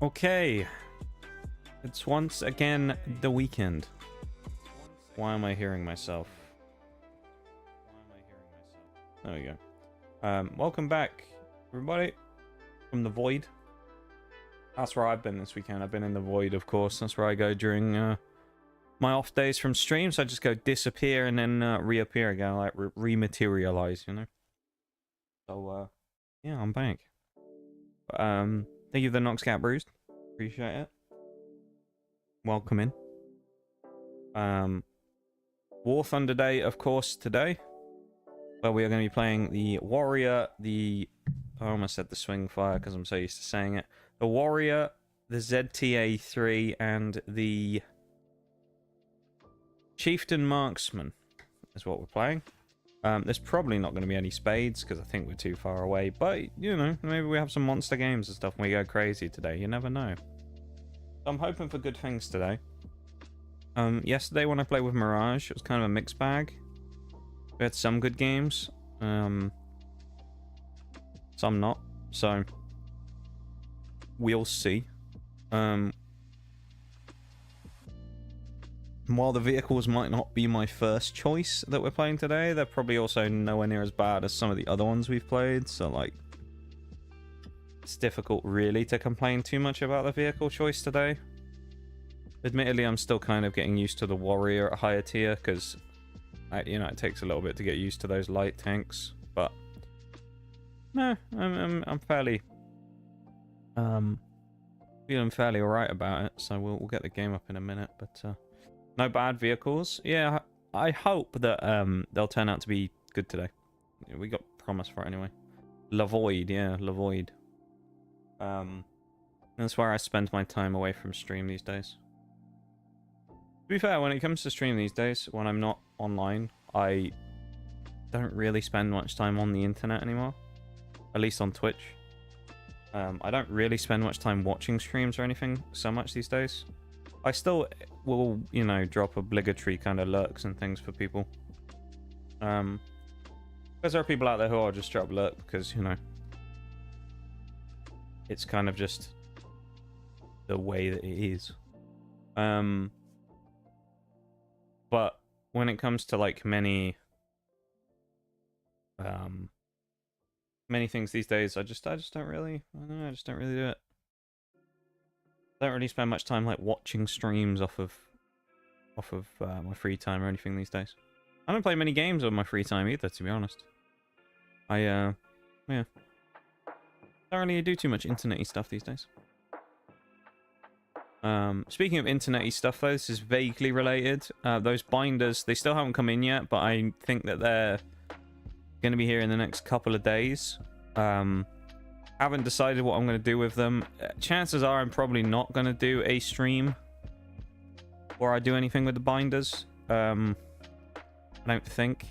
Okay, it's once again the weekend. Why am I hearing myself? There we go. Welcome back, everybody, from the void. That's where I've been this weekend. I've been in the void, of course. That's where I go during my off days from streams. I just go disappear and then reappear again, like rematerialize, you know. So, yeah, I'm back. Thank you for the Noxcat Bruised. Appreciate it. Welcome in. War Thunder Day, of course, today. Where we are going to be playing the Warrior, I almost said the Swingfire because I'm so used to saying it. The Warrior, the ZTA-3, and the Chieftain Marksman is what we're playing. There's probably not going to be any spades because I think we're too far away. But, you know, maybe we have some monster games and stuff and we go crazy today. You never know. I'm hoping for good things today. Yesterday when I played with Mirage, it was kind of a mixed bag. We had some good games. Some not. So, we'll see. While the vehicles might not be my first choice that we're playing today, they're probably also nowhere near as bad as some of the other ones we've played. So, like, it's difficult really to complain too much about the vehicle choice today. Admittedly, I'm still kind of getting used to the Warrior at higher tier because, you know, it takes a little bit to get used to those light tanks. But no, I'm fairly feeling fairly alright about it. So we'll get the game up in a minute. But no bad vehicles. Yeah, I hope that they'll turn out to be good today. We got promise for it anyway. La Void, yeah, La Void. That's where I spend my time away from stream these days. To be fair, when it comes to stream these days, when I'm not online, I don't really spend much time on the internet anymore. At least on Twitch. I don't really spend much time watching streams or anything so much these days. I still will, you know, drop obligatory kind of lurks and things for people. Because there are people out there who are just straight up lurk because, you know, it's kind of just the way that it is. But when it comes to like many things these days, I just don't really, I don't know, I just don't really do it. I don't really spend much time like watching streams off of my free time or anything these days. I don't play many games on my free time either, to be honest. Yeah, don't really do too much internet-y stuff these days. Speaking of internet-y stuff, though, this is vaguely related. Those binders, they still haven't come in yet, but I think that they're going to be here in the next couple of days. Haven't decided what I'm going to do with them. Chances are I'm probably not going to do a stream or I do anything with the binders. I don't think.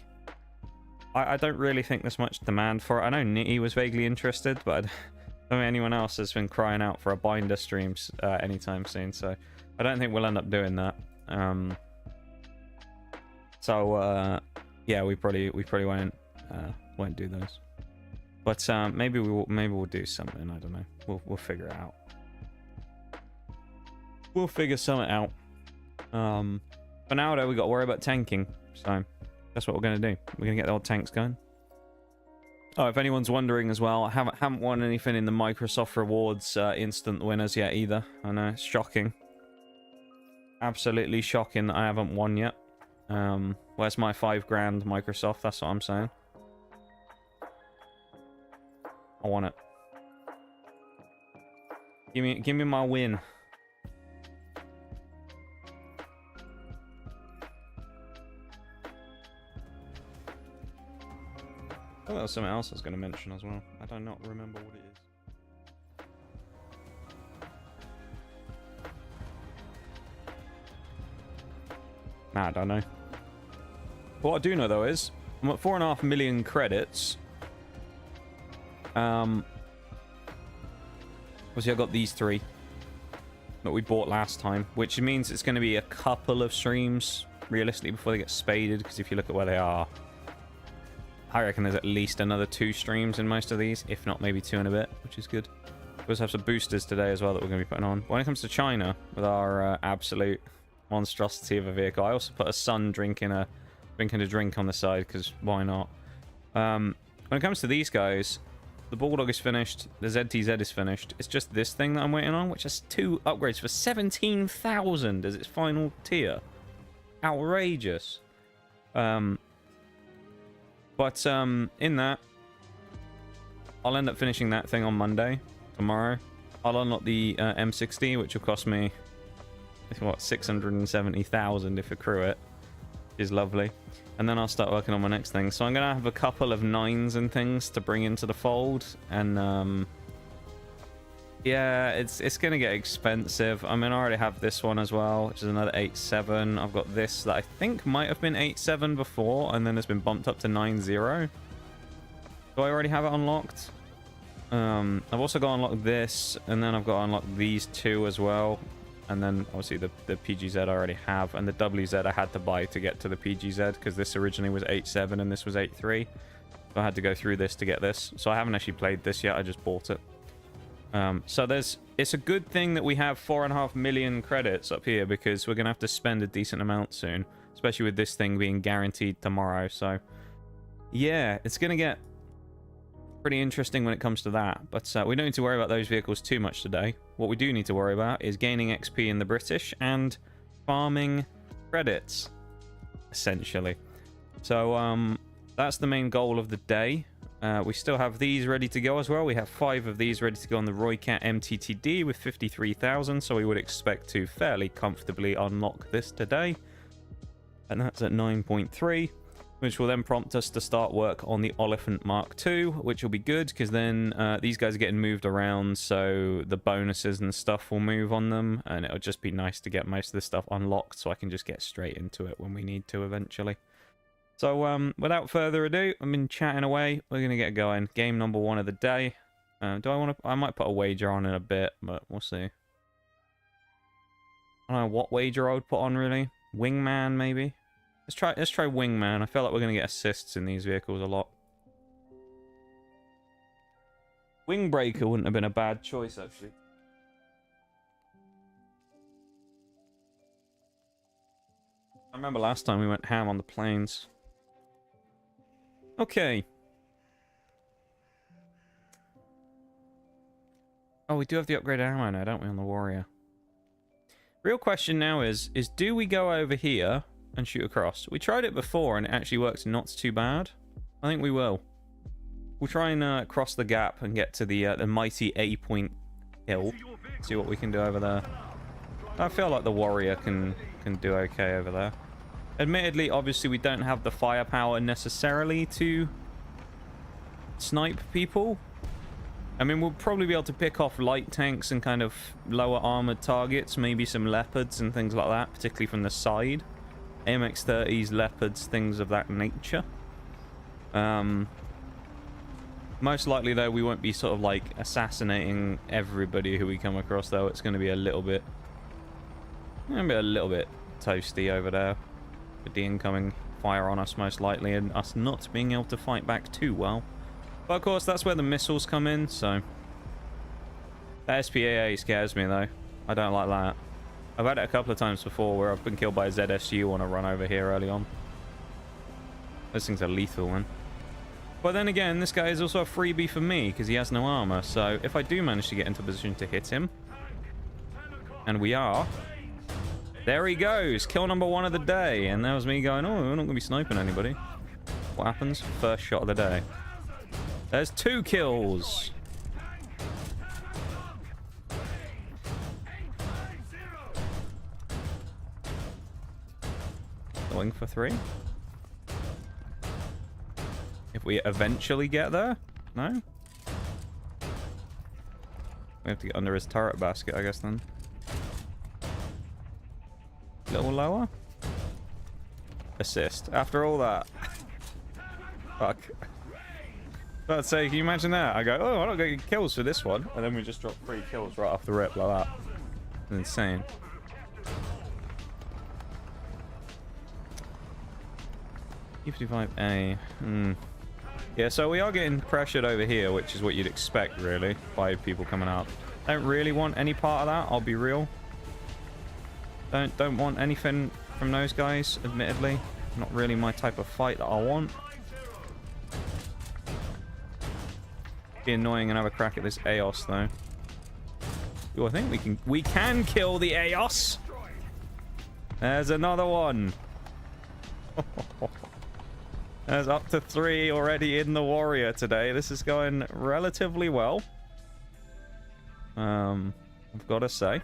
I don't really think there's much demand for it. I know Nitty was vaguely interested, but I don't think anyone else has been crying out for a binder streams anytime soon, so I don't think we'll end up doing that. Yeah, we probably won't do those. But maybe we'll do something. I don't know. We'll figure it out. We'll figure something out. For now, though, we got to worry about tanking. So that's what we're gonna do. We're gonna get the old tanks going. Oh, if anyone's wondering as well, I haven't won anything in the Microsoft Rewards instant winners yet either. I know, it's shocking. Absolutely shocking that I haven't won yet. Where's my $5 grand Microsoft? That's what I'm saying. I want it. Give me my win. I thought there was something else I was going to mention as well. I do not remember what it is. Nah, I don't know. What I do know, though, is I'm at 4.5 million credits. Obviously, I got these 3 that we bought last time, which means it's going to be a couple of streams, realistically, before they get spaded, because if you look at where they are, I reckon there's at least another 2 streams in most of these, if not maybe 2 and a bit, which is good. We also have some boosters today as well that we're going to be putting on. When it comes to China, with our absolute monstrosity of a vehicle, I also put a son drinking a drink on the side, because why not? When it comes to these guys, the Bulldog is finished, the ZTZ is finished. It's just this thing that I'm waiting on, which has 2 upgrades for 17,000 as its final tier. Outrageous. In that, I'll end up finishing that thing on Monday, tomorrow. I'll unlock the M60, which will cost me, I think, what, 670,000 if I accrue it. Which is lovely. And then I'll start working on my next thing. So I'm going to have a couple of 9s and things to bring into the fold. And, yeah, it's going to get expensive. I mean, I already have this one as well, which is another 8.7. I've got this that I think might have been 8.7 before, and then it's been bumped up to 9.0. Do I already have it unlocked? I've also got to unlock this, and then I've got to unlock these 2 as well. And then obviously the PGZ I already have, and the WZ I had to buy to get to the PGZ, because this originally was 8.7 and this was 8.3. So I had to go through this to get this. So I haven't actually played this yet, I just bought it. So it's a good thing that we have 4.5 million credits up here, because we're going to have to spend a decent amount soon, especially with this thing being guaranteed tomorrow. So yeah, it's going to get pretty interesting when it comes to that, but we don't need to worry about those vehicles too much today. What we do need to worry about is gaining XP in the British and farming credits, essentially. So that's the main goal of the day. We still have these ready to go as well. We have 5 of these ready to go on the Roycat MTTD with 53,000, so we would expect to fairly comfortably unlock this today, and that's at 9.3. Which will then prompt us to start work on the Oliphant Mark II, which will be good, because then these guys are getting moved around, so the bonuses and stuff will move on them, and it'll just be nice to get most of this stuff unlocked, so I can just get straight into it when we need to eventually. So without further ado, I've been chatting away. We're going to get going. Game number 1 of the day. I might put a wager on in a bit, but we'll see. I don't know what wager I would put on, really. Wingman, maybe? Let's try Wingman. I feel like we're going to get assists in these vehicles a lot. Wingbreaker wouldn't have been a bad choice, actually. I remember last time we went ham on the planes. Okay. Oh, we do have the upgraded ammo now, don't we, on the Warrior? Real question now is do we go over here and shoot across? We tried it before and it actually worked not too bad. I think we will. We'll try and cross the gap and get to the mighty A-point hill. See what we can do over there. I feel like the Warrior can do okay over there. Admittedly, obviously, we don't have the firepower necessarily to snipe people. I mean, we'll probably be able to pick off light tanks and kind of lower armored targets, maybe some leopards and things like that, particularly from the side. AMX-30s, leopards, things of that nature. Most likely, though, we won't be sort of like assassinating everybody who we come across, though. It's going to be a little bit toasty over there with the incoming fire on us, most likely, and us not being able to fight back too well. But of course, that's where the missiles come in, so that SPAA scares me, though. I don't like that. I've had it a couple of times before where I've been killed by a ZSU on a run over here early on. Those things are lethal, man. But then again, this guy is also a freebie for me because he has no armor. So if I do manage to get into a position to hit him, and we are, there he goes, kill number 1 of the day. And that was me going, oh, we're not going to be sniping anybody. What happens? First shot of the day. There's 2 kills. Going for 3. If we eventually get there? No? We have to get under his turret basket, I guess, then. A little lower? Assist. After all that. Fuck. I'd say, can you imagine that? I go, oh, I'm not going to get kills for this one. And then we just drop 3 kills right off the rip like that. It's insane. E55A. Yeah, so we are getting pressured over here, which is what you'd expect, really, by people coming up. Don't really want any part of that, I'll be real. Don't want anything from those guys, admittedly. Not really my type of fight that I want. Be annoying and have a crack at this Aos, though. Ooh, I think we can kill the Aos. There's another one. There's up to 3 already in the warrior today. This is going relatively well. I've got to say.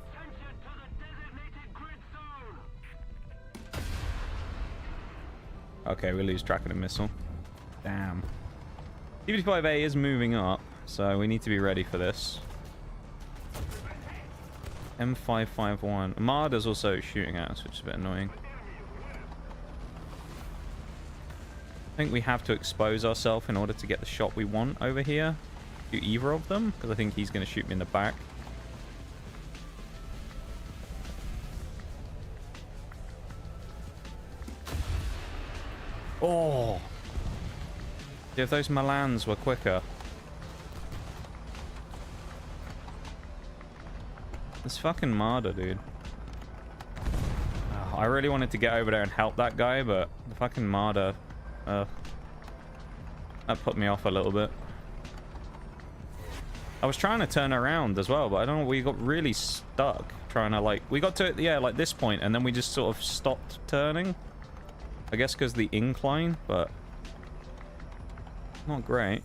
Okay, we lose track of the missile. Damn. T-55A is moving up, so we need to be ready for this. M551. Armada's also shooting at us, which is a bit annoying. I think we have to expose ourselves in order to get the shot we want over here. To either of them, because I think he's going to shoot me in the back. Oh! If those Milans were quicker. This fucking Marder, dude. Oh, I really wanted to get over there and help that guy, but the fucking Marder... that put me off a little bit. I was trying to turn around as well, but I don't know, we got really stuck trying to, like... We got to, yeah, like this point, and then we just sort of stopped turning. I guess because the incline, but... Not great.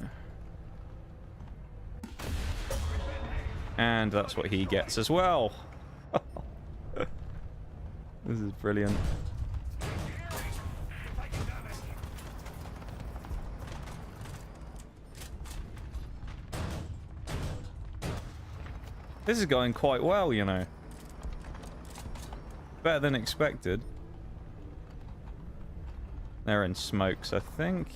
And that's what he gets as well. This is brilliant. This is going quite well, you know. Better than expected. They're in smokes, I think.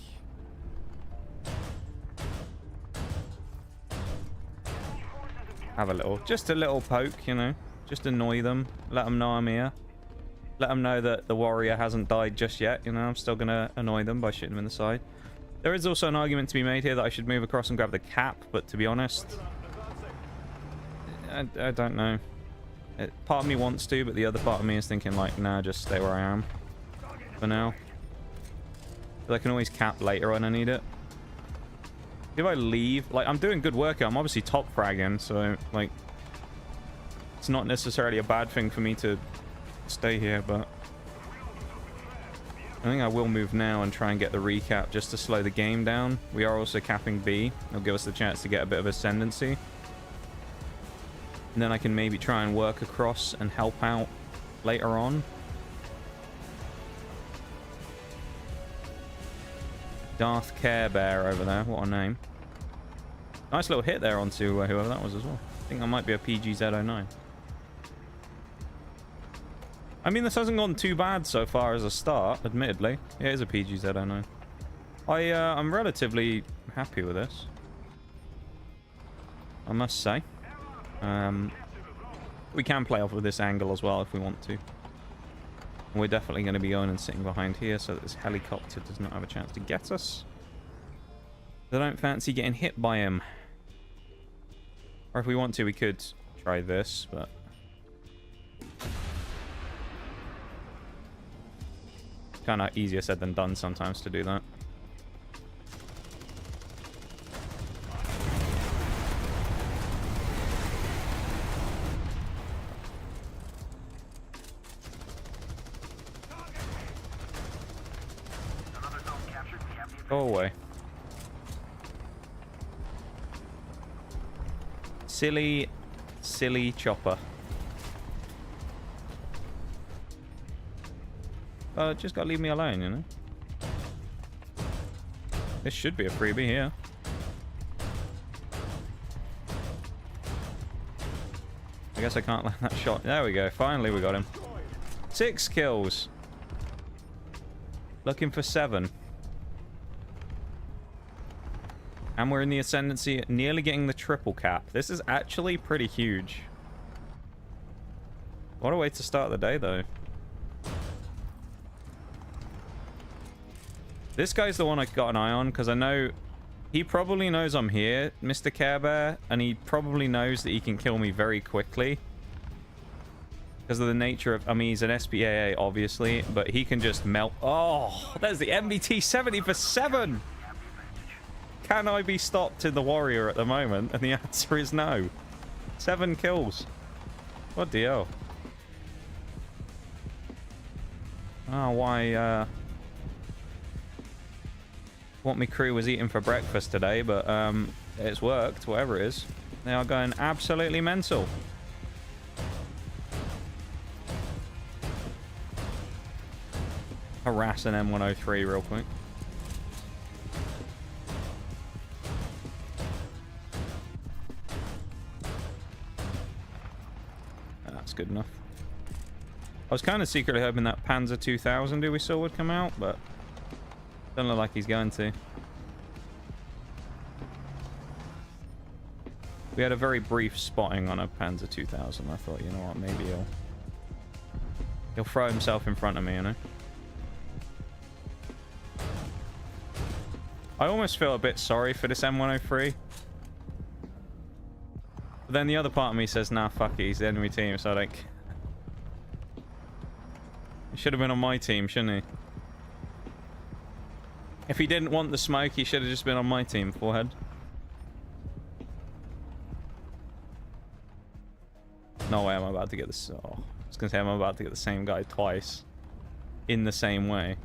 Have a little, just a little poke, you know. Just annoy them. Let them know I'm here. Let them know that the warrior hasn't died just yet, you know. I'm still going to annoy them by shooting them in the side. There is also an argument to be made here that I should move across and grab the cap, but to be honest... I don't know. Part of me wants to, but the other part of me is thinking like, nah, just stay where I am for now. But I can always cap later when I need it. If I leave, like, I'm doing good work here. I'm obviously top fragging, so like, it's not necessarily a bad thing for me to stay here, but I think I will move now and try and get the recap just to slow the game down. We are also capping B. It'll give us the chance to get a bit of ascendancy. And then I can maybe try and work across and help out later on. Darth Care Bear over there. What a name. Nice little hit there onto whoever that was as well. I think that might be a PGZ-09. I mean, this hasn't gone too bad so far as a start, admittedly. It is a PGZ-09. I'm relatively happy with this, I must say. We can play off with this angle as well if we want to. And we're definitely going to be going and sitting behind here so that this helicopter does not have a chance to get us. I don't fancy getting hit by him. Or if we want to, we could try this, but... kind of easier said than done sometimes to do that. Go away. Silly, silly chopper. Just gotta leave me alone, you know? This should be a freebie here. I guess I can't land that shot. There we go. Finally we got him. 6 kills. Looking for 7. And we're in the ascendancy, nearly getting the triple cap. This is actually pretty huge. What a way to start the day, though. This guy's the one I got an eye on, because I know He probably knows I'm here, Mr. Care Bear, and he probably knows that he can kill me very quickly. Because of the nature of... I mean, he's an SPAA, obviously, but he can just melt... Oh, there's the MBT 70 for 7! Can I be stopped in the Warrior at the moment? And the answer is no. 7 kills. What the hell? Oh, why, what my crew was eating for breakfast today, but, it's worked, whatever it is. They are going absolutely mental. Harass an M103 real quick. That's good enough. I was kind of secretly hoping that Panzer 2000 we saw would come out, but don't look like he's going to. We had a very brief spotting on a Panzer 2000. I thought, you know what, maybe he'll throw himself in front of me, you know? I almost feel a bit sorry for this M103. But then the other part of me says, nah, fuck it, he's the enemy team, so I don't... He should have been on my team, shouldn't he? If he didn't want the smoke, he should have just been on my team, forehead. No way I'm about to get this... Oh, I was going to say I'm about to get the same guy twice. In the same way.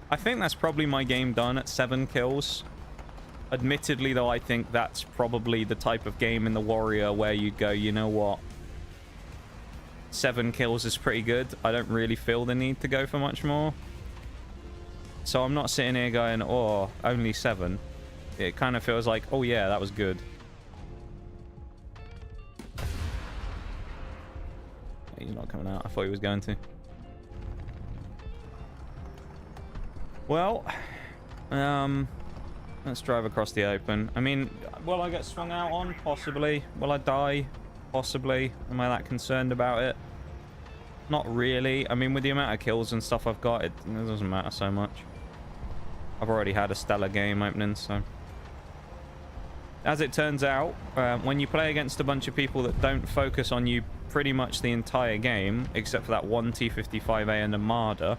I think that's probably my game done at 7 kills. Admittedly, though, I think that's probably the type of game in the Warrior where you go, you know what? 7 kills is pretty good. I don't really feel the need to go for much more. So I'm not sitting here going, oh, only 7. It kind of feels like, oh yeah, that was good. He's not coming out. I thought he was going to. Well, let's drive across the open. I mean, will I get swung out on? Possibly. Will I die? Possibly. Am I that concerned about it? Not really. I mean, with the amount of kills and stuff I've got, it doesn't matter so much. I've already had a stellar game opening, so... As it turns out, when you play against a bunch of people that don't focus on you pretty much the entire game, except for that one T-55A and a Marder,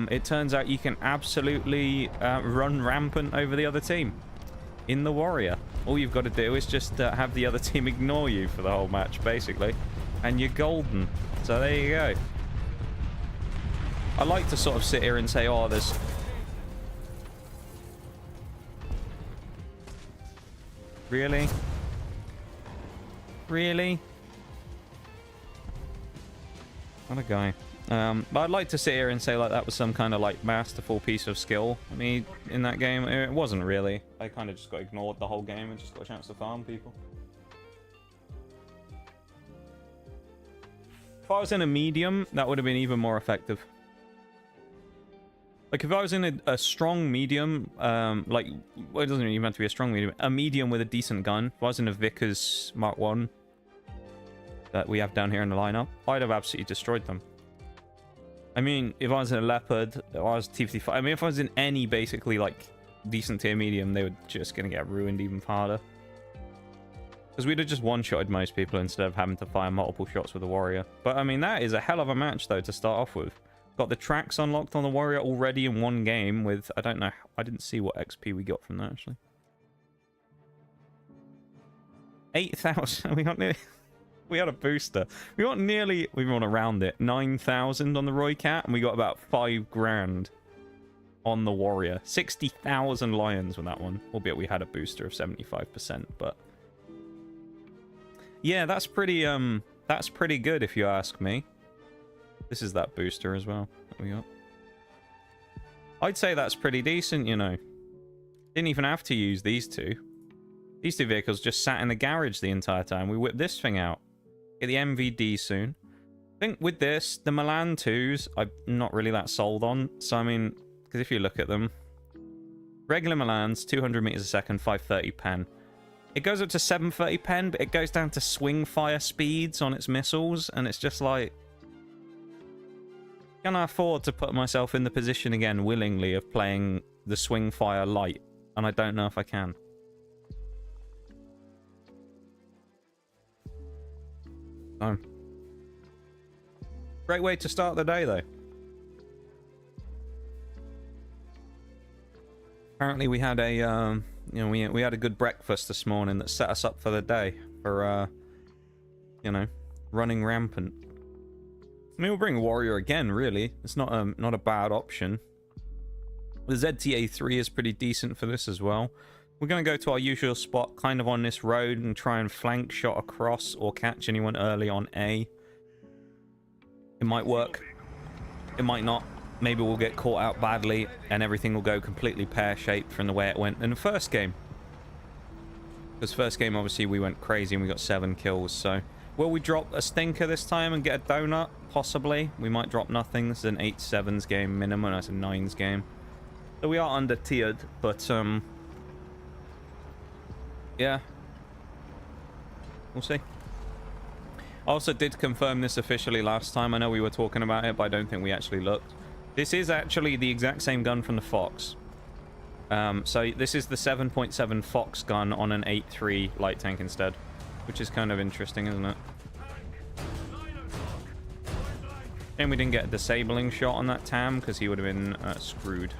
it turns out you can absolutely run rampant over the other team in the Warrior. All you've got to do is just have the other team ignore you for the whole match, basically, and you're golden. So there you go. I like to sort of sit here and say, oh, there's... Really? Really? What a guy. But I'd like to sit here and say like that was some kind of like masterful piece of skill. I mean, in that game, it wasn't really. I kind of just got ignored the whole game and just got a chance to farm people. If I was in a medium, that would have been even more effective. Like, if I was in a strong medium, like, well, it doesn't even have to be a strong medium, a medium with a decent gun. If I was in a Vickers Mark 1 that we have down here in the lineup, I'd have absolutely destroyed them. I mean, if I was in a Leopard, if I was T-55, I mean, if I was in any, basically, like, decent tier medium, they were just going to get ruined even harder. Because we'd have just one-shotted most people instead of having to fire multiple shots with the Warrior. But, I mean, that is a hell of a match, though, to start off with. Got the tracks unlocked on the Warrior already in one game with, I don't know, I didn't see what XP we got from that, actually. 8,000, we got nearly, we had a booster. We got nearly, we want to round it, 9,000 on the Roy Cat, and we got about 5 grand on the Warrior. 60,000 lions with that one, albeit we had a booster of 75%, but... Yeah, that's pretty good if you ask me. This is that booster as well that we got. I'd say that's pretty decent, you know. Didn't even have to use these two. These two vehicles just sat in the garage the entire time. We whipped this thing out. Get the MVD soon. I think with this, the Milan 2s, I'm not really that sold on. So, I mean, because if you look at them, regular Milans, 200 meters a second, 530 pen. It goes up to 730 pen, but it goes down to Swingfire speeds on its missiles, and it's just like... Can I afford to put myself in the position again willingly of playing the Swingfire light? And I don't know if I can. Great way to start the day, though. Apparently, we had a we had a good breakfast this morning that set us up for the day for running rampant. I mean, we'll bring Warrior again. Really, it's not a bad option. The ZTA-3 is pretty decent for this as well. We're going to go to our usual spot, kind of on this road, and try and flank shot across or catch anyone early on A. It might work. It might not. Maybe we'll get caught out badly and everything will go completely pear-shaped from the way it went in the first game. Because first game, obviously, we went crazy and we got 7 kills. So, will we drop a stinker this time and get a donut? Possibly. We might drop nothing. This is an 8-7s game minimum. That's a 9s game. So we are under-tiered, but, yeah. We'll see. I also did confirm this officially last time. I know we were talking about it, but I don't think we actually looked. This is actually the exact same gun from the Fox. So this is the 7.7 Fox gun on an 8.3 light tank instead, which is kind of interesting, isn't it? And we didn't get a disabling shot on that TAM because he would have been screwed.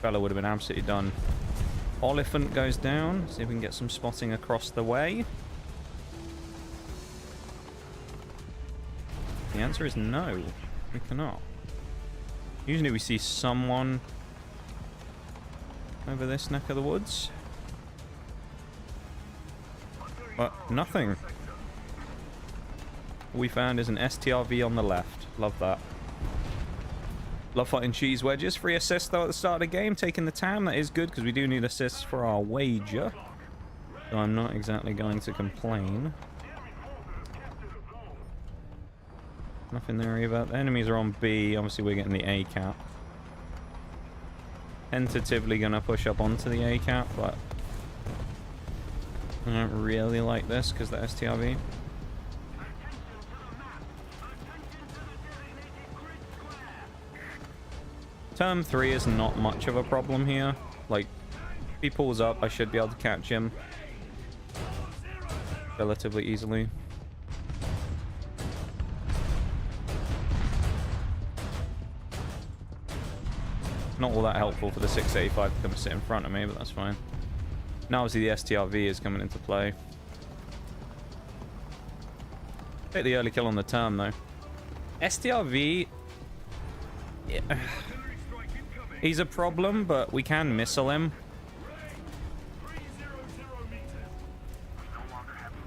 Fella would have been absolutely done. Oliphant goes down. See if we can get some spotting across the way. The answer is no. We cannot. Usually we see someone over this neck of the woods. But nothing. All we found is an STRV on the left. Love that. Love fighting cheese wedges. Free assist though at the start of the game. Taking the TAM. That is good because we do need assists for our wager. So I'm not exactly going to complain. Nothing there either. The enemies are on B. Obviously we're getting the A cap. Tentatively going to push up onto the A cap, but I don't really like this because the STRV. Term 3 is not much of a problem here. Like, if he pulls up, I should be able to catch him relatively easily. Not all that helpful for the 685 to come sit in front of me, but that's fine. Now obviously the STRV is coming into play. Take the early kill on the term though. STRV... yeah. He's a problem, but we can missile him.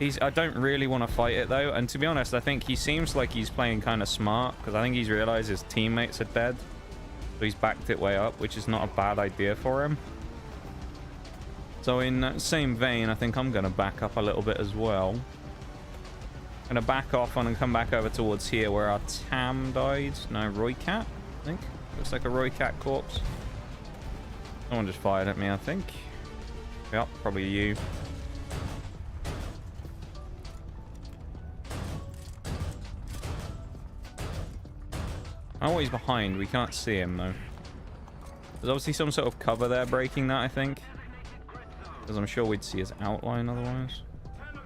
I don't really want to fight it though, and to be honest, I think he seems like he's playing kind of smart, because I think he's realized his teammates are dead. So he's backed it way up, which is not a bad idea for him. So in that same vein, I think I'm going to back up a little bit as well. I'm going to back off and come back over towards here where our TAM died. No, Roy Cat, I think. Looks like a Roy Cat corpse. Someone just fired at me, I think. Yep, probably you. Oh, he's behind. We can't see him, though. There's obviously some sort of cover there breaking that, I think. Because I'm sure we'd see his outline otherwise.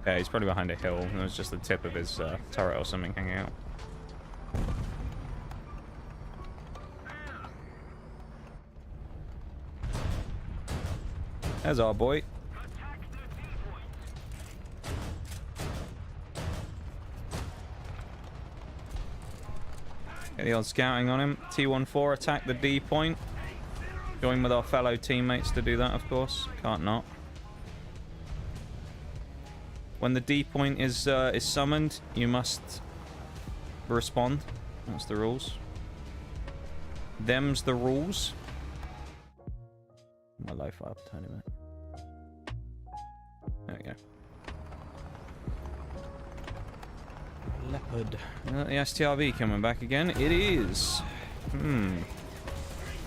Yeah, he's probably behind a hill. And there's just the tip of his turret or something hanging out. There's our boy. Get the old scouting on him. T14 attack the D point. Join with our fellow teammates to do that, of course. Can't not. When the D point is summoned, you must respond. That's the rules. Them's the rules. My life up, tiny bit. There we go. Leopard. The STRV coming back again. It is.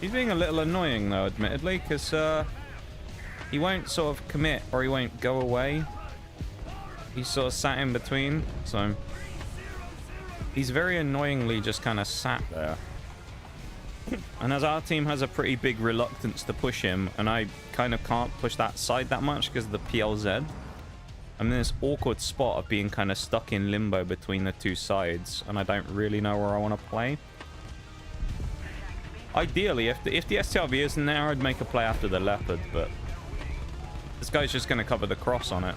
He's being a little annoying though, admittedly, because he won't sort of commit or he won't go away. He's sort of sat in between, so He's very annoyingly just kind of sat there. And as our team has a pretty big reluctance to push him, and I kind of can't push that side that much because of the PLZ, I'm in this awkward spot of being kind of stuck in limbo between the two sides, and I don't really know where I want to play. Ideally, if the STRV isn't there, I'd make a play after the Leopard, but this guy's just going to cover the cross on it.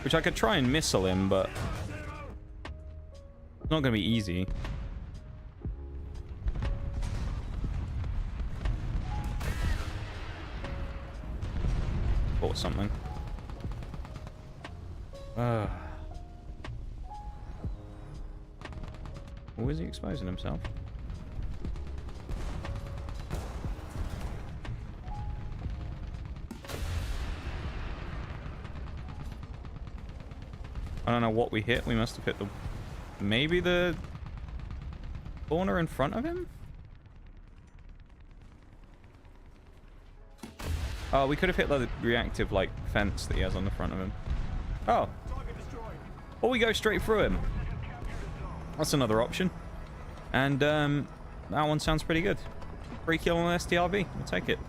Which I could try and missile him, but it's not going to be easy. Or something. Oh, is he exposing himself? I don't know what we hit. We must have hit the... maybe the corner in front of him? Oh, we could have hit the reactive, like, fence that he has on the front of him. Oh. Or we go straight through him. That's another option. And, that one sounds pretty good. Free kill on STRV. We'll take it.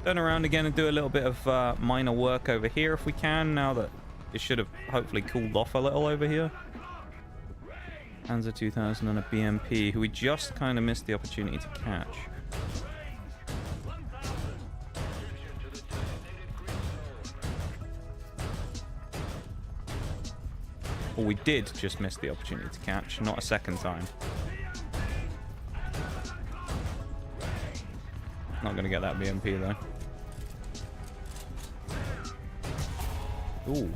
Turn around again and do a little bit of minor work over here if we can, now that it should have hopefully cooled off a little over here. Panzer 2000 and a BMP, who we just kind of missed the opportunity to catch. Well, we did just miss the opportunity to catch, not a second time. Not going to get that BMP, though. Ooh.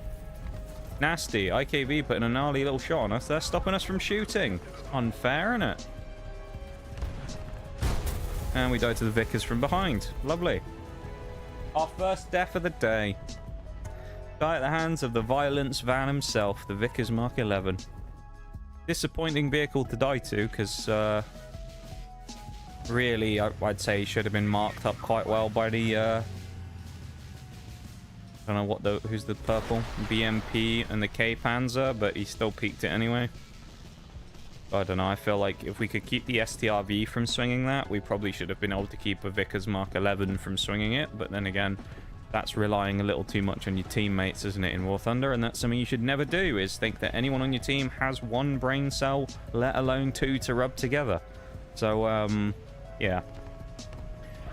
Nasty. IKV putting a gnarly little shot on us. They're stopping us from shooting. Unfair, isn't it? And we died to the Vickers from behind. Lovely. Our first death of the day. Die at the hands of the Violence Van himself, the Vickers Mark 11. Disappointing vehicle to die to, because really, I'd say he should have been marked up quite well by the... I don't know what who's the purple? BMP and the K Panzer, but he still peaked it anyway. I don't know, I feel like if we could keep the STRV from swinging that, we probably should have been able to keep a Vickers Mark 11 from swinging it, but then again, that's relying a little too much on your teammates, isn't it, in War Thunder? And that's something you should never do, is think that anyone on your team has one brain cell, let alone two, to rub together. So, yeah.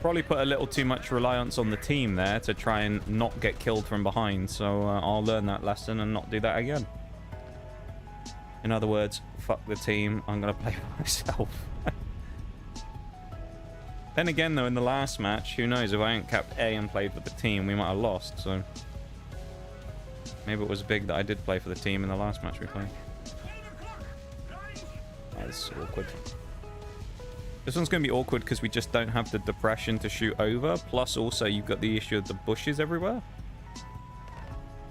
Probably put a little too much reliance on the team there to try and not get killed from behind. So, I'll learn that lesson and not do that again. In other words, fuck the team. I'm going to play for myself. Then again, though, in the last match, who knows, if I hadn't kept A and played for the team, we might have lost, so... maybe it was big that I did play for the team in the last match we played. That's awkward. This one's going to be awkward because we just don't have the depression to shoot over, plus also you've got the issue of the bushes everywhere.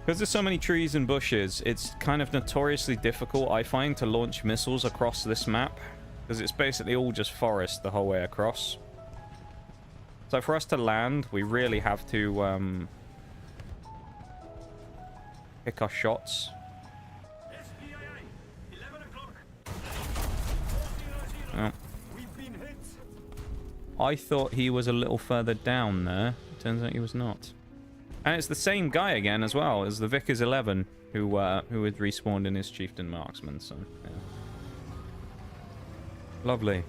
Because there's so many trees and bushes, it's kind of notoriously difficult, I find, to launch missiles across this map, because it's basically all just forest the whole way across. So for us to land, we really have to pick our shots. Oh. I thought he was a little further down there. Turns out he was not. And it's the same guy again as well as the Vickers 11 who had respawned in his Chieftain Marksman. So yeah. Lovely.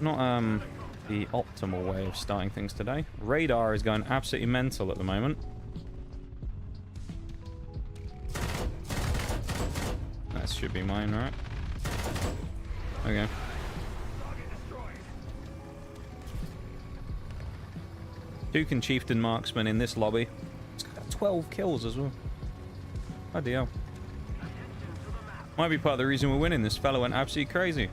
Not the optimal way of starting things today. Radar is going absolutely mental at the moment. That should be mine, right? Okay. Duke and Chieftain Marksman in this lobby. It's got 12 kills as well. Bloody hell. Might be part of the reason we're winning. This fellow went absolutely crazy.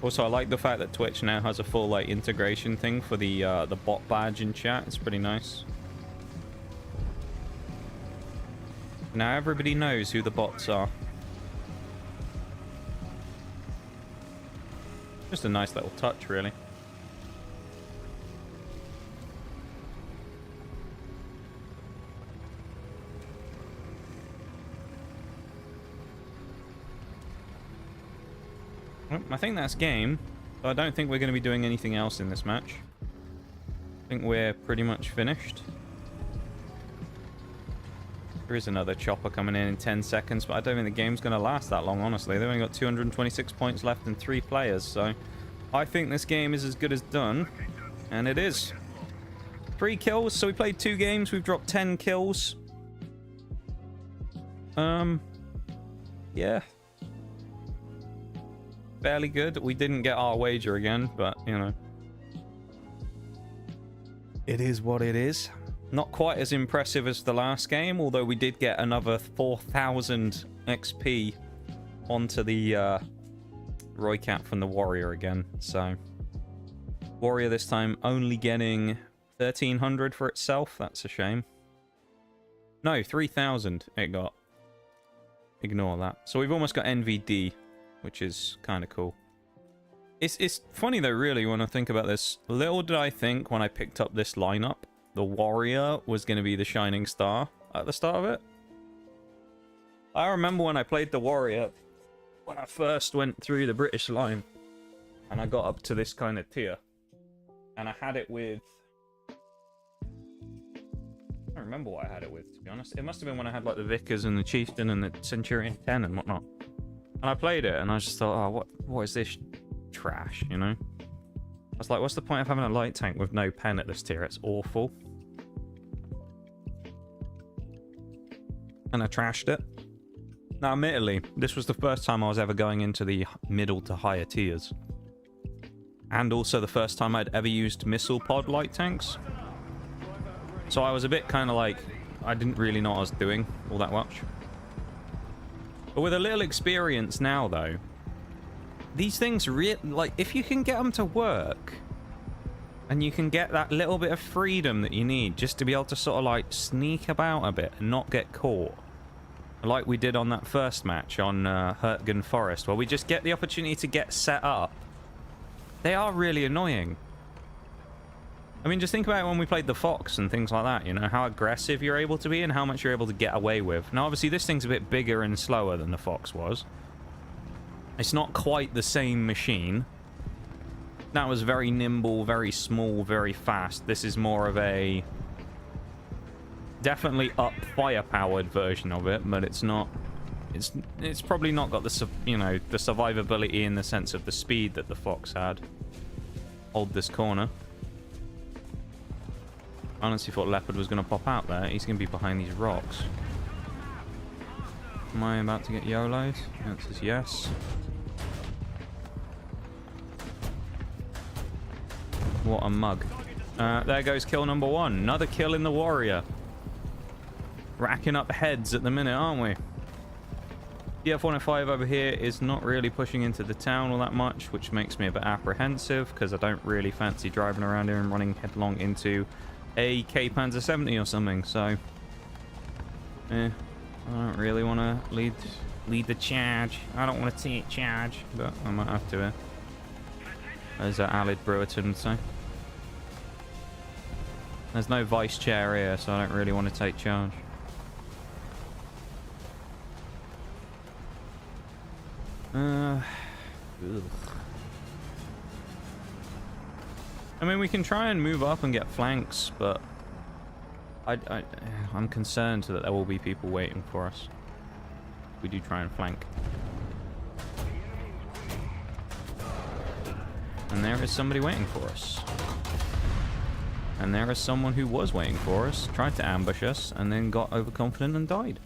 Also, I like the fact that Twitch now has a full like integration thing for the bot badge in chat. It's pretty nice. Now everybody knows who the bots are. Just a nice little touch, really. Well, I think that's game. So I don't think we're going to be doing anything else in this match. I think we're pretty much finished. There is another chopper coming in 10 seconds, but I don't think the game's going to last that long, honestly. They've only got 226 points left and 3 players, so I think this game is as good as done, and it is. 3 kills, so we played 2 games. We've dropped 10 kills. Yeah. Fairly good. We didn't get our wager again, but, you know. It is what it is. Not quite as impressive as the last game, although we did get another 4,000 XP onto the Roy Cap from the Warrior again. So, Warrior this time only getting 1,300 for itself. That's a shame. No, 3,000 it got. Ignore that. So we've almost got NVD, which is kind of cool. It's funny though, really, when I think about this. Little did I think when I picked up this lineup, the Warrior was going to be the shining star at the start of it. I remember when I played the Warrior, when I first went through the British line, and I got up to this kind of tier, and I had it with... I don't remember what I had it with, to be honest. It must have been when I had like the Vickers and the Chieftain and the Centurion 10 and whatnot. And I played it, and I just thought, oh, what is this trash, you know? I was like, what's the point of having a light tank with no pen at this tier? It's awful. And I trashed it. Now, admittedly, this was the first time I was ever going into the middle to higher tiers. And also the first time I'd ever used missile pod light tanks. So I was a bit kind of like, I didn't really know what I was doing all that much. But with a little experience now, though, these things like, if you can get them to work, and you can get that little bit of freedom that you need just to be able to sort of like sneak about a bit and not get caught, like we did on that first match on Hurtgen Forest, where we just get the opportunity to get set up, they are really annoying. I mean, just think about it when we played the Fox and things like that, you know, how aggressive you're able to be and how much you're able to get away with. Now, obviously, this thing's a bit bigger and slower than the Fox was. It's not quite the same machine. That was very nimble, very small, very fast. This is more of a definitely up fire-powered version of it, but it's not... It's probably not got the, you know, the survivability in the sense of the speed that the Fox had. Hold this corner. I honestly thought Leopard was going to pop out there. He's going to be behind these rocks. Am I about to get YOLO'd? The answer is yes. What a mug. There goes kill number 1. Another kill in the Warrior. Racking up heads at the minute, aren't we? DF-105 over here is not really pushing into the town all that much, which makes me a bit apprehensive, because I don't really fancy driving around here and running headlong into a K-Panzer 70 or something, so... I don't really want to lead the charge. I don't want to see it charge, but I might have to, as Alid Brewerton would say. There's no vice chair here, so I don't really want to take charge. Ugh. I mean, we can try and move up and get flanks, but I'm concerned that there will be people waiting for us. We do try and flank. And there is somebody waiting for us. And there is someone who was waiting for us, tried to ambush us, and then got overconfident and died.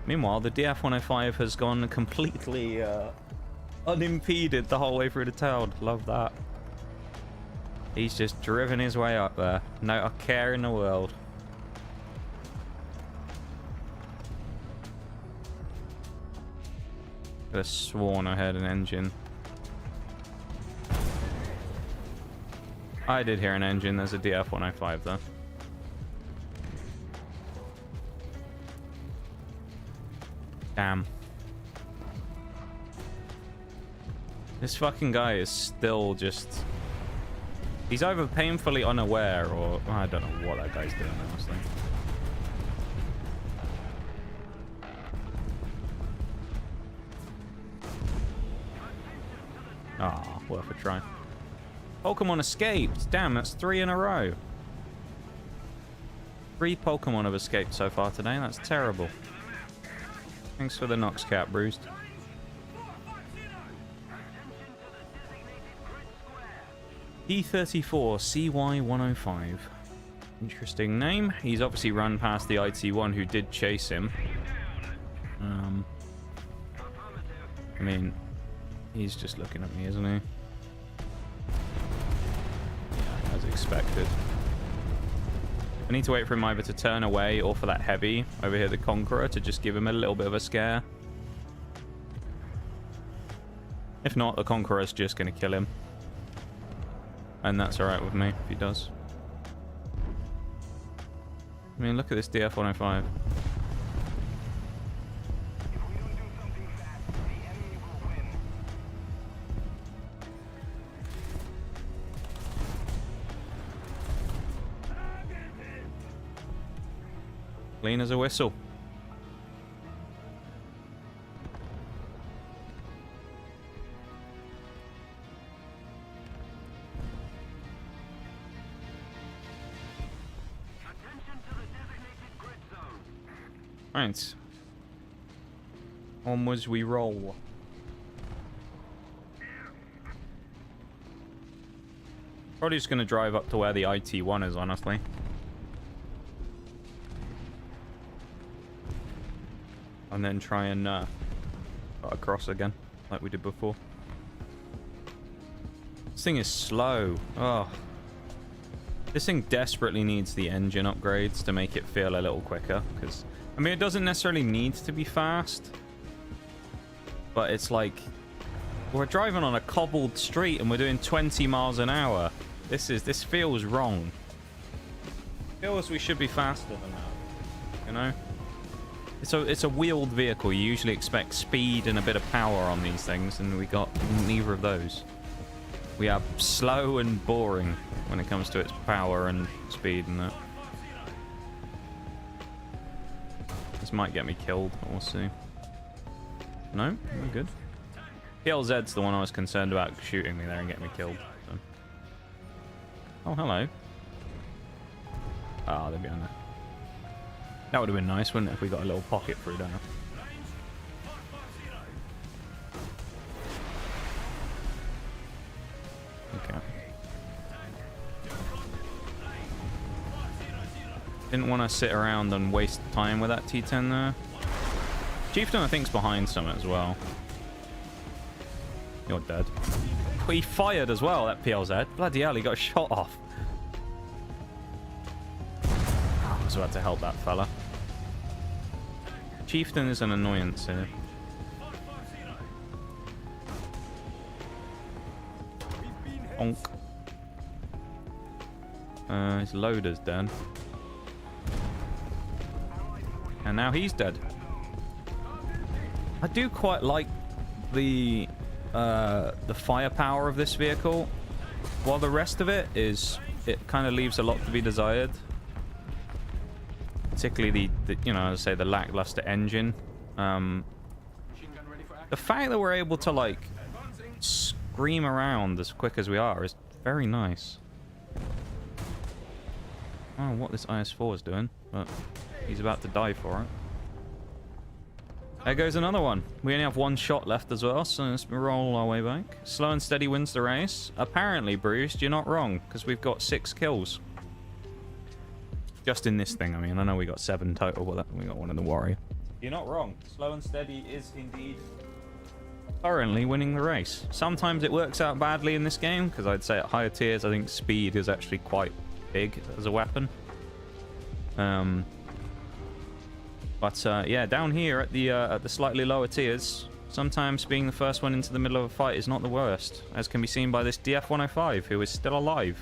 Meanwhile, the DF-105 has gone completely unimpeded the whole way through the town. Love that. He's just driven his way up there. Not a care in the world. Could have sworn I heard an engine. I did hear an engine. There's a DF-105 though. Damn. This fucking guy is still just... He's either painfully unaware or... I don't know what that guy's doing, honestly. Ah, worth a try. Pokemon escaped. Damn, that's 3 in a row. 3 Pokemon have escaped so far today. That's terrible. Thanks for the Nox cap, Bruised. E34 CY105. Interesting name. He's obviously run past the IT1 who did chase him. I mean, he's just looking at me, isn't he? Yeah, as expected. I need to wait for him either to turn away or for that heavy over here, the Conqueror, to just give him a little bit of a scare. If not, the Conqueror's just going to kill him. And that's alright with me if he does. I mean, look at this DF-105. Clean as a whistle. Right. Onwards we roll. Probably just going to drive up to where the IT1 is, honestly. And then try and cut across again, like we did before. This thing is slow. Oh. This thing desperately needs the engine upgrades to make it feel a little quicker. Because, I mean, it doesn't necessarily need to be fast. But it's like, we're driving on a cobbled street and we're doing 20 miles an hour. This feels wrong. It feels we should be faster than that, you know? It's a wheeled vehicle. You usually expect speed and a bit of power on these things, and we got neither of those. We are slow and boring when it comes to its power and speed and that. This might get me killed, we'll see. No? We're good. PLZ's the one I was concerned about shooting me there and getting me killed. So. Oh, hello. Ah, they're behind there. That would have been nice, wouldn't it, if we got a little pocket through there. Okay. Didn't want to sit around and waste time with that T10 there. Chieftain, I think, is behind some as well. You're dead. He fired as well, that PLZ. Bloody hell, he got shot off. I was about to help that fella. Chieftain is an annoyance here. Onk. His loader's dead. And now he's dead. I do quite like the firepower of this vehicle. While the rest of it kind of leaves a lot to be desired. Particularly the you know, say the lackluster engine. The fact that we're able to like scream around as quick as we are is very nice. I don't know what this IS-4 is doing, but he's about to die for it. There goes another one. We only have one shot left as well, so let's roll our way back. Slow and steady wins the race. Apparently, Bruce, you're not wrong, because we've got 6 kills. Just in this thing, I mean. I know we got 7 total, but we got one in the Warrior. You're not wrong. Slow and steady is indeed currently winning the race. Sometimes it works out badly in this game, because I'd say at higher tiers, I think speed is actually quite big as a weapon. But yeah, down here at the slightly lower tiers, sometimes being the first one into the middle of a fight is not the worst, as can be seen by this DF-105, who is still alive.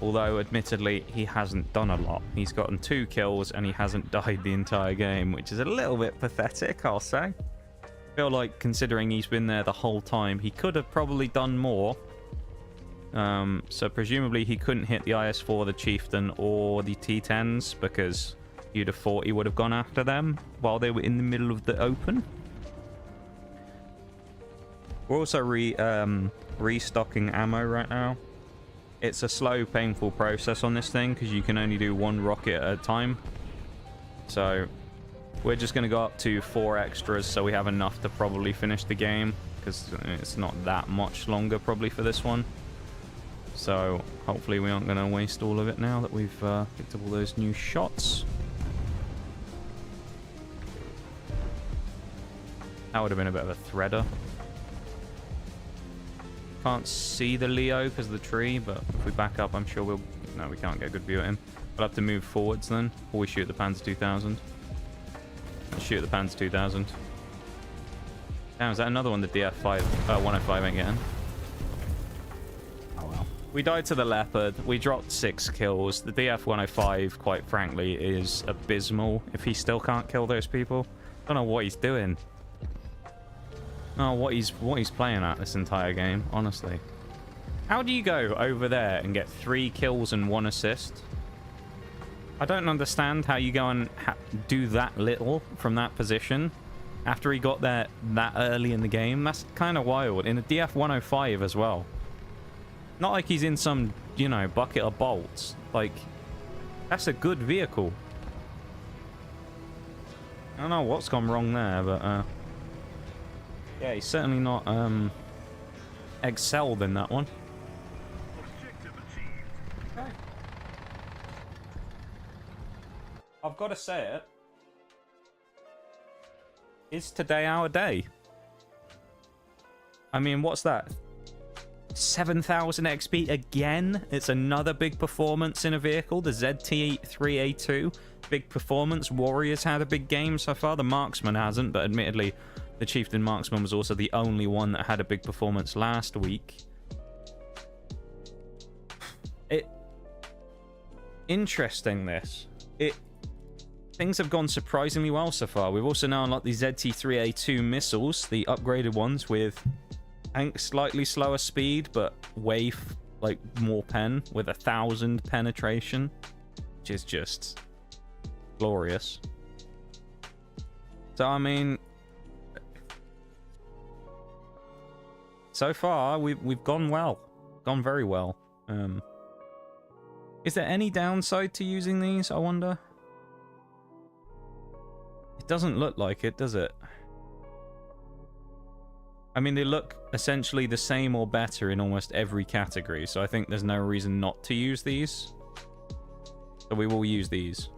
Although, admittedly, he hasn't done a lot. He's gotten 2 kills and he hasn't died the entire game, which is a little bit pathetic, I'll say. I feel like, considering he's been there the whole time, he could have probably done more. So presumably he couldn't hit the IS-4, the Chieftain, or the T10s, because you'd have thought he would have gone after them while they were in the middle of the open. We're also restocking ammo right now. It's a slow, painful process on this thing because you can only do 1 rocket at a time. So we're just going to go up to 4 extras so we have enough to probably finish the game, because it's not that much longer probably for this one. So hopefully we aren't going to waste all of it now that we've picked up all those new shots. That would have been a bit of a threader. Can't see the Leo because of the tree, but if we back up, I'm sure we'll... No, we can't get a good view at him. We'll have to move forwards then, before we shoot the Panzer 2000. Let's shoot the Panzer 2000. Damn, is that another one the DF5, 105 ain't getting? Oh well. We died to the Leopard. We dropped 6 kills. The DF105, quite frankly, is abysmal if he still can't kill those people. I don't know what he's doing. Oh, what he's playing at this entire game, honestly. How do you go over there and get 3 kills and 1 assist? I don't understand how you go and do that little from that position after he got there that early in the game. That's kind of wild. In a DF105 as well. Not like he's in some, you know, bucket of bolts. Like, that's a good vehicle. I don't know what's gone wrong there, but yeah, he's certainly not excelled in that one. Okay. I've got to say it. Is today our day? I mean, what's that? 7,000 XP again? It's another big performance in a vehicle. The ZT3A2. Big performance. Warriors had a big game so far. The Marksman hasn't, but admittedly, the Chieftain Marksman was also the only one that had a big performance last week. Interesting, this. Things have gone surprisingly well so far. We've also now unlocked the ZT3A2 missiles, the upgraded ones with, I think, slightly slower speed, but way like more pen, with 1,000 penetration, which is just glorious. So I mean, so far we've gone well, gone very well. Is there any downside to using these, I wonder? It doesn't look like it, does it? I mean, they look essentially the same or better in almost every category, so I think there's no reason not to use these. So we will use these.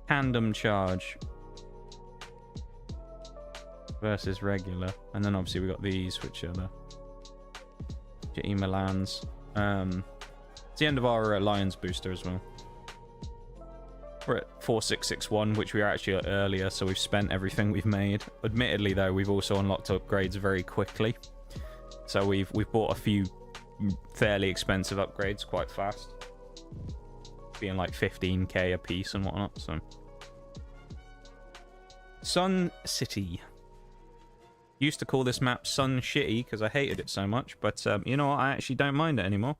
Tandem charge versus regular. And then obviously we got these, which are the J.E. Milans. It's the end of our Lions booster as well. We're at 4661, which we were actually at earlier, so we've spent everything we've made. Admittedly, though, we've also unlocked upgrades very quickly. So we've bought a few fairly expensive upgrades quite fast. Being like 15k a piece and whatnot, so. Sun City. Used to call this map Sun Shitty because I hated it so much, but you know what? I actually don't mind it anymore.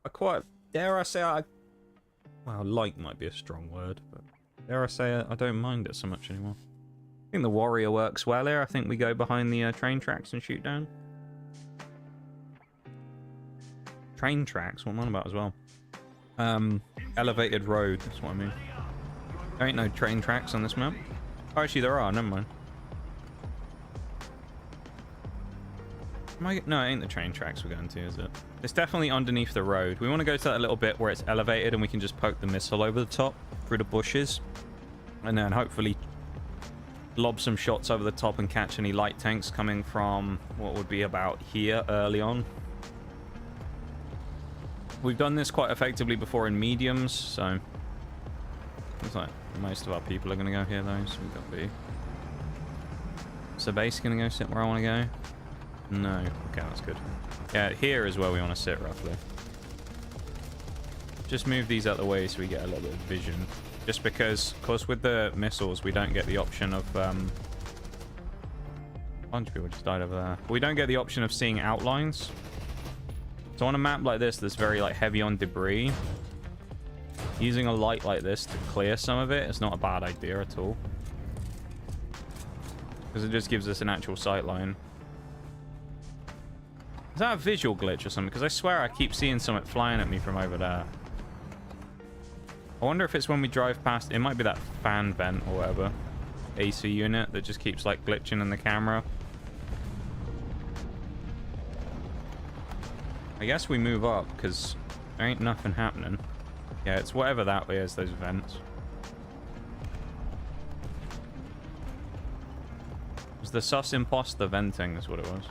I quite, dare I say, well, like might be a strong word, but dare I say I don't mind it so much anymore. I think the Warrior works well here. I think we go behind the train tracks and shoot down. Train tracks? What am I on about as well? Elevated road, that's what I mean. There ain't no train tracks on this map. Oh, actually there are, never mind. No, it ain't the train tracks we're going to, is it? It's definitely underneath the road. We want to go to that little bit where it's elevated and we can just poke the missile over the top through the bushes. And then hopefully lob some shots over the top and catch any light tanks coming from what would be about here early on. We've done this quite effectively before in mediums, so looks like most of our people are going to go here though, so we've got B. So base going to go sit where I want to go? No. Okay, that's good. Yeah, here is where we want to sit, roughly. Just move these out of the way so we get a little bit of vision. Just because, of course, with the missiles, we don't get the option of... a bunch of people just died over there. But we don't get the option of seeing outlines. So on a map like this that's very like heavy on debris, using a light like this to clear some of it is not a bad idea at all. Because it just gives us an actual sight line. Is that a visual glitch or something? Because I swear I keep seeing something flying at me from over there. I wonder if it's when we drive past... It might be that fan vent or whatever. AC unit that just keeps like glitching in the camera. I guess we move up because there ain't nothing happening. Yeah, it's whatever that way is, those vents. It was the sus imposter venting is what it was.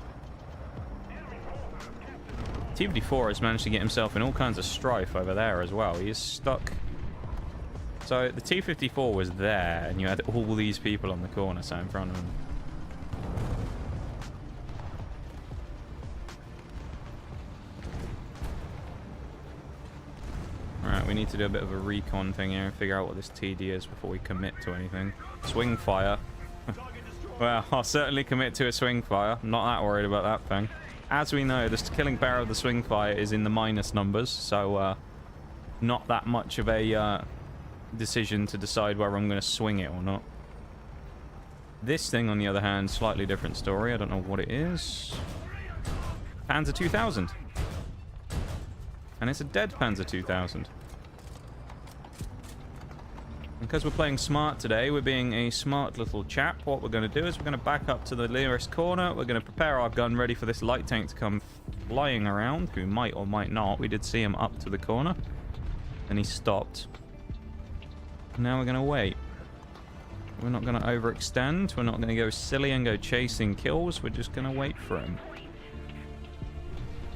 T-54 has managed to get himself in all kinds of strife over there as well. He is stuck. So the T-54 was there, and you had all these people on the corner sat in front of him. Alright, we need to do a bit of a recon thing here and figure out what this TD is before we commit to anything. Swingfire. Well, I'll certainly commit to a Swingfire. I'm not that worried about that thing. As we know, the killing power of the Swingfire is in the minus numbers, so not that much of a decision to decide whether I'm going to swing it or not. This thing, on the other hand, slightly different story. I don't know what it is. Panzer 2000. And it's a dead Panzer 2000. Because we're playing smart today, we're being a smart little chap. What we're going to do is we're going to back up to the nearest corner. We're going to prepare our gun ready for this light tank to come flying around, who might or might not. We did see him up to the corner, and he stopped. Now we're going to wait. We're not going to overextend. We're not going to go silly and go chasing kills. We're just going to wait for him.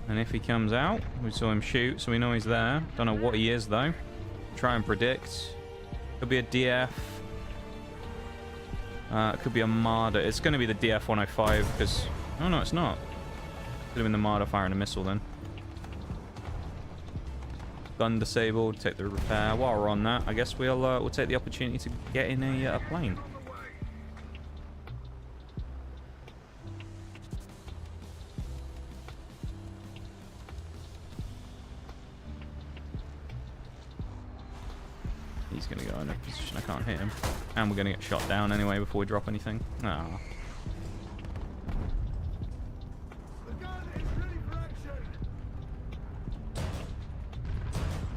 And if he comes out, we saw him shoot, so we know he's there. Don't know what he is, though. Try and predict. Could be a DF. It could be a Marder. It's going to be the DF-105 because... Oh, no, it's not. Could have been the Marder firing a missile then. Gun disabled. Take the repair. While we're on that, I guess we'll take the opportunity to get in a plane. He's going to go in a position I can't hit him. And we're going to get shot down anyway before we drop anything. Ah.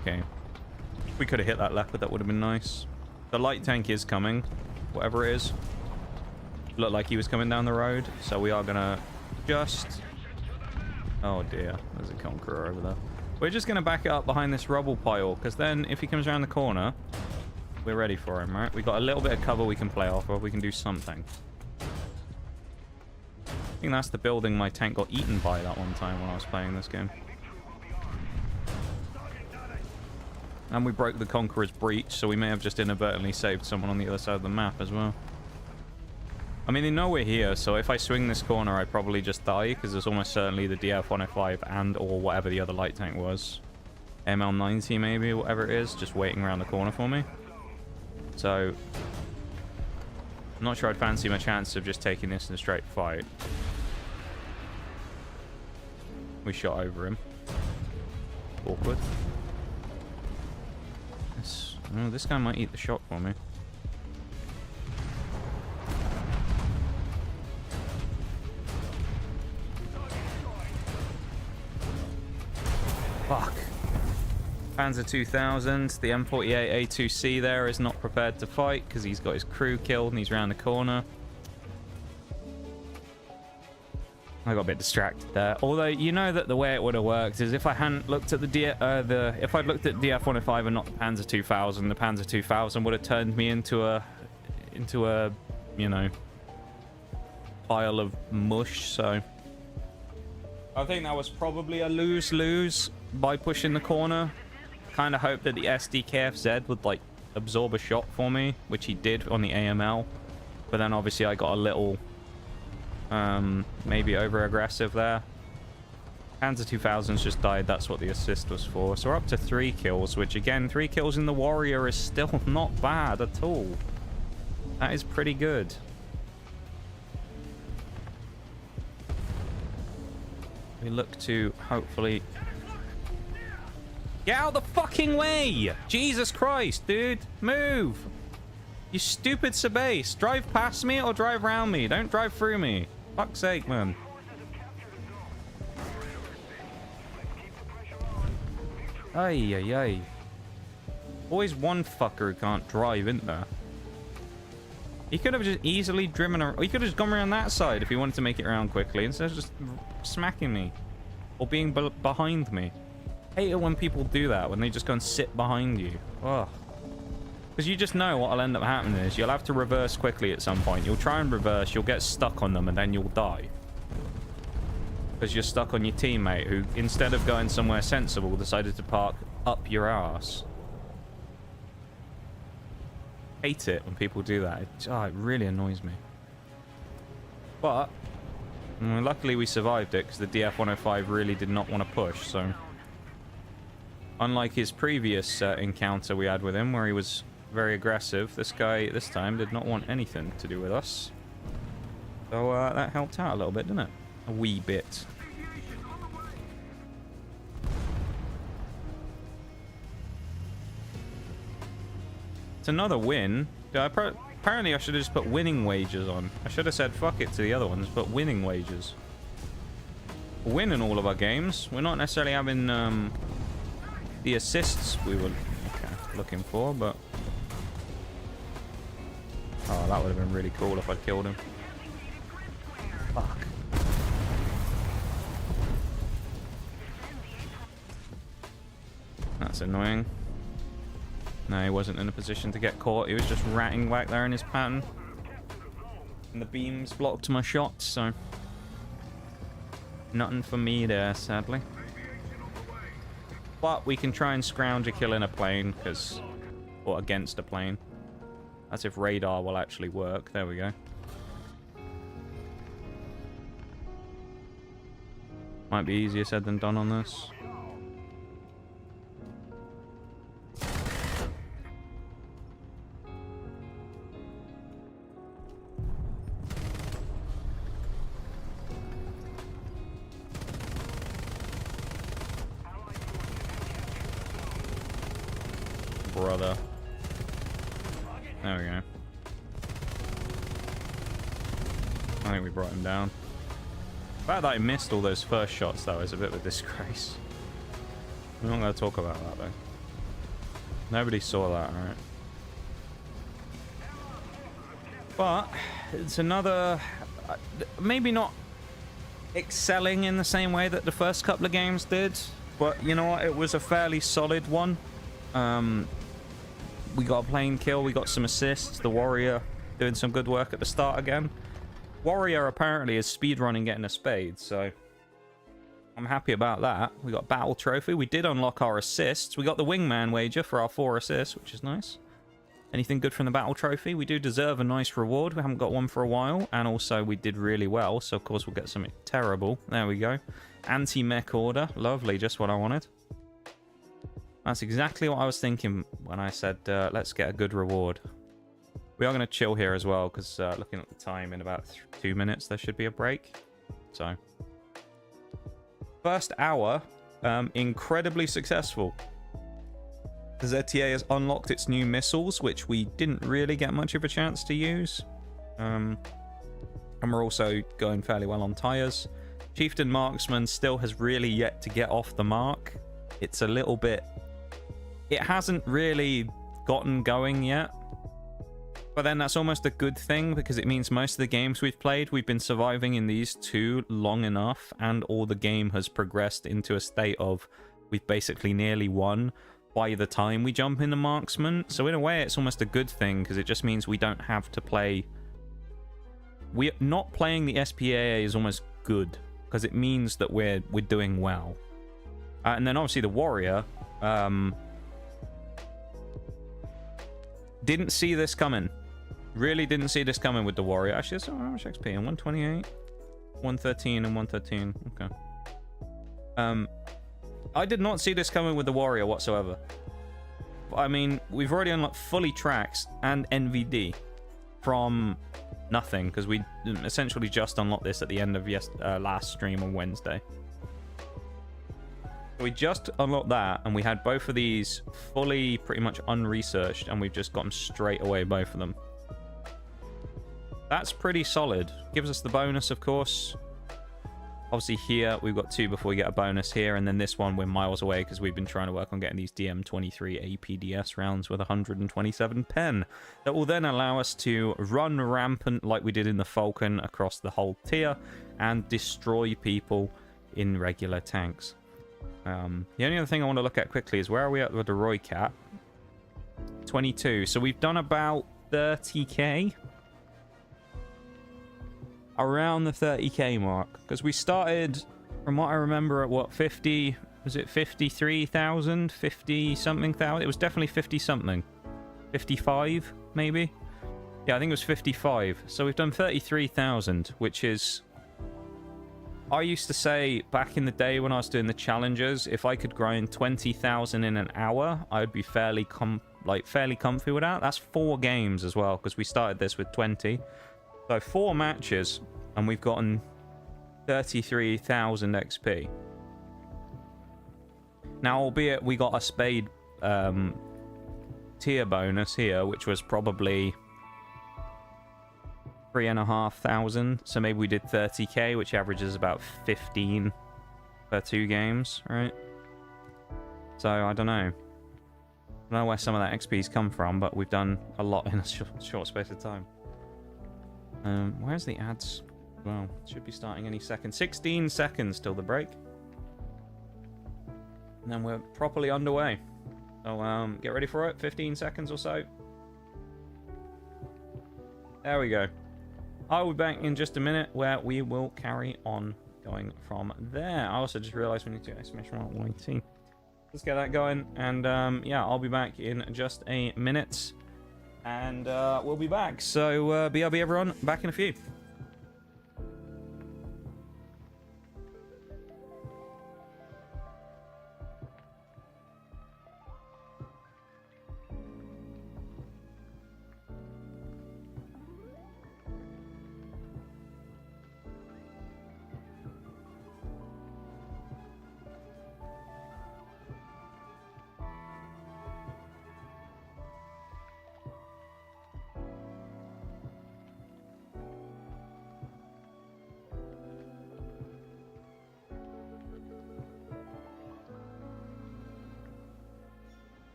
Okay. We could have hit that leopard. That would have been nice. The light tank is coming. Whatever it is. Looked like he was coming down the road. So we are going to just... Oh dear. There's a Conqueror over there. We're just going to back it up behind this rubble pile. Because then if he comes around the corner... We're ready for him, right? We've got a little bit of cover we can play off of. We can do something. I think that's the building my tank got eaten by that one time when I was playing this game. And we broke the Conqueror's breach, so we may have just inadvertently saved someone on the other side of the map as well. I mean, they know we're here, so if I swing this corner, I probably just die, because there's almost certainly the DF-105 and or whatever the other light tank was. ML-90 maybe, whatever it is, just waiting around the corner for me. So, I'm not sure I'd fancy my chance of just taking this in a straight fight. We shot over him. Awkward. Oh, this guy might eat the shot for me. Fuck. Panzer 2000, the M48A2C there is not prepared to fight because he's got his crew killed and he's around the corner. I got a bit distracted there. Although you know that the way it would have worked is if I hadn't looked at if I'd looked at DF-105 and not the Panzer 2000, the Panzer 2000 would have turned me into a you know, pile of mush. So I think that was probably a lose-lose by pushing the corner. Kind of hoped that the SDKFZ would like absorb a shot for me, which he did on the AML, but then obviously I got a little maybe over aggressive there. Panzer 2000's just died. That's what the assist was for. So we're up to 3 kills, which again, 3 kills in the Warrior is still not bad at all. That is pretty good. We look to hopefully... Get out of the fucking way! Jesus Christ, dude! Move! You stupid Sabase. Drive past me or drive around me. Don't drive through me. Fuck's sake, man. Ay, ay, ay. Always one fucker who can't drive, isn't there? He could have just easily driven around. He could have just gone around that side if he wanted to make it around quickly instead of just smacking me. Or being behind me. I hate it when people do that, when they just go and sit behind you. Ugh. Because you just know what'll end up happening is you'll have to reverse quickly at some point. You'll try and reverse, you'll get stuck on them, and then you'll die. Because you're stuck on your teammate who, instead of going somewhere sensible, decided to park up your ass. Hate it when people do that. It really annoys me. But luckily we survived it because the DF-105 really did not want to push. So unlike his previous encounter we had with him where he was very aggressive, this guy this time did not want anything to do with us. So that helped out a little bit, didn't it? A wee bit. It's another win. Apparently I should have just put winning wages on. I should have said fuck it to the other ones, but winning wages. We're winning all of our games. We're not necessarily having the assists we were looking for, but... Oh, that would have been really cool if I'd killed him. Fuck. That's annoying. No, he wasn't in a position to get caught. He was just ratting back there in his pattern. And the beams blocked my shots, so... Nothing for me there, sadly. But we can try and scrounge a kill in a plane, because... Or against a plane. That's if radar will actually work. There we go. Might be easier said than done on this. Brother. There we go. I think we brought him down. The fact that I missed all those first shots, though, is a bit of a disgrace. We're not going to talk about that, though. Nobody saw that, right? But it's another... Maybe not excelling in the same way that the first couple of games did, but you know what? It was a fairly solid one. We got a plane kill, we got some assists, the Warrior doing some good work at the start again. Warrior apparently is speedrunning getting a spade, so I'm happy about that. We got battle trophy, we did unlock our assists, we got the wingman wager for our 4 assists, which is nice. Anything good from the battle trophy? We do deserve a nice reward, we haven't got one for a while, and also we did really well, so of course we'll get something terrible. There we go. Anti-mech order, lovely, just what I wanted. That's exactly what I was thinking when I said, let's get a good reward. We are going to chill here as well, because looking at the time, in about 2 minutes, there should be a break. So, first hour, incredibly successful. The ZTA has unlocked its new missiles, which we didn't really get much of a chance to use. And we're also going fairly well on tires. Chieftain Marksman still has really yet to get off the mark. It's a little bit... It hasn't really gotten going yet. But then that's almost a good thing, because it means most of the games we've played, we've been surviving in these 2 long enough, and all the game has progressed into a state of we've basically nearly won by the time we jump into Marksman. So in a way, it's almost a good thing, because it just means we don't have to play... We're not playing the SPAA is almost good, because it means that we're doing well. And then obviously the Warrior... Didn't see this coming. Really didn't see this coming with the Warrior. Actually, that's not much XP. 128, 113, and 113. Okay. I did not see this coming with the Warrior whatsoever. I mean, we've already unlocked fully tracks and NVD from nothing, because we essentially just unlocked this at the end of last stream on Wednesday. We just unlocked that, and we had both of these fully pretty much unresearched, and we've just got them straight away, both of them. That's pretty solid. Gives us the bonus, of course. Obviously here, we've got 2 before we get a bonus here, and then this one we're miles away because we've been trying to work on getting these DM23 APDS rounds with 127 pen. That will then allow us to run rampant like we did in the Falcon across the whole tier and destroy people in regular tanks. The only other thing I want to look at quickly is where are we at with the Roy Cat? 22. So we've done about 30k. Around the 30k mark, because we started, from what I remember, at what, 50, was it 53,000, 50 something thousand? It was definitely 50 something, 55 maybe. Yeah, I think it was 55. So we've done 33,000, which is, I used to say back in the day when I was doing the challenges, if I could grind 20,000 in an hour, I would be fairly comfy with that. That's 4 games as well, because we started this with 20. So 4 matches, and we've gotten 33,000 XP. Now, albeit we got a spade tier bonus here, which was probably 3,500. So maybe we did 30k, which averages about 15 per 2 games, right? So I don't know. I don't know where some of that XP's come from, but we've done a lot in a short space of time. Where's the ads? Well, should be starting any second. 16 seconds till the break. And then we're properly underway. So, get ready for it. 15 seconds or so. There we go. I'll be back in just a minute where we will carry on going from there. I also just realized we need to exclamation mark YT. Let's get that going. And, yeah, I'll be back in just a minute. And we'll be back. So, BRB everyone, back in a few.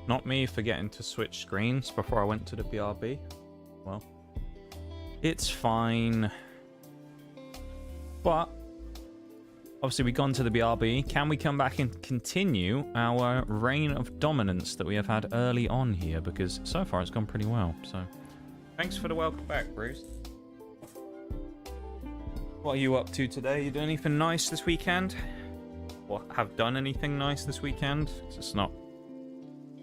Not me forgetting to switch screens before I went to the BRB. Well, it's fine. But obviously, we've gone to the BRB. Can we come back and continue our reign of dominance that we have had early on here? Because so far, it's gone pretty well. So, thanks for the welcome back, Bruce. What are you up to today? You doing anything nice this weekend? Or have done anything nice this weekend? It's not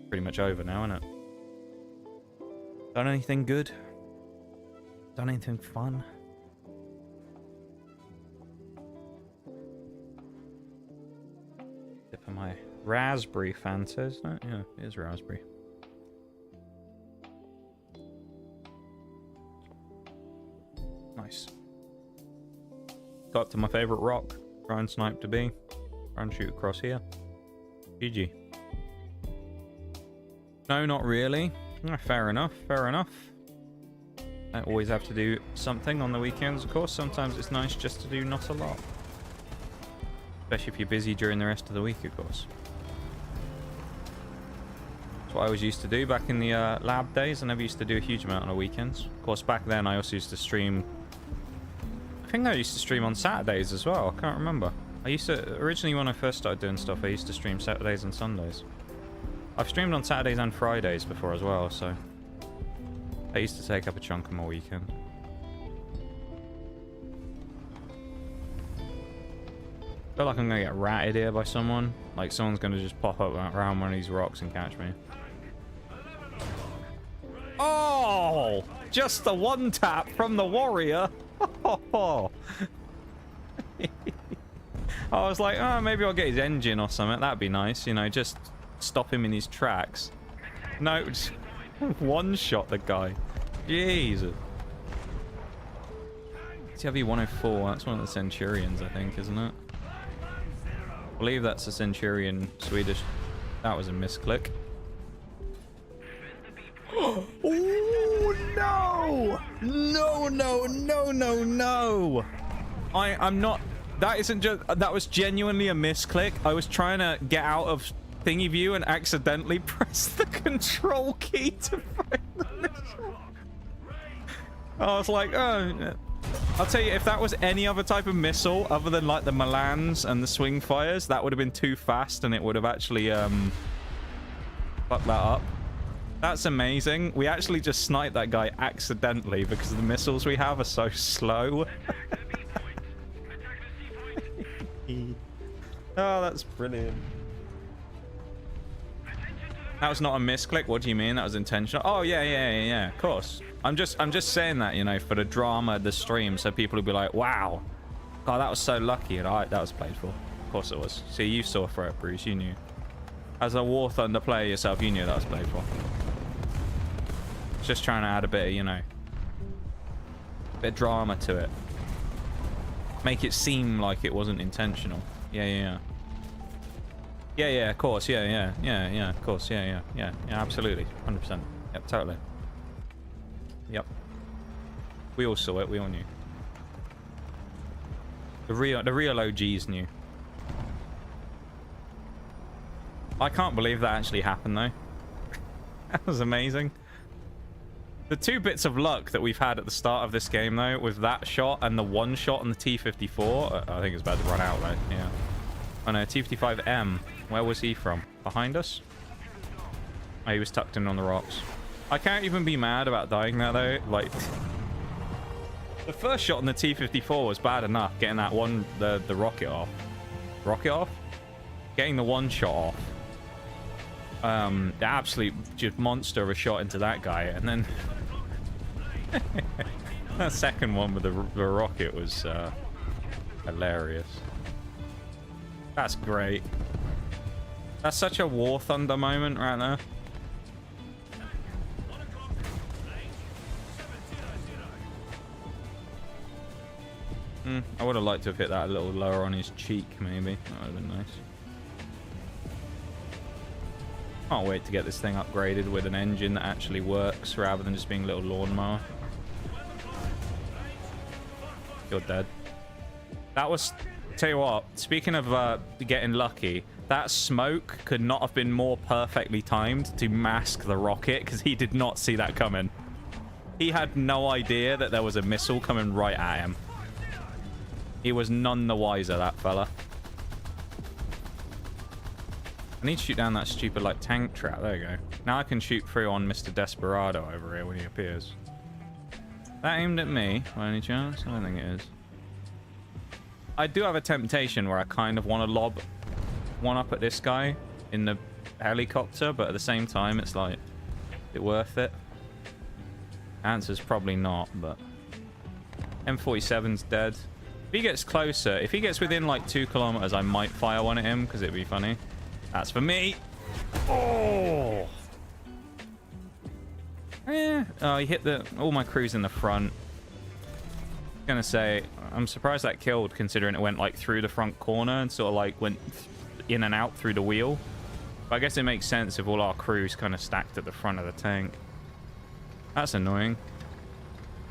pretty much over now, isn't it? Done anything good? Done anything fun? Dip of my raspberry Fanta, isn't it? Yeah, it is raspberry. Nice. Got to my favorite rock. Try and snipe to B. Try and shoot across here. GG. No, not really. Fair enough, fair enough. I always have to do something on the weekends, of course. Sometimes it's nice just to do not a lot. Especially if you're busy during the rest of the week, of course. That's what I always used to do back in the lab days. I never used to do a huge amount on the weekends. Of course, back then I also used to stream... I think I used to stream on Saturdays as well. I can't remember. I used to... Originally, when I first started doing stuff, I used to stream Saturdays and Sundays. I've streamed on Saturdays and Fridays before as well, so... I used to take up a chunk of my weekend. I feel like I'm gonna get ratted here by someone. Like someone's gonna just pop up around one of these rocks and catch me. Oh! Just the one tap from the warrior. I was like, oh, maybe I'll get his engine or something. That'd be nice, you know, just stop him in his tracks. No, just one shot the guy. Jesus. TRV 104, that's one of the Centurions, I think, isn't it? I believe that's a Centurion Swedish. That was a misclick. Oh no! No, no, no, no, no! I'm not. That isn't just. That was genuinely a misclick. I was trying to get out of thingy view and accidentally press the control key to find the missile. I was like, oh. I'll tell you, if that was any other type of missile other than like the Milans and the Swingfires, that would have been too fast and it would have actually fucked that up. That's amazing. We actually just sniped that guy accidentally because the missiles we have are so slow. Oh, that's brilliant. That was not a misclick. What do you mean? That was intentional. Oh yeah, of course. I'm just saying that, you know, for the drama of the stream, so people will be like, wow, God, that was so lucky. And that was played for. Of course it was. See, you saw for it, Bruce. You knew. As a War Thunder player yourself, you knew that was played for. Just trying to add a bit of, you know, bit of drama to it. Make it seem like it wasn't intentional. Yeah, of course. Yeah, of course. Yeah, absolutely. 100%. Yep, totally. Yep. We all saw it. We all knew. The real OGs knew. I can't believe that actually happened, though. That was amazing. The two bits of luck that we've had at the start of this game, though, with that shot and the one shot on the T-54, I think it's about to run out, right? Yeah. Oh no, T-55M. Where was he from? Behind us? Oh, he was tucked in on the rocks. I can't even be mad about dying there, though. Like, the first shot on the T-54 was bad enough. Getting that one, the rocket off. Rocket off? Getting the one shot off. The absolute just monster of a shot into that guy, and then that second one with the rocket was hilarious. That's great. That's such a War Thunder moment right there. I would have liked to have hit that a little lower on his cheek, maybe. That would have been nice. Can't wait to get this thing upgraded with an engine that actually works rather than just being a little lawnmower. You're dead. That was Tell you what, speaking of getting lucky, that smoke could not have been more perfectly timed to mask the rocket, because he did not see that coming. He had no idea that there was a missile coming right at him. He was none the wiser, that fella. I need to shoot down that stupid, like, tank trap. There you go. Now I can shoot through on Mr. Desperado over here when he appears. That aimed at me, by any chance? I don't think it is. I do have a temptation where I kind of want to lob one up at this guy in the helicopter, but at the same time, it's like, is it worth it? Answer's probably not, but... M47's dead. If he gets closer, if he gets within like 2 kilometers, I might fire one at him, because it'd be funny. That's for me. Oh! Eh. Oh, he hit all my crews in the front. Gonna say, I'm surprised that killed, considering it went like through the front corner and sort of like went in and out through the wheel. But I guess it makes sense if all our crews kind of stacked at the front of the tank. That's annoying.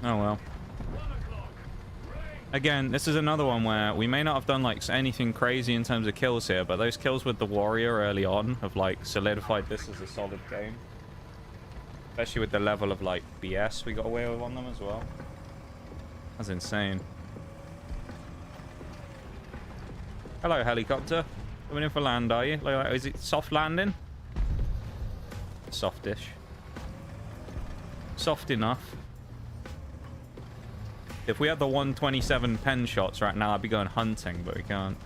Oh well. Again, this is another one where we may not have done like anything crazy in terms of kills here, but those kills with the warrior early on have like solidified this as a solid game. Especially with the level of like BS we got away with on them as well. That's insane. Hello, helicopter. Coming in for land, are you? Is it soft landing? Softish. Soft enough. If we had the 127 pen shots right now, I'd be going hunting, but we can't.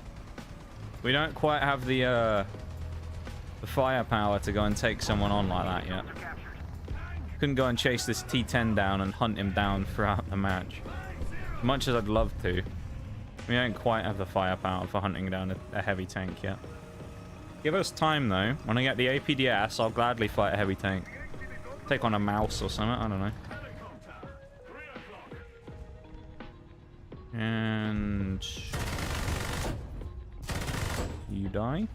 We don't quite have the firepower to go and take someone on like that yet. Couldn't go and chase this T10 down and hunt him down throughout the match. As much as I'd love to. We don't quite have the firepower for hunting down a heavy tank yet. Give us time though. When I get the APDS, I'll gladly fight a heavy tank. Take on a mouse or something, I don't know. And... you die.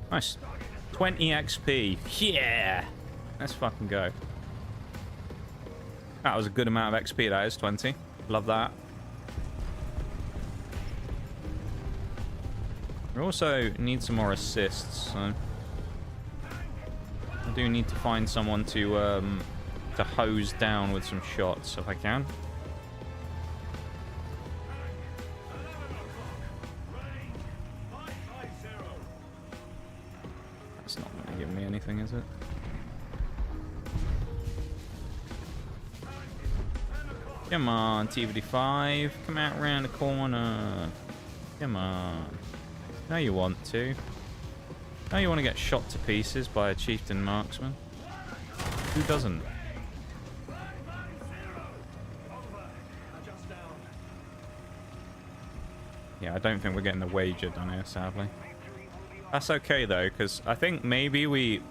Nice. 20 XP. Yeah! Let's fucking go. That was a good amount of XP, that is, 20. Love that. We also need some more assists, so... I do need to find someone to hose down with some shots, if I can. That's not going to give me anything, is it? Come on, TVD5. Come out around the corner. Come on. Now you want to. Now you want to get shot to pieces by a chieftain marksman. Who doesn't? Yeah, I don't think we're getting the wager done here, sadly. That's okay, though, because I think maybe we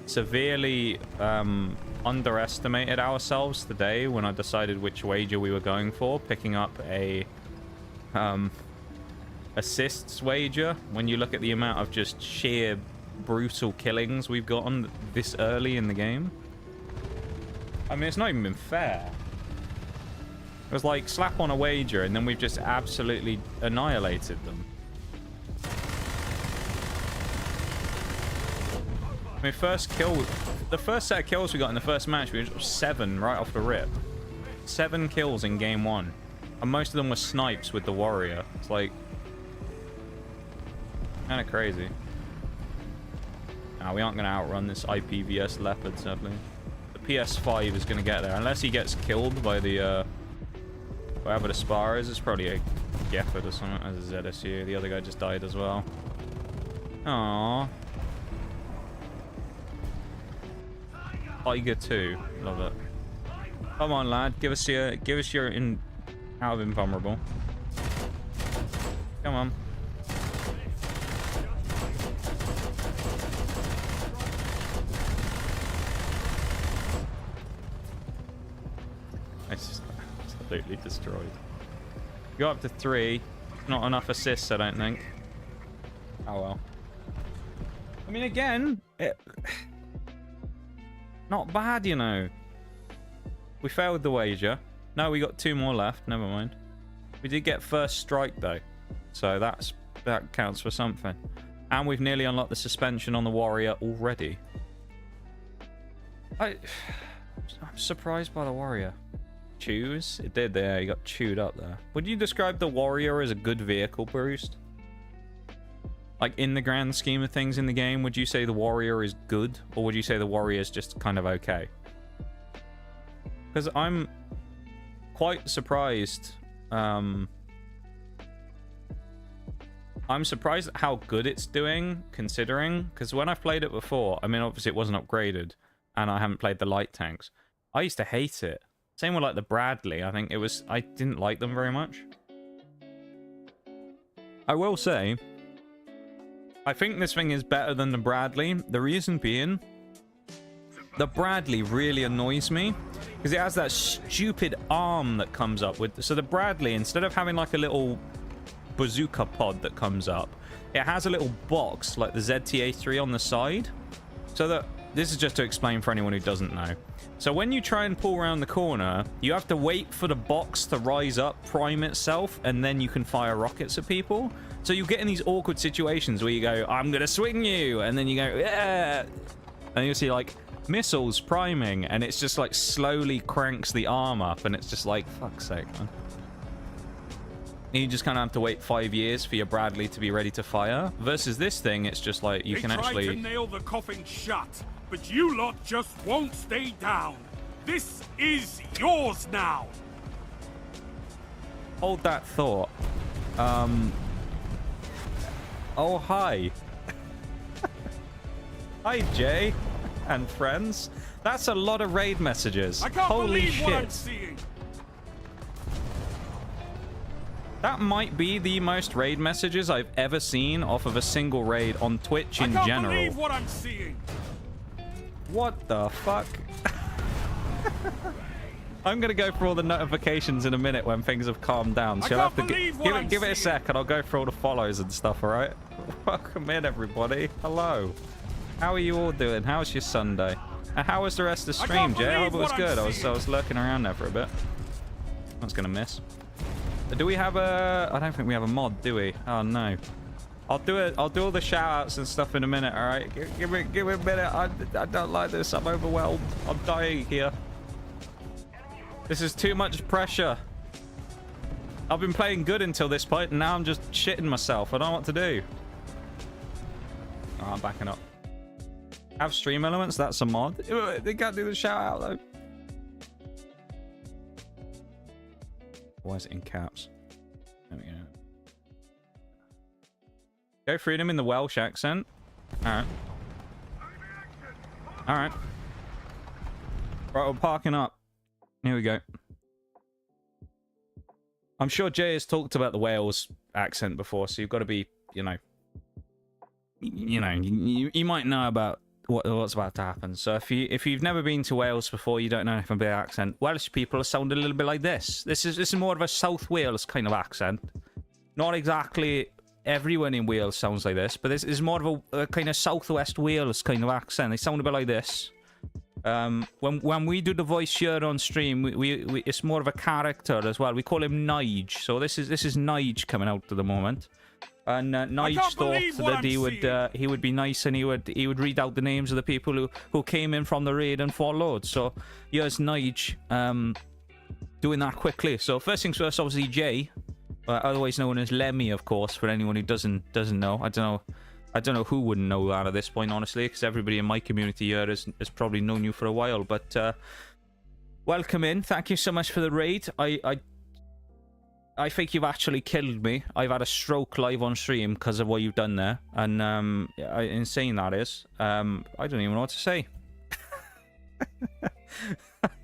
severely underestimated ourselves today when I decided which wager we were going for, picking up a assists wager. When you look at the amount of just sheer brutal killings we've gotten this early in the game. I mean, it's not even been fair. It was like, slap on a wager, and then we've just absolutely annihilated them. I mean, the first set of kills we got in the first match, we were 7 right off the rip. 7 kills in game 1. And most of them were snipes with the warrior. It's like... kind of crazy. Nah, we aren't going to outrun this IPVS Leopard, sadly. The PS5 is going to get there. Unless he gets killed by the... whatever the spar is. It's probably a Gefford or something. As a ZSU. The other guy just died as well. Aww. Tiger 2. Love it. Come on, lad. Give us your out of invulnerable. Come on. It's just absolutely destroyed. Go up to 3. Not enough assists, I don't think. Oh well. I mean, again, not bad, you know. We failed the wager. No, we got 2 more left. Never mind. We did get first strike, though. So that counts for something. And we've nearly unlocked the suspension on the warrior already. I'm surprised by the warrior. Choose? It did there. You got chewed up there. Would you describe the warrior as a good vehicle, Bruce? Like, in the grand scheme of things in the game, would you say the warrior is good? Or would you say the warrior is just kind of okay? Because I'm quite surprised. I'm surprised at how good it's doing, considering. Because when I've played it before, I mean, obviously it wasn't upgraded. And I haven't played the light tanks. I used to hate it. Same with, like, the Bradley. I think it was... I didn't like them very much. I will say... I think this thing is better than the Bradley. The reason being... The Bradley really annoys me. Because it has that stupid arm that comes up with... So the Bradley, instead of having, like, a little bazooka pod that comes up, it has a little box, like the ZTA-3 on the side. So that... This is just to explain for anyone who doesn't know. So when you try and pull around the corner, you have to wait for the box to rise up, prime itself, and then you can fire rockets at people. So you get in these awkward situations where you go, I'm gonna swing you, and then you go, yeah, and you'll see like missiles priming, and it's just like slowly cranks the arm up, and it's just like, fuck's sake, man. And you just kind of have to wait 5 years for your Bradley to be ready to fire. Versus this thing, it's just like you can actually... They tried to nail the coffin shut, but you lot just won't stay down. This is yours now. Hold that thought. Oh, hi. Hi, Jay and friends. That's a lot of raid messages. I can't Holy believe shit. what I'm seeing. That might be the most raid messages I've ever seen off of a single raid on Twitch in general. I can't believe what I'm seeing. What the fuck? I'm gonna go for all the notifications in a minute when things have calmed down. So you'll have to give it a sec, and I'll go for all the follows and stuff. All right? Welcome in, everybody. Hello. How are you all doing? How's your Sunday? And how was the rest of the stream, Jay? I hope it was good. I was lurking around there for a bit. I was gonna miss. Do we have a... I don't think we have a mod, do we? Oh, no. I'll do all the shout-outs and stuff in a minute, all right? Give me a minute. I don't like this. I'm overwhelmed. I'm dying here. This is too much pressure. I've been playing good until this point, and now I'm just shitting myself. I don't know what to do. Oh, I'm backing up. Have stream elements? That's a mod. They can't do the shout-out, though. Why is it in caps? There we go. Go Freedom in the Welsh accent. Alright. Alright. Right, we're parking up. Here we go. I'm sure Jay has talked about the Wales accent before, so you've got to be, you might know about what's about to happen. So if you've never been to Wales before, you don't know anything about the accent. Welsh people sound a little bit like this. This is more of a South Wales kind of accent. Not exactly everyone in Wales sounds like this, but this is more of a kind of Southwest Wales kind of accent. They sound a bit like this. When we do the voice here on stream, we it's more of a character as well. We call him Nige. So this is Nige coming out at the moment. And Nige thought that he would be nice, and he would read out the names of the people who came in from the raid and followed. So here's Nige doing that quickly. So first things first, obviously Jay, otherwise known as Lemmy, of course, for anyone who doesn't know. I don't know who wouldn't know that at this point, honestly, because everybody in my community here has probably known you for a while. But welcome in. Thank you so much for the raid. I think you've actually killed me. I've had a stroke live on stream because of what you've done there. And insane that is. I don't even know what to say.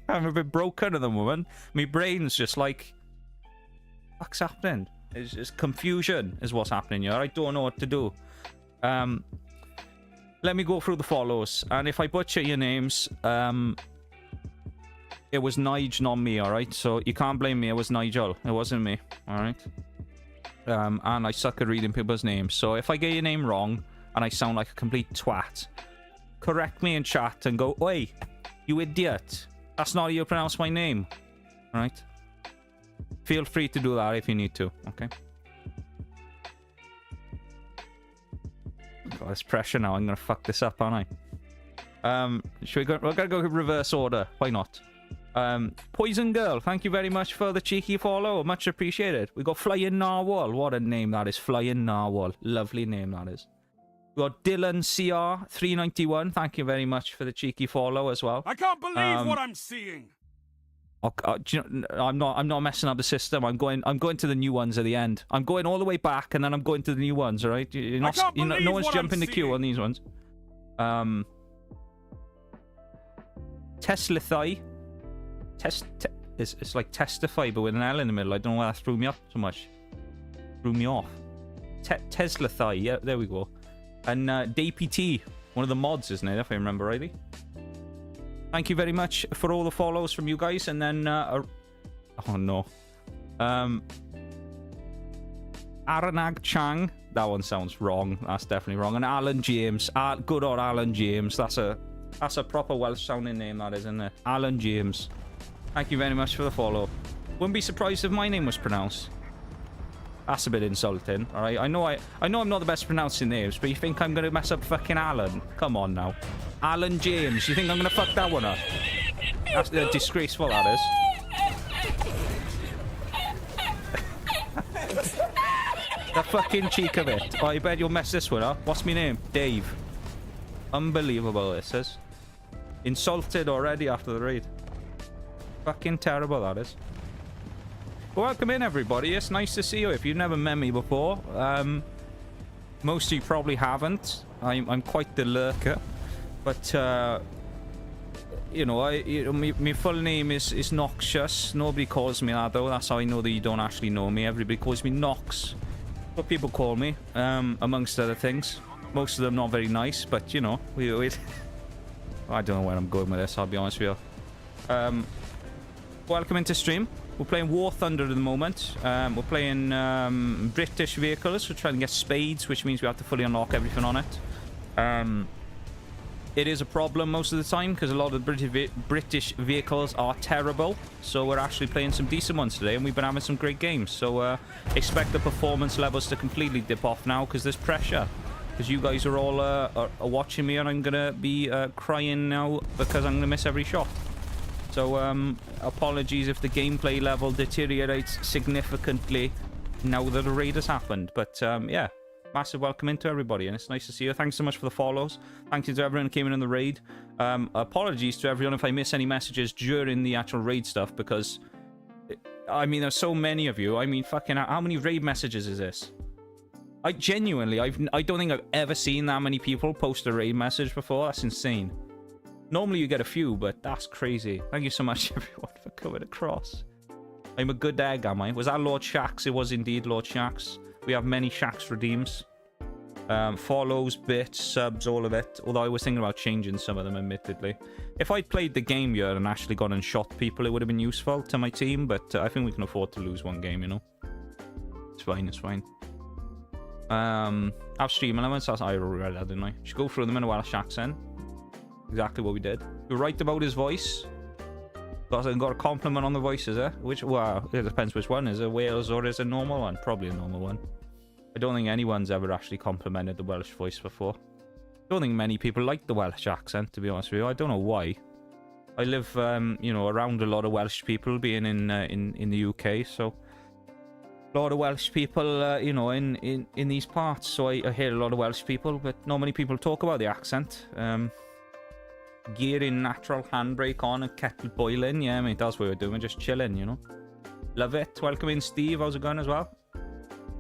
I'm a bit broken at the moment. My brain's just like... What's happening? It's just confusion is what's happening here. I don't know what to do. Let me go through the follows. And if I butcher your names... It was Nige, not me, alright? So you can't blame me, it was Nigel. It wasn't me, alright? And I suck at reading people's names. So if I get your name wrong, and I sound like a complete twat, correct me in chat and go, "Oi, you idiot." And then I'll know. Alright? But if I get your name right, and I sound like a complete twat, correct me in chat and go, "Oi, you idiot." And then I'll know. That's not how you pronounce my name. Alright? Feel free to do that if you need to, okay? God, there's pressure now. I'm gonna fuck this up, aren't I? Should we go? We're gonna go reverse order. Why not? Poison Girl, thank you very much for the cheeky follow. Much appreciated. We got Flying Narwhal. What a name that is. Flying Narwhal. Lovely name that is. We got Dylan CR 391. Thank you very much for the cheeky follow as well. I can't believe what I'm seeing. Do you know, I'm not messing up the system. I'm going to the new ones at the end. I'm going all the way back and then I'm going to the new ones, all right? No one's jumping the queue on these ones. Teslithai. It's like testify but with an L in the middle. I don't know why that threw me up so much. Threw me off. Teslithai. Yeah, there we go. And DPT, one of the mods, isn't it, if I remember rightly? Thank you very much for all the follows from you guys. And then, oh no. Aranag Chang. That one sounds wrong. That's definitely wrong. And Alan James. Good old Alan James. That's a proper Welsh sounding name, that is, isn't it? Alan James. Thank you very much for the follow. Wouldn't be surprised if my name was pronounced. That's a bit insulting, alright? I know I'm not the best pronouncing names, but you think I'm gonna mess up fucking Alan? Come on now. Alan James, you think I'm gonna fuck that one up? That's disgraceful, that is. The fucking cheek of it. Oh, I bet you'll mess this one up. What's my name? Dave. Unbelievable, this is. Insulted already after the raid. Fucking terrible, that is. Welcome in, everybody. It's nice to see you. If you've never met me before, most of you probably haven't. I'm quite the lurker, but you know, my full name is Noxious. Nobody calls me that though. That's how I know that you don't actually know me. Everybody calls me Nox. What people call me, amongst other things. Most of them not very nice, but you know, we I don't know where I'm going with this. I'll be honest with you. Welcome into stream. We're playing War Thunder at the moment. We're playing British vehicles. We're trying to get spades, which means we have to fully unlock everything on it. It is a problem most of the time because a lot of British vehicles are terrible. So we're actually playing some decent ones today, and we've been having some great games. So expect the performance levels to completely dip off now because there's pressure. Because you guys are all are watching me, and I'm going to be crying now because I'm going to miss every shot. So, apologies if the gameplay level deteriorates significantly now that the raid has happened. But, yeah, massive welcome into everybody, and it's nice to see you. Thanks so much for the follows. Thank you to everyone who came in the raid. Apologies to everyone if I miss any messages during the actual raid stuff, because, I mean, there's so many of you. I mean, fucking, how many raid messages is this? I genuinely, I don't think I've ever seen that many people post a raid message before. That's insane. Normally you get a few, but that's crazy. Thank you so much, everyone, for coming across. I'm a good egg, am I? Was that Lord Shax? It was indeed Lord Shax. We have many Shax redeems. Follows, bits, subs, all of it. Although I was thinking about changing some of them, admittedly. If I'd played the game here and actually gone and shot people, it would have been useful to my team. But I think we can afford to lose one game, you know? It's fine, it's fine. Have stream elements. That's I read that, didn't I? Should go through them in a Welsh accent. Exactly what we did. You're right about his voice. Got a compliment on the voice, is it? Which, well, it depends which one. Is it Wales or is it a normal one? Probably a normal one. I don't think anyone's ever actually complimented the Welsh voice before. I don't think many people like the Welsh accent, to be honest with you. I don't know why. I live, you know, around a lot of Welsh people, being in the UK, so a lot of Welsh people, you know, in these parts. So I hear a lot of Welsh people, but not many people talk about the accent. Gear in natural handbrake on and kettle boiling. Yeah, mate, that's what we're doing. We're just chilling, you know. Love it. Welcome in, Steve. How's it going as well?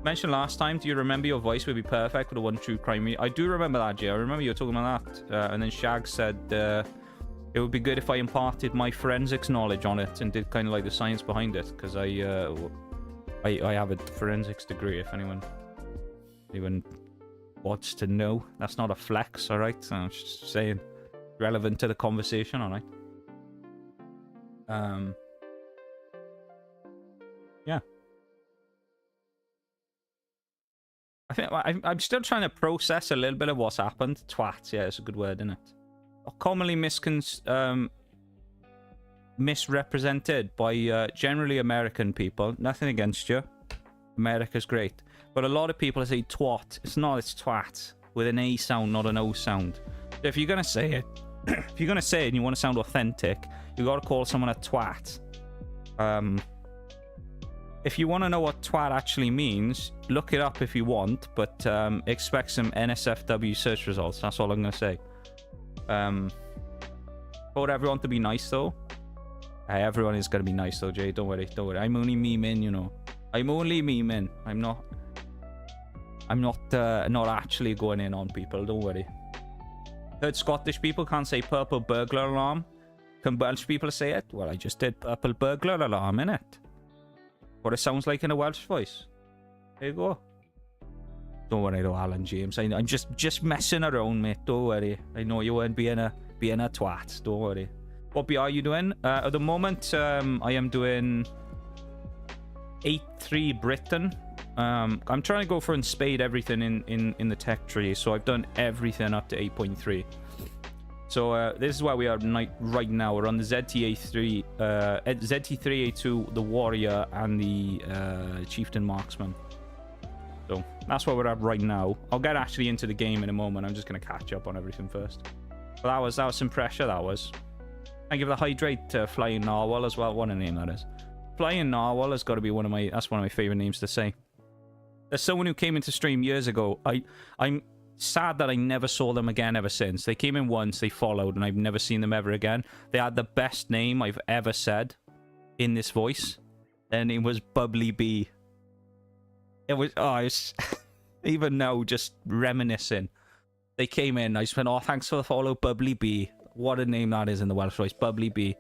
Mentioned last time, do you remember your voice would be perfect for the one true crime? I do remember that, Jay. I remember you were talking about that. And then Shag said it would be good if I imparted my forensics knowledge on it and did kind of like the science behind it, because I have a forensics degree. If anyone wants to know, that's not a flex, all right? I'm just saying. Relevant to the conversation, all right? Yeah. I think I'm still trying to process a little bit of what's happened. Twat, yeah, it's a good word, isn't it? Commonly misrepresented by generally American people. Nothing against you. America's great. But a lot of people say twat. It's not, it's twat. With an A sound, not an O sound. If you're going to say it, if you're going to say it and you want to sound authentic, you got to call someone a twat. If you want to know what twat actually means, look it up if you want, but expect some NSFW search results. That's all I'm going to say. For everyone to be nice, though. Hey, everyone is going to be nice, though, Jay. Don't worry. Don't worry. I'm only memeing, you know. I'm only memeing. I'm not actually going in on people. Don't worry. Heard Scottish people can't say purple burglar alarm. Can Welsh people say it? Well, I just did purple burglar alarm, innit? What it sounds like in a Welsh voice. There you go. Don't worry though, Alan James. I'm just messing around, mate. Don't worry. I know you weren't being a twat. Don't worry. What are you doing? At the moment, I am doing 8-3 Britain. I'm trying to go for and spade everything in the tech tree, so I've done everything up to 8.3. So this is where we are right now. We're on the ZT-A3, ZT-3A2, the Warrior, and the Chieftain Marksman. So that's where we're at right now. I'll get actually into the game in a moment. I'm just going to catch up on everything first. But that was some pressure, that was. Thank you for the hydrate, Flying Narwhal as well. What a name that is. Flying Narwhal has got to be one of my favorite names to say. There's someone who came into stream years ago. I'm sad that I never saw them again ever since. They came in once, they followed, and I've never seen them ever again. They had the best name I've ever said in this voice. Their name was Bubbly Bee. It was, it's even now just reminiscing. They came in, I just went, oh, thanks for the follow, Bubbly Bee. What a name that is in the Welsh voice, Bubbly Bee.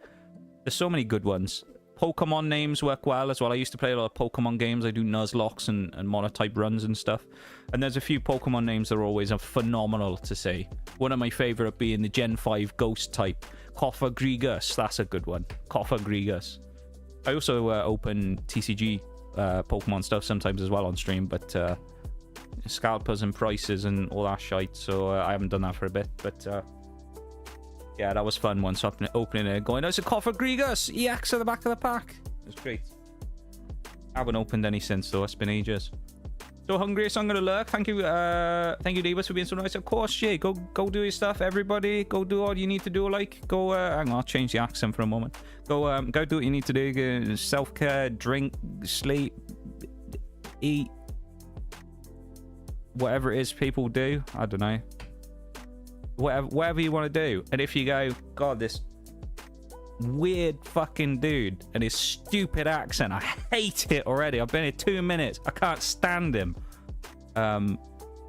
There's so many good ones. Pokemon names work well as well. I used to play a lot of Pokemon games. I do Nuzlocke and monotype runs and stuff. And there's a few Pokemon names that are always phenomenal to say. One of my favorite being the Gen 5 Ghost type. Cofagrigus. That's a good one. Cofagrigus. I also open TCG Pokemon stuff sometimes as well on stream, but scalpers and prices and all that shite. So I haven't done that for a bit, but... yeah, that was fun once opening it, going, oh, it's a Cofagrigus! EX at the back of the pack! It was great. I haven't opened any since, though. It's been ages. So hungry, so I'm going to lurk. Thank you, Davis, for being so nice. Of course, Jay. Go do your stuff, everybody. Go do all you need to do, like. Go, hang on, I'll change the accent for a moment. Go do what you need to do. Self-care, drink, sleep, eat. Whatever it is people do. I don't know. Whatever you want to do. And if you go, God, this weird fucking dude and his stupid accent, I hate it already. I've been here 2 minutes. I can't stand him. And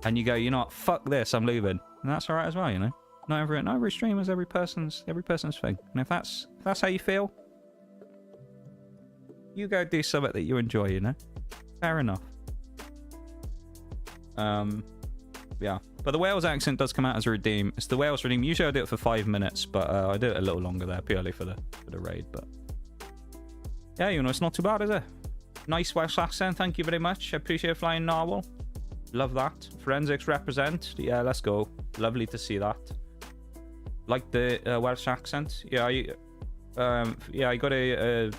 you go, you know what, fuck this, I'm leaving. And that's alright as well, you know. Not every stream is every person's thing. And if that's how you feel, you go do something that you enjoy, you know. Fair enough. Yeah. But the Wales accent does come out as a redeem. It's the Wales redeem. Usually I do it for 5 minutes, but I do it a little longer there, purely for the raid. But yeah, you know, it's not too bad, is it? Nice Welsh accent. Thank you very much. I appreciate Flying Narwhal. Love that. Forensics represent. Yeah, let's go. Lovely to see that. Like the Welsh accent. Yeah, I got a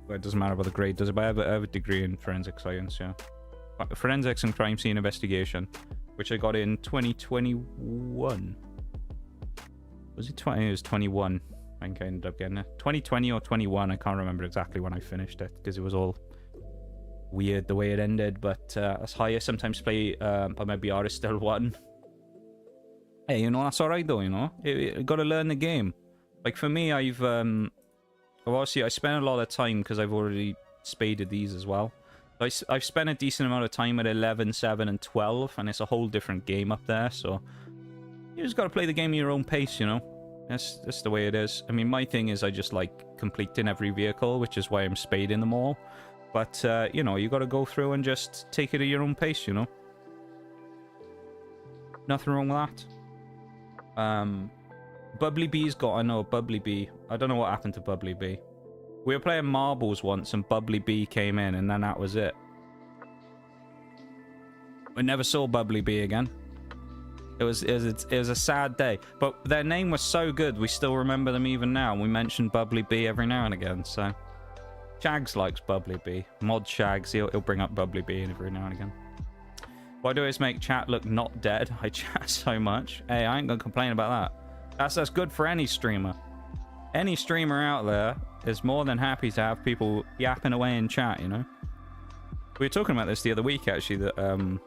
well, it doesn't matter about the grade, does it? But I have a degree in forensic science, yeah. Forensics and crime scene investigation, which I got in 2021. Was it 20? It was 21. I think I ended up getting it. 2020 or 21. I can't remember exactly when I finished it because it was all weird the way it ended. But as high as sometimes play, but my BR is still 1. Hey, you know, that's alright though, you know. You got to learn the game. Like for me, obviously I spent a lot of time because I've already spaded these as well. I've spent a decent amount of time at 11, 7, and 12, and it's a whole different game up there, so you just gotta play the game at your own pace, you know? That's the way it is. I mean, my thing is I just like completing every vehicle, which is why I'm spading them all. But, you know, you gotta go through and just take it at your own pace, you know? Nothing wrong with that. Bubbly Bee's got... I know, Bubbly Bee. I don't know what happened to Bubbly Bee. We were playing marbles once and Bubbly Bee came in and then that was it. We never saw Bubbly Bee again. It was a sad day, but their name was so good we still remember them even now, and we mention Bubbly Bee every now and again. So Shags likes Bubbly Bee. Mod Shags, he'll bring up Bubbly Bee every now and again. Why do I always make chat look not dead? I chat so much. Hey, I ain't gonna complain about that. That's good for any streamer. Any streamer out there is more than happy to have people yapping away in chat, you know? We were talking about this the other week, actually, that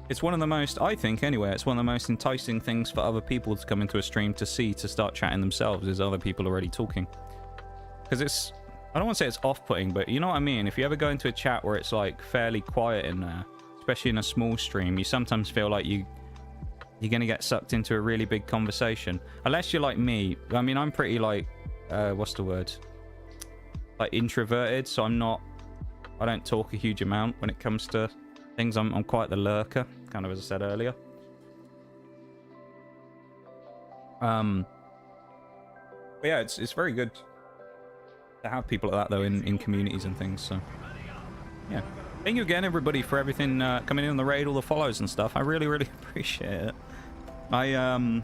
it's one of the most, I think anyway, it's one of the most enticing things for other people to come into a stream to see, to start chatting themselves, is other people already talking. Because it's, I don't want to say it's off-putting, but you know what I mean? If you ever go into a chat where it's like fairly quiet in there, especially in a small stream, you sometimes feel like you're going to get sucked into a really big conversation. Unless you're like me. I mean, I'm pretty like, what's the word? Like introverted, so I don't talk a huge amount when it comes to things. I'm quite the lurker, kind of as I said earlier. But yeah, it's very good to have people like that though in communities and things. So yeah, thank you again everybody for everything coming in on the raid, all the follows and stuff. I really appreciate it. I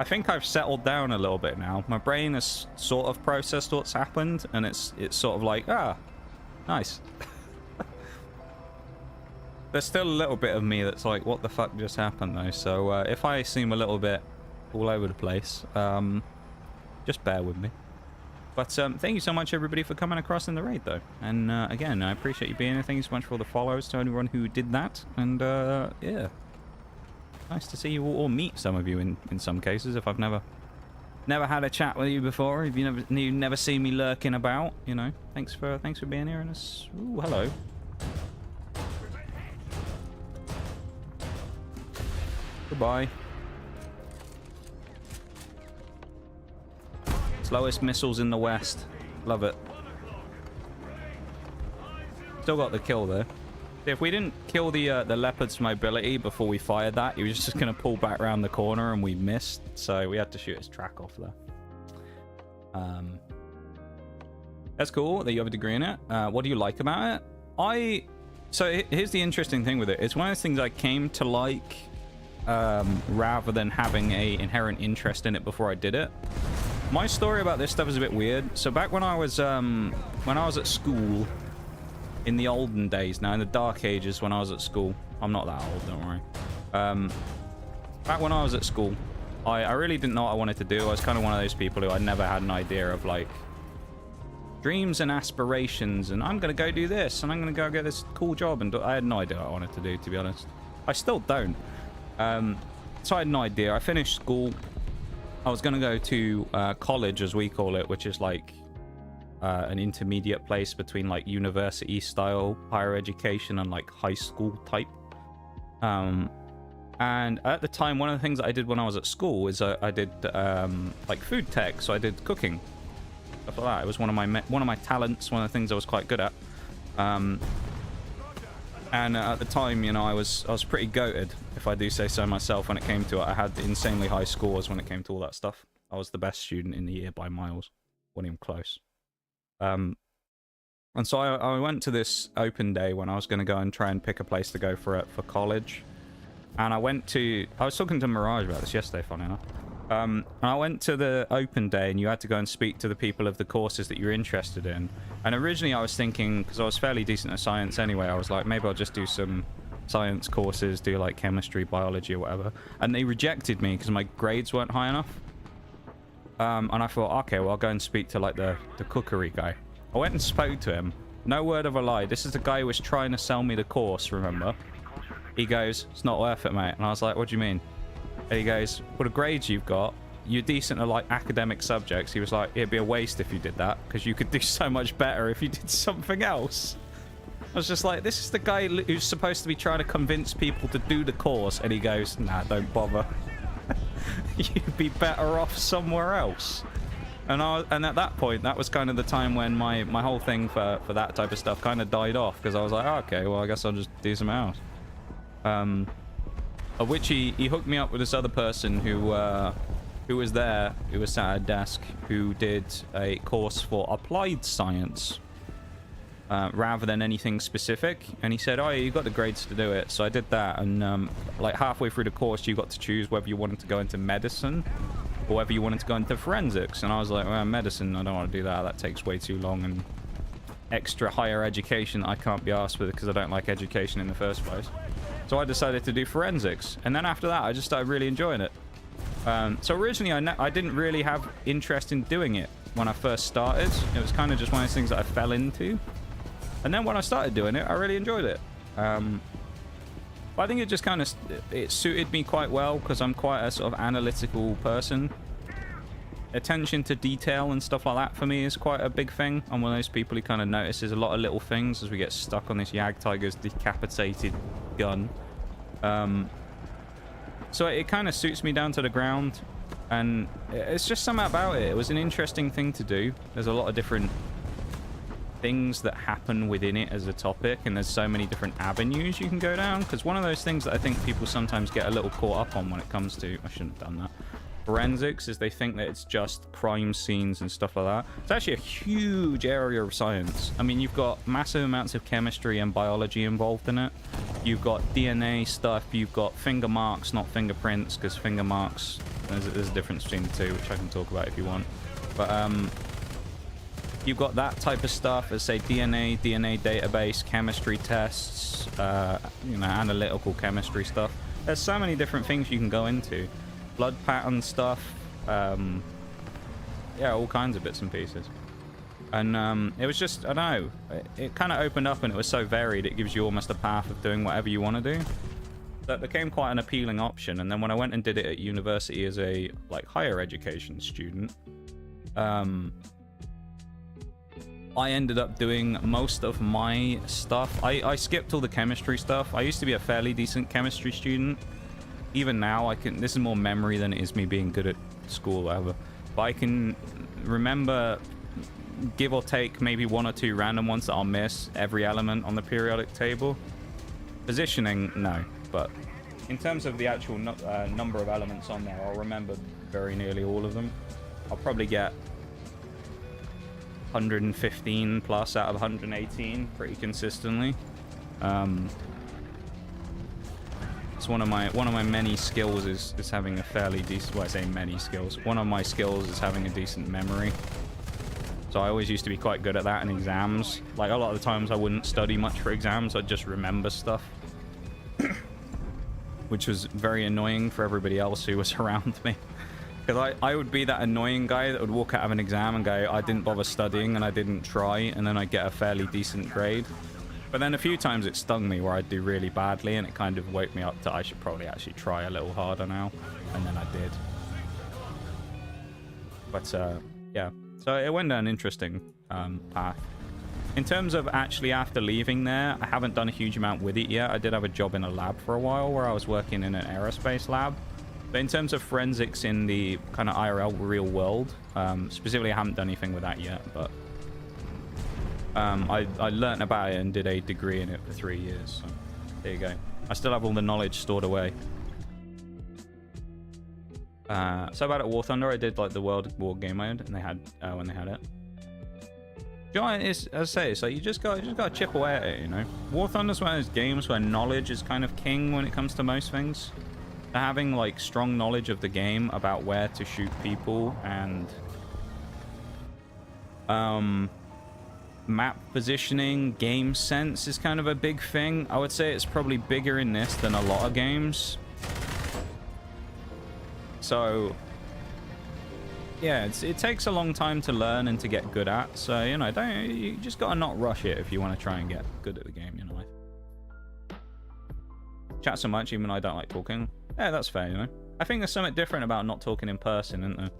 think I've settled down a little bit now. My brain has sort of processed what's happened, and it's sort of like, nice. There's still a little bit of me that's like, what the fuck just happened though? So if I seem a little bit all over the place, just bear with me. But thank you so much everybody for coming across in the raid though. And again, I appreciate you being here. Thank you so much for all the follows to anyone who did that. And yeah, nice to see you all, or meet some of you in some cases. If I've never had a chat with you before, if you never seen me lurking about, you know, thanks for being here. And ooh, hello. Goodbye. Slowest missiles in the West. Love it. Still got the kill there. If we didn't kill the leopard's mobility before we fired that, he was just going to pull back around the corner and we missed. So we had to shoot his track off there. That's cool that you have a degree in it. What do you like about it? So here's the interesting thing with it. It's one of those things I came to like rather than having a inherent interest in it before I did it. My story about this stuff is a bit weird. So back when I was at school, in the olden days, now in the dark ages when I was at school, I'm not that old, don't worry. Back when I was at school, I really didn't know what I wanted to do. I was kind of one of those people who I never had an idea of like dreams and aspirations, and I'm gonna go do this, and I'm gonna go get this cool job, and I had no idea what I wanted to do, to be honest. I still don't. So I had no idea. I finished school. I was going to go to college, as we call it, which is like an intermediate place between like university style higher education and like high school type. And at the time, one of the things that I did when I was at school is I did like food tech, so I did cooking, stuff like that. It was one of my talents, one of the things I was quite good at. And at the time, you know, I was pretty goated, if I do say so myself, when it came to it. I had insanely high scores when it came to all that stuff. I was the best student in the year by miles. Wasn't even close. And so I went to this open day when I was going to go and try and pick a place to go for college. And I was talking to Mirage about this yesterday, funny enough. And I went to the open day, and you had to go and speak to the people of the courses that you're interested in. And originally I was thinking, because I was fairly decent at science anyway, I was like, maybe I'll just do some science courses, do like chemistry, biology or whatever. And they rejected me because my grades weren't high enough. And I thought, okay, well, I'll go and speak to like the cookery guy. I went and spoke to him. No word of a lie. This is the guy who was trying to sell me the course, remember? He goes, it's not worth it, mate. And I was like, what do you mean? And he goes, well, the grades you've got, you're decent at like academic subjects. He was like, it'd be a waste if you did that, because you could do so much better if you did something else. I was just like, this is the guy who's supposed to be trying to convince people to do the course, and he goes, nah, don't bother. You'd be better off somewhere else. And at that point, that was kind of the time when my whole thing for that type of stuff kind of died off, because I was like, oh, okay, well, I guess I'll just do something else. Of which he hooked me up with this other person who was there, who was sat at a desk, who did a course for applied science. rather than anything specific. And he said, oh, you got the grades to do it. So I did that, and like halfway through the course, you got to choose whether you wanted to go into medicine or whether you wanted to go into forensics. And I was like, well, medicine, I don't want to do that. That takes way too long, and extra higher education I can't be asked with because I don't like education in the first place. So I decided to do forensics, and then after that I just started really enjoying it. So originally I didn't really have interest in doing it when I first started. It was kind of just one of those things that I fell into, and then when I started doing it I really enjoyed it. But I think it just kind of it suited me quite well because I'm quite a sort of analytical person. Attention to detail and stuff like that for me is quite a big thing. I'm one of those people who kind of notices a lot of little things as we get stuck on this Jagdtiger's decapitated gun. So it kind of suits me down to the ground, and it's just something about it. It was an interesting thing to do. There's a lot of different things that happen within it as a topic, and there's so many different avenues you can go down, because one of those things that I think people sometimes get a little caught up on when it comes to, I shouldn't have done that, forensics, is they think that it's just crime scenes and stuff like that. It's actually a huge area of science. I mean, you've got massive amounts of chemistry and biology involved in it. You've got DNA stuff, you've got finger marks, not fingerprints, because finger marks, there's a difference between the two, which I can talk about if you want. But you've got that type of stuff, as say DNA database, chemistry tests, you know, analytical chemistry stuff. There's so many different things you can go into. Blood pattern stuff, yeah, all kinds of bits and pieces. And it was just, I don't know, it kind of opened up, and it was so varied, it gives you almost a path of doing whatever you want to do. So it became quite an appealing option. And then when I went and did it at university as a like higher education student, I ended up doing most of my stuff. I skipped all the chemistry stuff. I used to be a fairly decent chemistry student. Even now, I can. This is more memory than it is me being good at school, or whatever. But I can remember, give or take, maybe one or two random ones that I'll miss every element on the periodic table. Positioning, no. But in terms of the actual number of elements on there, I'll remember very nearly all of them. I'll probably get 115 plus out of 118 pretty consistently. It's one of my many skills is having a fairly decent, well, I say many skills. One of my skills is having a decent memory. So I always used to be quite good at that in exams. Like a lot of the times I wouldn't study much for exams, I'd just remember stuff. Which was very annoying for everybody else who was around me. Because I would be that annoying guy that would walk out of an exam and go, I didn't bother studying and I didn't try, and then I'd get a fairly decent grade. But then a few times it stung me where I'd do really badly, and it kind of woke me up to I should probably actually try a little harder now. And then I did. But yeah, so it went down an interesting path. In terms of actually after leaving there, I haven't done a huge amount with it yet. I did have a job in a lab for a while where I was working in an aerospace lab. But in terms of forensics in the kind of IRL real world, specifically I haven't done anything with that yet, but I learnt about it and did a degree in it for 3 years. So there you go. I still have all the knowledge stored away. So about at War Thunder, I did like the World War game mode, and they had when they had it. You know, it's, as I say, it's like you just gotta chip away at it, you know. War Thunder's one of those games where knowledge is kind of king when it comes to most things. Having like strong knowledge of the game about where to shoot people and map positioning, game sense is kind of a big thing. I would say it's probably bigger in this than a lot of games. So yeah, it takes a long time to learn and to get good at. So, you know, you just gotta not rush it if you want to try and get good at the game, you know. Chat so much even though I don't like talking. Yeah, that's fair, you know. I think there's something different about not talking in person, isn't there?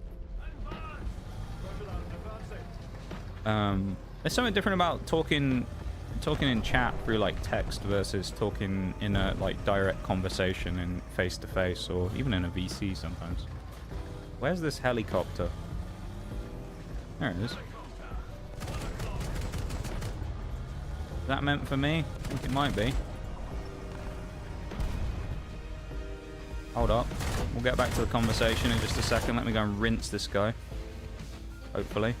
There's something different about talking in chat through like text versus talking in a like direct conversation and face to face, or even in a VC sometimes. Where's this helicopter? There it is. Is that meant for me? I think it might be. Hold up. We'll get back to the conversation in just a second. Let me go and rinse this guy. Hopefully.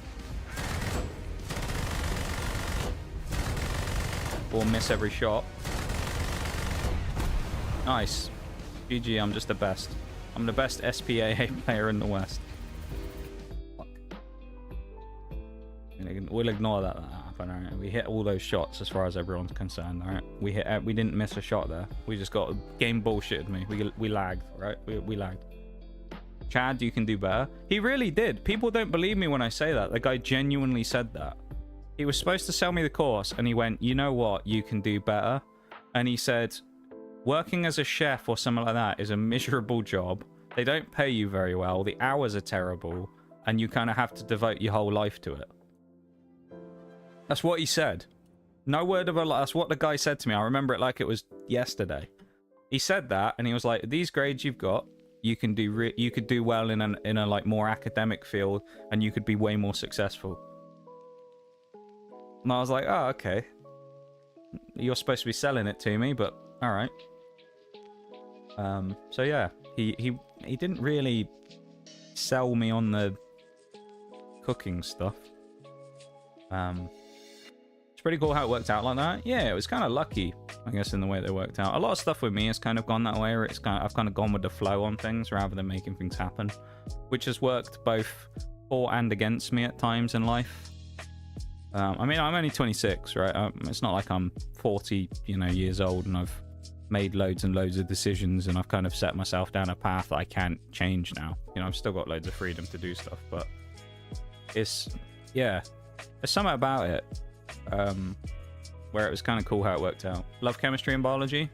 or miss every shot. Nice. GG, I'm just the best. I'm the best SPAA player in the West. Fuck. We'll ignore that happened, alright? We hit all those shots as far as everyone's concerned, alright? We didn't miss a shot there. We just got game bullshitted me. We lagged, right? We lagged. Chad, you can do better. He really did. People don't believe me when I say that. The guy genuinely said that. He was supposed to sell me the course, and he went, you know what? You can do better. And he said, working as a chef or something like that is a miserable job. They don't pay you very well. The hours are terrible. And you kind of have to devote your whole life to it. That's what he said. No word of a lie. That's what the guy said to me. I remember it like it was yesterday. He said that, and he was like, these grades you've got, you can do you could do well in a like more academic field, and you could be way more successful. And I was like, oh, okay. You're supposed to be selling it to me, but all right. So yeah, he didn't really sell me on the cooking stuff. It's pretty cool how it worked out like that. Yeah, it was kind of lucky, I guess, in the way that it worked out. A lot of stuff with me has kind of gone that way, where I've kind of gone with the flow on things rather than making things happen, which has worked both for and against me at times in life. I mean, I'm only 26, right? It's not like I'm 40, years old, and I've made loads and loads of decisions, and I've kind of set myself down a path that I can't change now. I've still got loads of freedom to do stuff, but there's something about it where it was kind of cool how it worked out. Love chemistry and biology.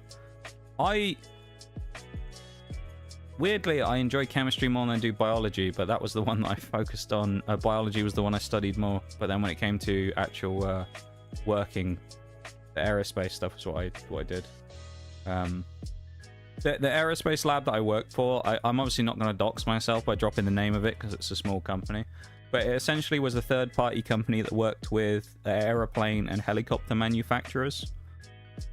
Weirdly, I enjoy chemistry more than I do biology, but that was the one that I focused on. Biology was the one I studied more, but then when it came to actual working, the aerospace stuff is what I did. The aerospace lab that I worked for, I'm obviously not going to dox myself by dropping the name of it because it's a small company, but it essentially was a third-party company that worked with aeroplane and helicopter manufacturers.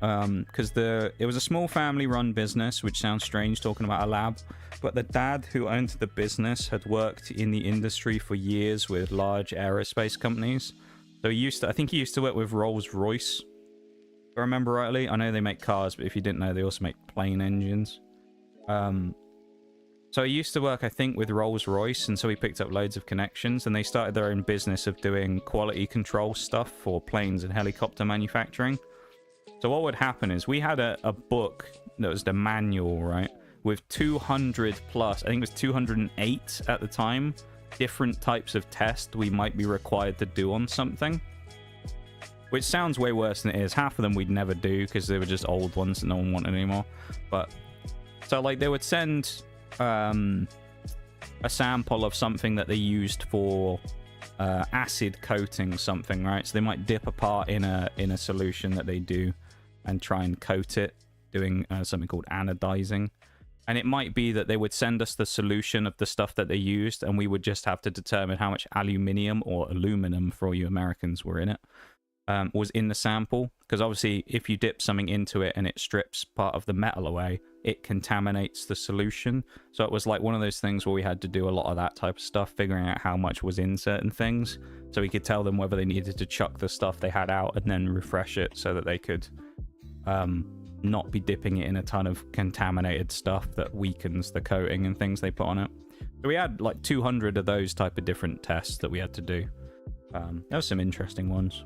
Because it was a small family-run business, which sounds strange talking about a lab, but the dad who owned the business had worked in the industry for years with large aerospace companies. So I think he used to work with Rolls-Royce, if I remember rightly. I know they make cars, but if you didn't know, they also make plane engines. So he used to work, I think, with Rolls-Royce, and so he picked up loads of connections, and they started their own business of doing quality control stuff for planes and helicopter manufacturing. So what would happen is we had a book that was the manual, right, with 200 plus, I think it was 208 at the time, different types of tests we might be required to do on something. Which sounds way worse than it is. Half of them we'd never do because they were just old ones that no one wanted anymore. But so like they would send a sample of something that they used for acid coating something, right? So they might dip a part in a solution that they do and try and coat it, doing something called anodizing. And it might be that they would send us the solution of the stuff that they used, and we would just have to determine how much aluminium or aluminum, for all you Americans, were in it. Was in the sample, because obviously if you dip something into it and it strips part of the metal away, it contaminates the solution. So it was like one of those things where we had to do a lot of that type of stuff, figuring out how much was in certain things, so we could tell them whether they needed to chuck the stuff they had out and then refresh it so that they could not be dipping it in a ton of contaminated stuff that weakens the coating and things they put on it. So we had like 200 of those type of different tests that we had to do. There were some interesting ones.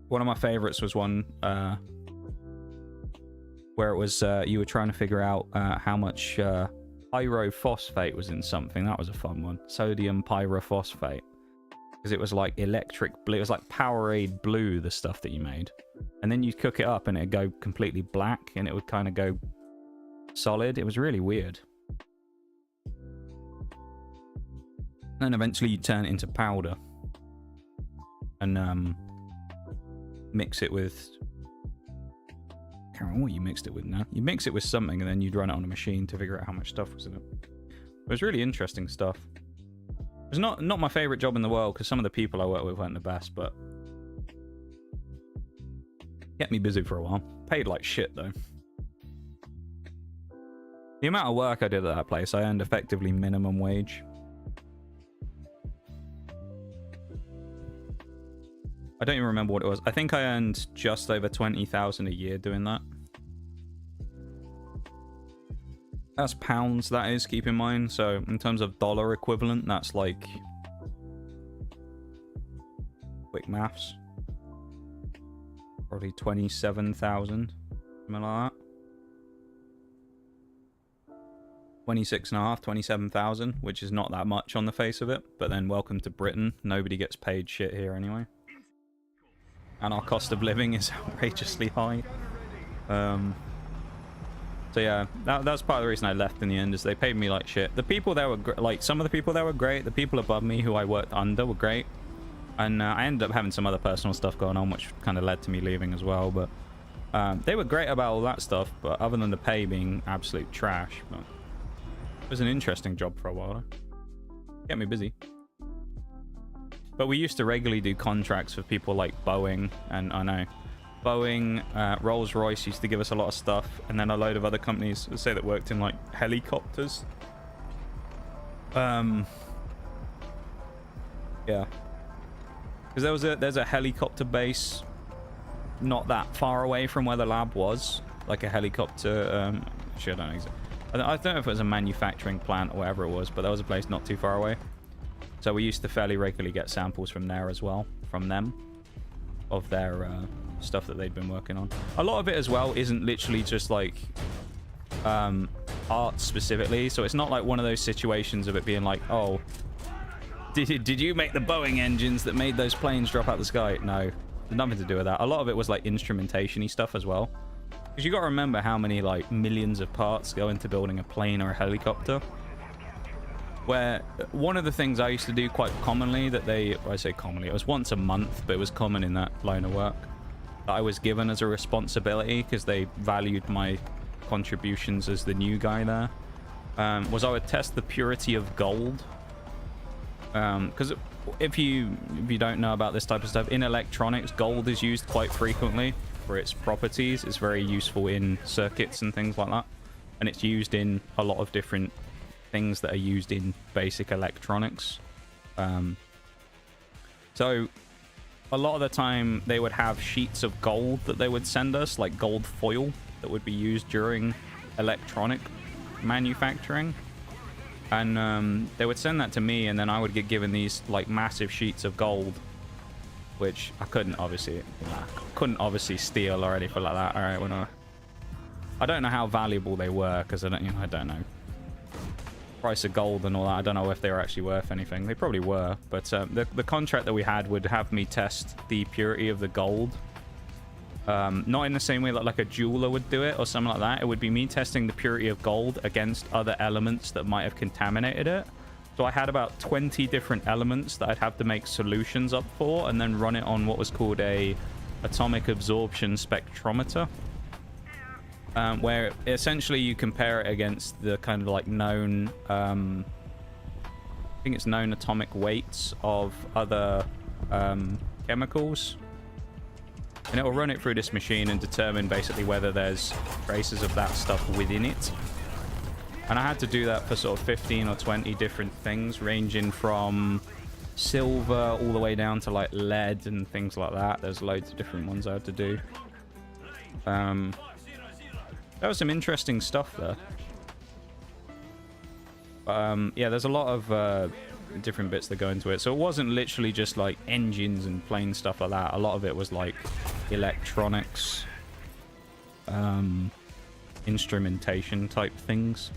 One of my favorites was one where it was you were trying to figure out how much pyrophosphate was in something. That was a fun one. Sodium pyrophosphate. Because it was like electric blue. It was like Powerade blue, the stuff that you made. And then you'd cook it up and it'd go completely black and it would kind of go solid. It was really weird. And then eventually you turn it into powder. And mix it with... I can't remember what you mixed it with now. You mix it with something and then you'd run it on a machine to figure out how much stuff was in it. It was really interesting stuff. It was not my favorite job in the world because some of the people I worked with weren't the best, but kept me busy for a while. Paid like shit though. The amount of work I did at that place, I earned effectively minimum wage. I don't even remember what it was. I think I earned just over 20,000 a year doing that. That's pounds, that is, keep in mind. So in terms of dollar equivalent, that's like... quick maths. Probably 27,000. Something like that. 26.5, 27,000, which is not that much on the face of it. But then welcome to Britain. Nobody gets paid shit here anyway. And our cost of living is outrageously high. So yeah, that's part of the reason I left in the end, is they paid me like shit. The people there were like, some of the people there were great. The people above me who I worked under were great. And I ended up having some other personal stuff going on, which kind of led to me leaving as well. But they were great about all that stuff. But other than the pay being absolute trash, but it was an interesting job for a while. Kept me busy. But we used to regularly do contracts for people like Boeing, and I know Boeing, Rolls-Royce used to give us a lot of stuff, and then a load of other companies, let's say, that worked in like helicopters. Yeah, because there's a helicopter base not that far away from where the lab was, like a helicopter. Actually, I don't know exactly. I don't know if it was a manufacturing plant or whatever it was, but there was a place not too far away. So we used to fairly regularly get samples from there as well, from them, of their stuff that they'd been working on. A lot of it as well isn't literally just like art specifically, so it's not like one of those situations of it being like, oh, did you make the Boeing engines that made those planes drop out the sky? No, nothing to do with that. A lot of it was like instrumentation-y stuff as well, because you got to remember how many like millions of parts go into building a plane or a helicopter. Where one of the things I used to do quite commonly, I say commonly, it was once a month, but it was common in that line of work, that I was given as a responsibility because they valued my contributions as the new guy there, was I would test the purity of gold. Because if you don't know about this type of stuff, in electronics, gold is used quite frequently for its properties. It's very useful in circuits and things like that, and it's used in a lot of different things that are used in basic electronics. So a lot of the time they would have sheets of gold that they would send us, like gold foil that would be used during electronic manufacturing, and they would send that to me, and then I would get given these like massive sheets of gold, which I couldn't obviously steal or anything like that. All right, well, I don't know how valuable they were, because I don't know price of gold and all that. I don't know if they were actually worth anything. They probably were, but the contract that we had would have me test the purity of the gold, not in the same way that like a jeweler would do it or something like that. It would be me testing the purity of gold against other elements that might have contaminated it. So I had about 20 different elements that I'd have to make solutions up for, and then run it on what was called a atomic absorption spectrometer, where essentially you compare it against the kind of like known, I think it's known atomic weights of other chemicals, and it will run it through this machine and determine basically whether there's traces of that stuff within it. And I had to do that for sort of 15 or 20 different things, ranging from silver all the way down to like lead and things like that. There's loads of different ones I had to do. There was some interesting stuff there. Yeah, there's a lot of different bits that go into it. So it wasn't literally just like engines and plain stuff like that. A lot of it was like electronics, instrumentation type things.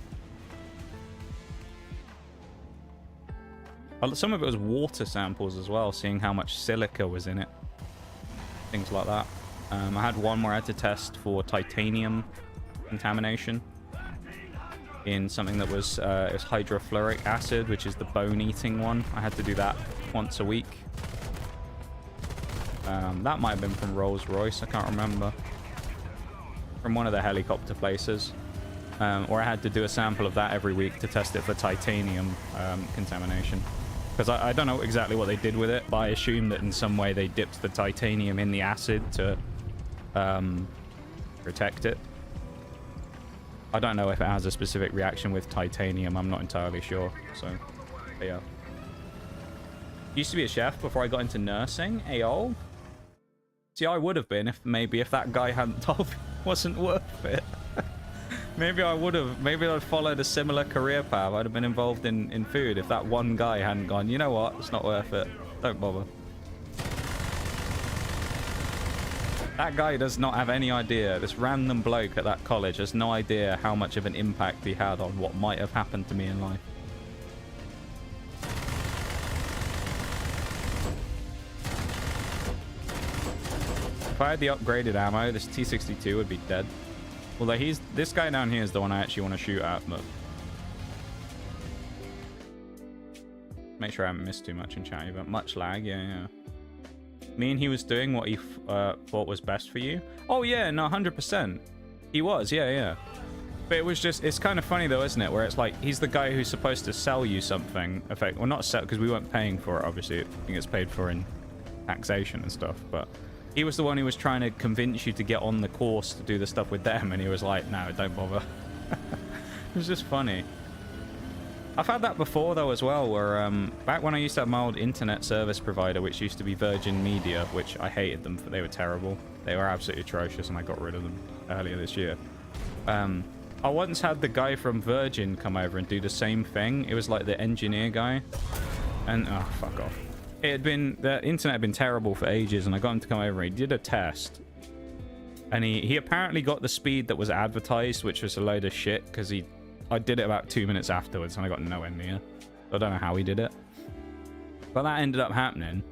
Some of it was water samples as well, seeing how much silica was in it. Things like that. I had one where I had to test for titanium contamination in something that was it was hydrofluoric acid, which is the bone-eating one. I had to do that once a week. That might have been from Rolls-Royce, I can't remember. From one of the helicopter places. Or I had to do a sample of that every week to test it for titanium contamination. Because I don't know exactly what they did with it, but I assume that in some way they dipped the titanium in the acid to protect it. I don't know if it has a specific reaction with titanium. I'm not entirely sure. So, but yeah. Used to be a chef before I got into nursing. Ayo. See, I would have been if that guy hadn't told me it wasn't worth it. Maybe I would have. Maybe I'd followed a similar career path. I'd have been involved in food if that one guy hadn't gone, you know what, it's not worth it. Don't bother. That guy does not have any idea. This random bloke at that college has no idea how much of an impact he had on what might have happened to me in life. If I had the upgraded ammo, this T62 would be dead. Although this guy down here is the one I actually want to shoot at, but make sure I haven't missed too much in chat. But much lag, yeah. Me and he was doing what he thought was best for you. Oh yeah, no, 100%. He was, yeah. But it was just, it's kind of funny though, isn't it? Where it's like, he's the guy who's supposed to sell you something. Well, not sell, because we weren't paying for it, obviously. It gets paid for in taxation and stuff, but he was the one who was trying to convince you to get on the course to do the stuff with them, and he was like, no, don't bother. It was just funny. I've had that before, though, as well, where back when I used to have my old internet service provider, which used to be Virgin Media, which I hated them, for they were terrible. They were absolutely atrocious, and I got rid of them earlier this year. I once had the guy from Virgin come over and do the same thing. It was like the engineer guy. And, oh, fuck off. The internet had been terrible for ages, and I got him to come over and he did a test. And he apparently got the speed that was advertised, which was a load of shit, because I did it about 2 minutes afterwards, and I got nowhere near. I don't know how he did it. But that ended up happening.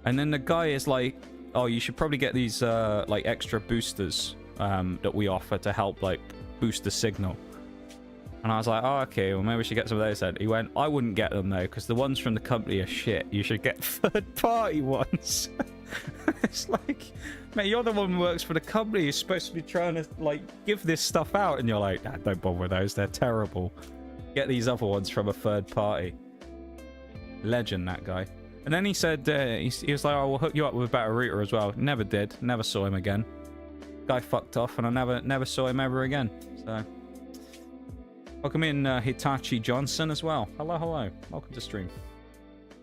And then the guy is like, oh, you should probably get these, like, extra boosters that we offer to help, like, boost the signal. And I was like, oh, okay, well, maybe we should get some of those then. He went, I wouldn't get them, though, because the ones from the company are shit. You should get third-party ones. It's like, mate, you're the one who works for the company. You're supposed to be trying to, like, give this stuff out. And you're like, nah, don't bother with those. They're terrible. Get these other ones from a third party. Legend, that guy. And then he said, he was like, oh, we'll hook you up with a better router as well. Never did. Never saw him again. Guy fucked off, and I never saw him ever again. So... welcome in, Hitachi Johnson as well. Hello. Welcome to stream.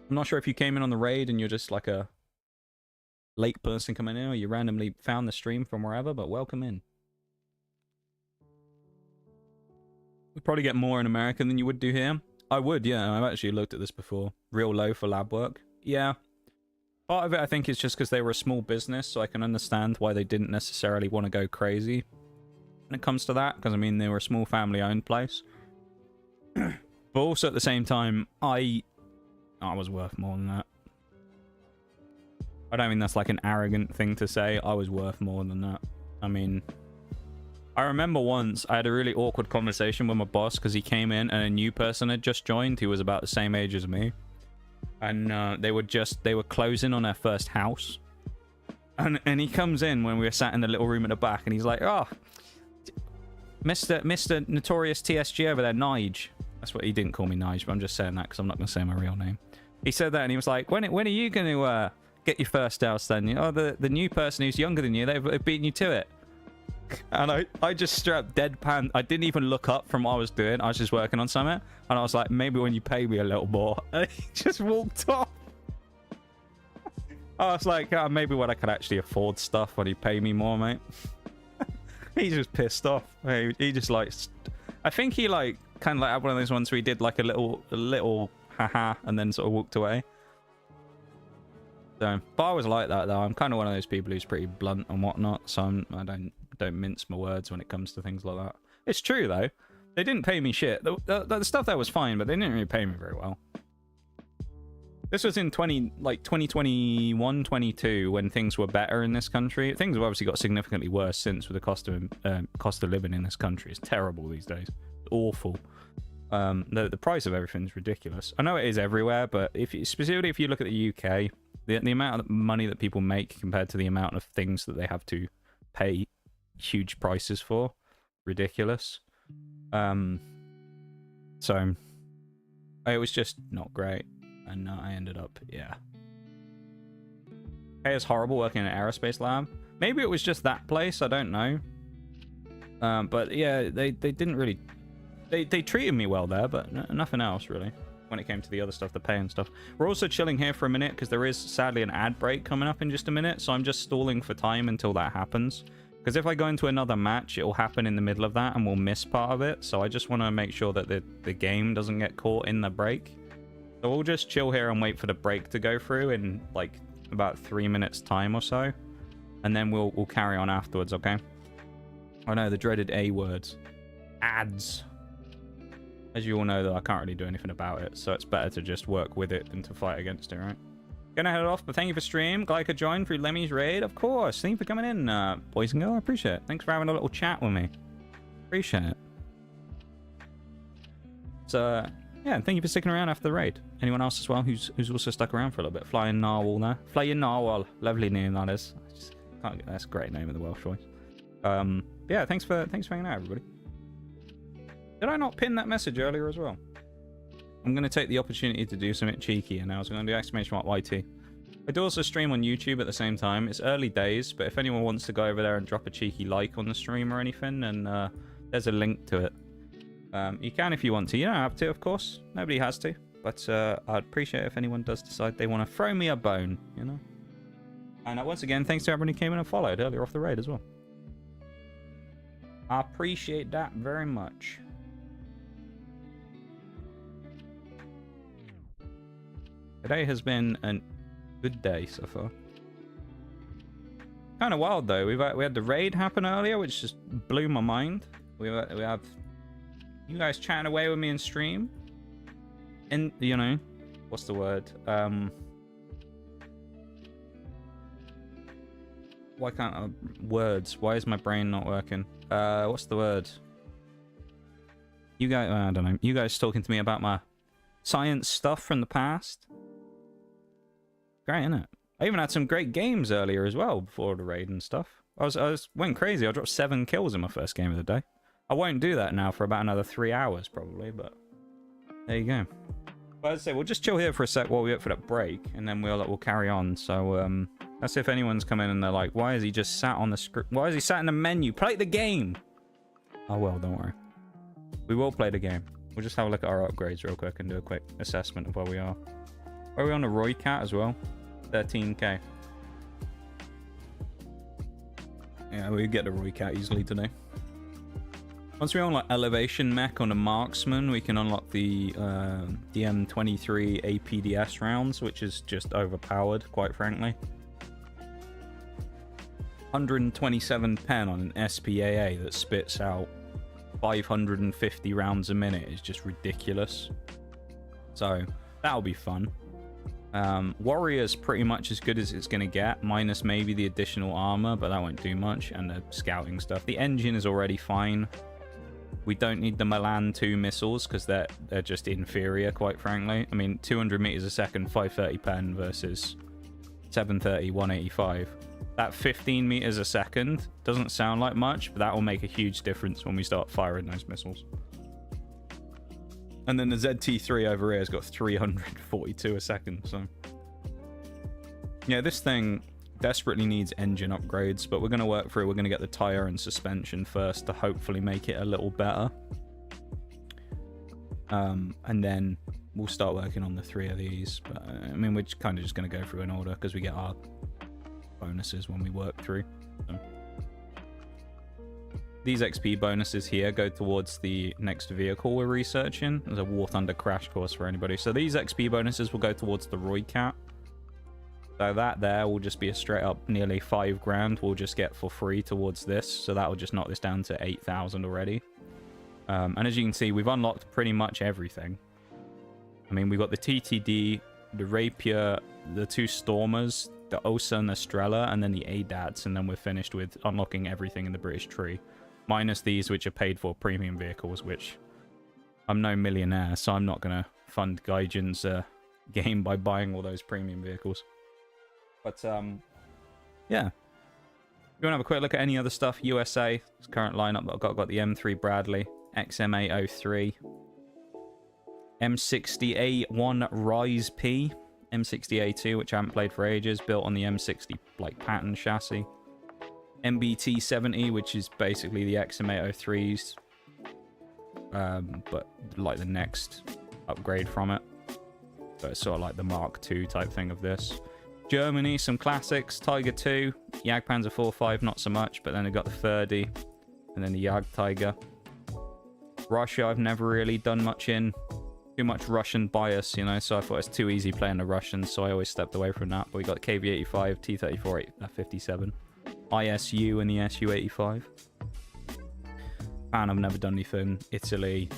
I'm not sure if you came in on the raid and you're just like a late person coming in, or you randomly found the stream from wherever, but welcome in. We'd probably get more in America than you would do here. I would, yeah. I've actually looked at this before. Real low for lab work. Yeah. Part of it, I think, is just because they were a small business, so I can understand why they didn't necessarily want to go crazy when it comes to that, because I mean they were a small family-owned place. But also at the same time, I was worth more than that. I don't mean that's like an arrogant thing to say. I was worth more than that. I mean, I remember once I had a really awkward conversation with my boss because he came in and a new person had just joined who was about the same age as me, and they were closing on their first house, and he comes in when we were sat in the little room at the back, and he's like, oh, Mr. Notorious TSG over there, Nige. That's what he didn't call me, Nige, but I'm just saying that because I'm not going to say my real name. He said that, and he was like, when are you going to get your first house then? Oh, the new person who's younger than you, they've beaten you to it. And I just straight up deadpan. I didn't even look up from what I was doing. I was just working on something, and I was like, maybe when you pay me a little more. And he just walked off. I was like, oh, maybe when I could actually afford stuff when you pay me more, mate. He's just pissed off. He just like, I think he like kind of like had one of those ones where he did like a little haha and then sort of walked away. So, but I was like that though. I'm kind of one of those people who's pretty blunt and whatnot. So I don't mince my words when it comes to things like that. It's true though. They didn't pay me shit. The stuff there was fine, but they didn't really pay me very well. This was in 2021, 22, when things were better in this country. Things have obviously got significantly worse since with the cost of living in this country. It's terrible these days. Awful. The price of everything is ridiculous. I know it is everywhere, but specifically if you look at the UK, the amount of money that people make compared to the amount of things that they have to pay huge prices for, ridiculous. So it was just not great. And I ended up, yeah. Hey, it's horrible working in an aerospace lab. Maybe it was just that place, I don't know. But yeah, they didn't really... They treated me well there, but nothing else, really. when it came to the other stuff, the pay and stuff. We're also chilling here for a minute because there is sadly an ad break coming up in just a minute, so I'm just stalling for time until that happens. Because if I go into another match, it will happen in the middle of that and we'll miss part of it. So I just want to make sure that the game doesn't get caught in the break. So we'll just chill here and wait for the break to go through in like about 3 minutes time or so. And then we'll carry on afterwards, okay? I know, the dreaded A words. Ads. As you all know, that I can't really do anything about it. So it's better to just work with it than to fight against it, right? Gonna head off, but thank you for stream. Glad I could join through Lemmy's raid, of course. Thank you for coming in, boys and girls. I appreciate it. Thanks for having a little chat with me. Appreciate it. So, yeah, thank you for sticking around after the raid. Anyone else as well who's also stuck around for a little bit? Flying Narwhal there. Flying Narwhal. Lovely name that is. I just can't get that's a great name of the Welsh voice. Yeah, thanks for hanging out, everybody. Did I not pin that message earlier as well? I'm going to take the opportunity to do something cheeky, and I was going to do exclamation mark YT. I do also stream on YouTube at the same time. It's early days, but if anyone wants to go over there and drop a cheeky like on the stream or anything, then there's a link to it. You can if you want to. You don't have to, of course. Nobody has to. But I'd appreciate it if anyone does decide they want to throw me a bone, you know? And once again, thanks to everyone who came in and followed earlier off the raid as well. I appreciate that very much. Today has been a good day so far. Kind of wild though. We had the raid happen earlier, which just blew my mind. We have you guys chatting away with me in stream, and you know, what's the word? Why can't I, words? Why is my brain not working? What's the word? You guys, I don't know. You guys talking to me about my science stuff from the past. Great, isn't it? I even had some great games earlier as well before the raid and stuff. I went crazy. I dropped 7 kills in my first game of the day. I won't do that now for about another 3 hours probably, but there you go. But as I say, we'll just chill here for a sec while we wait for that break, and then we'll carry on. So that's if anyone's come in and they're like, "Why is he just sat on the script? Why is he sat in the menu? Play the game!" Oh well, don't worry. We will play the game. We'll just have a look at our upgrades real quick and do a quick assessment of where we are. Are we on the Roy Cat as well? 13k. Yeah, we get the Roy Cat easily today. Once we unlock elevation mech on the marksman, we can unlock the DM23 APDS rounds, which is just overpowered, quite frankly. 127 pen on an SPAA that spits out 550 rounds a minute is just ridiculous. So that'll be fun. Warrior's pretty much as good as it's going to get, minus maybe the additional armor, but that won't do much, and the scouting stuff. The engine is already fine. We don't need the Milan 2 missiles because they're just inferior, quite frankly. I mean, 200 meters a second, 530 pen versus 730, 185. That 15 meters a second doesn't sound like much, but that will make a huge difference when we start firing those missiles. And then the ZT3 over here has got 342 a second, so... Yeah, this thing desperately needs engine upgrades, but we're going to work through. We're going to get the tire and suspension first to hopefully make it a little better. And then we'll start working on the 3 of these. But, I mean, we're kind of just going to go through in order because we get our bonuses when we work through. So. These XP bonuses here go towards the next vehicle we're researching. There's a War Thunder crash course for anybody. So these XP bonuses will go towards the Roy Cat. So that there will just be a straight up nearly 5 grand we'll just get for free towards this. So that will just knock this down to 8,000 already. And as you can see, we've unlocked pretty much everything. I mean, we've got the TTD, the Rapier, the 2 Stormers, the Osa and the Strela, and then the ADATs. And then we're finished with unlocking everything in the British tree. Minus these, which are paid for premium vehicles, which I'm no millionaire, so I'm not going to fund Gaijin's game by buying all those premium vehicles. But, yeah. If you want to have a quick look at any other stuff, USA, it's current lineup that I've got the M3 Bradley, XM803, M60A1 Rise P, M60A2, which I haven't played for ages, built on the M60 like pattern chassis. MBT70, which is basically the XM803's, but like the next upgrade from it. So it's sort of like the Mark II type thing of this. Germany, some classics. Tiger 2, Jagdpanzer 4.5, not so much, but then they've got the 30, and then the Jagdtiger. Russia, I've never really done much in. Too much Russian bias, you know, so I thought it's too easy playing the Russians, so I always stepped away from that. But we got the KV-85, T-34, 57, ISU, and the SU-85. And I've never done anything. Italy,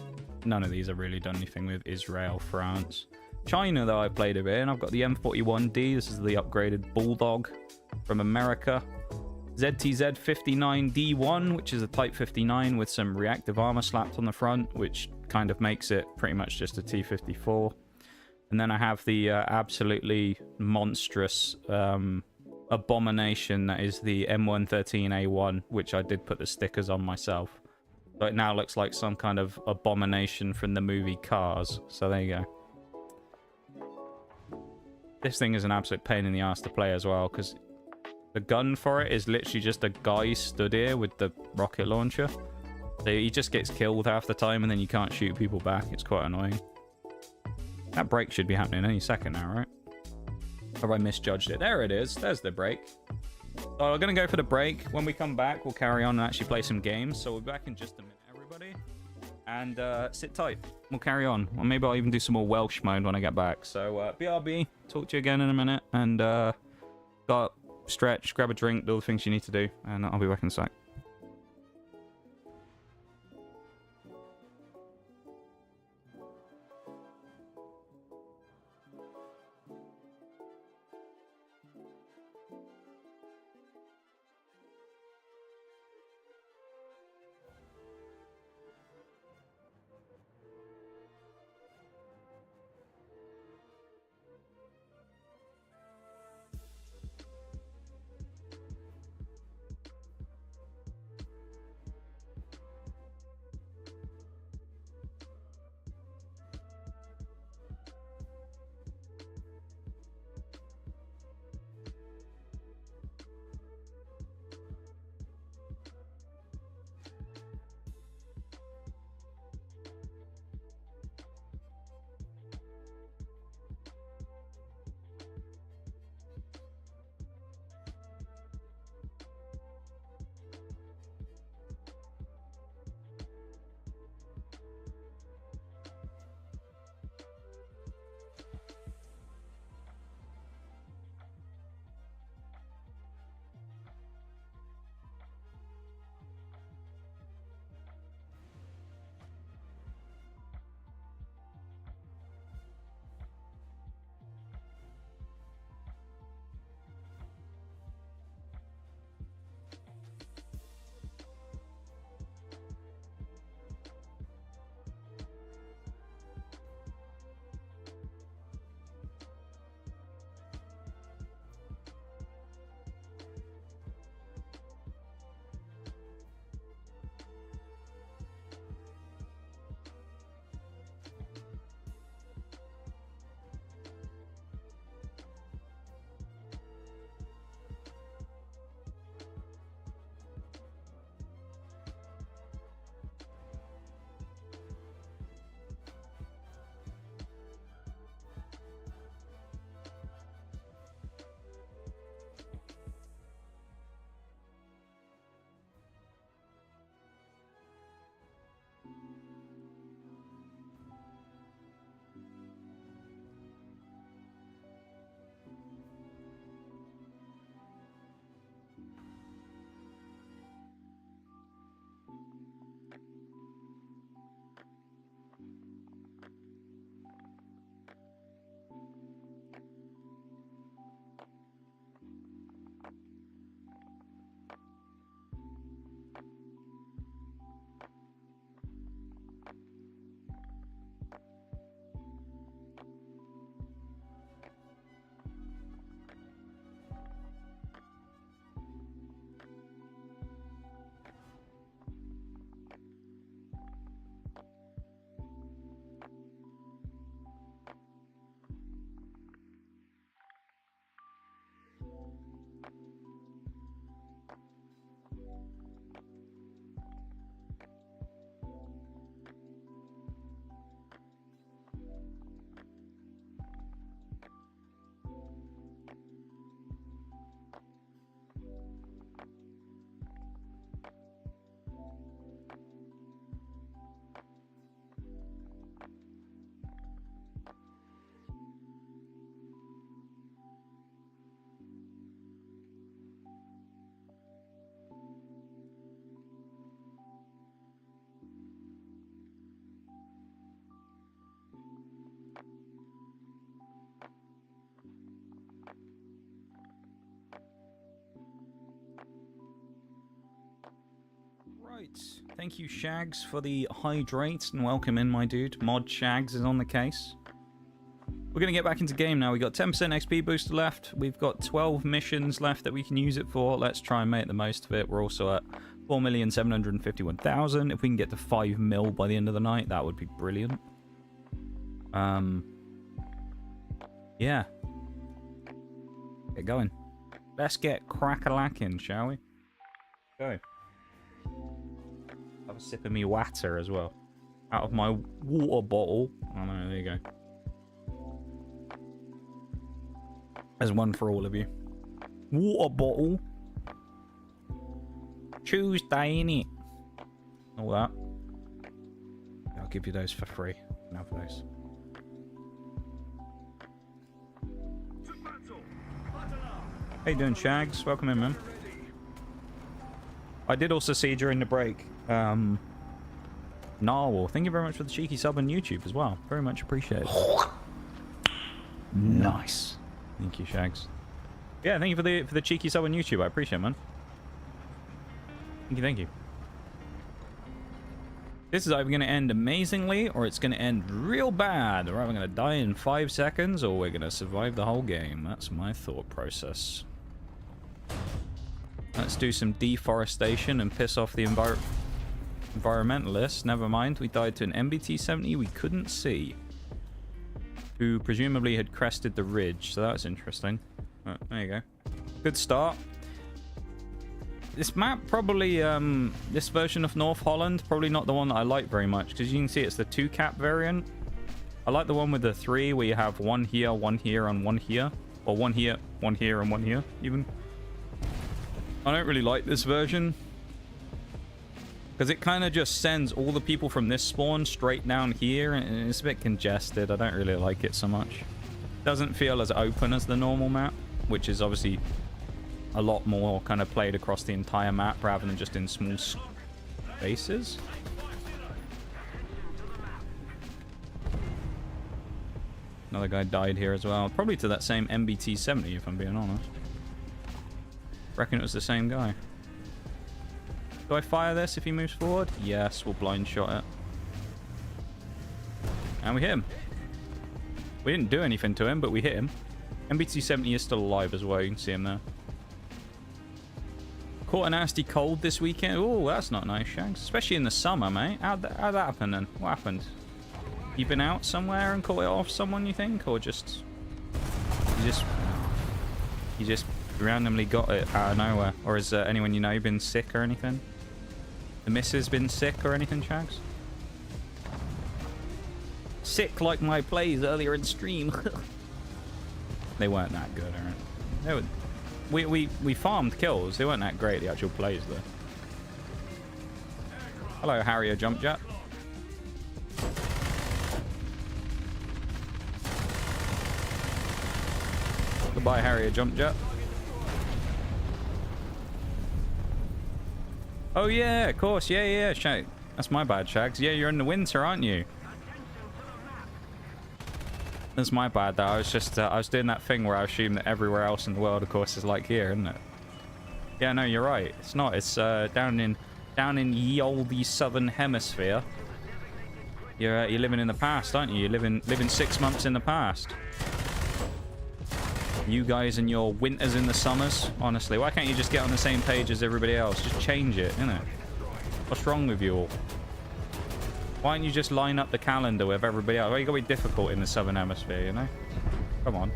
none of these I've really done anything with. Israel, France. China, though, I played a bit, and I've got the M41D. This is the upgraded Bulldog from America. ZTZ-59D1, which is a Type 59 with some reactive armor slapped on the front, which kind of makes it pretty much just a T-54. And then I have the absolutely monstrous abomination that is the M113A1, which I did put the stickers on myself. So it now looks like some kind of abomination from the movie Cars. So there you go. This thing is an absolute pain in the ass to play as well, because the gun for it is literally just a guy stood here with the rocket launcher. So he just gets killed half the time, and then you can't shoot people back. It's quite annoying. That break should be happening any second now, right? Or have I misjudged it? There it is. There's the break. So we're going to go for the break. When we come back, we'll carry on and actually play some games. So we'll be back in just a minute, everybody. And sit tight. We'll carry on. Or maybe I'll even do some more Welsh mode when I get back. So BRB, talk to you again in a minute. And got stretch, grab a drink, do all the things you need to do. And I'll be back in a sec. Thank you, Shags, for the hydrate, and welcome in, my dude. Mod Shags is on the case. We're going to get back into game now. We've got 10% XP booster left. We've got 12 missions left that we can use it for. Let's try and make the most of it. We're also at 4,751,000. If we can get to 5 mil by the end of the night, that would be brilliant. Yeah. Get going. Let's get crack-a-lacking, shall we? Go. Have a sip of me water as well. Out of my water bottle. Oh no, there you go. There's one for all of you. Water bottle. Tuesday, innit? All that. I'll give you those for free. Have those. How you doing, Shags? Welcome in, man. I did also see during the break, Narwhal. Thank you very much for the cheeky sub on YouTube as well. Very much appreciated. Nice. Thank you, Shags. Yeah, thank you for the cheeky sub on YouTube. I appreciate it, man. Thank you, thank you. This is either going to end amazingly, or it's going to end real bad. We're either going to die in 5 seconds, or we're going to survive the whole game. That's my thought process. Let's do some deforestation and piss off the environmentalists. Never mind, we died to an MBT-70 we couldn't see, who presumably had crested the ridge, so that's interesting. Oh, there you go. Good start. This map probably, this version of North Holland, probably not the one that I like very much, because you can see it's the 2-cap variant. I like the one with the 3, where you have one here, and one here. Or one here, and one here, even. I don't really like this version, because it kind of just sends all the people from this spawn straight down here, and it's a bit congested. I don't really like it so much. Doesn't feel as open as the normal map, which is obviously a lot more kind of played across the entire map rather than just in small spaces. Another guy died here as well. Probably to that same MBT-70, if I'm being honest. Reckon it was the same guy. Do I fire this if he moves forward? Yes, we'll blind shot it. And we hit him. We didn't do anything to him, but we hit him. MBT-70 is still alive as well. You can see him there. Caught a nasty cold this weekend. Oh, that's not nice, Shanks. Especially in the summer, mate. How'd that happen then? What happened? You been out somewhere and caught it off someone, you think? Or just... You just randomly got it out of nowhere? Or has anyone you know been sick or anything? The missus been sick or anything, Shags? Sick like my plays earlier in stream. They weren't that good, alright? They were... We farmed kills. They weren't that great, the actual plays, though. Hello, Harrier Jump Jet. Goodbye, Harrier Jump Jet. Oh, yeah, of course. Yeah. Shag. That's my bad, Shags. Yeah, you're in the winter, aren't you? That's my bad, though. I was just, I was doing that thing where I assume that everywhere else in the world, of course, is like here, isn't it? Yeah, no, you're right. It's not. It's down in ye olde southern hemisphere. You're living in the past, aren't you? You're living 6 months in the past. You guys and your winters in the summers. Honestly, why can't you just get on the same page as everybody else? Just change it, innit? What's wrong with you all? Why don't you just line up the calendar with everybody else? Why you gotta be difficult in the southern hemisphere, you know? Come on.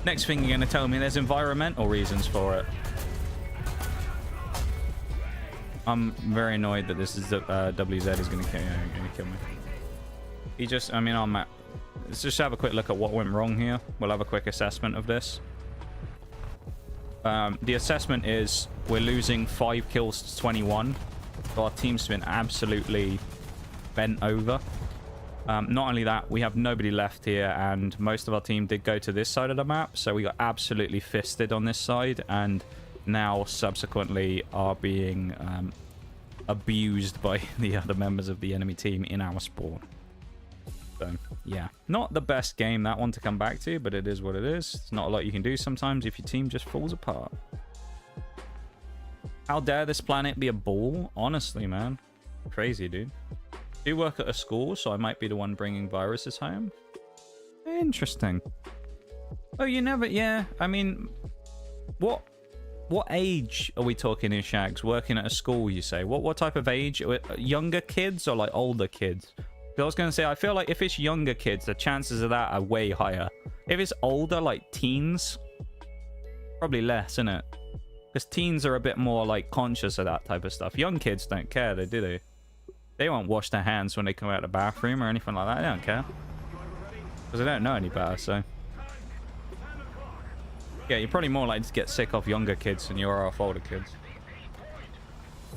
Next thing you're gonna tell me there's environmental reasons for it. I'm very annoyed that this is WZ is gonna kill me. He just, I mean, let's just have a quick look at what went wrong here. We'll have a quick assessment of this. The assessment is we're losing 5 kills to 21. So our team's been absolutely bent over. Not only that, we have nobody left here, and most of our team did go to this side of the map, so we got absolutely fisted on this side, and now subsequently are being abused by the other members of the enemy team in our spawn. So, yeah. Not the best game, that one, to come back to, but it is what it is. It's not a lot you can do sometimes if your team just falls apart. How dare this planet be a ball? Honestly, man. Crazy, dude. Do work at a school, so I might be the one bringing viruses home. Interesting. Oh, you never... Yeah, I mean... What age are we talking here, Shags? Working at a school, you say? What type of age? Younger kids or, like, older kids? I was going to say, I feel like if it's younger kids, the chances of that are way higher. If it's older, like teens, probably less, isn't it? Because teens are a bit more, like, conscious of that type of stuff. Young kids don't care, do they? They won't wash their hands when they come out of the bathroom or anything like that. They don't care. Because they don't know any better, so... Yeah, you're probably more likely to get sick off younger kids than you are off older kids.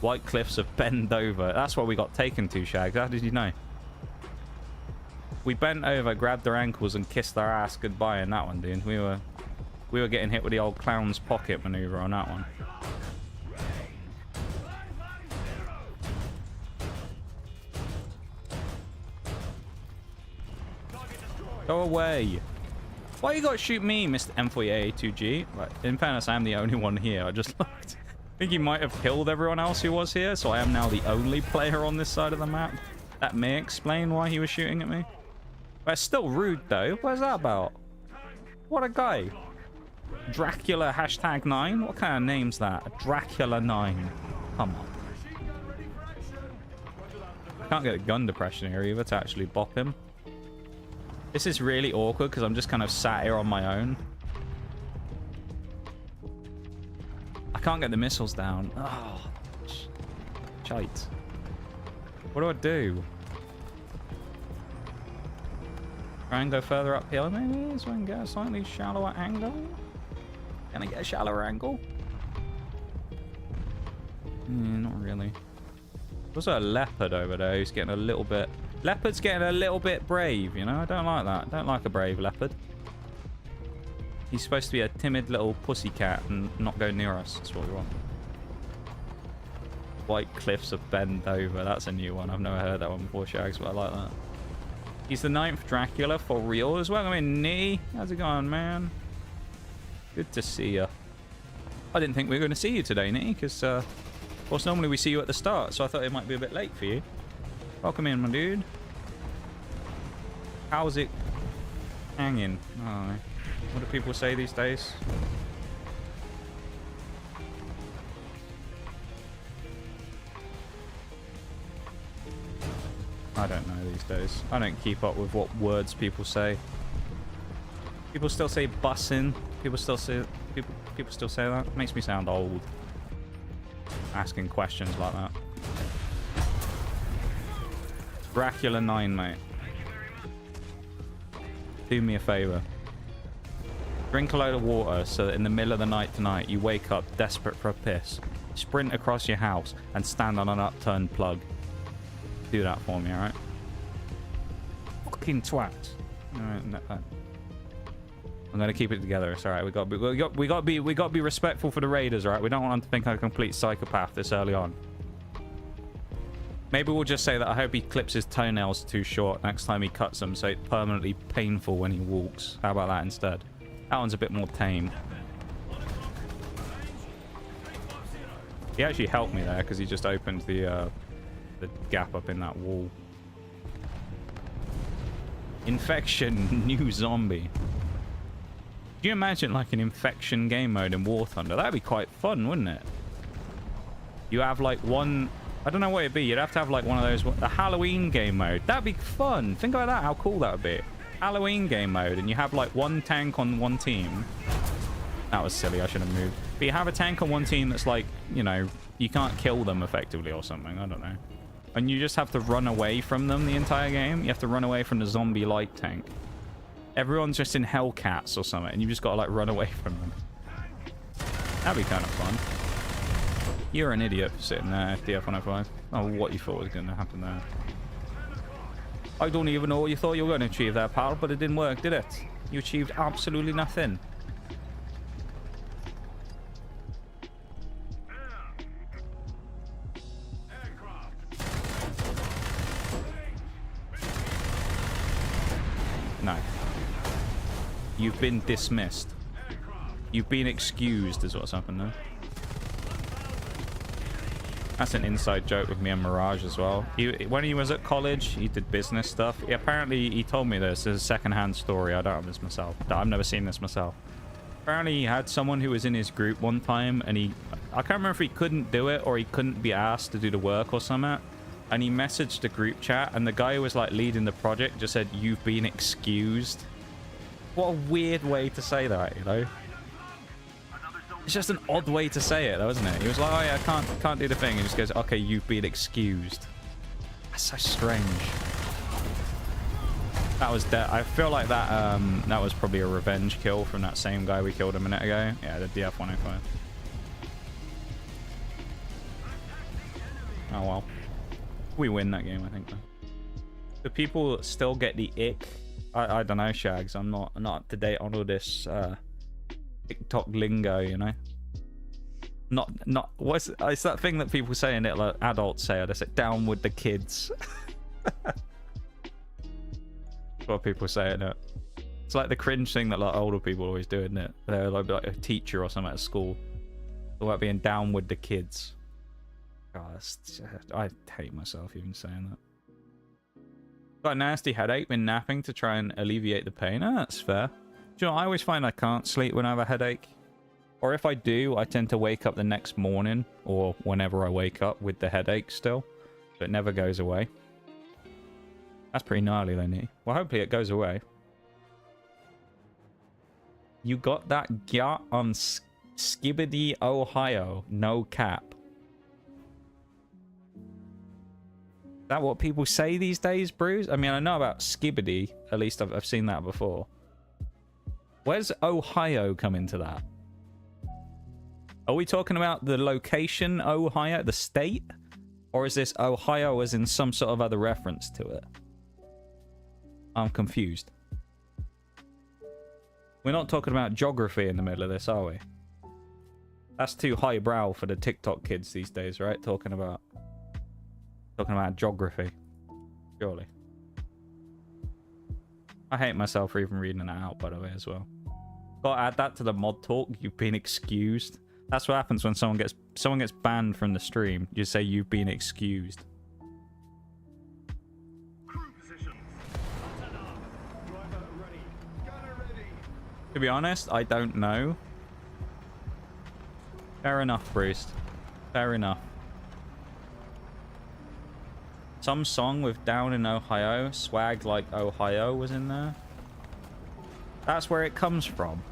White cliffs of bend over. That's what we got taken to, Shags. How did you know? We bent over, grabbed their ankles, and kissed their ass goodbye in that one, dude. We were getting hit with the old clown's pocket maneuver on that one. Go away. Why you gotta shoot me, Mr. M4A2G? Right, in fairness, I am the only one here. I just looked. I think he might have killed everyone else who was here, so I am now the only player on this side of the map. That may explain why he was shooting at me. But it's still rude, though. What's that about? What a guy. Dracula #9? What kind of name's that? Dracula 9. Come on. I can't get a gun depression here either to actually bop him. This is really awkward because I'm just kind of sat here on my own. I can't get the missiles down. Oh, shite. What do I do? Try and go further uphill maybe so I can get a slightly shallower angle? Can I get a shallower angle? Not really. There's a leopard over there who's getting a little bit... Leopard's getting a little bit brave, you know? I don't like that. I don't like a brave leopard. He's supposed to be a timid little pussycat and not go near us. That's what we want. White cliffs of bend over. That's a new one. I've never heard that one before, Shags, but I like that. He's the 9th Dracula for real as well. I mean, Nee. How's it going, man? Good to see you. I didn't think we were going to see you today, Nee, because, of course, normally we see you at the start, so I thought it might be a bit late for you. Welcome in, my dude. How's it hanging? Oh, what do people say these days? I don't know these days. I don't keep up with what words people say. People still say bussin'. People still say that. Makes me sound old. Asking questions like that. Dracula 9, mate. Do me a favor. Drink a load of water so that in the middle of the night tonight you wake up desperate for a piss. Sprint across your house and stand on an upturned plug. Do that for me, alright? Fucking twat. Alright, no, I'm gonna keep it together. It's alright. We gotta be respectful for the raiders, alright? We don't want them to think I'm a complete psychopath this early on. Maybe we'll just say that I hope he clips his toenails too short next time he cuts them so it's permanently painful when he walks. How about that instead? That one's a bit more tame. He actually helped me there because he just opened the gap up in that wall. Infection, new zombie. Can you imagine like an infection game mode in War Thunder? That'd be quite fun, wouldn't it? You have like one... I don't know what it'd be. You'd have to have like one of those... The Halloween game mode. That'd be fun. Think about that. How cool that would be. Halloween game mode. And you have like one tank on one team. That was silly. I should have moved. But you have a tank on one team that's like, you know, you can't kill them effectively or something. I don't know. And you just have to run away from them the entire game. You have to run away from the zombie light tank. Everyone's just in Hellcats or something. And you just got to like run away from them. That'd be kind of fun. You're an idiot for sitting there, DF105. Oh, what you thought was going to happen there. I don't even know what you thought you were going to achieve there, pal, but it didn't work, did it? You achieved absolutely nothing. No. You've been dismissed. You've been excused is what's happened there. That's an inside joke with me and Mirage as well. When he was at college, he did business stuff. Apparently, he told me this. It's a second-hand story. I don't have this myself. I've never seen this myself. Apparently, he had someone who was in his group one time, and I can't remember if he couldn't do it or he couldn't be asked to do the work or something. And he messaged the group chat, and the guy who was like leading the project just said, "You've been excused." What a weird way to say that, you know? It's just an odd way to say it, though, isn't it? He was like, "Oh yeah, I can't do the thing," and he just goes, "Okay, you've been excused." That's so strange. That was I feel like that that was probably a revenge kill from that same guy we killed a minute ago. Yeah, the DF-105. Oh well. We win that game, I think, though. Do people still get the ick? I don't know, Shags. I'm not up to date on all this TikTok lingo, you know. It's that thing that people say in it, like adults say. They say, "Down with the kids." That's what people say in it. It's like the cringe thing that like older people always do, isn't it? They're like a teacher or something at school about being down with the kids. God, I hate myself even saying that. Got a nasty headache, been napping to try and alleviate the pain. Oh, that's fair. Do you know, I always find I can't sleep when I have a headache. Or if I do, I tend to wake up the next morning or whenever I wake up with the headache still. So it never goes away. That's pretty gnarly, though, Nick. Well, hopefully it goes away. You got that yacht on Skibbity, Ohio. No cap. Is that what people say these days, Bruce? I mean, I know about Skibbity. At least I've seen that before. Where's Ohio come into that? Are we talking about the location, Ohio, the state? Or is this Ohio as in some sort of other reference to it? I'm confused. We're not talking about geography in the middle of this, are we? That's too highbrow for the TikTok kids these days, right? Talking about geography. Surely. I hate myself for even reading that out, by the way, as well. Gotta add that to the mod talk. You've been excused. That's what happens when someone gets banned from the stream. You say you've been excused. To be honest, I don't know. Fair enough, Bruce. Fair enough. Some song with Down in Ohio, swag like Ohio was in there. That's where it comes from.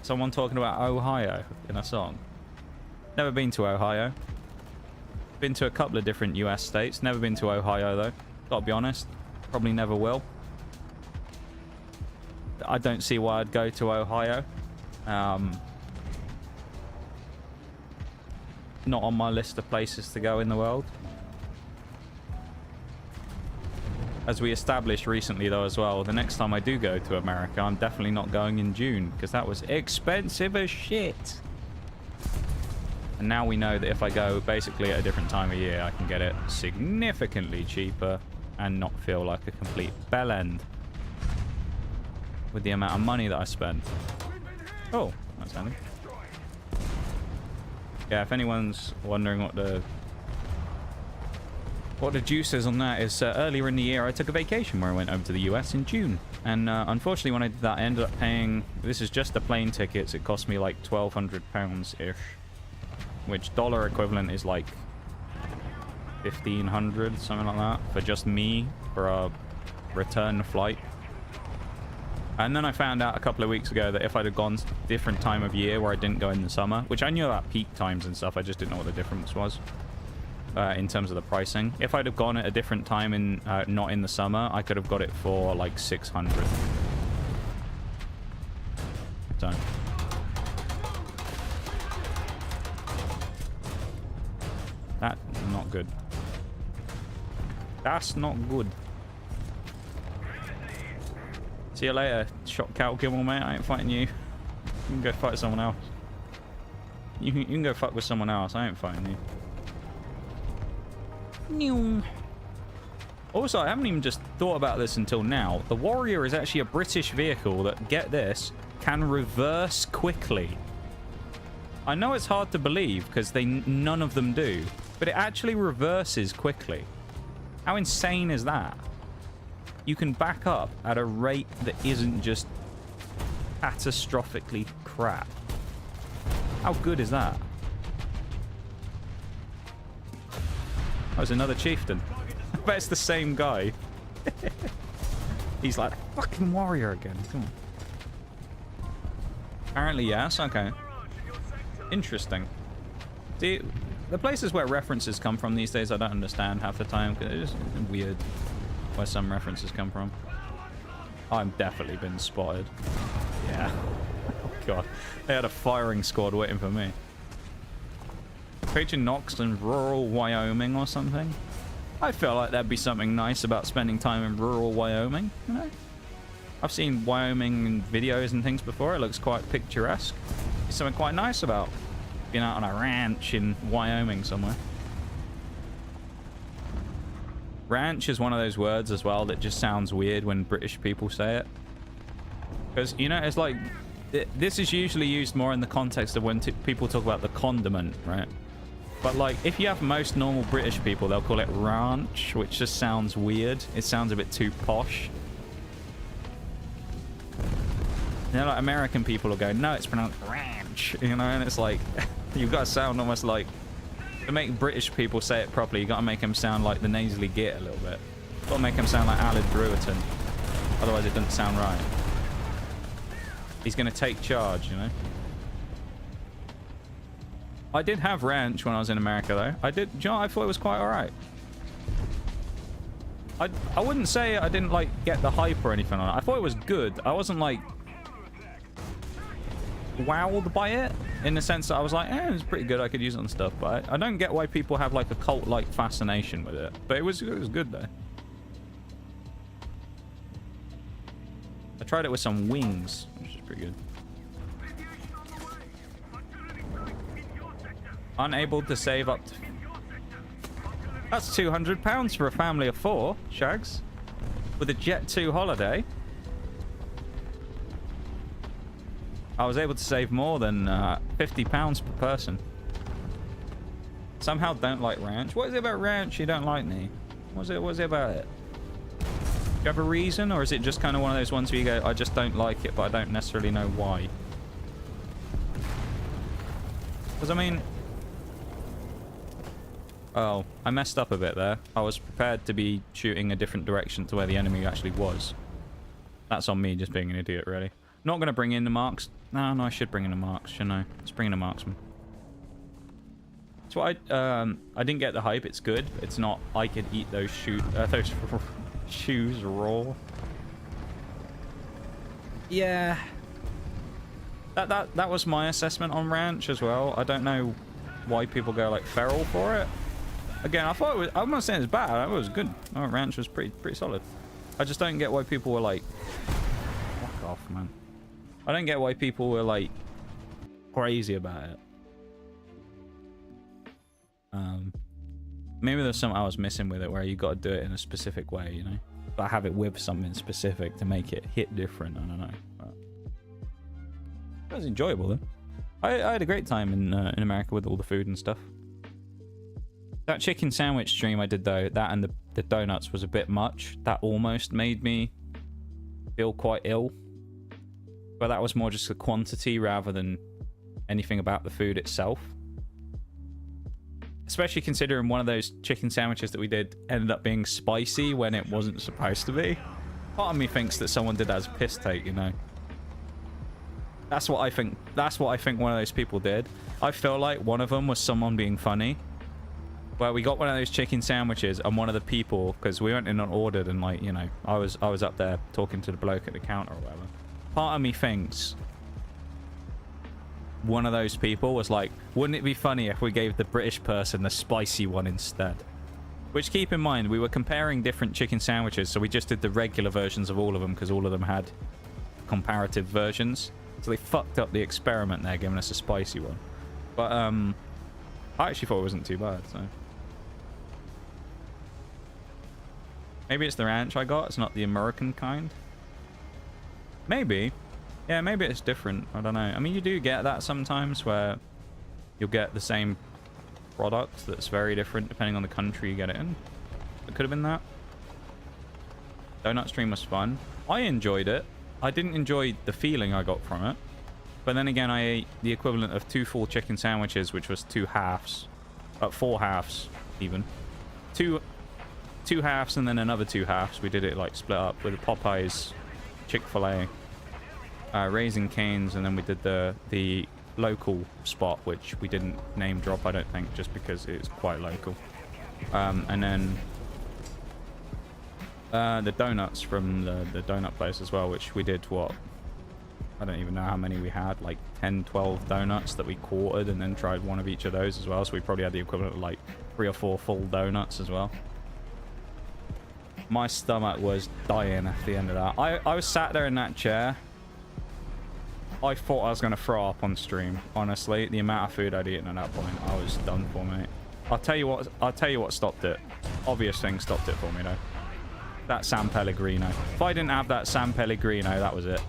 Someone talking about Ohio in a song. Never been to Ohio. Been to a couple of different US states. Never been to Ohio, though. Gotta be honest. Probably never will. I don't see why I'd go to Ohio. Not on my list of places to go in the world. As we established recently, though, as well, the next time I do go to America, I'm definitely not going in June, because that was expensive as shit. And now we know that if I go basically at a different time of year, I can get it significantly cheaper and not feel like a complete bellend with the amount of money that I spent. Oh, that's handy. Yeah, if anyone's wondering what the juice is on that, is earlier in the year I took a vacation where I went over to the US in June, and unfortunately when I did that I ended up paying, this is just the plane tickets, it cost me like £1,200 ish, which dollar equivalent is like 1,500, something like that, for just me for a return flight. And then I found out a couple of weeks ago that if I'd have gone a different time of year where I didn't go in the summer, which I knew about peak times and stuff, I just didn't know what the difference was in terms of the pricing. If I'd have gone at a different time in not in the summer, I could have got it for like 600. So that's not good. That's not good. See you later, shot cow Gimel, mate. I ain't fighting you. You can go fight someone else. You can go fuck with someone else. I ain't fighting you. Also, I haven't even just thought about this until now. The Warrior is actually a British vehicle that, get this, can reverse quickly. I know it's hard to believe because none of them do, but it actually reverses quickly. How insane is that? You can back up at a rate that isn't just catastrophically crap. How good is that? Oh, it's another chieftain. I bet it's the same guy. He's like, fucking warrior again. Come on. Apparently, yes. Okay. Interesting. See, the places where references come from these days, I don't understand half the time. Cause it's just weird where some references come from. I've definitely been spotted. Yeah. Oh, God. They had a firing squad waiting for me. Creature Knox in rural Wyoming or something. I feel like that'd be something nice about spending time in rural Wyoming, you know? I've seen Wyoming in videos and things before. It looks quite picturesque. There's something quite nice about being out on a ranch in Wyoming somewhere. Ranch is one of those words as well that just sounds weird when British people say it. Because, you know, it's like... This is usually used more in the context of when people talk about the condiment, right? But, like, if you have most normal British people, they'll call it ranch, which just sounds weird. It sounds a bit too posh. You know, like, American people will go, no, it's pronounced ranch, you know? And it's like, you've got to sound almost like... To make British people say it properly, you've got to make them sound like the nasally git a little bit. You've got to make them sound like Aled Brewerton. Otherwise, it doesn't sound right. He's going to take charge, you know? I did have ranch when I was in America, though. I did... You know, I thought it was quite alright. I wouldn't say I didn't, like, get the hype or anything on it. I thought it was good. I wasn't, like... wowed by it. In the sense that I was like, it was pretty good. I could use it on stuff. But I don't get why people have, like, a cult-like fascination with it. But it was good, though. I tried it with some wings, which is pretty good. Unable to save up to... That's £200 for a family of 4, Shags. With a Jet 2 holiday. I was able to save more than £50 per person. Somehow don't like ranch. What is it about ranch you don't like, Nee? What is it about it? Do you have a reason, or is it just kind of one of those ones where you go, I just don't like it, but I don't necessarily know why? Because, I mean... Oh, I messed up a bit there. I was prepared to be shooting a different direction to where the enemy actually was. That's on me, just being an idiot, really. Not going to bring in the marks. No, I should bring in the marks, shouldn't I? Let's bring in a marksman. That's why I didn't get the hype. It's good. It's not I could eat those shoes raw. Yeah. That was my assessment on ranch as well. I don't know why people go like feral for it. Again, I thought it was... I'm not saying it's bad. I thought it was good. Oh, ranch was pretty solid. I just don't get why people were like... Fuck off, man. I don't get why people were like crazy about it. Maybe there's something I was missing with it where you got to do it in a specific way, you know? But have it with something specific to make it hit different. I don't know. But it was enjoyable though. I had a great time in America with all the food and stuff. That chicken sandwich stream I did though, that and the donuts was a bit much. That almost made me feel quite ill. But that was more just the quantity rather than anything about the food itself. Especially considering one of those chicken sandwiches that we did ended up being spicy when it wasn't supposed to be. Part of me thinks that someone did that as a piss take, you know. That's what I think. That's what I think one of those people did. I feel like one of them was someone being funny. Where we got one of those chicken sandwiches and one of the people, because we went in and ordered and like, you know, I was up there talking to the bloke at the counter or whatever. Part of me thinks one of those people was like, wouldn't it be funny if we gave the British person the spicy one instead? Which, keep in mind, we were comparing different chicken sandwiches, so we just did the regular versions of all of them because all of them had comparative versions. So they fucked up the experiment there, giving us a spicy one. But I actually thought it wasn't too bad, so... Maybe it's the ranch I got, it's not the American kind. Maybe. Yeah, maybe it's different. I don't know. I mean, you do get that sometimes where you'll get the same product that's very different depending on the country you get it in. It could have been that. Donut stream was fun. I enjoyed it. I didn't enjoy the feeling I got from it. But then again, I ate the equivalent of 2 full chicken sandwiches, which was 2 halves. 4 halves, even. Two halves and then another 2 halves. We did it like split up with Popeyes, Chick-fil-A, Raising Cane's, and then we did the local spot, which we didn't name drop, I don't think, just because it's quite local. And then the donuts from the donut place as well, which we did, what? I don't even know how many we had, like 10, 12 donuts that we quartered and then tried one of each of those as well. So we probably had the equivalent of like 3 or 4 full donuts as well. My stomach was dying at the end of that. I was sat there in that chair. I thought I was going to throw up on stream, honestly. The amount of food I'd eaten at that point, I was done for, mate. I'll tell you what stopped it. Obvious thing stopped it for me, though. That San Pellegrino. If I didn't have that San Pellegrino, that was it.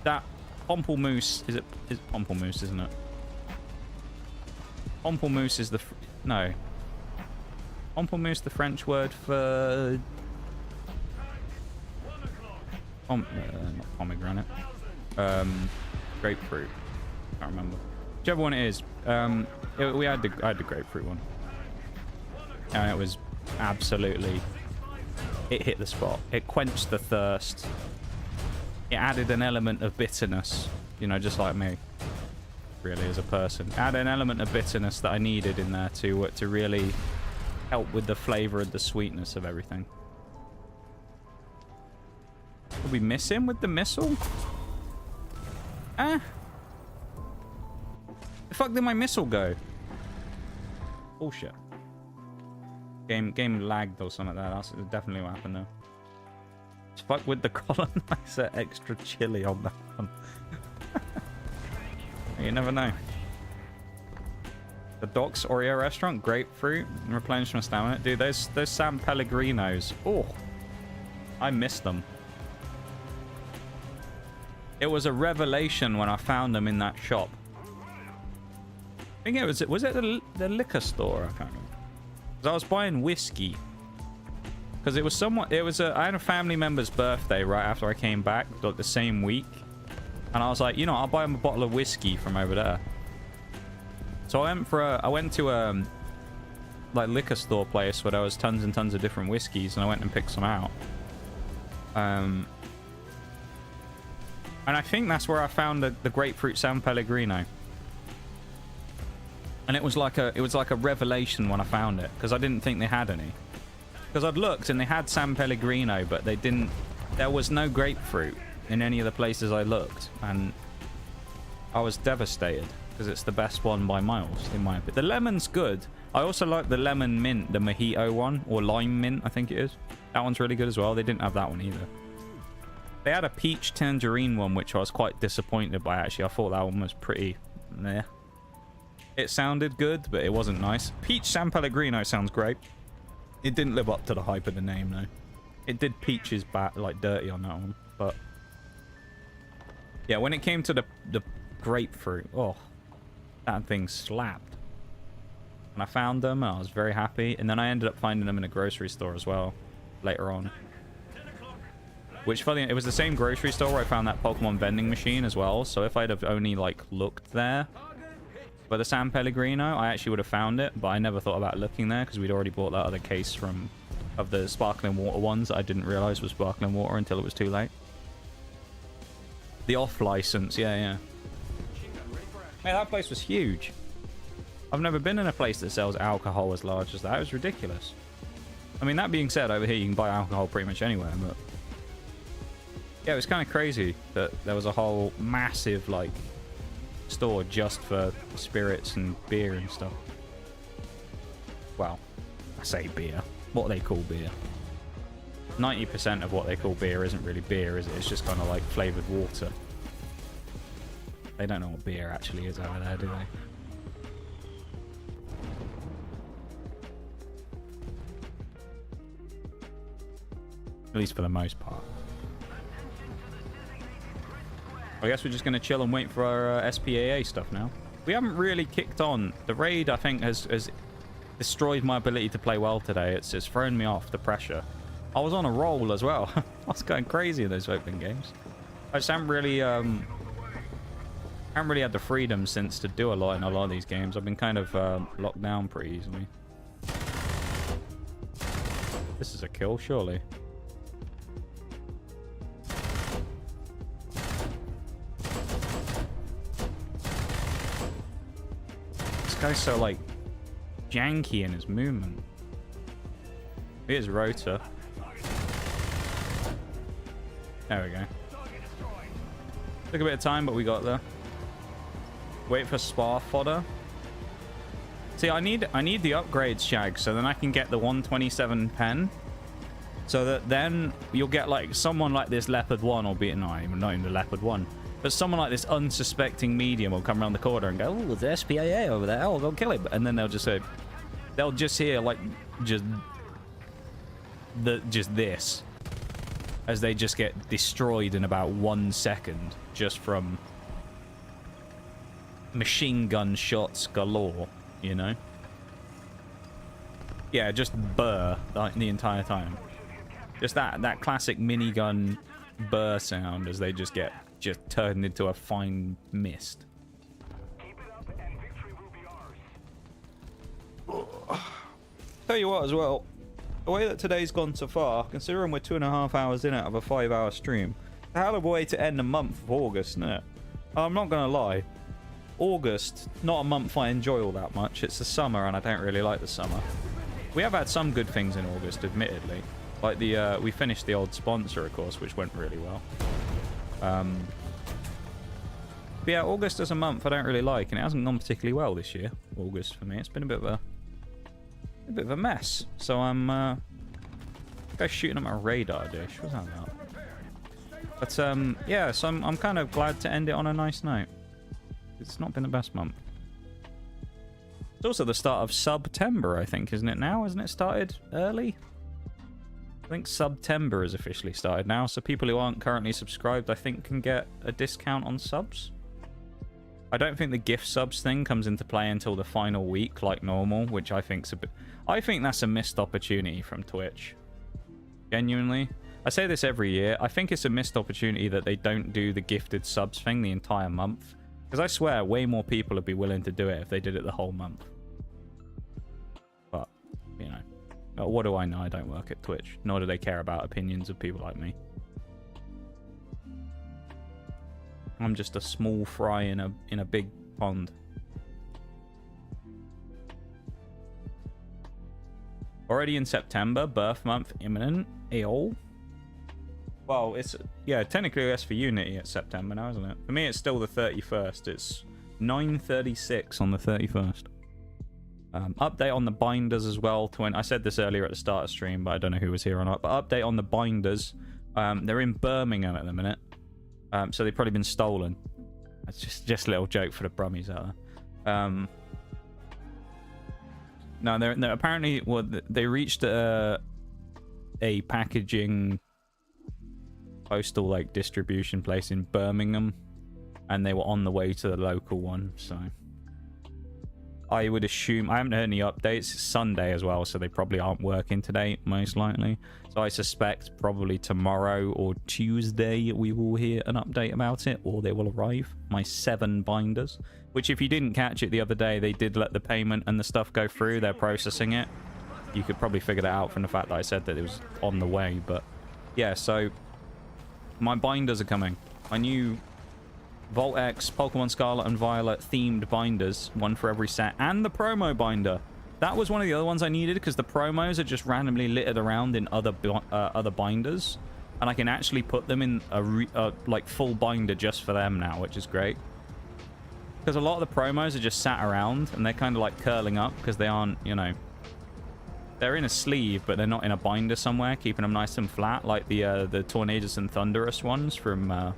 That Pamplemousse, is Pamplemousse, isn't it? Pamplemousse is the... No. Pamplemousse, the French word for... not pomegranate. Grapefruit. Can't remember. Whichever one it is. I had the grapefruit one. And it was absolutely... It hit the spot. It quenched the thirst. It added an element of bitterness. You know, just like me. Really, as a person. Add an element of bitterness that I needed in there to really help with the flavor and the sweetness of everything. Did we miss him with the missile? The fuck did my missile go? Bullshit. Game lagged or something like that. That's definitely what happened though. Fuck with the colonizer extra chili on that one. You never know. The Doc's Oreo restaurant, grapefruit, replenishment stamina. Dude, those San Pellegrinos. Oh, I missed them. It was a revelation when I found them in that shop. I think it was it the liquor store? I can't remember. Because I was buying whiskey. Because it was I had a family member's birthday right after I came back, like the same week. And I was like, you know, I'll buy him a bottle of whiskey from over there. So I went to a like liquor store place where there was tons and tons of different whiskeys, and I went and picked some out. And I think that's where I found the grapefruit San Pellegrino. And it was like a revelation when I found it, because I didn't think they had any. Because I'd looked and they had San Pellegrino, but they didn't. There was no grapefruit in any of the places I looked, and I was devastated because it's the best one by miles in my opinion. The lemon's good. I also like the lemon mint, the mojito one, or lime mint, I think it is. That one's really good as well. They didn't have that one either. They had a peach tangerine one, which I was quite disappointed by, actually. I thought that one was pretty meh. It sounded good, but it wasn't nice. Peach San Pellegrino sounds great. It didn't live up to the hype of the name, though. It did peaches like dirty on that one, but yeah, when it came to the grapefruit, oh, that thing slapped. And I found them, and I was very happy. And then I ended up finding them in a grocery store as well later on. Which, funny, it was the same grocery store where I found that Pokemon vending machine as well. So if I'd have only like looked there for the San Pellegrino, I actually would have found it. But I never thought about looking there because we'd already bought that other case of the sparkling water ones that I didn't realize was sparkling water until it was too late. The off license, yeah. Man, that place was huge. I've never been in a place that sells alcohol as large as that. It was ridiculous. I mean, that being said, over here you can buy alcohol pretty much anywhere, but yeah, it was kind of crazy that there was a whole massive like store just for spirits and beer and stuff. Well, I say beer. What they call beer. 90% of what they call beer isn't really beer, is it? It's just kind of like flavored water. They don't know what beer actually is over there, do they? At least for the most part. I guess we're just going to chill and wait for our SPAA stuff now. we haven't really kicked on. The raid, I think, has destroyed my ability to play well today. It's thrown me off the pressure. I was on a roll as well. I was going crazy in those opening games. I just haven't really had the freedom since to do a lot in a lot of these games. I've been kind of locked down pretty easily. This is a kill, surely. This guy's so, like, janky in his movement. Here's Rota. There we go. Took a bit of time, but we got there. Wait for spar fodder. See, I need the upgrades, Shag, so then I can get the 127 pen. So that then you'll get like someone like this Leopard 1, albeit not even the Leopard 1. But someone like this unsuspecting medium will come around the corner and go, oh, there's SPAA over there. Oh, go kill him. And then they'll just say, they'll just hear like just this as they just get destroyed in about 1 second just from machine gun shots galore, you know? Yeah, just burr like, the entire time. Just that classic minigun burr sound as they just get turned into a fine mist. Tell you what as well, the way that today's gone so far, considering we're 2.5 hours in out of a 5-hour stream, a hell of a way to end the month of August, isn't it? I'm not gonna lie. August, not a month I enjoy all that much. It's the summer and I don't really like the summer. We have had some good things in August, admittedly. Like the, we finished the old sponsor, of course, which went really well. But yeah, August as a month I don't really like, and it hasn't gone particularly well this year, August, for me. It's been a bit of a mess. So I'm, go shooting at my radar dish. What's that about? But, yeah, so I'm kind of glad to end it on a nice note. It's not been the best month. It's also the start of September, I think, isn't it now? Isn't it started early? I think September has officially started now, so people who aren't currently subscribed, I think, can get a discount on subs. I don't think the gift subs thing comes into play until the final week, like normal, which I think's a bit... I think that's a missed opportunity from Twitch. Genuinely. I say this every year. I think it's a missed opportunity that they don't do the gifted subs thing the entire month. Because I swear, way more people would be willing to do it if they did it the whole month. But, you know. What do I know? I don't work at Twitch. Nor do they care about opinions of people like me. I'm just a small fry in a big pond. Already in September, birth month imminent. Eol. Well, it's... Yeah, technically it's for Unity it's September now, isn't it? For me, it's still the 31st. It's 9:36 on the 31st. Update on the binders as well. I said this earlier at the start of stream, but I don't know who was here or not. But update on the binders. They're in Birmingham at the minute. So they've probably been stolen. That's just a little joke for the Brummies out there. No, they're apparently... Well, they reached a packaging... postal like distribution place in Birmingham, and they were on the way to the local one, so I would assume... I haven't heard any updates. It's Sunday as well, so they probably aren't working today, most likely. So I suspect probably tomorrow or Tuesday we will hear an update about it, or they will arrive. My 7 binders, which if you didn't catch it the other day, they did let the payment and the stuff go through. They're processing it. You could probably figure that out from the fact that I said that it was on the way, but yeah, so my binders are coming. My new Volt X, Pokemon Scarlet and Violet themed binders, one for every set, and the promo binder. That was one of the other ones I needed because the promos are just randomly littered around in other binders, and I can actually put them in a like full binder just for them now, which is great. Because a lot of the promos are just sat around and they're kind of like curling up because they aren't, you know, they're in a sleeve, but they're not in a binder somewhere, keeping them nice and flat, like the Tornadus and Thunderous ones from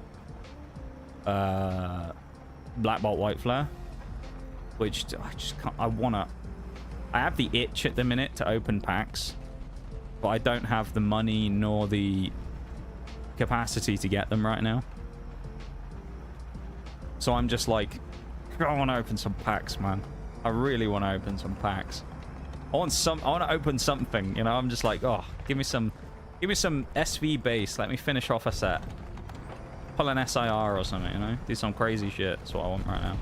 Black Bolt White Flare, which I just can't... I have the itch at the minute to open packs, but I don't have the money nor the capacity to get them right now. So I'm just like I want to open some packs, man. I really want to open some packs. I want to open something, you know. I'm just like, oh, give me some SV base. Let me finish off a set. Pull an SIR or something, you know. Do some crazy shit. That's what I want right now.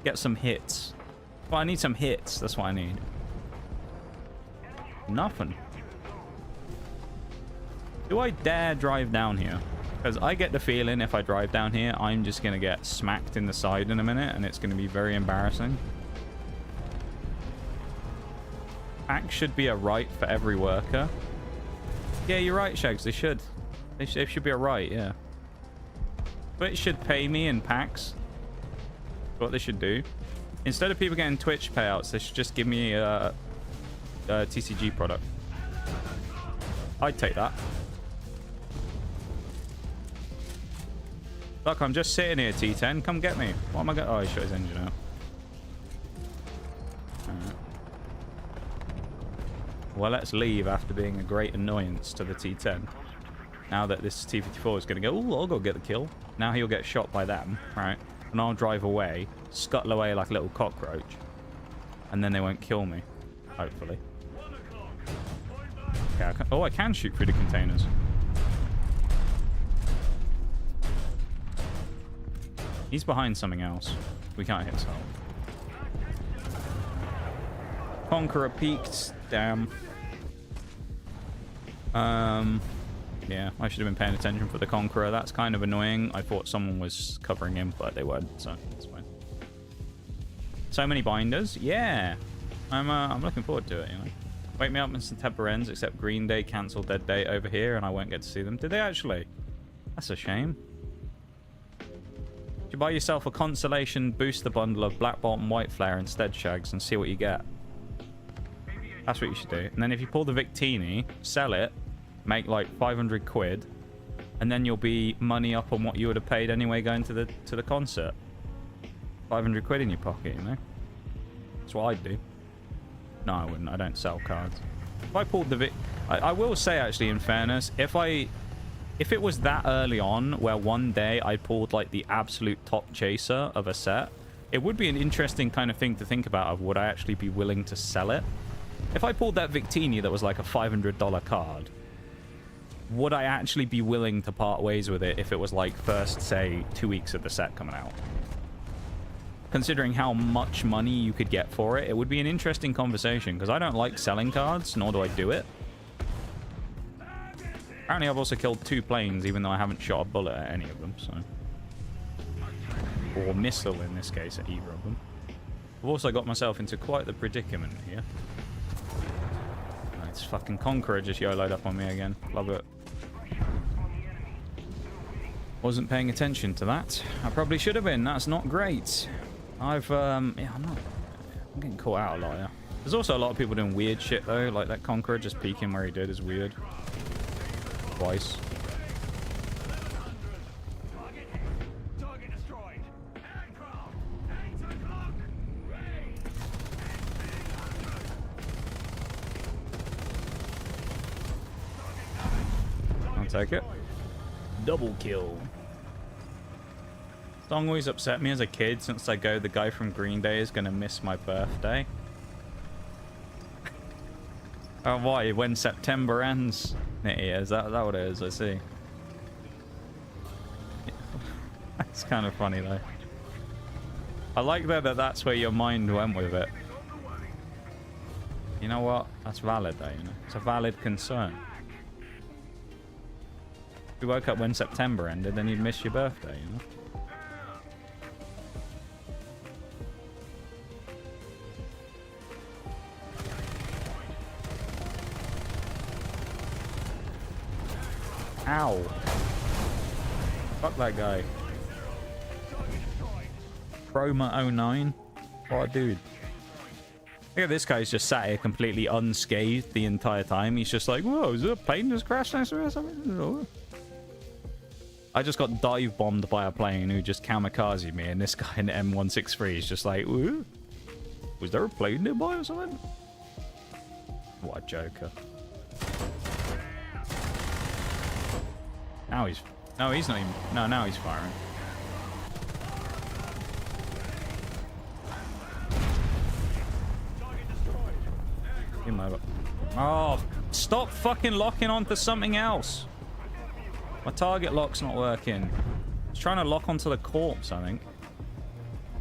Get some hits. Well, I need some hits. That's what I need. Nothing. Do I dare drive down here? Because I get the feeling if I drive down here, I'm just going to get smacked in the side in a minute, and it's going to be very embarrassing. Packs should be a right for every worker. Yeah, you're right, Shags. They should. They should be a right, yeah. Twitch should pay me in packs. What they should do. Instead of people getting Twitch payouts, they should just give me a TCG product. I'd take that. Look, I'm just sitting here, T10. Come get me. What am I going to... Oh, he shot his engine out. Alright. Well, let's leave after being a great annoyance to the T10. Now that this T54 is going to go, oh, I'll go get the kill. Now he'll get shot by them, right? And I'll drive away, scuttle away like a little cockroach. And then they won't kill me, hopefully. Okay, I can shoot through the containers. He's behind something else. We can't hit Salt. Conqueror peaked. Damn. Yeah, I should have been paying attention for the Conqueror. That's kind of annoying. I thought someone was covering him, but they weren't, so that's fine. So many binders. Yeah. I'm looking forward to it, you know. Wake me up when September ends, except Green Day cancelled their date over here, and I won't get to see them. Did they actually? That's a shame. You buy yourself a consolation booster bundle of Black Bolt and White Flare instead, Shags, and see what you get. That's what you should do. And then if you pull the Victini, sell it, make like 500 quid, and then you'll be money up on what you would have paid anyway going to the concert. 500 quid in your pocket, you know? That's what I'd do. No, I wouldn't. I don't sell cards. If I pulled the Vic... I will say, actually, in fairness, if it was that early on, where one day I pulled like the absolute top chaser of a set, it would be an interesting kind of thing to think about of would I actually be willing to sell it? If I pulled that Victini that was like a $500 card, would I actually be willing to part ways with it if it was like first, say, 2 weeks of the set coming out? Considering how much money you could get for it, it would be an interesting conversation, because I don't like selling cards, nor do I do it. Apparently I've also killed 2 planes, even though I haven't shot a bullet at any of them, so... Or missile, in this case, at either of them. I've also got myself into quite the predicament here. It's fucking Conqueror just YOLO'd up on me again. Love it. Wasn't paying attention to that. I probably should have been. That's not great. Yeah, I'm getting caught out a lot, yeah. There's also a lot of people doing weird shit, though. Like that Conqueror just peeking where he did is weird. Twice. I'll take it. Double kill. Song always upset me as a kid. Since I go, the guy from Green Day is gonna miss my birthday. Oh, why? When September ends? Yeah, is that what it is? I see. That's kind of funny, though. I like that's where your mind went with it. You know what? That's valid, though, you know? It's a valid concern. If you woke up when September ended, then you'd miss your birthday, you know? Ow. Fuck that guy. Chroma09. What a dude. Look at this guy's just sat here completely unscathed the entire time. He's just like, whoa, is there a plane just crashed next to me or something? I just got dive bombed by a plane who just kamikaze me, and this guy in the M163 is just like, ooh, was there a plane nearby or something? What a joker. Now he's No, he's not even... No, now he's firing. Oh, stop fucking locking onto something else. My target lock's not working. I was trying to lock onto the corpse, I think.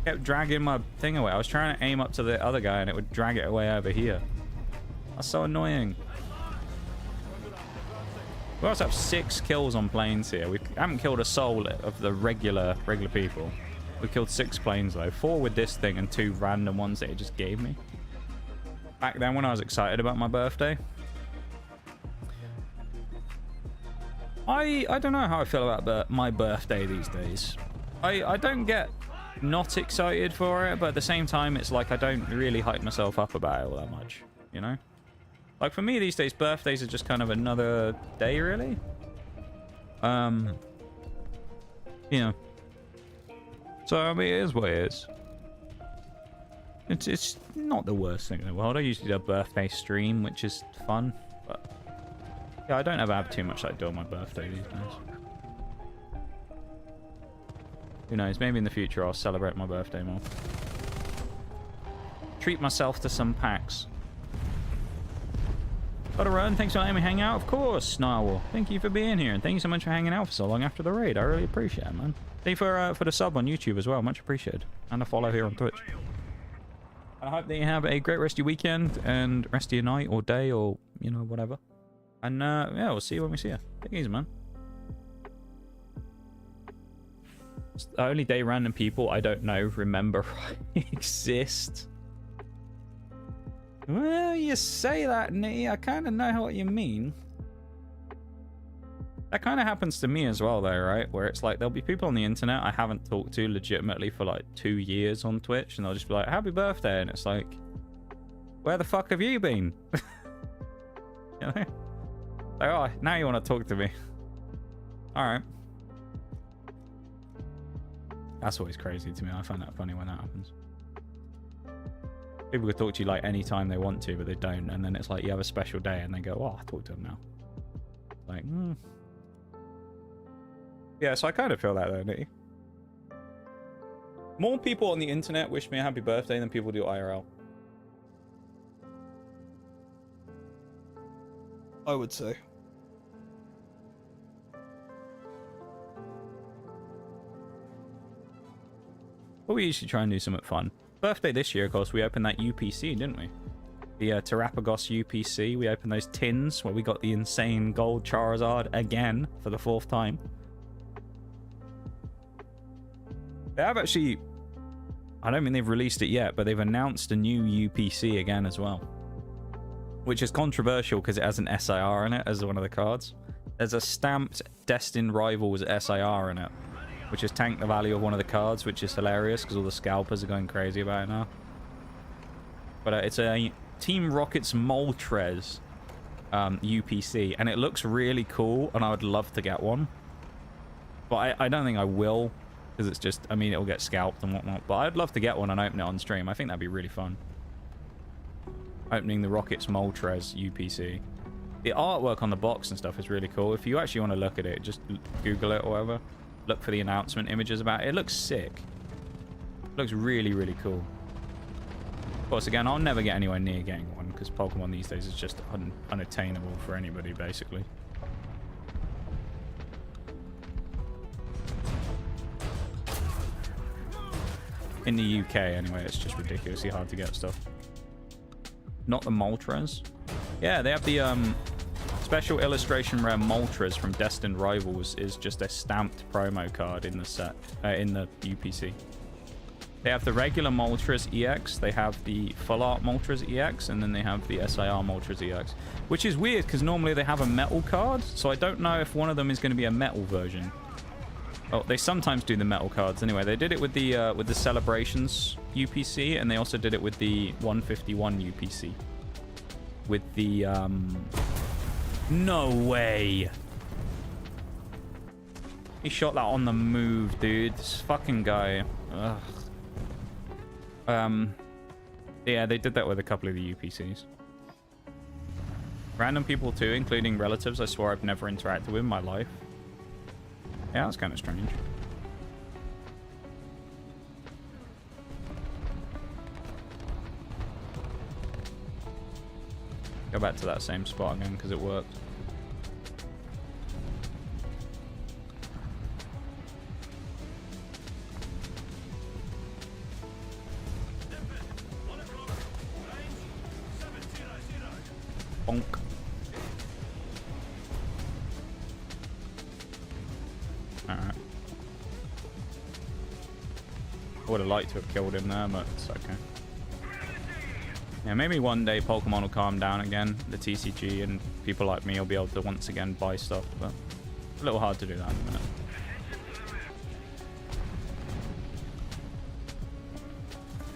Kept dragging my thing away. I was trying to aim up to the other guy and it would drag it away over here. That's so annoying. We also have 6 kills on planes here. We haven't killed a soul of the regular people. We killed 6 planes though. 4 with this thing and 2 random ones that it just gave me. Back then when I was excited about my birthday. I don't know how I feel about my birthday these days. I don't get not excited for it, but at the same time it's like I don't really hype myself up about it all that much, you know? Like for me these days, birthdays are just kind of another day, really. You know. So I mean, it is what it is. It's not the worst thing in the world. I usually do a birthday stream, which is fun, but yeah, I don't ever have too much I do on my birthday these days. Who knows? Maybe in the future I'll celebrate my birthday more. Treat myself to some packs. Gotta run. Thanks for letting me hang out. Of course, Narwhal. Thank you for being here, and thank you so much for hanging out for so long after the raid. I really appreciate it, man. Thank you for the sub on YouTube as well. Much appreciated. And a follow here on Twitch. I hope that you have a great rest of your weekend and rest of your night or day or, you know, whatever. And, yeah, we'll see you when we see you. Take it easy, man. It's the only day random people I don't know remember exist. Well, you say that, Nitty. I kind of know what you mean. That kind of happens to me as well, though, right? Where it's like, there'll be people on the internet I haven't talked to legitimately for like 2 years on Twitch, and they'll just be like, happy birthday, and it's like, where the fuck have you been? You know? Like, oh, now you want to talk to me. Alright. That's always crazy to me. I find that funny when that happens. People could talk to you like anytime they want to, but they don't, and then it's like you have a special day and they go, oh, I'll talk to them now. Like, yeah, so I kind of feel that though, Nitty. More people on the internet wish me a happy birthday than people do IRL. I would say. But we usually try and do something fun. Birthday this year, of course, we opened that UPC, didn't we? The Terrapagos UPC. We opened those tins where we got the insane gold Charizard again for the 4th time. They have actually... I don't mean they've released it yet, but they've announced a new UPC again as well. Which is controversial because it has an SIR in it as one of the cards. There's a stamped Destined Rivals SIR in it, which has tanked the value of one of the cards, which is hilarious because all the scalpers are going crazy about it now. But it's a Team Rocket's Moltres UPC, and it looks really cool, and I would love to get one. But I don't think I will, because it's just, I mean, it'll get scalped and whatnot. But I'd love to get one and open it on stream. I think that'd be really fun. Opening the Rocket's Moltres UPC. The artwork on the box and stuff is really cool. If you actually want to look at it, just Google it or whatever. Look for the announcement images about it. It looks sick. It looks really, really cool. Of course, again, I'll never get anywhere near getting one because Pokemon these days is just unattainable for anybody, basically. In the UK, anyway, it's just ridiculously hard to get stuff. Not the Moltres. Yeah, they have the special illustration rare Moltres from Destined Rivals is just a stamped promo card in the set, in the UPC. They have the regular Moltres EX, they have the full art Moltres EX, and then they have the SIR Moltres EX. Which is weird because normally they have a metal card, so I don't know if one of them is going to be a metal version. Oh, they sometimes do the metal cards. Anyway, they did it with the Celebrations UPC, and they also did it with the 151 UPC. With the no way. He shot that on the move, dude. This fucking guy. Ugh. Yeah, they did that with a couple of the UPCs. Random people too, including relatives I swore I've never interacted with in my life. Yeah, that's kind of strange. Go back to that same spot again because it worked. Bonk. Alright. I would have liked to have killed him there, but it's okay. Yeah, maybe one day Pokemon will calm down again, the TCG, and people like me will be able to once again buy stuff, but it's a little hard to do that in a minute.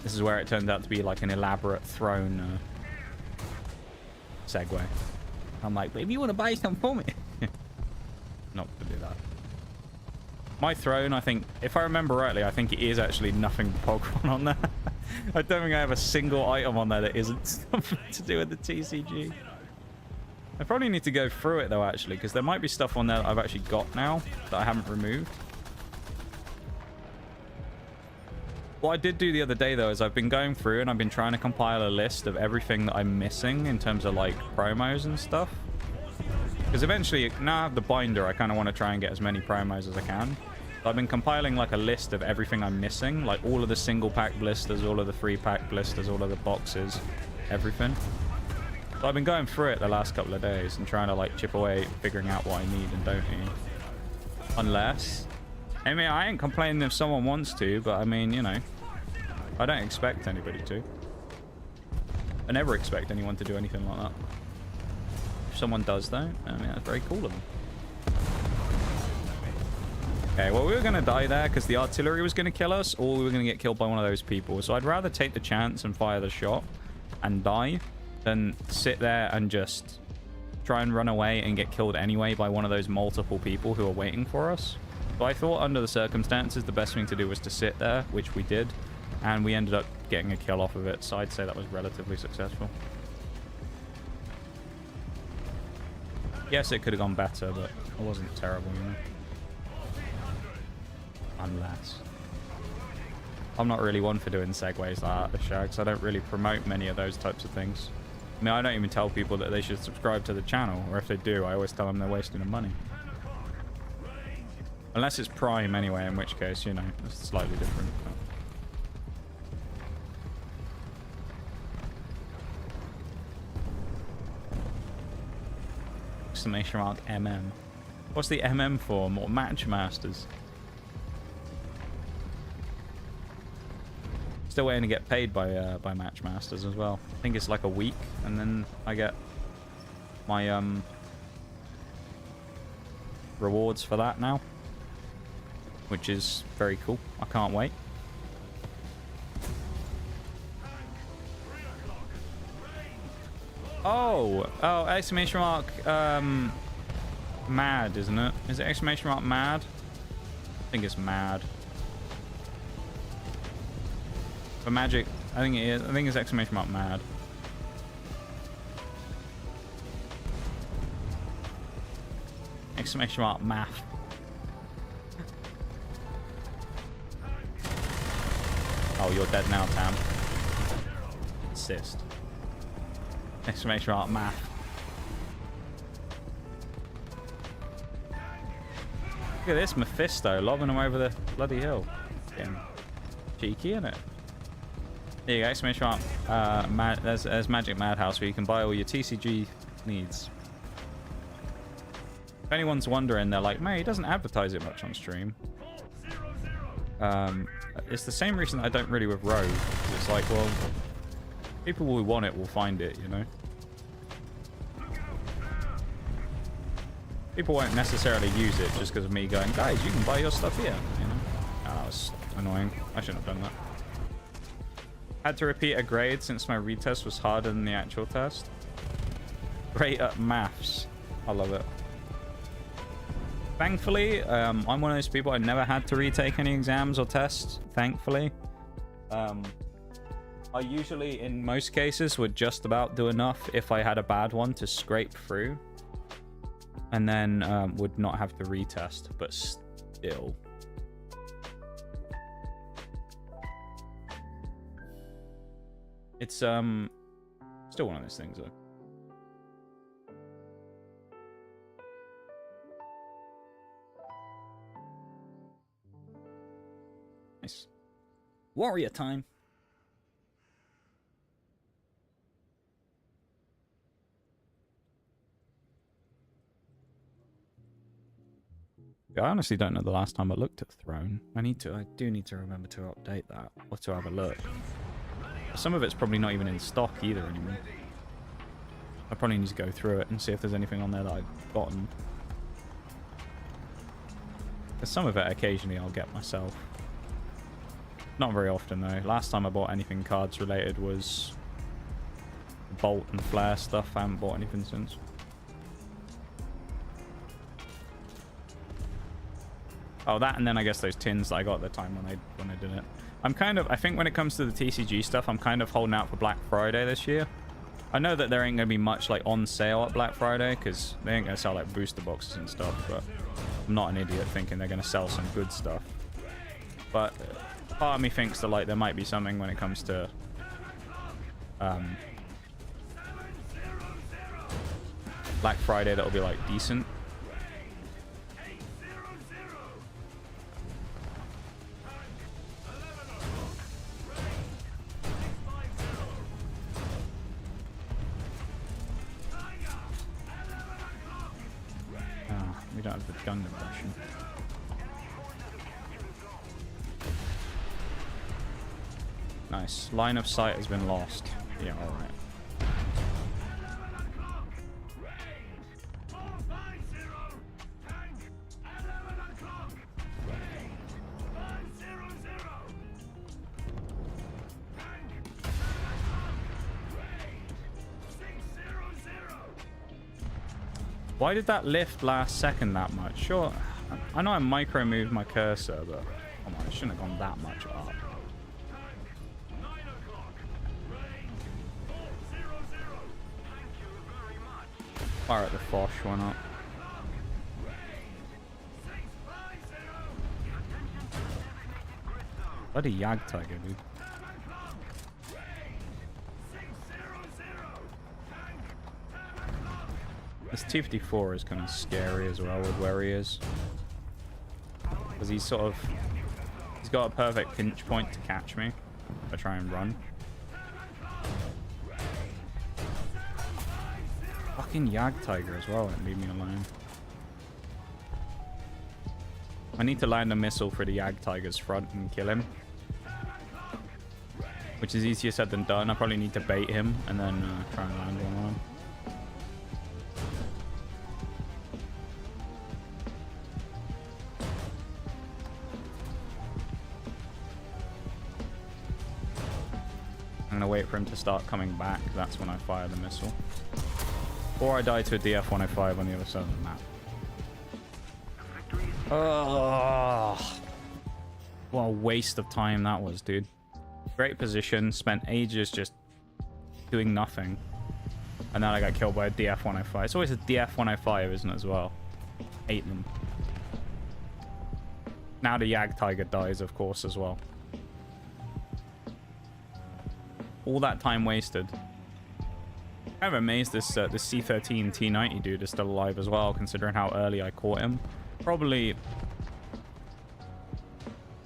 This is where it turns out to be like an elaborate throne segue. I'm like, maybe you want to buy something for me? Not to do that. My throne, I think, if I remember rightly, I think it is actually nothing but Pokemon on there. I don't think I have a single item on there that isn't something to do with the TCG. I probably need to go through it though, actually, because there might be stuff on there that I've actually got now that I haven't removed. What I did do the other day though is I've been going through and I've been trying to compile a list of everything that I'm missing in terms of like promos and stuff. Because eventually, now I have the binder, I kind of want to try and get as many promos as I can. So I've been compiling like a list of everything I'm missing, like all of the single pack blisters, all of the 3-pack blisters, all of the boxes, everything. So I've been going through it the last couple of days and trying to like chip away, figuring out what I need and don't need. Unless, I mean, I ain't complaining if someone wants to, but I mean, you know, I don't expect anybody to. I never expect anyone to do anything like that. If someone does though, I mean, that's very cool of them. Okay, well, we were going to die there because the artillery was going to kill us, or we were going to get killed by one of those people. So I'd rather take the chance and fire the shot and die than sit there and just try and run away and get killed anyway by one of those multiple people who are waiting for us. So I thought under the circumstances, the best thing to do was to sit there, which we did, and we ended up getting a kill off of it. So I'd say that was relatively successful. Yes, it could have gone better, but it wasn't terrible, you know. Unless I'm not really one for doing segues like that, the show, because I don't really promote many of those types of things. I mean, I don't even tell people that they should subscribe to the channel, or if they do, I always tell them they're wasting their money. Unless it's Prime anyway, in which case, you know, it's slightly different. Exclamation mark MM. What's the MM for? More Match Masters. Still waiting to get paid by Match Masters as well. I think it's like a week, and then I get my rewards for that now, which is very cool. I can't wait. Oh, exclamation mark mad, isn't it? Is it exclamation mark mad? I think it's mad. For magic, I think it is. I think it's exclamation mark mad. Exclamation mark math. Oh, you're dead now, Tam. Assist. Exclamation mark math. Look at this Mephisto lobbing him over the bloody hill. Getting cheeky, isn't it? There you go, exclamation mark. There's Magic Madhouse where you can buy all your TCG needs. If anyone's wondering, they're like, mate, he doesn't advertise it much on stream. It's the same reason I don't really with Rogue. It's like, well, people who want it will find it, you know? People won't necessarily use it just because of me going, guys, you can buy your stuff here, you know? Oh, that was annoying. I shouldn't have done that. Had to repeat a grade since my retest was harder than the actual test. Great at maths. I love it. Thankfully, I'm one of those people I never had to retake any exams or tests, thankfully. I usually, in most cases, would just about do enough if I had a bad one to scrape through. And then would not have to retest. But still. It's still one of those things though. Nice. Warrior time. I honestly don't know the last time I looked at Throne. I do need to remember to update that or to have a look. Some of it's probably not even in stock either anymore. I probably need to go through it and see if there's anything on there that I've gotten. Because some of it occasionally I'll get myself. Not very often though. Last time I bought anything cards related was Bolt and Flare stuff. I haven't bought anything since. Oh, that, and then I guess those tins that I got at the time when I did it. I think when it comes to the TCG stuff, I'm kind of holding out for Black Friday this year. I know that there ain't going to be much like on sale at Black Friday because they ain't going to sell like booster boxes and stuff, but I'm not an idiot thinking they're going to sell some good stuff. But part of me thinks that like there might be something when it comes to Black Friday that'll be like decent. We don't have the gun impression. Nice. Line of sight has been lost. Yeah, alright. Why did that lift last second that much? Sure, I know I micro moved my cursor, but come on, it shouldn't have gone that much up. Fire at the Fosh, why not? Bloody Yag Tiger, dude. This T-54 is kind of scary as well with where he is. Because he's got a perfect pinch point to catch me if I try and run. Fucking Yag Tiger as well, and leave me alone. I need to land a missile for the Yag Tiger's front and kill him. Which is easier said than done. I probably need to bait him and then try and land one on him. I'm gonna wait for him to start coming back. That's when I fire the missile. Or I die to a DF-105 on the other side of the map. Oh, what a waste of time that was, dude. Great position. Spent ages just doing nothing. And then I got killed by a DF-105. It's always a DF-105, isn't it, as well? Hate them. Now the Yag Tiger dies, of course, as well. All that time wasted. I'm kind of amazed this C13 T90 dude is still alive as well, considering how early I caught him. Probably...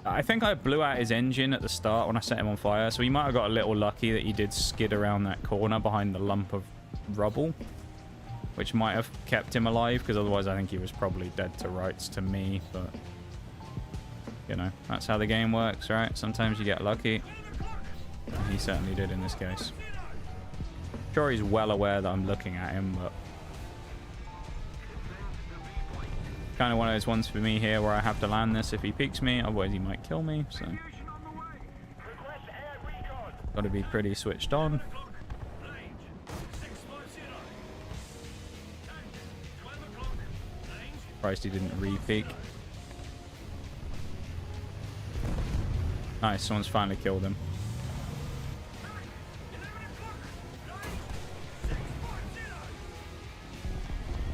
I think I blew out his engine at the start when I set him on fire, so he might have got a little lucky that he did skid around that corner behind the lump of rubble, which might have kept him alive, because otherwise I think he was probably dead to rights to me, but... You know, that's how the game works, right? Sometimes you get lucky. He certainly did in this case. Sure, he's well aware that I'm looking at him, but kind of one of those ones for me here where I have to land this if he peeks me, otherwise he might kill me, so got to be pretty switched on. Surprised he didn't re-peek. Nice, someone's finally killed him.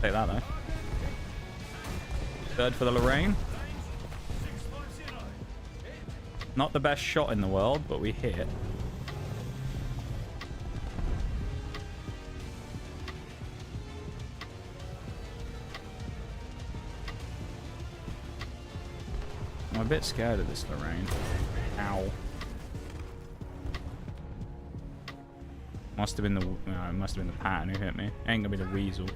Take that though. Third for the Lorraine. Not the best shot in the world, but we hit. I'm a bit scared of this Lorraine. Ow. Must have been the no, it must have been the pattern who hit me. Ain't gonna be the weasel.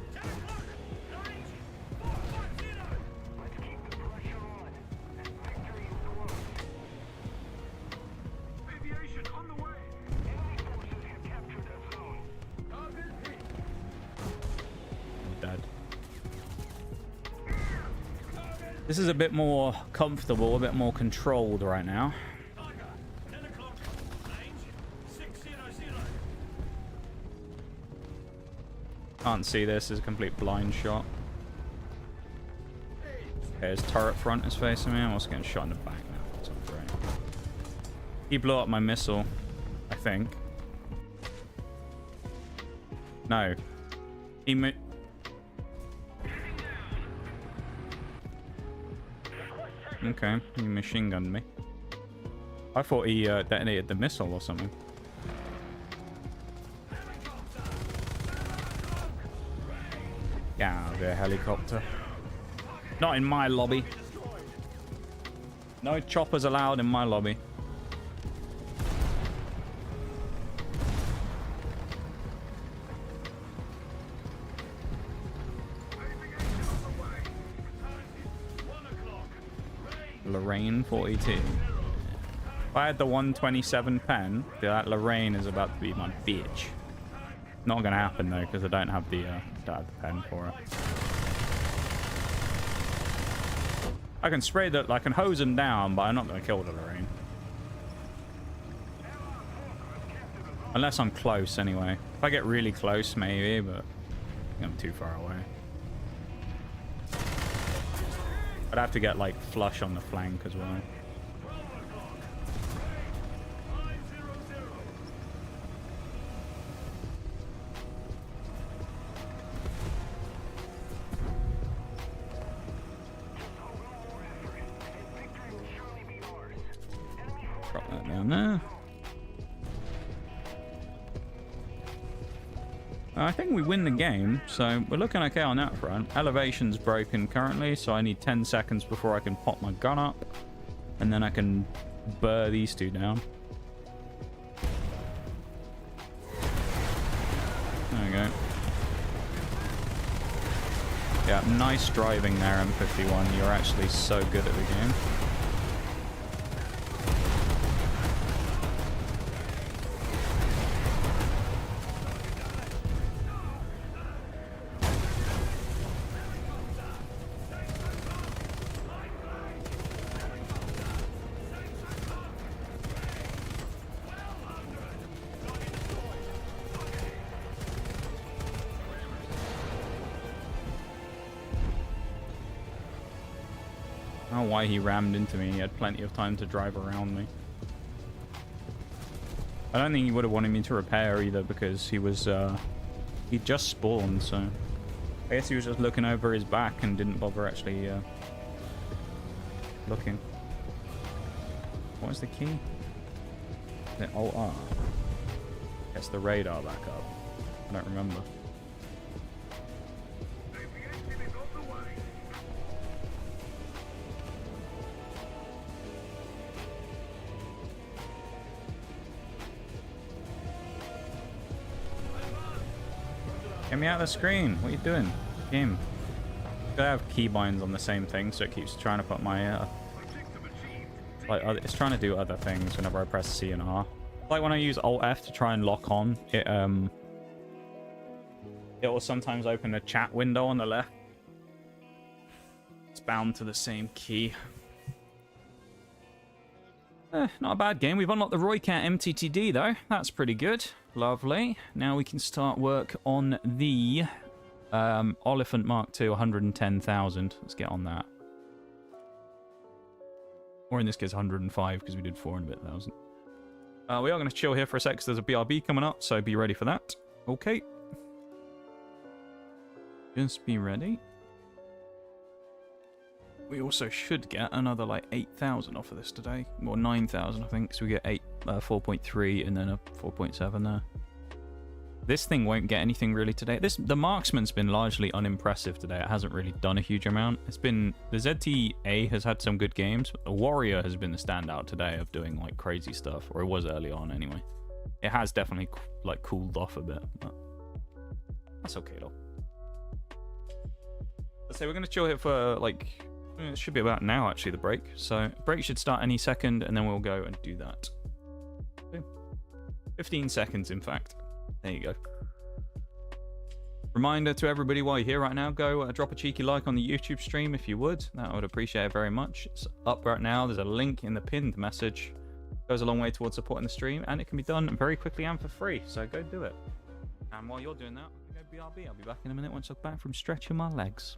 Dead. This is a bit more comfortable, a bit more controlled right now. Can't see this. Is a complete blind shot. Okay, his turret front is facing me. I'm also getting shot in the back now. That's not great. He blew up my missile, I think. No. He okay, he machine gunned me. I thought he detonated the missile or something. Yeah, the helicopter. Not in my lobby. No choppers allowed in my lobby. Lorraine 42. If I had the 127 pen, that Lorraine is about to be my bitch. Not gonna happen though, because I don't have the pen for it. I can spray that, I can hose him down, but I'm not gonna kill the Lorraine. Unless I'm close anyway. If I get really close, maybe, but I think I'm too far away. I'd have to get like flush on the flank as well. Drop that down there. I think we win the game, so we're looking okay on that front. Elevation's broken currently, so I need 10 seconds before I can pop my gun up. And then I can burr these two down. There we go. Yeah, nice driving there, M51. You're actually so good at the game. I don't know why he rammed into me. He had plenty of time to drive around me. I don't think he would have wanted me to repair either, because he was, he just spawned, so I guess he was just looking over his back and didn't bother actually, looking. What was the key? Is it Alt R? Gets the radar back up. I don't remember. Get me out of the screen. What are you doing? Game. I have keybinds on the same thing, so it keeps trying to put my like it's trying to do other things whenever I press C and R. Like when I use Alt F to try and lock on, it will sometimes open a chat window on the left. It's bound to the same key. Not a bad game. We've unlocked the Roycat MTTD though. That's pretty good. Lovely. Now we can start work on the Oliphant Mark II, 110,000. Let's get on that. Or in this case, 105, because we did 4 and a bit thousand. We are going to chill here for a sec, because there's a BRB coming up, so be ready for that. Okay. Just be ready. We also should get another like 8,000 off of this today, or 9,000 I think. So we get 4.3 and then a 4.7 there. This thing won't get anything really today. The marksman's been largely unimpressive today. It hasn't really done a huge amount. It's been the ZTA has had some good games. But the warrior has been the standout today of doing like crazy stuff, or it was early on anyway. It has definitely like cooled off a bit, but that's okay though. Let's say we're gonna chill here for like. It should be about now, actually, the break. So, break should start any second, and then we'll go and do that. Boom. 15 seconds, in fact. There you go. Reminder to everybody while you're here right now, go drop a cheeky like on the YouTube stream if you would. That I would appreciate it very much. It's up right now. There's a link in the pinned message. Goes a long way towards supporting the stream, and it can be done very quickly and for free. So, go do it. And while you're doing that, I'm going to go BRB. I'll be back in a minute once I'm back from stretching my legs.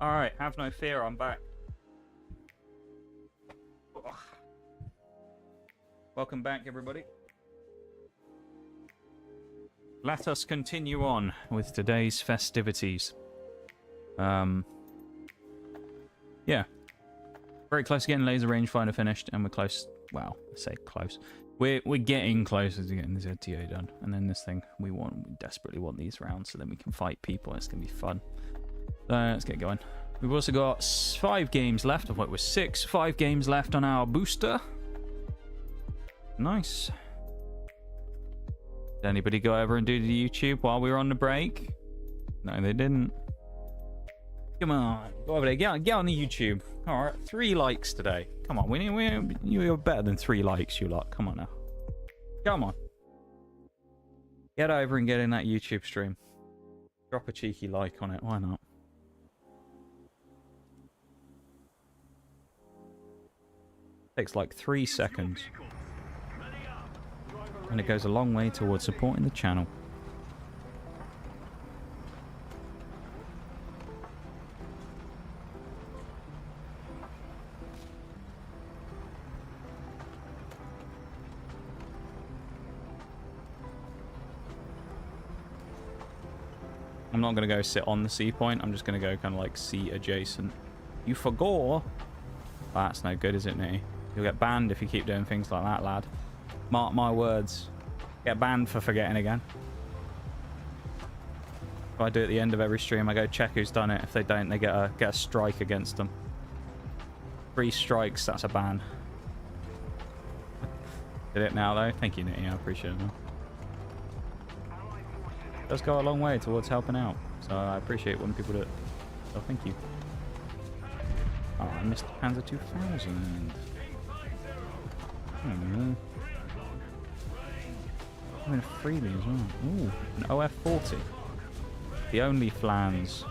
Alright, have no fear, I'm back. Ugh. Welcome back, everybody. Let us continue on with today's festivities. Yeah. Very close to getting laser rangefinder finished, and we're close. Well, I say close. We're getting closer to getting the ZTA done. And then this thing, we desperately want these rounds so then we can fight people. It's going to be fun. Let's get going. We've also got 5 games left. I thought it was 6. 5 games left on our booster. Nice. Did anybody go over and do the YouTube while we were on the break? No, they didn't. Come on. Go over there. Get on the YouTube. All right. 3 likes today. Come on. You're better than 3 likes, you lot. Come on now. Come on. Get over and get in that YouTube stream. Drop a cheeky like on it. Why not? Takes like 3 seconds. And it goes a long way towards supporting the channel. I'm not going to go sit on the sea point. I'm just going to go kind of like sea adjacent. You forgot. That's no good, is it, Nitty? You'll get banned if you keep doing things like that, lad. Mark my words. Get banned for forgetting again. If I do it at the end of every stream, I go check who's done it. If they don't, they get a strike against them. 3 strikes, that's a ban. Did it now, though? Thank you, Nitty. I appreciate it. It does go a long way towards helping out. So I appreciate when people do it. So thank you. Oh, I missed Panzer 2000. I'm in a freebie as well. Ooh, an OF40. The only flans.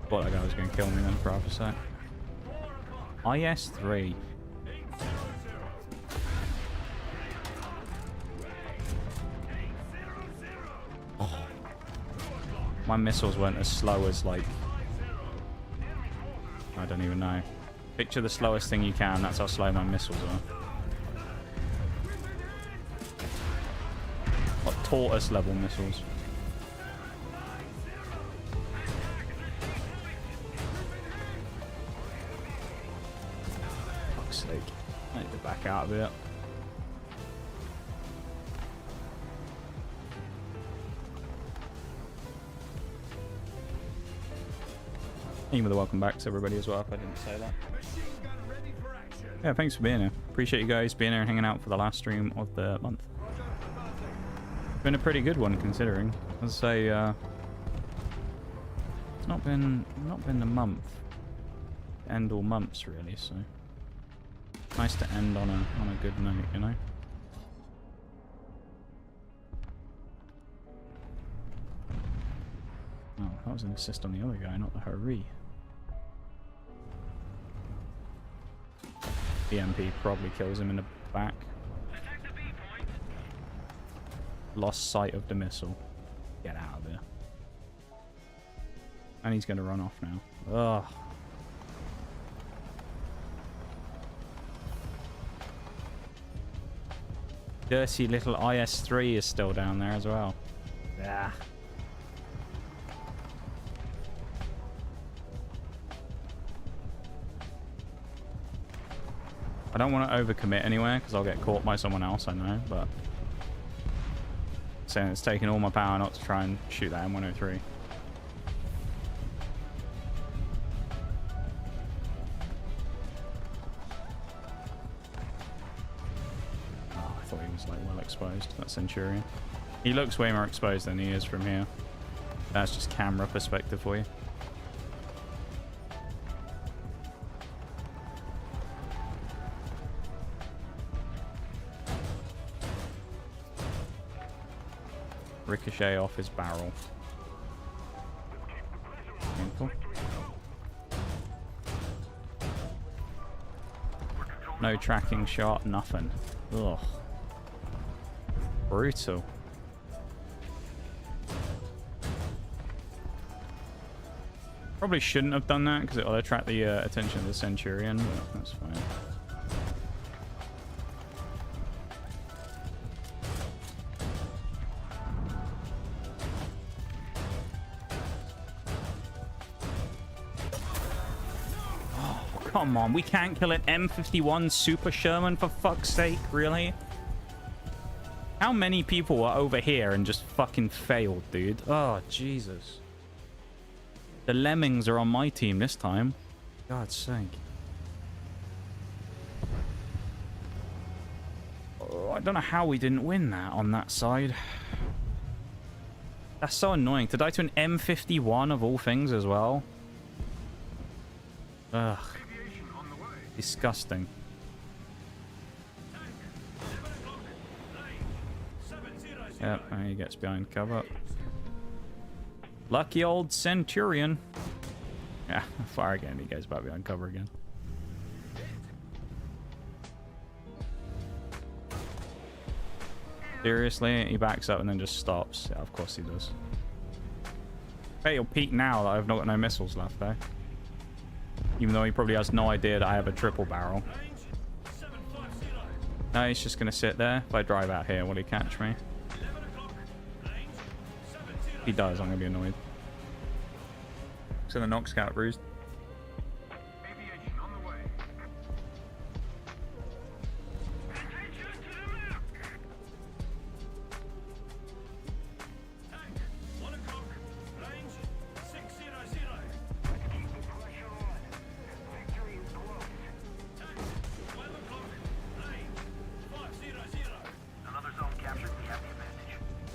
Thought that guy was going to kill me then for half a sec. IS-3. Oh. My missiles weren't as slow as, like... I don't even know. Picture the slowest thing you can. That's how slow my missiles are. Like tortoise level missiles. Fuck's sake. I need to back out a bit. Thank you for the welcome back to everybody as well, if I didn't say that. Yeah, thanks for being here. Appreciate you guys being here and hanging out for the last stream of the month. It's been a pretty good one, considering. As I say, it's not been a month. End all months, really, so... Nice to end on a good note, you know? Oh, that was an assist on the other guy, not the hurry. The MP probably kills him in the back. Lost sight of the missile. Get out of there. And he's going to run off now. Ugh. Dirty little IS-3 is still down there as well. Yeah. I don't want to overcommit anywhere because I'll get caught by someone else, I know, but saying it's taking all my power not to try and shoot that M103. Oh, I thought he was like well exposed, that Centurion. He looks way more exposed than he is from here. That's just camera perspective for you. Ricochet off his barrel. Painful. No tracking shot, nothing. Ugh. Brutal. Probably shouldn't have done that because it'll attract the attention of the Centurion, but that's fine. Oh, come on. We can't kill an M51 Super Sherman for fuck's sake, really? How many people are over here and just fucking failed, dude? Oh, Jesus. The lemmings are on my team this time. God's sake. Oh, I don't know how we didn't win that on that side. That's so annoying. To die to an M51 of all things as well. Ugh. Disgusting. Yep, and he gets behind cover. Lucky old Centurion. Yeah, fire again. He goes back behind cover again. Seriously? He backs up and then just stops. Yeah, of course he does. Hey, he'll peek now that I've not got no missiles left, though. Even though he probably has no idea that I have a triple barrel. No, he's just going to sit there. If I drive out here, will he catch me? If he does, I'm going to be annoyed. So the Nox Scout roost.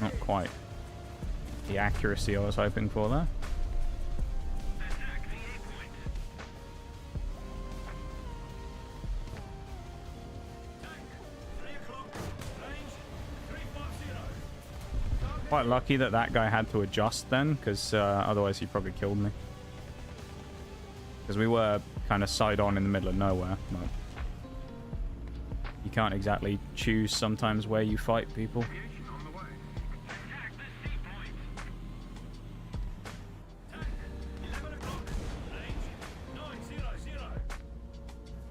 Not quite the accuracy I was hoping for there. Quite lucky that that guy had to adjust then, because otherwise he probably killed me. Because we were kind of side on in the middle of nowhere. But you can't exactly choose sometimes where you fight people.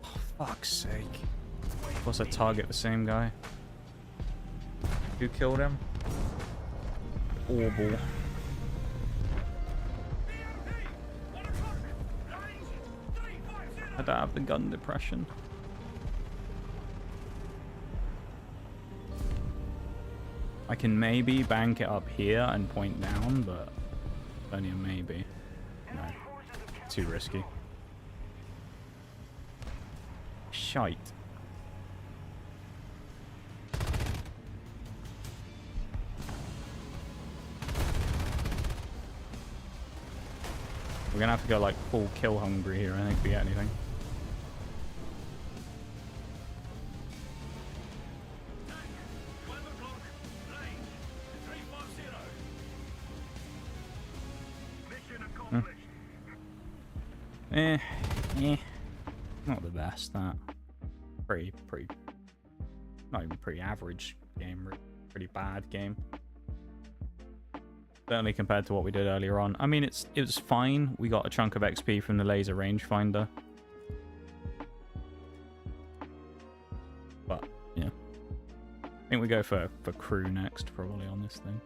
Oh, fuck's sake. What's I target the same guy? Who killed him? Orbital. I don't have the gun depression. I can maybe bank it up here and point down, but only a maybe. No, too risky. Shite. We're gonna have to go like full kill hungry here, I think, if we get anything. Not the best, that. Pretty, not even pretty average game, pretty bad game. Certainly compared to what we did earlier on. I mean, it was fine. We got a chunk of XP from the laser rangefinder. But, yeah. I think we go for crew next, probably, on this thing.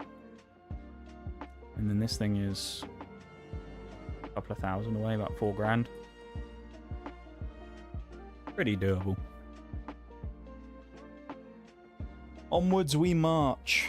And then this thing is a couple of thousand away, about 4 grand. Pretty doable. Onwards we march.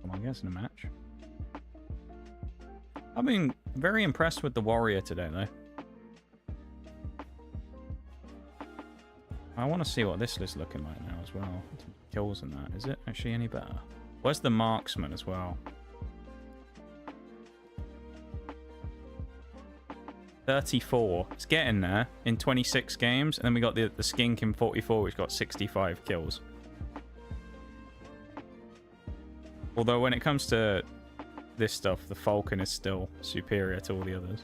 I guess in a match. I've been very impressed with the warrior today, though. I want to see what this is looking like now as well. Kills and that. Is it actually any better? Where's the marksman as well? 34. It's getting there in 26 games. And then we got the skink in 44, which got 65 kills. Although when it comes to this stuff, the Falcon is still superior to all the others.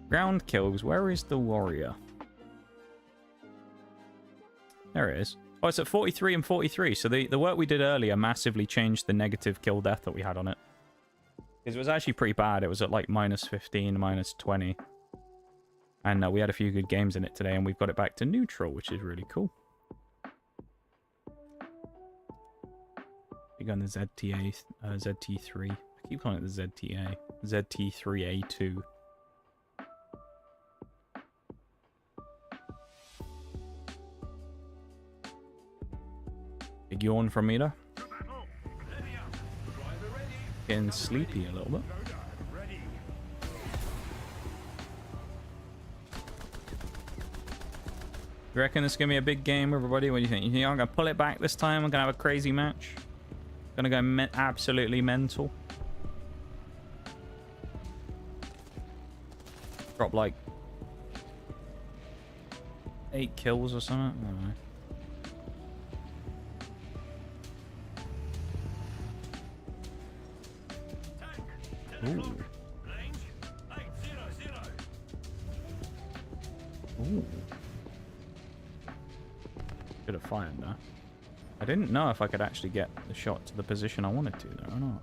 Ground kills. Where is the warrior? There it is. Oh, it's at 43 and 43. So the work we did earlier massively changed the negative kill death that we had on it. Because it was actually pretty bad. It was at like minus 15, minus 20. And we had a few good games in it today, and we've got it back to neutral, which is really cool. Big on the ZTA, ZT3. I keep calling it the ZTA. ZT3A2. Big yawn from me, though. Getting sleepy a little bit. You reckon this is going to be a big game, everybody? What do you think? You think I'm going to pull it back this time? I'm going to have a crazy match? Going to go absolutely mental? Drop like 8 kills or something? I don't know. Ooh. Ooh. Could have fired that. I didn't know if I could actually get the shot to the position I wanted to, though, or not.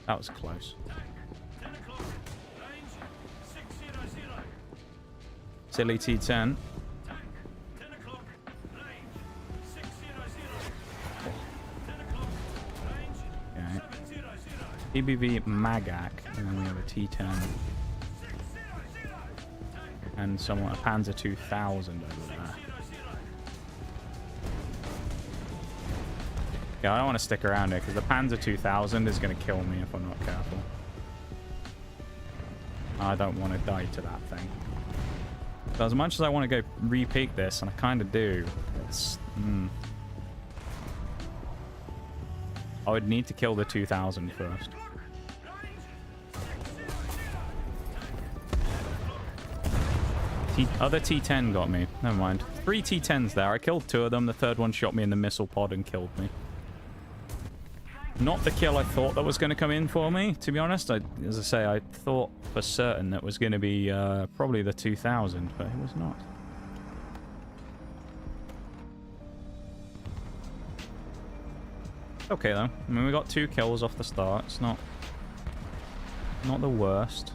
That was close. Silly T10. Okay. EBV Magak, and then we have a T10. And someone, a Panzer 2000 over there. Yeah, I don't want to stick around here because the Panzer 2000 is going to kill me if I'm not careful. I don't want to die to that thing. So as much as I want to go re-peek this, and I kind of do, it's... I would need to kill the 2000 first. Other T10 got me. Never mind. 3 T10s there. I killed 2 of them. The third one shot me in the missile pod and killed me. Not the kill I thought that was going to come in for me, to be honest. As I say, I thought for certain that was going to be probably the 2000, but it was not. Okay, though. I mean, we got 2 kills off the start. It's not the worst.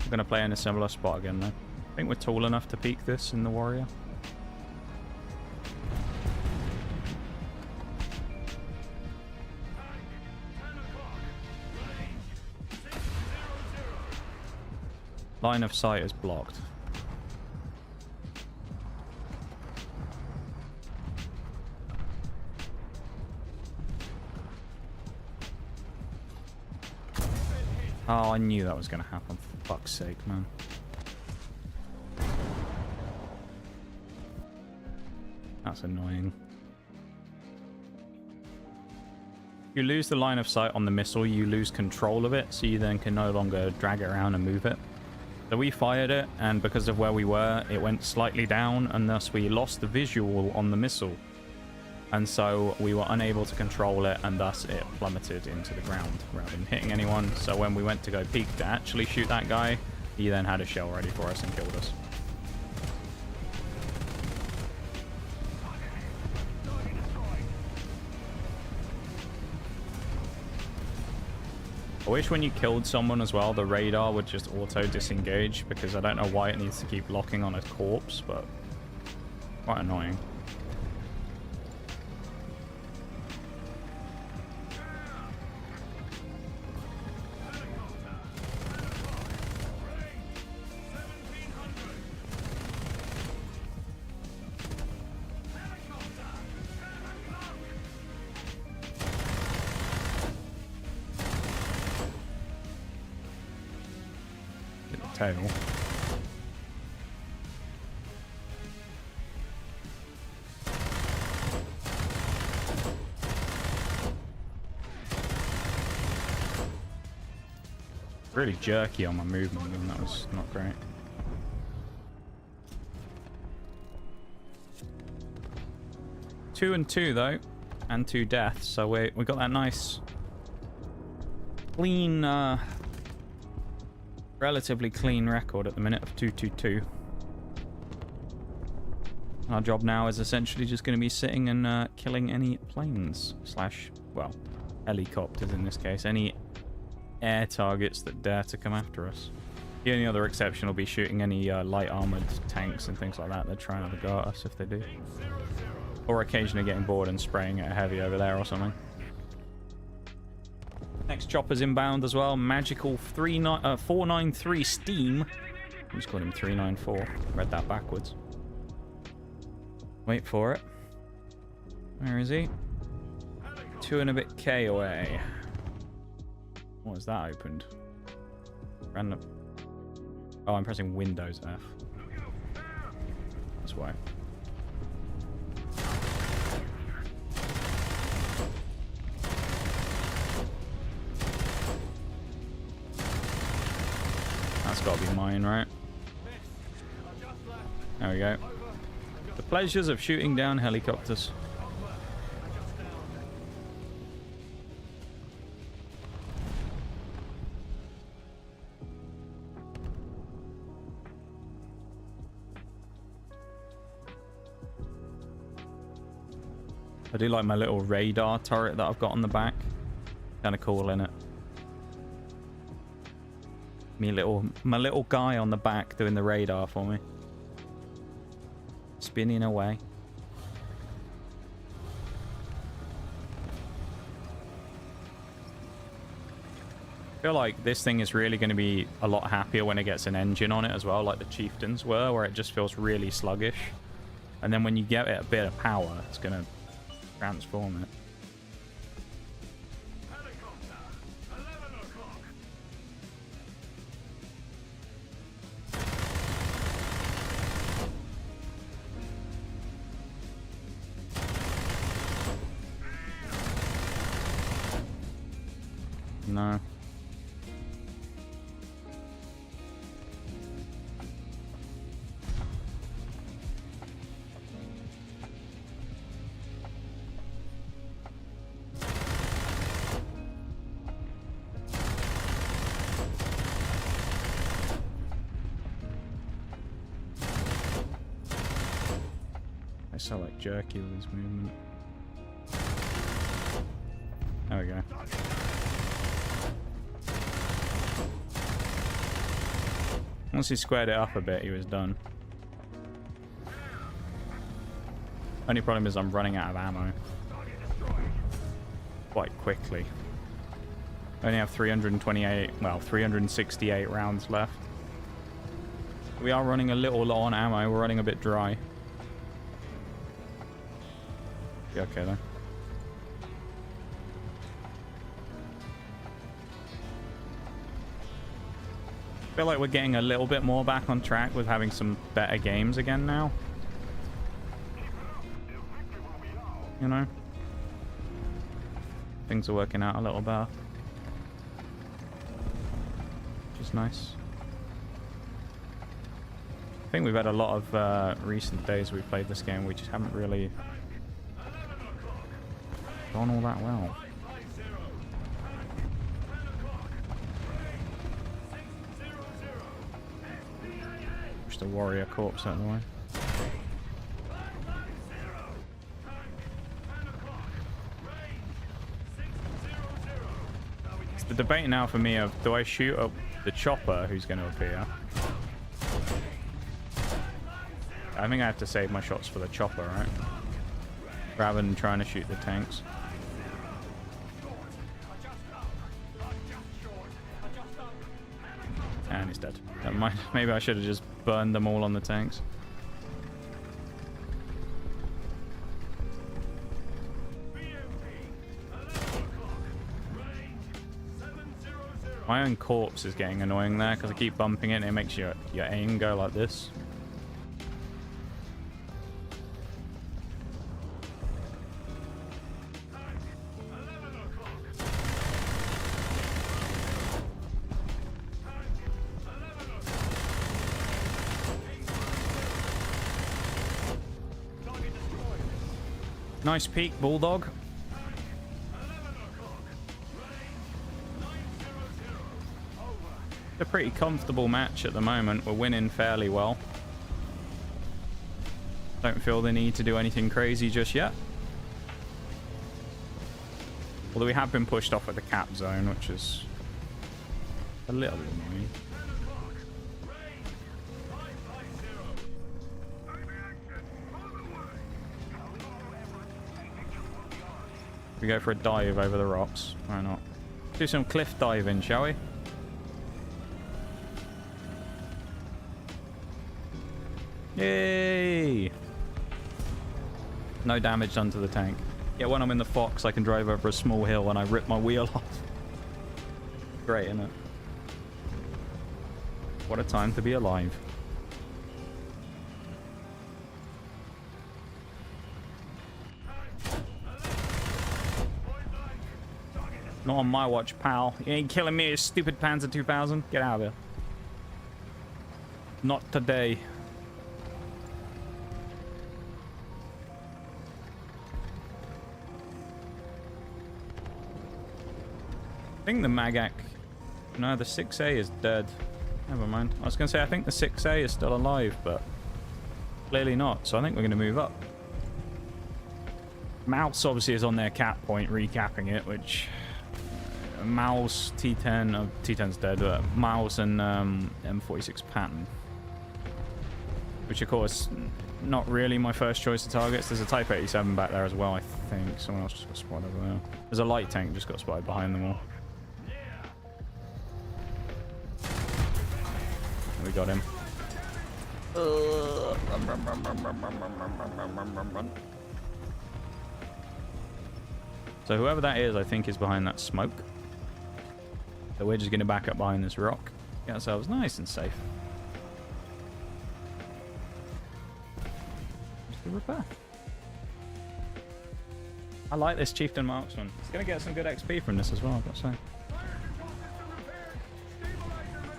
Going to play in a similar spot again, though. I think we're tall enough to peek this in the warrior. Line of sight is blocked. Oh, I knew that was going to happen. For fuck's sake, man. That's annoying. You lose the line of sight on the missile, you lose control of it, so you then can no longer drag it around and move it. So we fired it, and because of where we were, it went slightly down, and thus we lost the visual on the missile. And so we were unable to control it, and thus it plummeted into the ground rather than hitting anyone. So when we went to go peek to actually shoot that guy, he then had a shell ready for us and killed us. I wish when you killed someone as well, the radar would just auto-disengage, because I don't know why it needs to keep locking on a corpse, but quite annoying. Tail. Really jerky on my movement, and that was not great. Two and 2 though, and 2 deaths. So we got that nice, clean, relatively clean record at the minute of 2-2-2. Our job now is essentially just going to be sitting and killing any planes / well, helicopters in this case, any air targets that dare to come after us. The only other exception will be shooting any light armored tanks and things like that that try and have a go at us if they do. Or occasionally getting bored and spraying at a heavy over there or something. Next chopper's inbound as well. Magical 493 Steam. I'm just calling him 394. Read that backwards. Wait for it. Where is he? 2 and a bit K away. What is that opened? Random. Oh, I'm pressing Windows F. That's why. That's got to be mine, right? There we go. The pleasures of shooting down helicopters. I do like my little radar turret that I've got on the back. Kind of cool, innit? My little guy on the back doing the radar for me. Spinning away. I feel like this thing is really going to be a lot happier when it gets an engine on it as well, like the Chieftains were, where it just feels really sluggish. And then when you get it a bit of power, it's going to transform it. No. I so like jerky with his movement. There we go. Once he squared it up a bit, he was done. Only problem is I'm running out of ammo. Quite quickly. I only have 368 rounds left. We are running a little low on ammo. We're running a bit dry. Be okay though. I feel like we're getting a little bit more back on track with having some better games again now. You know? Things are working out a little better. Which is nice. I think we've had a lot of recent days we've played this game, we just haven't really gone all that well. The warrior corpse out of the way. It's the debate now for me of, do I shoot up the chopper who's going to appear? I think I have to save my shots for the chopper, right? Rather than trying to shoot the tanks. And he's dead. Never mind. Maybe I should have just burned them all on the tanks. My own corpse is getting annoying there because I keep bumping it and it makes your aim go like this. Nice peek, Bulldog. It's a pretty comfortable match at the moment. We're winning fairly well. Don't feel the need to do anything crazy just yet. Although we have been pushed off at the cap zone, which is a little bit annoying. We go for a dive over the rocks. Why not? Do some cliff diving, shall we? Yay! No damage done to the tank. Yeah, when I'm in the Fox, I can drive over a small hill and I rip my wheel off. Great, isn't it? What a time to be alive. Not on my watch, pal. You ain't killing me, you stupid Panzer 2000. Get out of here. Not today. I think the Magak... No, the 6A is dead. Never mind. I was going to say, I think the 6A is still alive, but... clearly not, so I think we're going to move up. Mouse obviously is on their cap point, recapping it, which... Mouse, T10... T10's dead, but Mouse and M46 Patton. Which, of course, not really my first choice of targets. There's a Type 87 back there as well, I think. Someone else just got spotted over there. There's a light tank just got spotted behind them all. We got him. So whoever that is, I think, is behind that smoke. So we're just going to back up behind this rock. Get ourselves nice and safe. Just do repair. I like this Chieftain Marksman. It's going to get some good XP from this as well, I've got to say.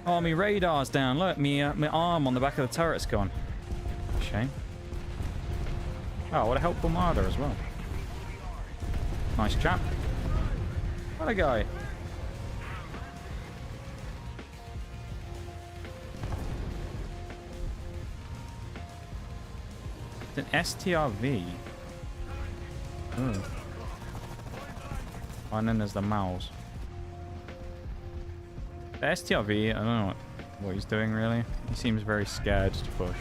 Oh, my radar's down. Look, my arm on the back of the turret's gone. Shame. Oh, what a helpful marder as well. Nice chap. What a guy. It's an STRV. Oh, and then there's the mouse. The STRV, I don't know what he's doing really. He seems very scared to push.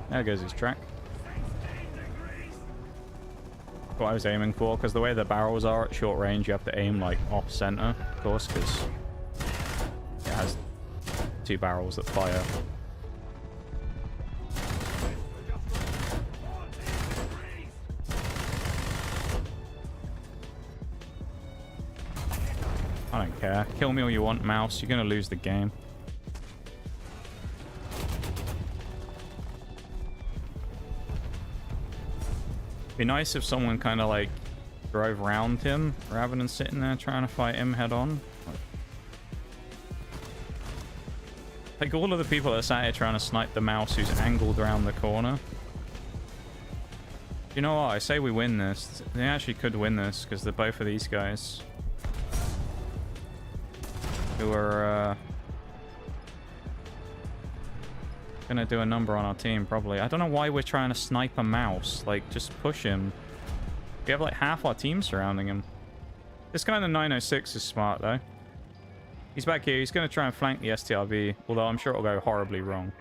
There goes his track. What I was aiming for, because the way the barrels are at short range, you have to aim like off center, of course, because it has two barrels that fire. I don't care. Kill me all you want, mouse. You're gonna lose the game. Be nice if someone kind of like drove around him rather than sitting there trying to fight him head on. Like all of the people that are sat here trying to snipe the mouse who's angled around the corner. You know what? I say we win this. They actually could win this because they're both of these guys who are gonna do a number on our team probably. I don't know why we're trying to snipe a mouse. Like, just push him. We have like half our team surrounding him. This guy in the 906 is smart though. He's back here. He's gonna try and flank the STRV, although I'm sure it'll go horribly wrong.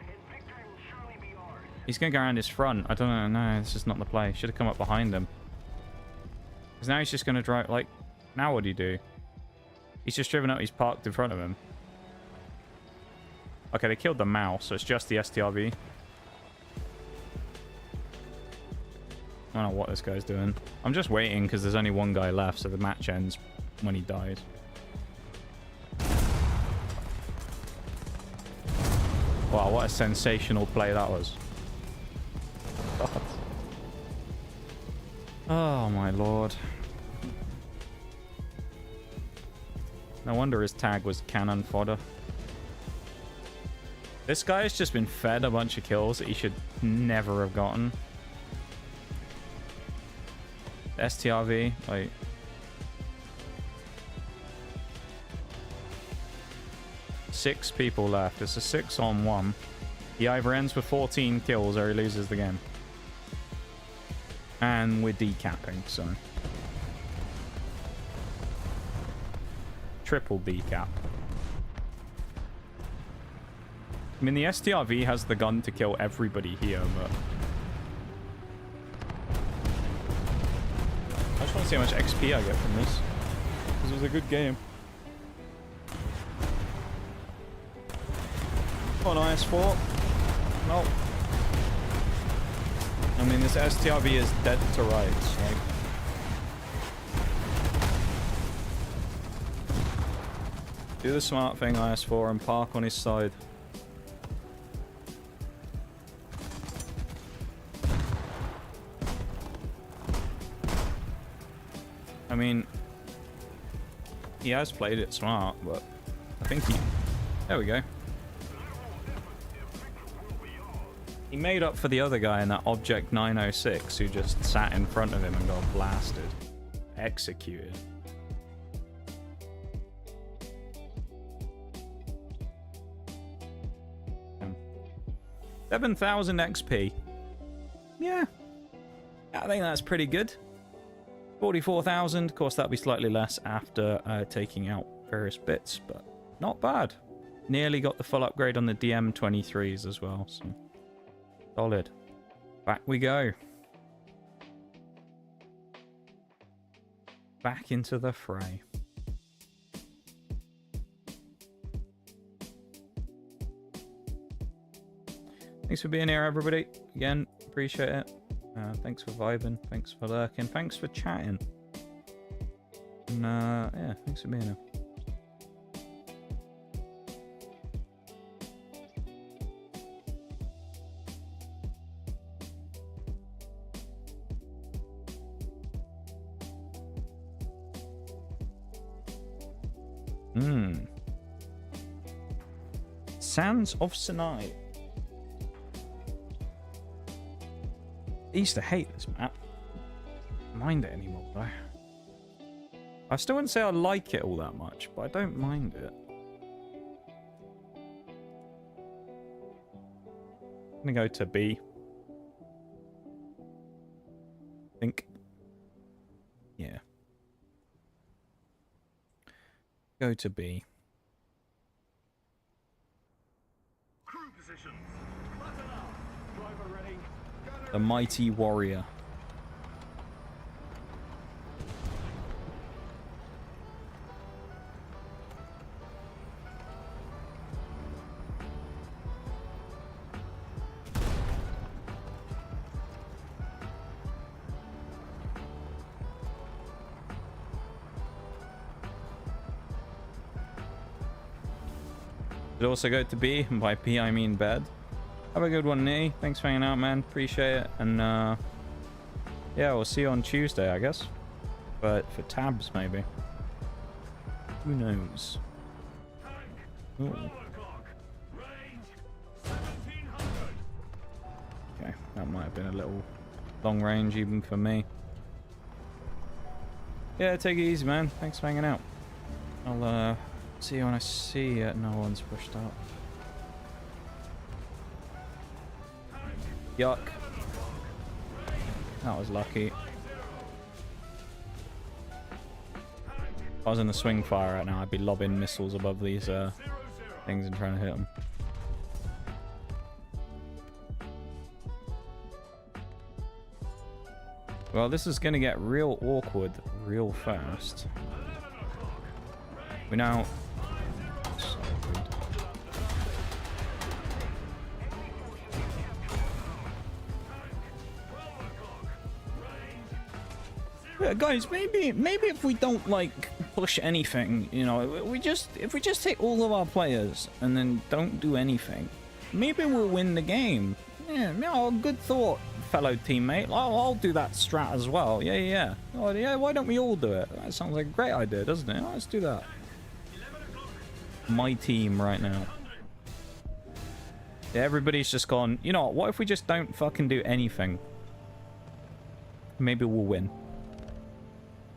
He's gonna go around his front. I don't know. No, this is not the play. Should have come up behind him. Because now he's just gonna drive. Like, now what do you do? He's just driven up. He's parked in front of him. Okay, they killed the mouse, so it's just the STRV. I don't know what this guy's doing. I'm just waiting because there's only one guy left, so the match ends when he dies. Wow, what a sensational play that was. God. Oh my lord. No wonder his tag was cannon fodder. This guy has just been fed a bunch of kills that he should never have gotten. STRV, like... Six people left. It's a 6-on-1. He either ends with 14 kills or he loses the game. And we're decapping, so... Triple decap. I mean, the STRV has the gun to kill everybody here, but... I just want to see how much XP I get from this. This was a good game. Come on, IS4. No. I mean, this STRV is dead to rights, like... Do the smart thing, IS4, and park on his side. I mean, he has played it smart, but I think he... There we go. He made up for the other guy in that Object 906 who just sat in front of him and got blasted. Executed. Hmm. 7,000 XP. Yeah. I think that's pretty good. 44,000. Of course, that'll be slightly less after taking out various bits, but not bad. Nearly got the full upgrade on the DM23s as well, so... Solid. Back we go. Back into the fray. Thanks for being here, everybody. Again, appreciate it. Thanks for vibing. Thanks for lurking. Thanks for chatting. And, yeah, thanks for being here. Sands of Sinai. I used to hate this map. I don't mind it anymore, though. I still wouldn't say I like it all that much, but I don't mind it. I'm gonna go to B. I think. Yeah. Go to B. The mighty warrior. It also go to B, and by B I mean bed. Have a good one, Nee. Thanks for hanging out, man. Appreciate it. And, yeah, we'll see you on Tuesday, I guess. But for tabs, maybe. Who knows? Ooh. Okay, that might have been a little long range even for me. Yeah, take it easy, man. Thanks for hanging out. I'll, see you when I see it. No one's pushed up. Yuck. That was lucky. If I was in the Swingfire right now, I'd be lobbing missiles above these things and trying to hit them. Well, this is going to get real awkward real fast. We now... Yeah, guys, maybe if we don't like push anything, you know, if we just take all of our players and then don't do anything, maybe we'll win the game. Yeah, good thought, fellow teammate. I'll do that strat as well. Yeah. Oh, yeah, why don't we all do it? That sounds like a great idea, doesn't it? Let's do that. My team right now. Yeah, everybody's just gone, you know what if we just don't fucking do anything? Maybe we'll win.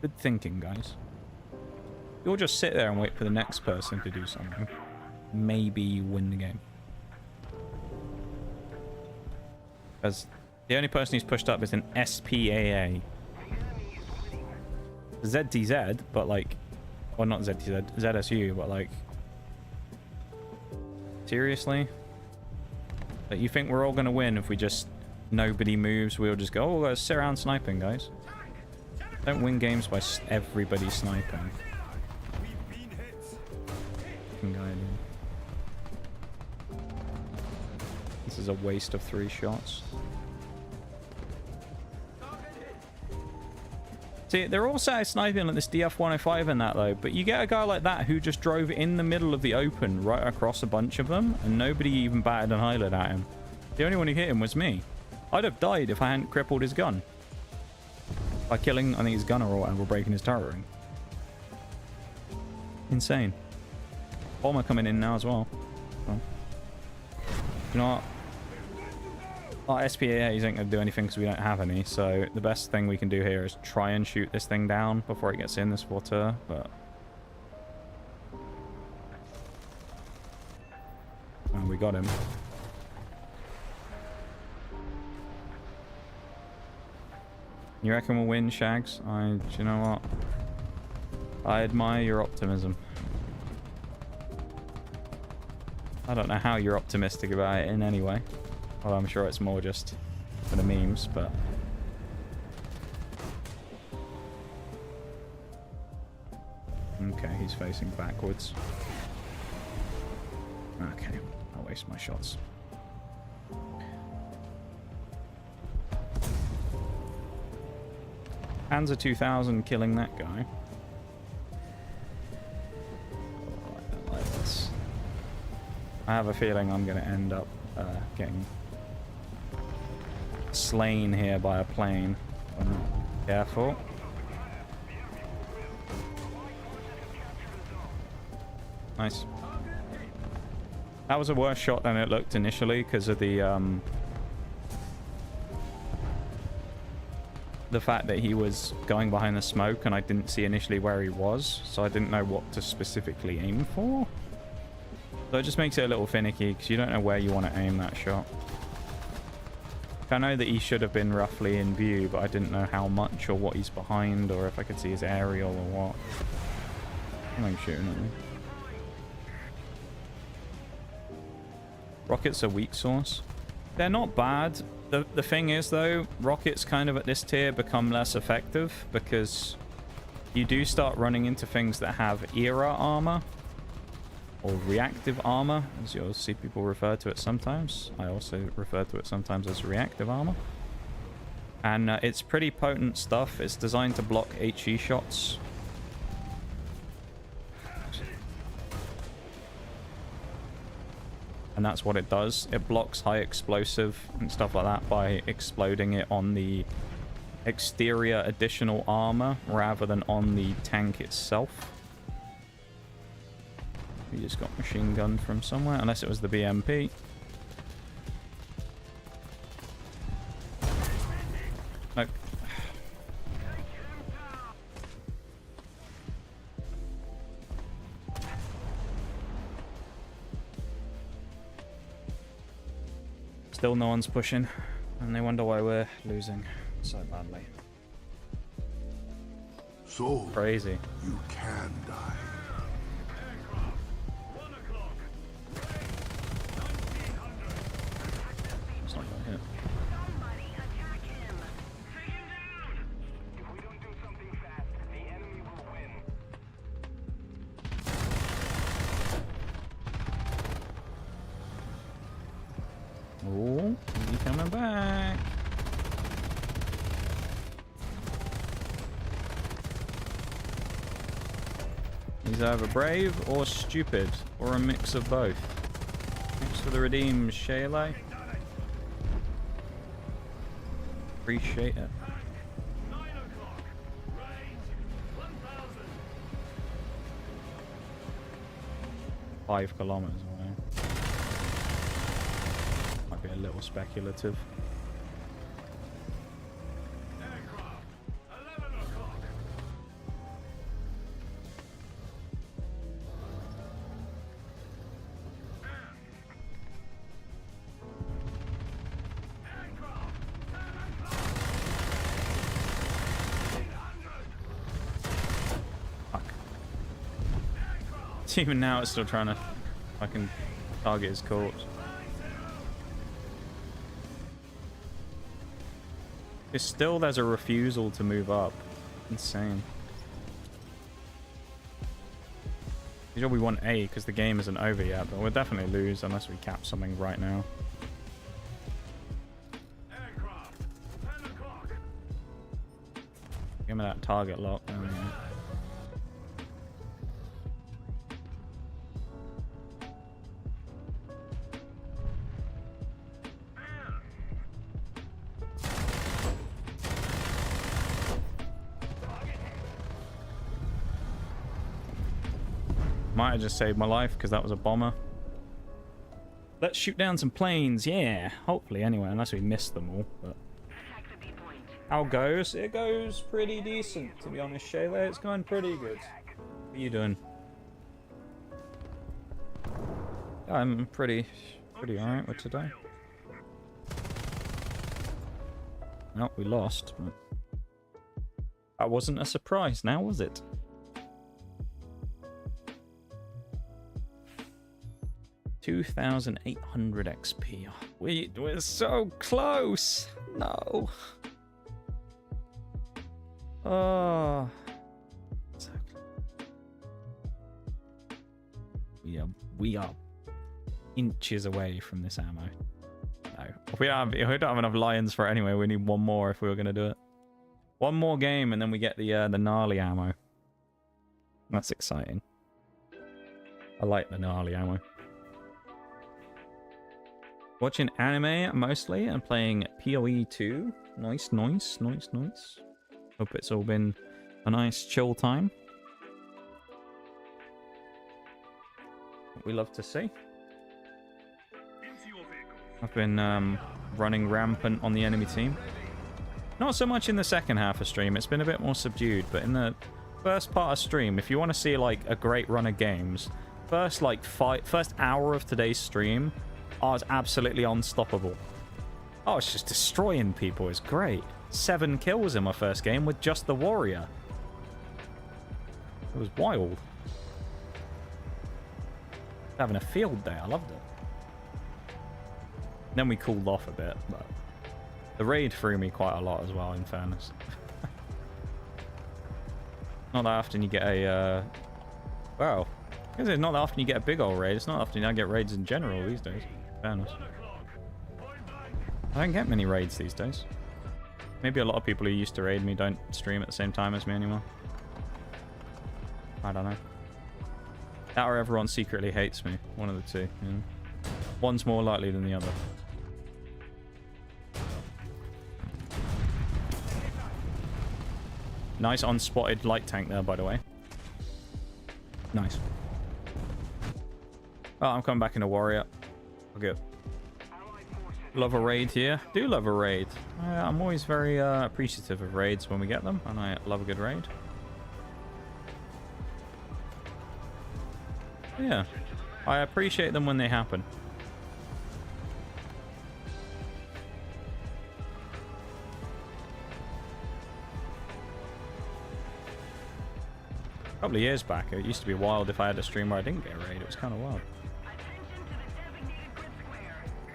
Good thinking, guys. You'll just sit there and wait for the next person to do something. Maybe you win the game. Because the only person who's pushed up is an SPAA. ZTZ, but like... Well, not ZTZ, ZSU, but like... Seriously? Like, you think we're all going to win if we just... Nobody moves, we'll just go, oh, let's sit around sniping, guys. Don't win games by everybody sniping. This is a waste of 3 shots. See, they're all sat sniping like this DF-105 and that, though, but you get a guy like that who just drove in the middle of the open right across a bunch of them, and nobody even batted an eyelid at him. The only one who hit him was me. I'd have died if I hadn't crippled his gun. By killing, I think, his gunner or whatever, breaking his turret ring. Insane. Bomber coming in now as well. Oh. You know what? Our SPAAs ain't going to do anything because we don't have any, so the best thing we can do here is try and shoot this thing down before it gets in this water, but... Oh, we got him. You reckon we'll win, Shags? Do you know what? I admire your optimism. I don't know how you're optimistic about it in any way. Well, I'm sure it's more just for the memes, but... Okay, he's facing backwards. Okay, I'll waste my shots. Panzer 2000 killing that guy. Oh, I don't like this. I have a feeling I'm going to end up getting slain here by a plane. I'm not careful. Nice. That was a worse shot than it looked initially because of the fact that he was going behind the smoke and I didn't see initially where he was, so I didn't know what to specifically aim for. So it just makes it a little finicky because you don't know where you want to aim that shot. I know that he should have been roughly in view, but I didn't know how much or what he's behind or if I could see his aerial or what. I'm shooting at me. Rockets are weak source. They're not bad. The thing is, though, rockets kind of at this tier become less effective because you do start running into things that have era armor or reactive armor, as you'll see people refer to it sometimes. I also refer to it sometimes as reactive armor. And it's pretty potent stuff. It's designed to block HE shots. And that's what it does. It blocks high explosive and stuff like that by exploding it on the exterior additional armor rather than on the tank itself. We just got machine gunned from somewhere, unless it was the BMP. Nope. Still no one's pushing, and they wonder why we're losing so badly. So crazy. You can die. It's not gonna hit. Oh, he's coming back. He's either brave or stupid, or a mix of both. Mix for the redeem, Shayla. Appreciate it. 5 kilometers away. Might be a little speculative. Even now it's still trying to fucking target his corpse. There's a refusal to move up. Insane. Sure we want A because the game isn't over yet, but we'll definitely lose unless we cap something right now. Give me that target lock. Oh, yeah. Might have just saved my life because that was a bomber. Let's shoot down some planes, yeah. Hopefully, anyway, unless we missed them all. But how it goes? It goes pretty decent, to be honest, Shayla. It's going pretty good. What are you doing? I'm pretty alright with today. No, we lost. But that wasn't a surprise now, was it? 2,800 XP. We're so close. No. Oh. So we are inches away from this ammo. No. If we don't have enough lions for it anyway, we need one more if we were going to do it. One more game and then we get the gnarly ammo. That's exciting. I like the gnarly ammo. Watching anime mostly and playing PoE 2. Nice. Hope it's all been a nice chill time. We love to see. I've been running rampant on the enemy team. Not so much in the second half of stream. It's been a bit more subdued, but in the first part of stream, if you want to see like a great run of games, first hour of today's stream, I was absolutely unstoppable. I was just destroying people. It's great. 7 kills in my first game with just the warrior. It was wild. Having a field day. I loved it. Then we cooled off a bit, but the raid threw me quite a lot as well, in fairness. Not that often you get a... well, because it's not that often you get a big old raid. It's not often I get raids in general these days. Fairness. I don't get many raids these days. Maybe a lot of people who used to raid me don't stream at the same time as me anymore. I don't know. That or everyone secretly hates me. One of the two. You know? One's more likely than the other. Nice unspotted light tank there, by the way. Nice. Oh, I'm coming back in a warrior. Okay. Love a raid here. Do love a raid. I'm always very appreciative of raids when we get them, and I love a good raid. Yeah. I appreciate them when they happen. A couple of years back, it used to be wild if I had a stream where I didn't get a raid. It was kind of wild.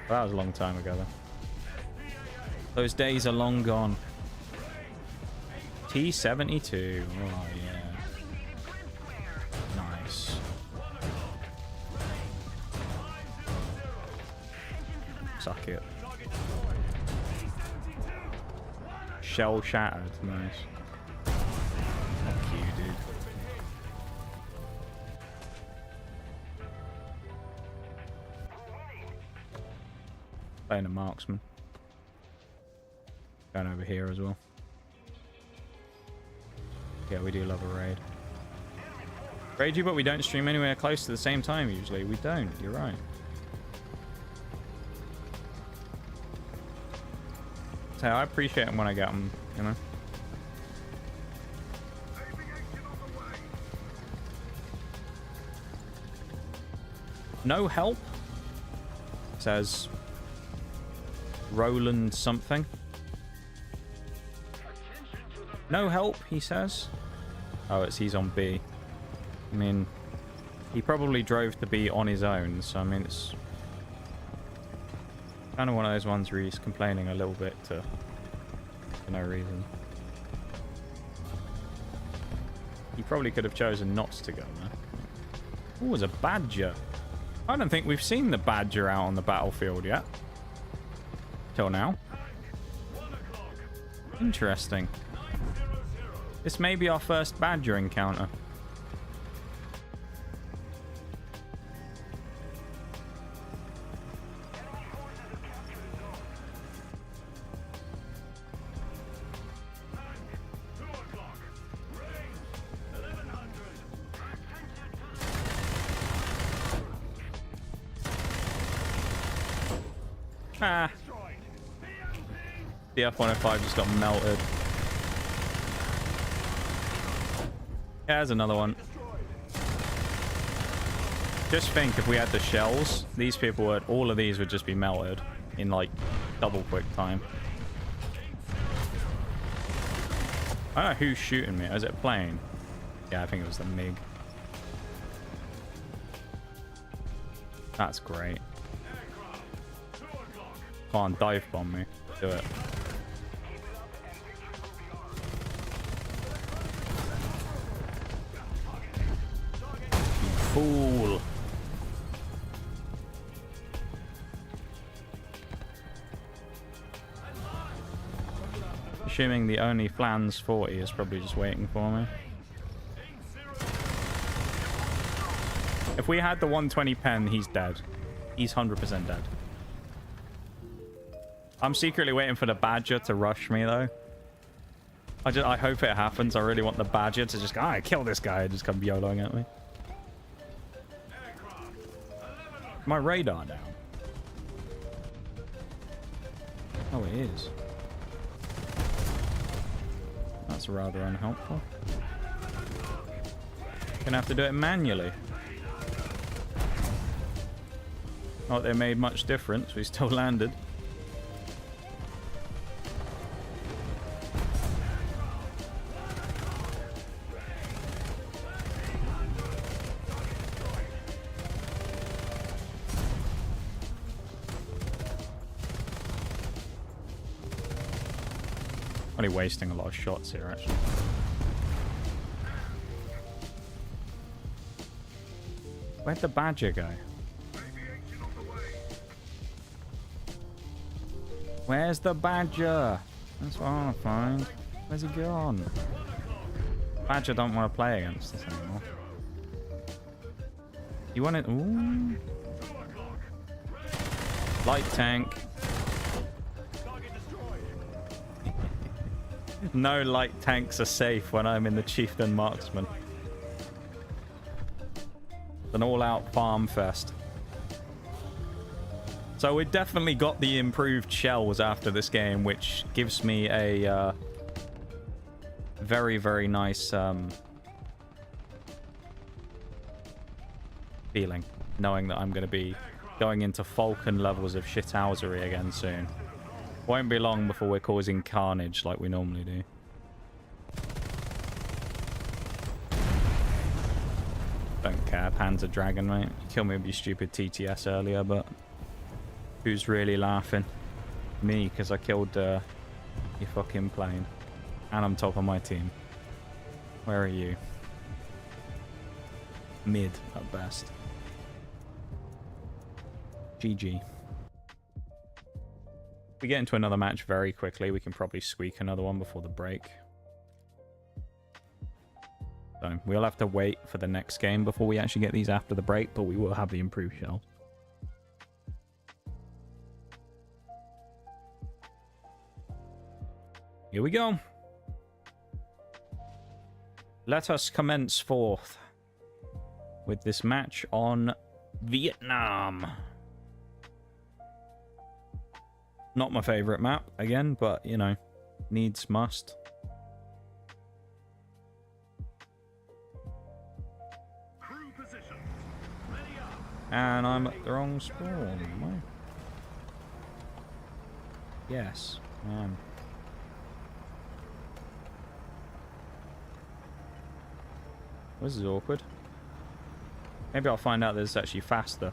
But that was a long time ago, though. Those days are long gone. T-72. Oh, yeah. Nice. Suck it. Shell shattered. Nice. Fuck you, dude. Playing a marksman. Going over here as well. Yeah, we do love a raid. Raid you, but we don't stream anywhere close to the same time usually. We don't, you're right. So I appreciate them when I get them, you know? No help? Says Roland something. No help, he says. Oh, he's on B. I mean, he probably drove to B on his own, so I mean, it's kind of one of those ones where he's complaining a little bit for no reason. He probably could have chosen not to go there. Oh, there's a badger. I don't think we've seen the badger out on the battlefield yet. Till now. Interesting. This may be our first badger encounter. Ah. The F-105 just got melted. Yeah, there's another one. Just think if we had the shells, these people would, all of these would just be melted in like double quick time. I don't know who's shooting me. Is it a plane? Yeah, I think it was the MiG. That's great. Come on, dive bomb me. Do it. You fool. Assuming the only Flans 40 is probably just waiting for me. If we had the 120 pen, he's dead. He's 100% dead. I'm secretly waiting for the badger to rush me, though. I hope it happens. I really want the badger to just go, ah, kill this guy, and just come YOLOing at me. My radar down. Oh, it is. That's rather unhelpful. Gonna have to do it manually. Not that it made much difference. We still landed. Only wasting a lot of shots here, actually. Where'd the badger go? Where's the badger? That's what I want to find. Where's he gone? Badger don't want to play against us anymore. You want it? Ooh. Light tank. No light tanks are safe when I'm in the Chieftain Marksman. It's an all-out farm fest. So we definitely got the improved shells after this game, which gives me a very, very nice feeling, knowing that I'm going to be going into Falcon levels of shithousery again soon. Won't be long before we're causing carnage like we normally do. Don't care, Panzer Dragon, mate. You killed me with your stupid TTS earlier, but who's really laughing? Me, because I killed your fucking plane. And I'm top of my team. Where are you? Mid, at best. GG. If we get into another match very quickly, we can probably squeak another one before the break. So we'll have to wait for the next game before we actually get these after the break, but we will have the improved shells. Here we go. Let us commence forth with this match on Vietnam. Not my favorite map, again, but, you know, needs must. And I'm at the wrong spawn. Am I? Yes, I am. This is awkward. Maybe I'll find out that it's actually faster.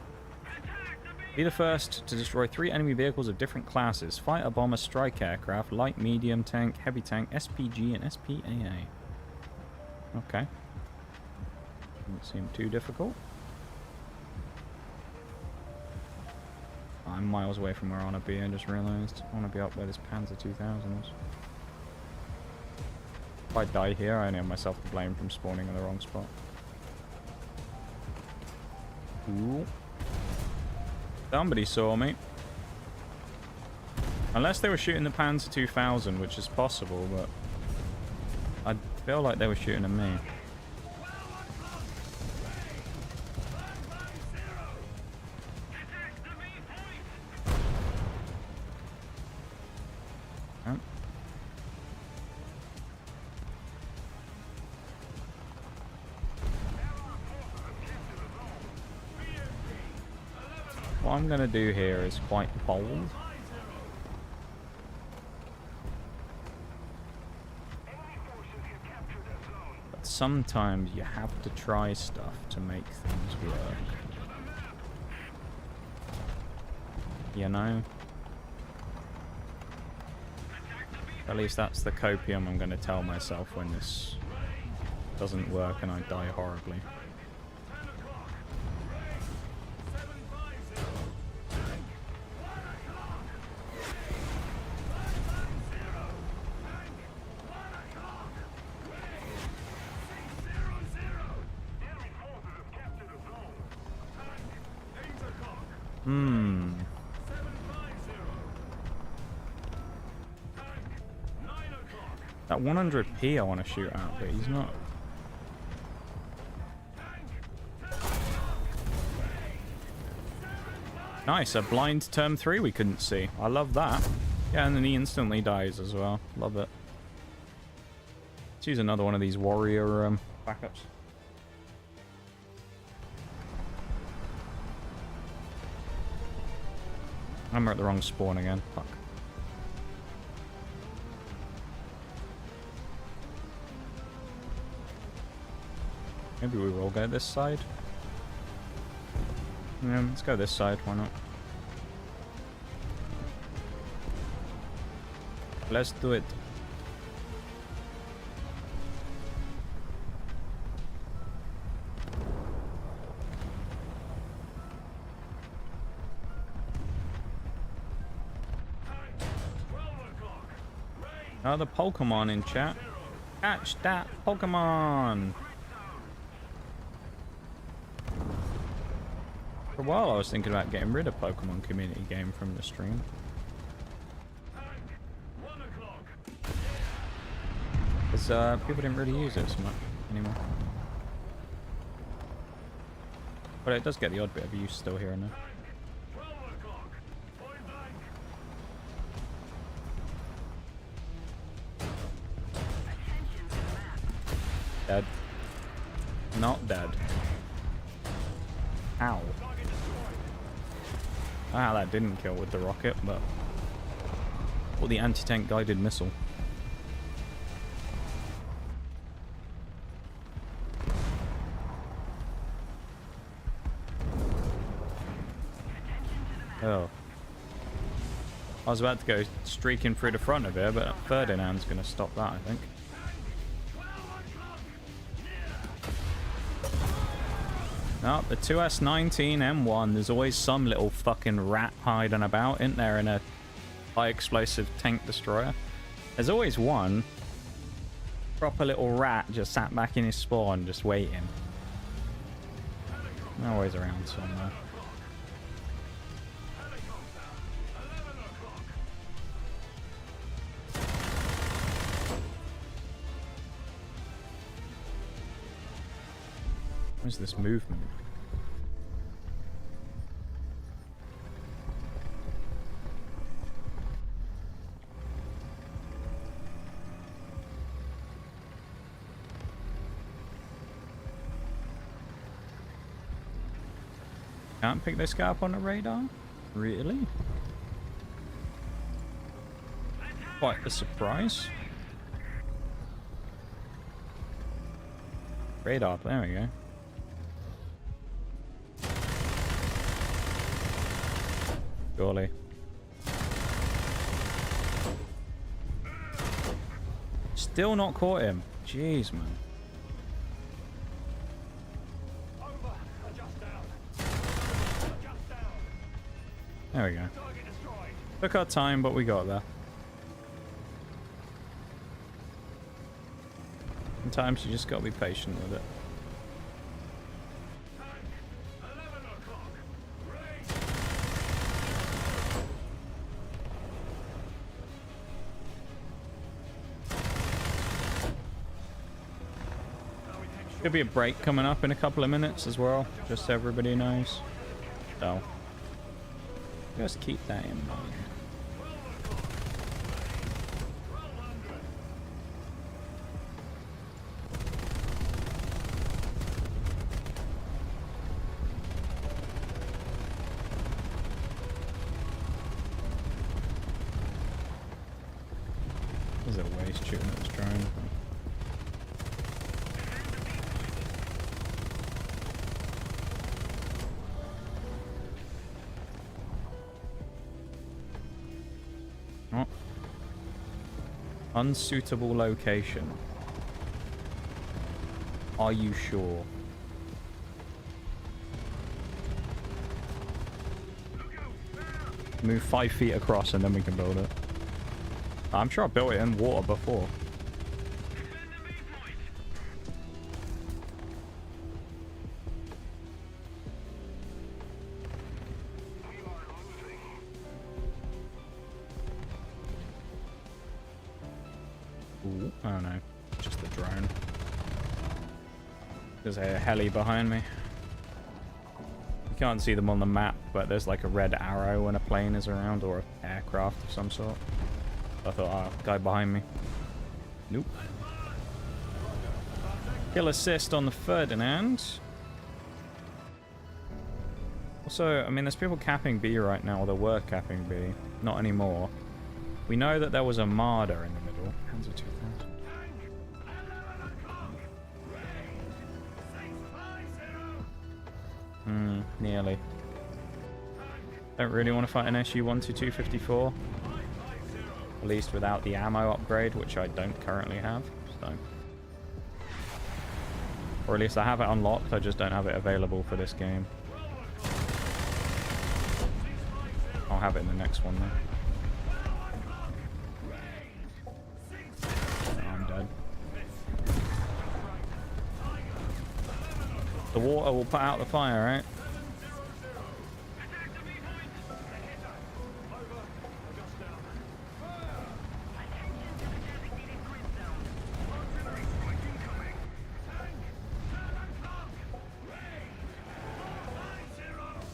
Be the first to destroy 3 enemy vehicles of different classes. Fighter, bomber, strike aircraft, light, medium tank, heavy tank, SPG, and SPAA. Okay. Doesn't seem too difficult. I'm miles away from where I want to be, I just realised. I want to be up where this Panzer 2000 is. If I die here, I only have myself to blame from spawning in the wrong spot. Ooh. Somebody saw me. Unless they were shooting the Panzer 2000, which is possible, but I feel like they were shooting at me. What I'm going to do here is quite bold. But sometimes you have to try stuff to make things work. You know? At least that's the copium I'm going to tell myself when this doesn't work and I die horribly. That 100p I want to shoot at, but he's not. Nice, a blind term 3 we couldn't see. I love that. Yeah, and then he instantly dies as well. Love it. Let's use another one of these warrior backups. I'm at the wrong spawn again. Fuck. Maybe we will go this side. Yeah, let's go this side, why not? Let's do it. Another Pokemon in chat. Catch that Pokemon! For a while I was thinking about getting rid of Pokemon community game from the stream. Because people didn't really use it so much anymore. But it does get the odd bit of use still here and there. Dead. Not dead. Ow. Ah, that didn't kill with the rocket, but... Or the anti-tank guided missile. Oh. I was about to go streaking through the front of it, but Ferdinand's going to stop that, I think. Oh, the 2S19 M1. There's always some little fucking rat hiding about, isn't there, in a high explosive tank destroyer? There's always one proper little rat just sat back in his spawn, just waiting. Always around somewhere. What is this movement? Can't pick this guy up on the radar? Really? Quite a surprise. Radar, there we go. Surely. Still not caught him. Jeez, man. There we go. Took our time, but we got there. Sometimes you just gotta be patient with it. Could be a break coming up in a couple of minutes as well, just so everybody knows. So, just keep that in mind. There's a waste shooting at this drone. Oh. Unsuitable location. Are you sure? Move 5 feet across and then we can build it. I'm sure I built it in water before. Ooh, oh no, just the drone. There's a heli behind me. You can't see them on the map, but there's like a red arrow when a plane is around, or an aircraft of some sort. I thought, oh, guy behind me. Nope. Kill assist on the Ferdinand. Also, I mean, there's people capping B right now, or there were capping B. Not anymore. We know that there was a Marder in the middle. Panzer 2000. Nearly. Don't really want to fight an SU-122-54. At least without the ammo upgrade, which I don't currently have. So. Or at least I have it unlocked, I just don't have it available for this game. I'll have it in the next one though. Oh, I'm dead. The water will put out the fire, right?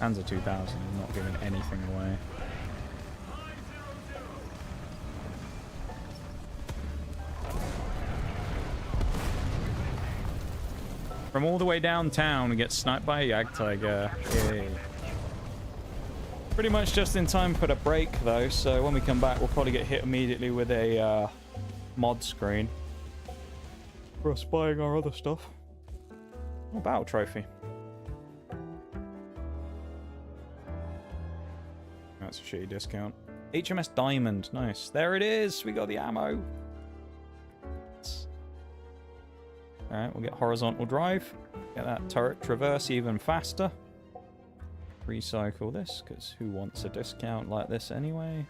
Panzer 2000, I'm not giving anything away. From all the way downtown, we get sniped by a Jagdtiger. Yay. Pretty much just in time for the break, though, so when we come back, we'll probably get hit immediately with a mod screen for us buying our other stuff. Oh, battle trophy. That's a shitty discount. HMS Diamond. Nice. There it is. We got the ammo. Alright, we'll get horizontal drive. Get that turret traverse even faster. Recycle this, because who wants a discount like this anyway?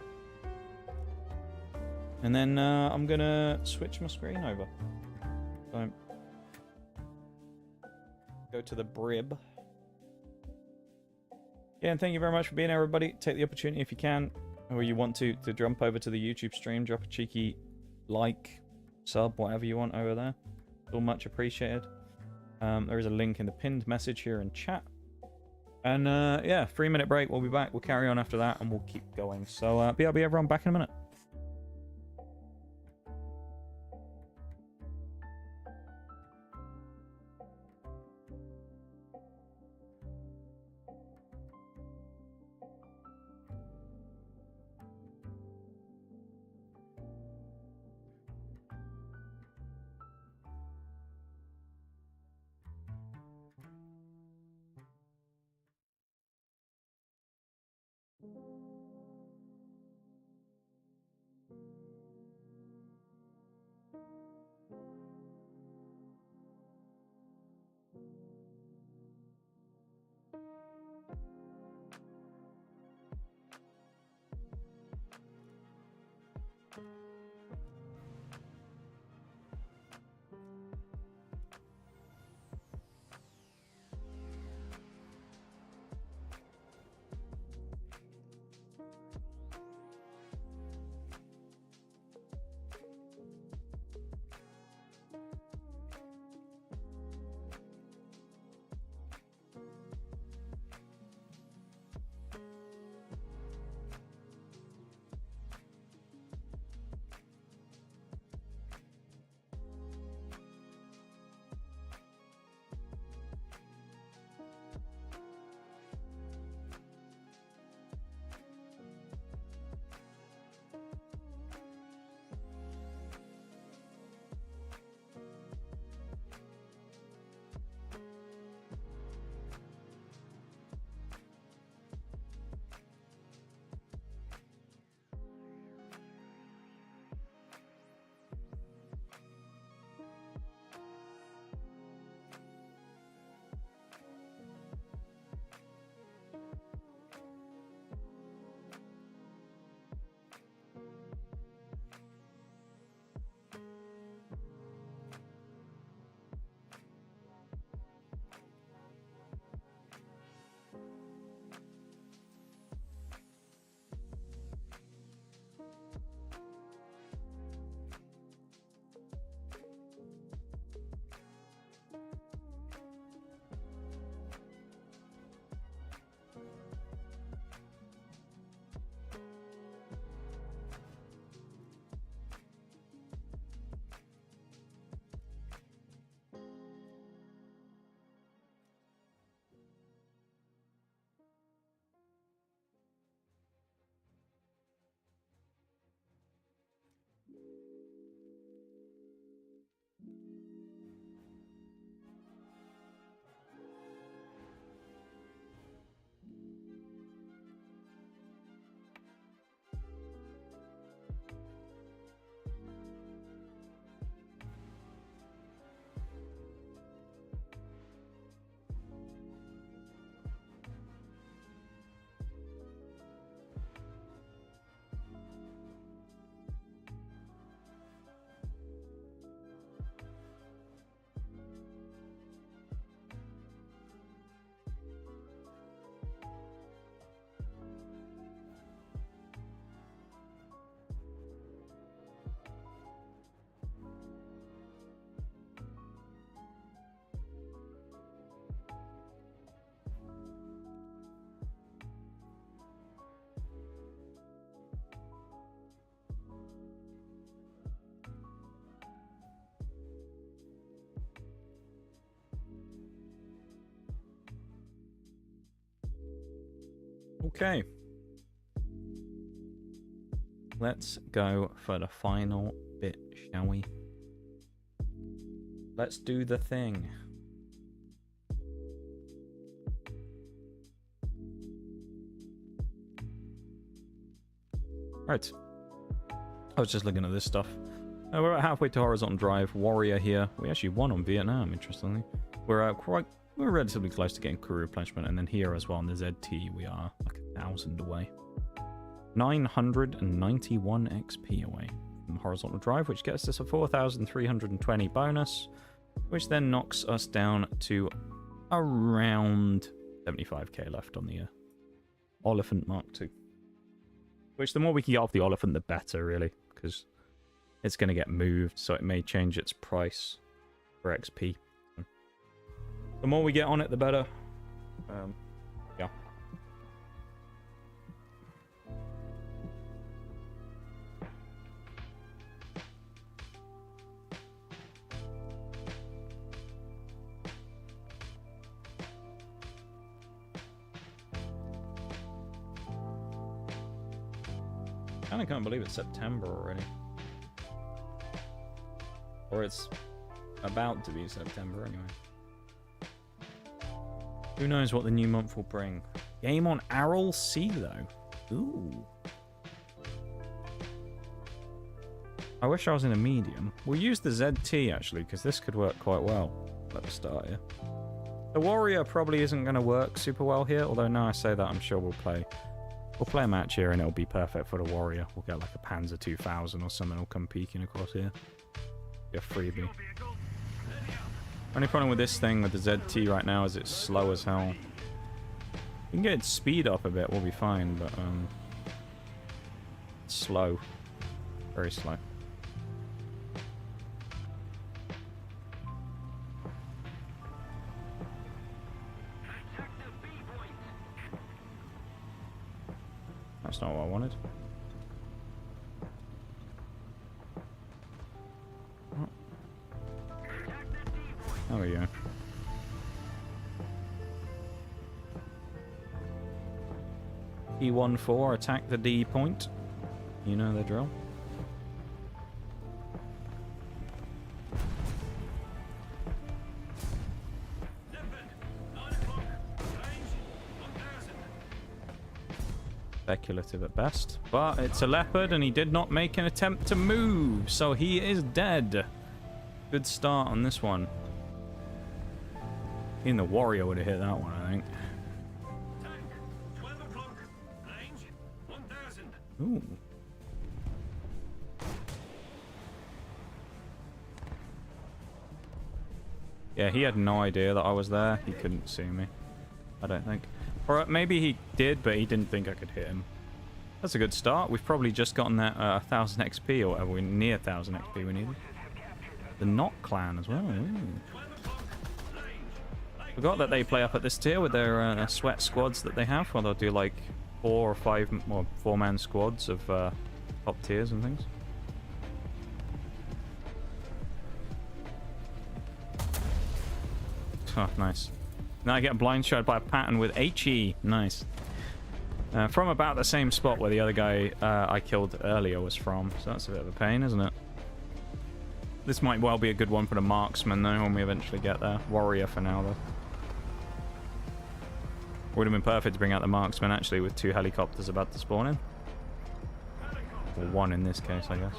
And then I'm going to switch my screen over. So, go to the Brib. Yeah, and thank you very much for being here, everybody. Take the opportunity if you can, or you want to jump over to the YouTube stream, drop a cheeky like, sub, whatever you want over there. It's all much appreciated. There is a link in the pinned message here in chat. And yeah, 3-minute break. We'll be back. We'll carry on after that, and we'll keep going. So BRB, everyone, back in a minute. Okay. Let's go for the final bit, shall we? Let's do the thing. Right. I was just looking at this stuff. We're about halfway to Horizontal Drive. Warrior here. We actually won on Vietnam, interestingly. We're relatively close to getting crew replenishment, and then here as well on the ZT we are like 1,000 away. 991 XP away from Horizontal Drive, which gets us a 4,320 bonus, which then knocks us down to around 75k left on the Oliphant Mark II. Which the more we can get off the Oliphant, the better, really, because it's going to get moved, so it may change its price for XP. The more we get on it, the better. Yeah. I can't believe it's September already. Or it's about to be September anyway. Who knows what the new month will bring? Game on Aral C though. Ooh. I wish I was in a medium. We'll use the ZT actually, because this could work quite well at the start here. The warrior probably isn't going to work super well here, although now I say that, I'm sure we'll play a match here and it'll be perfect for the warrior. We'll get like a Panzer 2000 or something will come peeking across here. Be a freebie. Only problem with this thing with the ZT right now is it's slow as hell. We can get its speed up a bit, we'll be fine, but it's slow. Very slow. That's not what I wanted. Oh. There we go. E14, attack the D point. You know the drill. Speculative at best, but it's a leopard and he did not make an attempt to move, so he is dead. Good start on this one. Even the warrior would have hit that one, I think. Ooh. Yeah, he had no idea that I was there. He couldn't see me, I don't think. Or maybe he did, but he didn't think I could hit him. That's a good start. We've probably just gotten that 1000 XP or whatever. We're near 1000 XP we needed. The Knot clan as well. Ooh. Forgot that they play up at this tier with their sweat squads that they have, where they'll do like 4 or 5 or 4-man squads of top tiers and things. Oh, nice. Now I get blind shot by a pattern with HE. Nice. From about the same spot where the other guy I killed earlier was from. So that's a bit of a pain, isn't it? This might well be a good one for the marksman, though, when we eventually get there. Warrior for now, though. Would have been perfect to bring out the marksman, actually, with 2 helicopters about to spawn in. Or 1 in this case, I guess.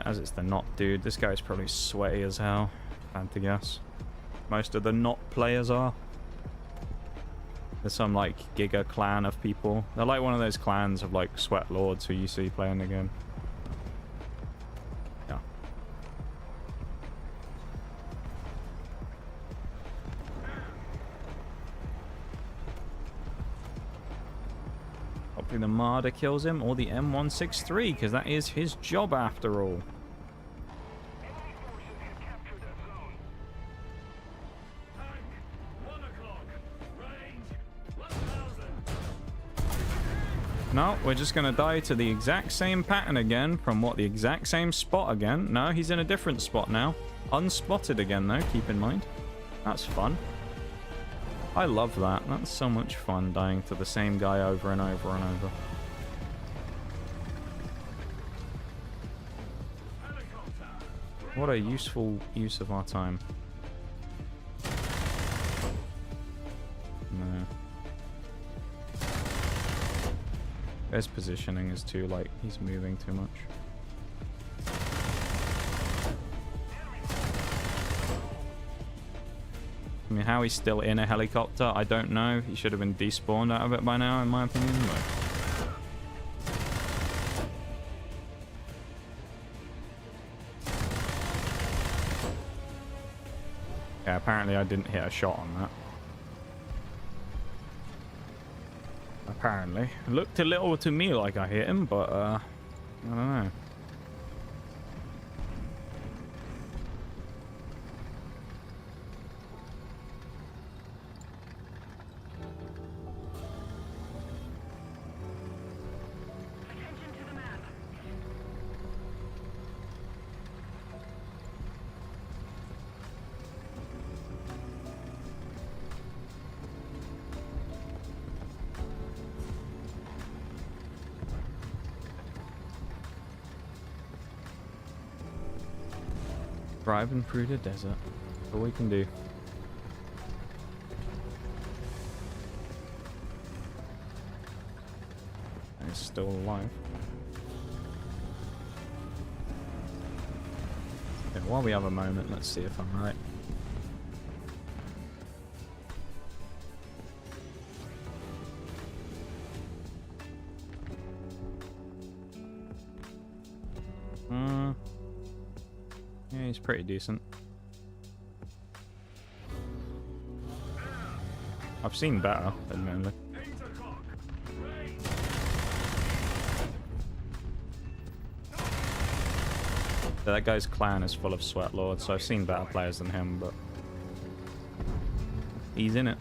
As it's the Knot dude, this guy's probably sweaty as hell. If I had to guess. Most of the Knot players are. There's some like Giga clan of people. They're like one of those clans of like sweat lords who you see playing the game. Yeah. Hopefully the Marder kills him or the M163 because that is his job after all. No, we're just going to die to the exact same pattern again from what, the exact same spot again. No, he's in a different spot now. Unspotted again though, keep in mind. That's fun. I love that. That's so much fun, dying to the same guy over and over and over. What a useful use of our time. No. His positioning is too, like, he's moving too much. I mean, how he's still in a helicopter, I don't know. He should have been despawned out of it by now, in my opinion. But... yeah, apparently I didn't hit a shot on that. Apparently. It looked a little to me like I hit him, but, I don't know. Driving through the desert. That's all we can do. And it's still alive. Okay, while we have a moment, let's see if I'm right. Yeah, he's pretty decent. I've seen better, admittedly. So that guy's clan is full of sweat lords, so I've seen better players than him, but he's in it.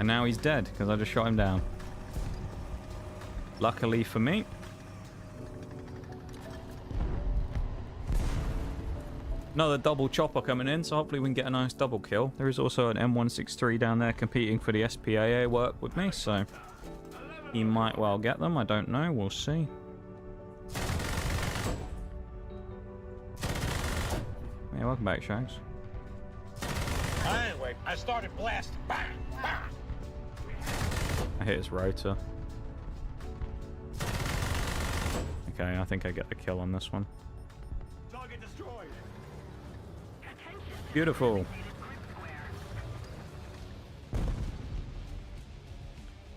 And now he's dead, because I just shot him down. Luckily for me. Another double chopper coming in, so hopefully we can get a nice double kill. There is also an M163 down there competing for the SPAA work with me, so he might well get them. I don't know. We'll see. Yeah, welcome back, Shags. Anyway, I started blasting. Bang, bang. I hit his rotor. Okay, I think I get the kill on this one. Target destroyed. Beautiful.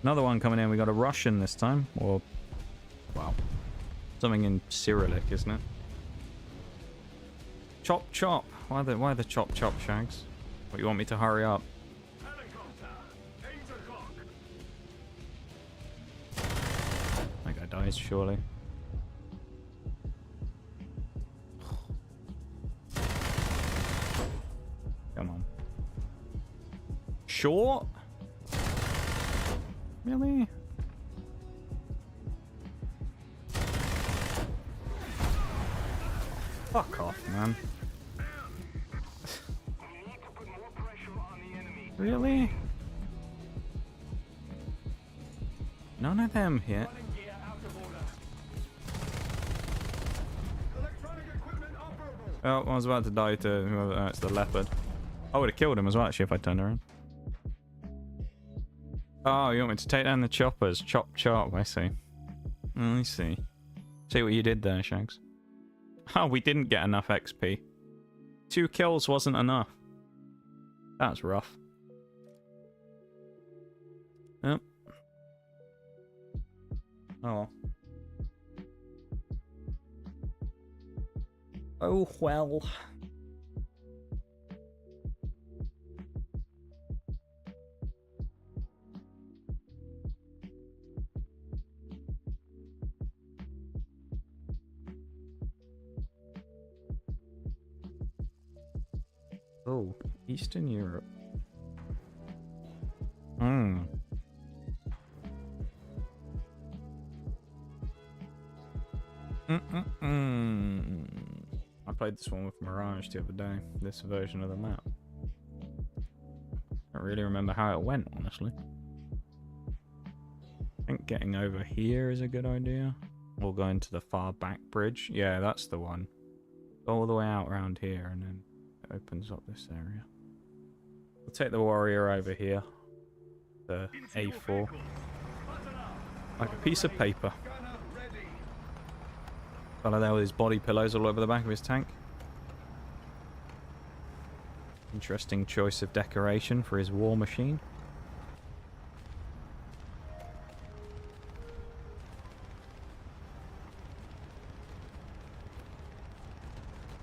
Another one coming in. We got a Russian this time. Or, wow. Something in Cyrillic, isn't it? Chop chop. Why the chop chop, Shags? What, you want me to hurry up? That guy dies, surely. Come on. Short? Really? Fuck off, man. Really? None of them hit. Oh, I was about to die to whoever. It's the leopard. I would have killed him as well, actually, if I turned around. Oh, you want me to take down the choppers? Chop, chop, I see. Oh, I see. See what you did there, Shags. Oh, we didn't get enough XP. 2 kills wasn't enough. That's rough. Yep. Oh. Oh, well. Oh, Eastern Europe. Hmm. I played this one with Mirage the other day, this version of the map. I don't really remember how it went, honestly. I think getting over here is a good idea. Or going to the far back bridge. Yeah, that's the one. Go all the way out around here and then it opens up this area. We'll take the warrior over here. The A4. Like a piece of paper. Fellow there with his body pillows all over the back of his tank. Interesting choice of decoration for his war machine.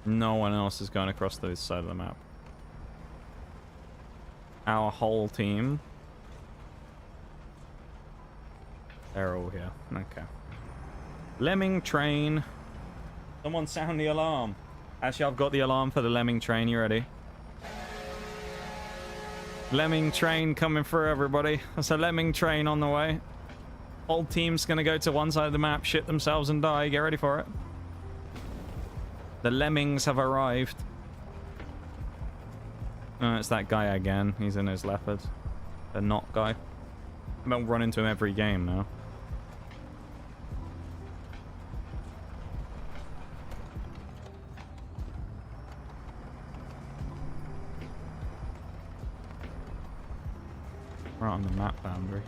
No one else is going across this side of the map. Our whole team. They're all here. Okay. Lemming train. Someone sound the alarm. Actually, I've got the alarm for the lemming train. You ready? Lemming train coming through, everybody. That's a lemming train on the way. Whole team's gonna go to one side of the map, shit themselves and die. Get ready for it. The lemmings have arrived. Oh, it's that guy again. He's in his leopard. The knot guy. I don't run into him every game now. Right on the map boundary.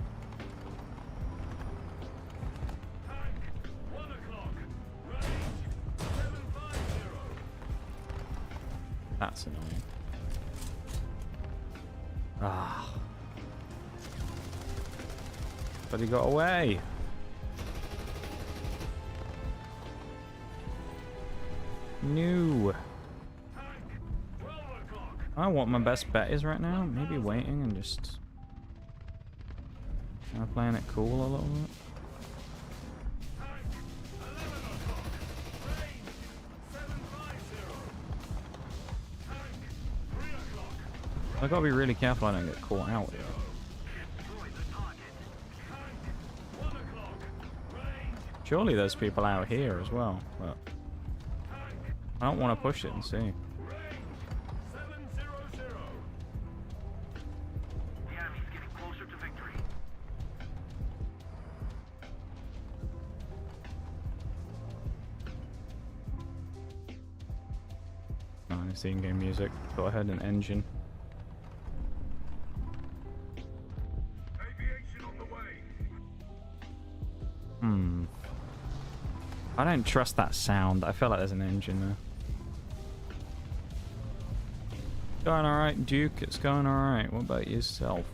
That's annoying. Ah. But he got away. No. I don't know what my best bet is right now. Maybe waiting and just playing it cool a little bit. I gotta be really careful I don't get caught out here. Surely there's people out here as well, but I don't want to push it and see. Nice in-game music. Go ahead and engine. I don't trust that sound. I feel like there's an engine there. Going alright, Duke. It's going alright. What about yourself?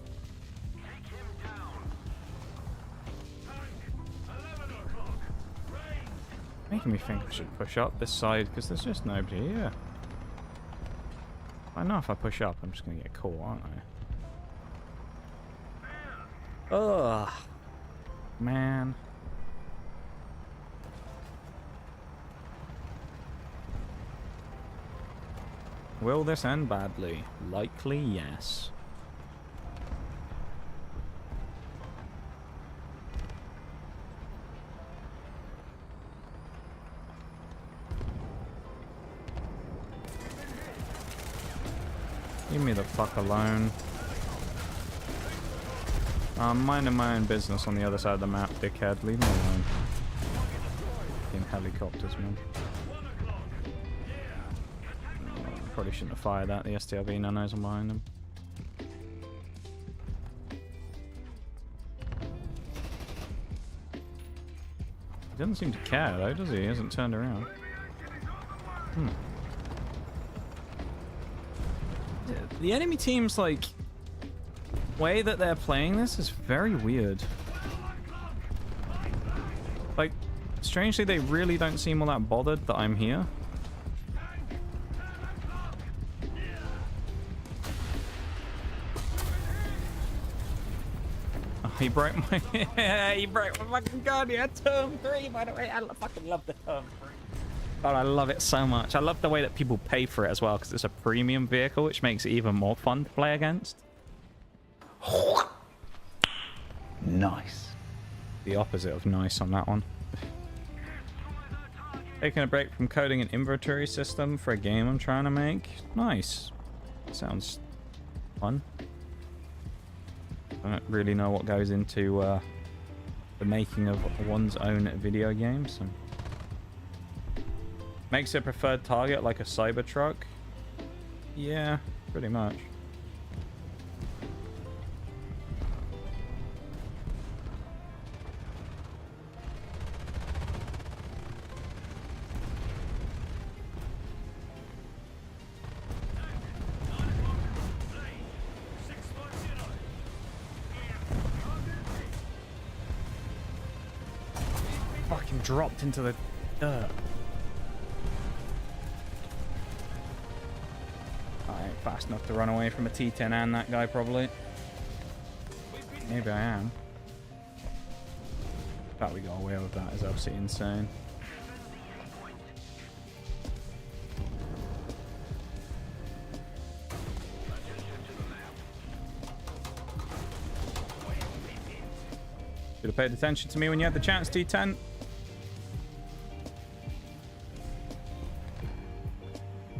Making me think I should push up this side because there's just nobody here. I know if I push up, I'm just going to get caught, aren't I? Ugh. Man. Will this end badly? Likely, yes. Leave me the fuck alone. I'm minding my own business on the other side of the map, dickhead. Leave me alone. In helicopters, man. Probably shouldn't have fired that. The STRV nanos are behind them. He doesn't seem to care though, does he? He hasn't turned around. The enemy team's like way that they're playing this is very weird. Like, strangely, they really don't seem all that bothered that I'm here. He broke my he broke my fucking gun. He had turn 3, by the way. I fucking love the turn 3. God, I love it so much. I love the way that people pay for it as well, because it's a premium vehicle, which makes it even more fun to play against. Nice. The opposite of nice on that one. Taking a break from coding an inventory system for a game I'm trying to make. Nice. Sounds fun. I don't really know what goes into the making of one's own video game. So. Makes it a preferred target like a Cybertruck? Yeah, pretty much. Fucking dropped into the dirt. I ain't fast enough to run away from a T10 and that guy, probably. Maybe I am. Thought we got away with that, is absolutely insane. Should have paid attention to me when you had the chance, T10.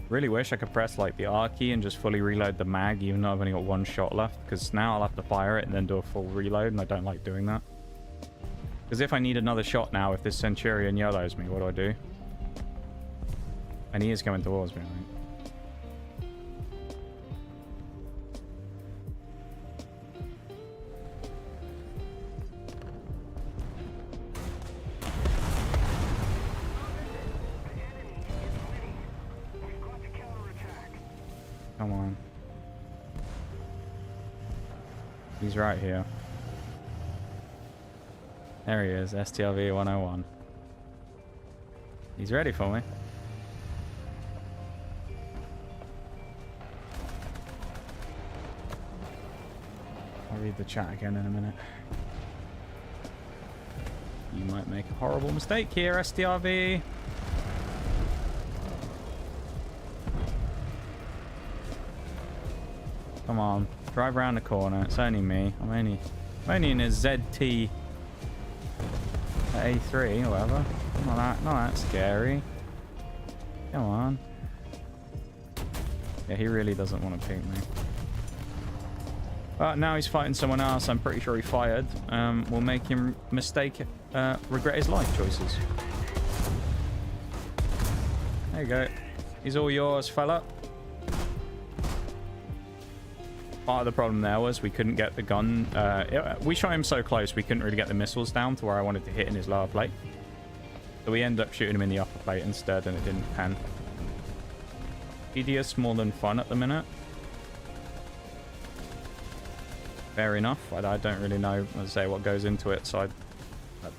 Really wish I could press like the R key and just fully reload the mag, even though I've only got one shot left, because now I'll have to fire it and then do a full reload, and I don't like doing that. Because if I need another shot now, if this Centurion YOLOs me, what do I do? And he is coming towards me, I think. Come on. He's right here. There he is, STRV 101. He's ready for me. I'll read the chat again in a minute. You might make a horrible mistake here, STRV. Come on, drive around the corner. It's only me. I'm only in a ZT A3 or whatever. Not that scary. Come on. Yeah, he really doesn't want to ping me. But now he's fighting someone else. I'm pretty sure he fired. Will make him regret his life choices. There you go. He's all yours, fella. Part of the problem there was we couldn't get the gun. We shot him so close we couldn't really get the missiles down to where I wanted to hit in his lower plate. So we ended up shooting him in the upper plate instead, and it didn't pan. Tedious more than fun at the minute. Fair enough. I don't really know, as I say, what goes into it, so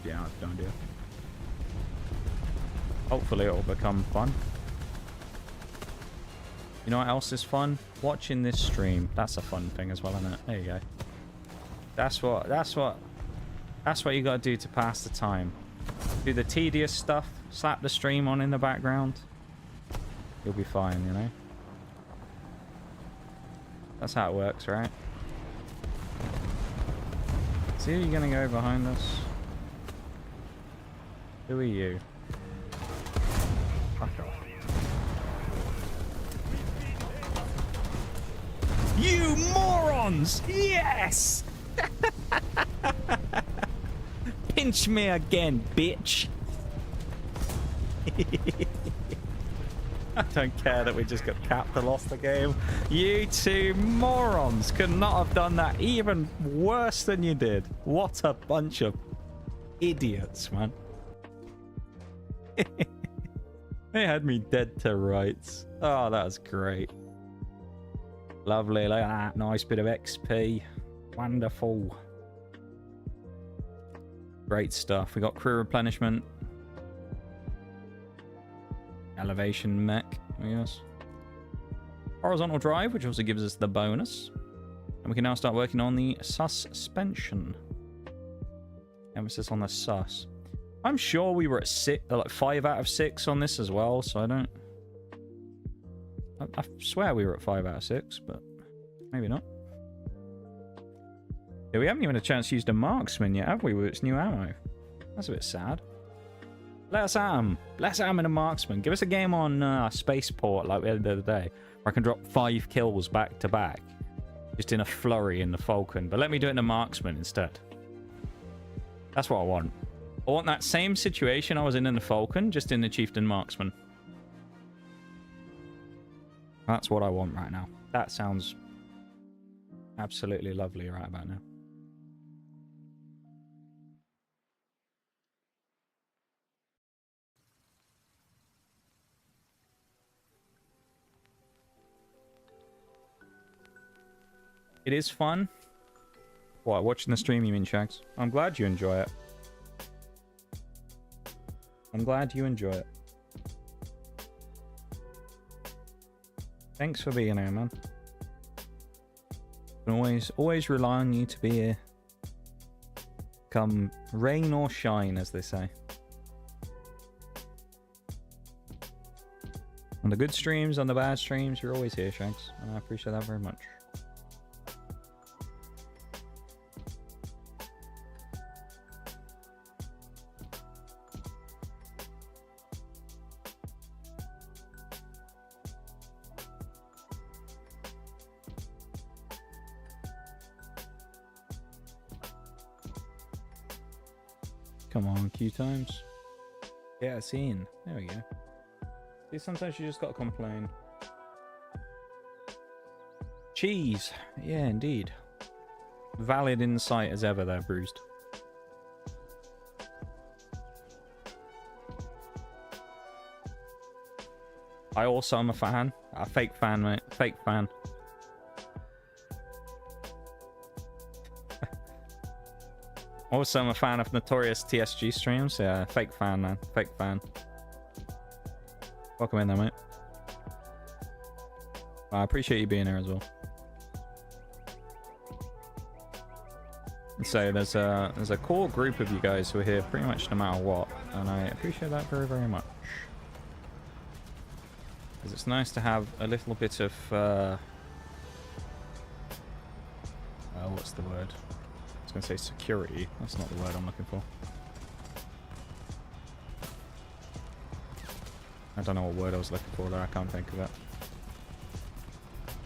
yeah, I have no idea. Hopefully it'll become fun. You know what else is fun? Watching this stream. That's a fun thing as well, isn't it? There you go. That's what you gotta do to pass the time. Do the tedious stuff, slap the stream on in the background. You'll be fine, you know? That's how it works, right? See, are you gonna go behind us? Who are you? Fuck off. You morons! Yes! Pinch me again, bitch. I don't care that we just got capped and lost the game. You two morons could not have done that even worse than you did. What a bunch of idiots, man. They had me dead to rights. Oh, that was great. Lovely, look at that. Nice bit of XP. Wonderful. Great stuff. We got crew replenishment. Elevation mech, yes. Horizontal drive, which also gives us the bonus. And we can now start working on the suspension. Emphasis on the sus. I'm sure we were at like 5 out of 6 on this as well, so I don't... I swear we were at 5 out of 6, but maybe not. Yeah, we haven't even had a chance to use the marksman yet, have we, with its new ammo? That's a bit sad. Let's am in a marksman. Give us a game on Spaceport like we had the other day, where I can drop 5 kills back to back, just in a flurry in the Falcon. But let me do it in a marksman instead. That's what I want. I want that same situation I was in the Falcon, just in the Chieftain Marksman. That's what I want right now. That sounds absolutely lovely right about now. It is fun. What, watching the stream you mean, Shags? I'm glad you enjoy it. I'm glad you enjoy it. Thanks for being here, man. Can always rely on you to be here. Come rain or shine, as they say. On the good streams, on the bad streams, you're always here, Shags. And I appreciate that very much. Come on, queue times. Get a scene. There we go. See, sometimes you just gotta complain. Cheese. Yeah, indeed. Valid insight as ever there, Bruised. I also am a fan. A fake fan, mate. Fake fan. Also, I'm a fan of Notorious TSG streams. Yeah, fake fan, man. Fake fan. Welcome in there, mate. I appreciate you being here as well. So there's a core group of you guys who are here pretty much no matter what, and I appreciate that very, very much. Because it's nice to have a little bit of what's the word? I was going to say security. That's not the word I'm looking for. I don't know what word I was looking for there. I can't think of it.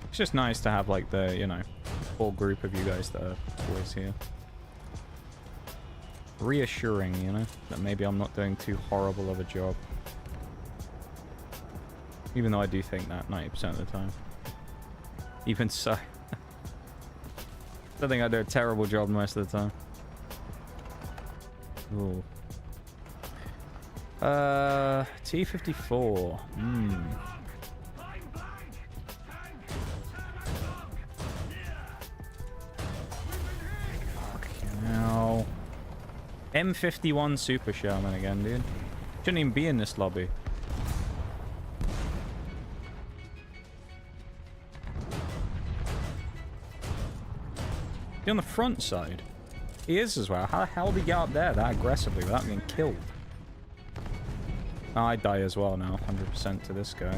It's just nice to have like the, you know, whole group of you guys that are always here. Reassuring, you know, that maybe I'm not doing too horrible of a job. Even though I do think that 90% of the time. Even so. I think I do a terrible job most of the time. Ooh. T-54. Fucking hell. M51 Super Shaman again, dude. Shouldn't even be in this lobby. He on the front side? He is as well. How the hell did he get up there that aggressively without getting killed? Oh, I die as well now. 100% to this guy.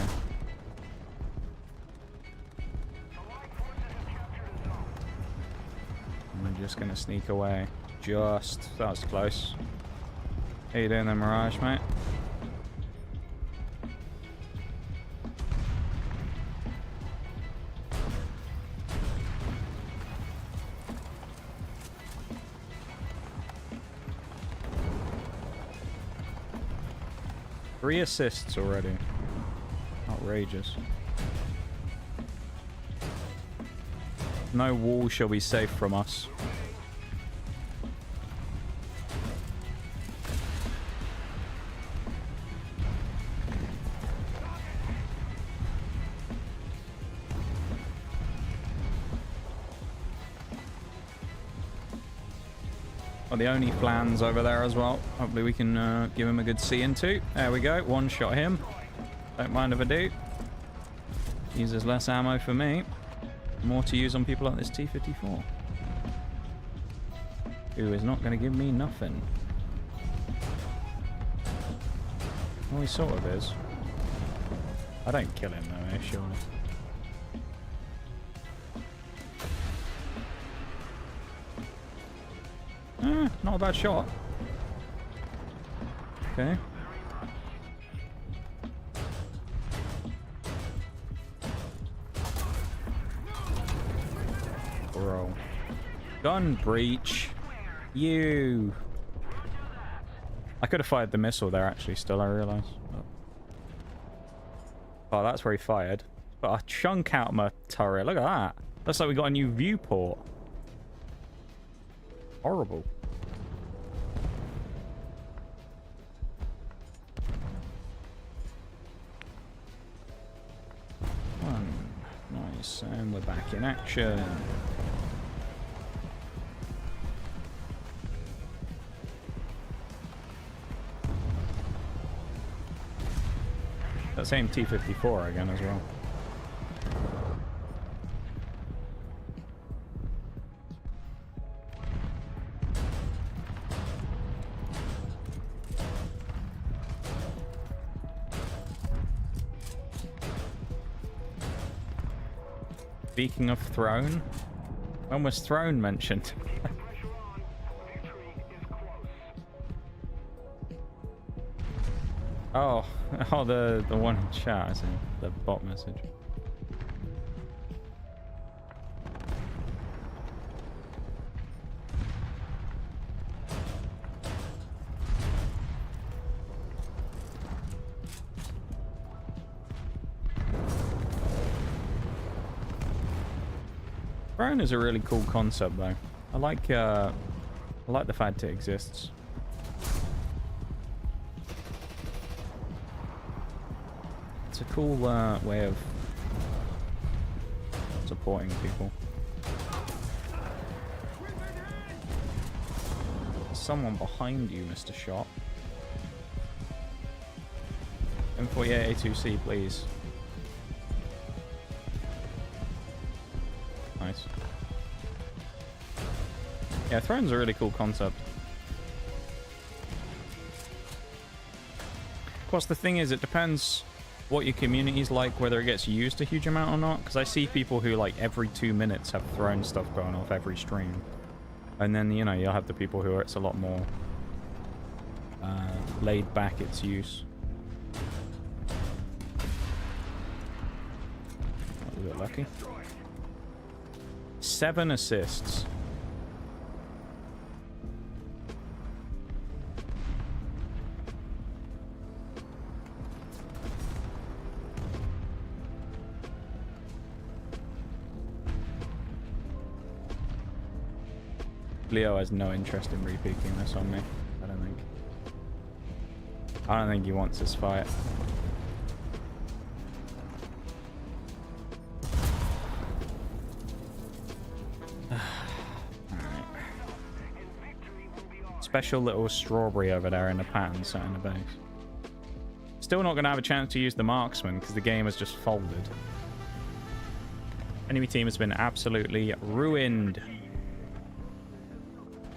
I'm just gonna sneak away. Just. That was close. How you doing there, Mirage, mate? Three assists already. Outrageous. No wall shall be safe from us. Well, the only flans over there as well. Hopefully we can give him a good see into. There we go. One shot him. Don't mind if I do. Uses less ammo for me. More to use on people like this T-54. Who is not going to give me nothing. Well, he sort of is. I don't kill him though, surely. Not a bad shot. Okay. Bro. Gun breach. You. I could have fired the missile there actually still, I realise. Oh, that's where he fired. But a chunk out my turret. Look at that. Looks like we got a new viewport. Horrible. Nice, and we're back in action. That same T-54 again as well. Speaking of throne, when was throne mentioned? oh, the one in chat, I see. The bot message. Throne is a really cool concept, though. I like the fact it exists. It's a cool way of supporting people. someone behind you, Mr. Shot. M48A2C, please. Nice. Yeah, Throne's a really cool concept. Of course, the thing is, it depends what your community's like, whether it gets used a huge amount or not. Because I see people who, like, every 2 minutes have Throne stuff going off every stream. And then, you know, you'll have the people who are, it's a lot more laid back its use. A bit lucky. 7 assists. Leo has no interest in repeaking this on me. I don't think he wants this fight. Alright. Special little strawberry over there in the pattern set in the base. Still not going to have a chance to use the marksman because the game has just folded. Enemy team has been absolutely ruined.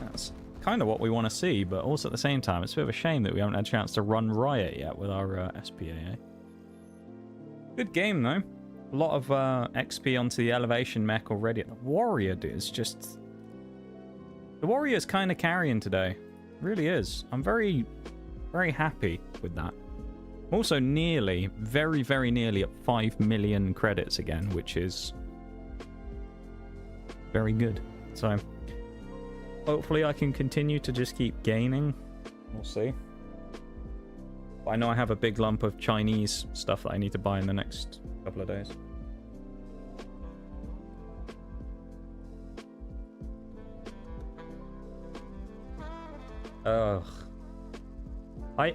That's kind of what we want to see, but also at the same time, it's a bit of a shame that we haven't had a chance to run riot yet with our SPAA. Good game, though. A lot of XP onto the elevation mech already. The warrior is just... The warrior's kind of carrying today. Really is. I'm very, very happy with that. I'm also nearly, very, very nearly at 5 million credits again, which is very good. So... hopefully I can continue to just keep gaining. We'll see. But I know I have a big lump of Chinese stuff that I need to buy in the next couple of days. Ugh. Do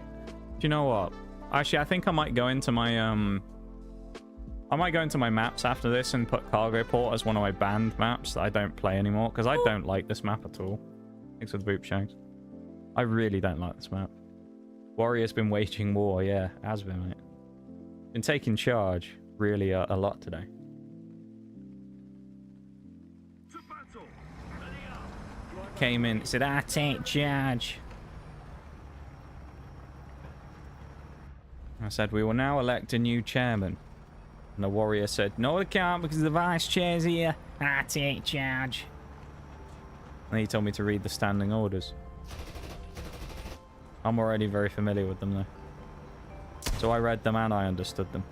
you know what? Actually, I think I might go into my I might go into my maps after this and put Cargo Port as one of my banned maps that I don't play anymore, because I don't like this map at all. Thanks for the boop shags. I really don't like this map. Warrior's been waging war, yeah, has been, mate. Been taking charge really a lot today. Came in, said, I take charge. I said, we will now elect a new chairman. And the warrior said, no, I can't because the vice chair's here. I take charge. And he told me to read the standing orders. I'm already very familiar with them, though. So I read them and I understood them.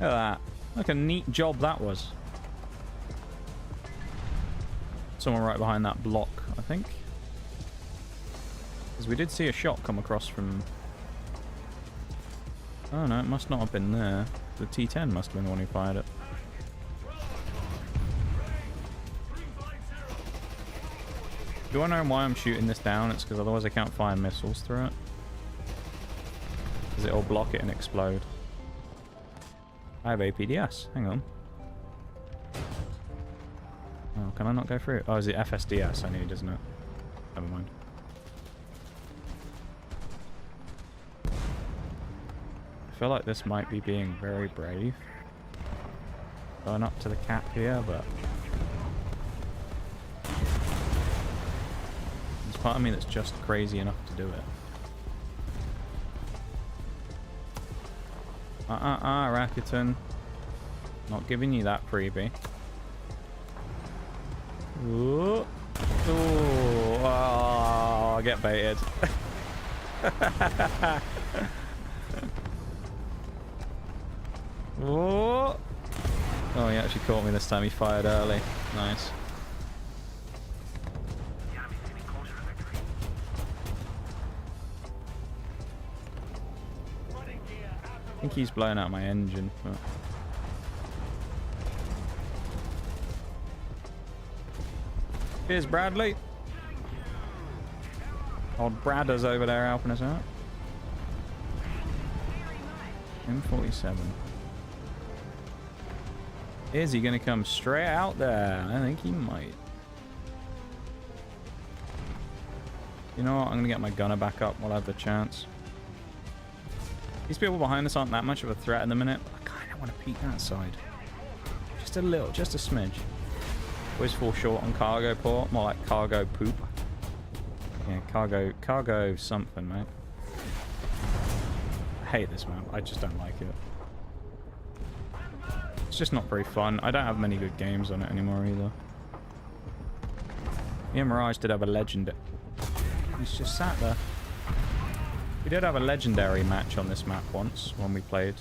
Look at that. Look a neat job that was. Someone right behind that block, I think. Because we did see a shot come across from... oh no, it must not have been there. The T-10 must have been the one who fired it. Do you want to know why I'm shooting this down? It's because otherwise I can't fire missiles through it. Because it'll block it and explode. I have APDS. Hang on. Oh, can I not go through? Oh, is it FSDS I need, isn't it? Never mind. I feel like this might be being very brave. Going up to the cap here, but... there's part of me that's just crazy enough to do it. Rakuten. Not giving you that freebie. Ooh. Ooh. Oh, I get baited. Ooh. Oh, he actually caught me this time. He fired early. Nice. I think he's blowing out my engine. But... Here's Bradley. Old Bradder's over there helping us out. M47. Is he going to come straight out there? I think he might. You know what? I'm going to get my gunner back up while I have the chance. These people behind us aren't that much of a threat in the minute. I kind of want to peek that side. Just a little, just a smidge. Always fall short on cargo port. More like cargo poop. Yeah, cargo something, mate. I hate this map. I just don't like it. It's just not very fun. I don't have many good games on it anymore either. Me and Mirage did have a legendary... He's just sat there. We did have a legendary match on this map once when we played.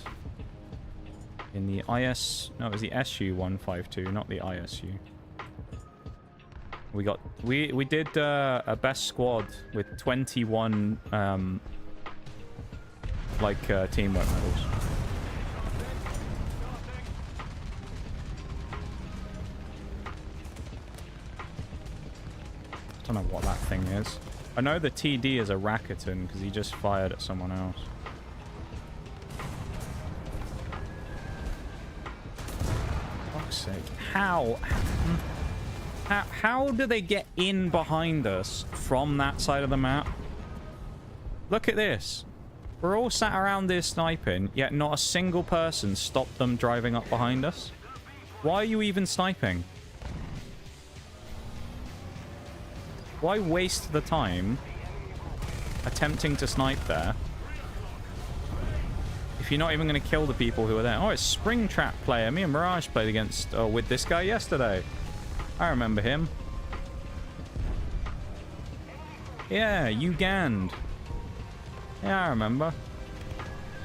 In the IS... No, it was the SU-152, not the ISU. We did a best squad with 21 teamwork medals. I don't know what that thing is. I know the TD is a Rakuten because he just fired at someone else. For fuck's sake. How do they get in behind us from that side of the map? Look at this. We're all sat around there sniping, yet not a single person stopped them driving up behind us. Why are you even sniping? Why waste the time attempting to snipe there if you're not even going to kill the people who are there? Oh, it's Springtrap player. Me and Mirage played against with this guy yesterday. I remember him. Yeah, Ugand. Yeah, I remember.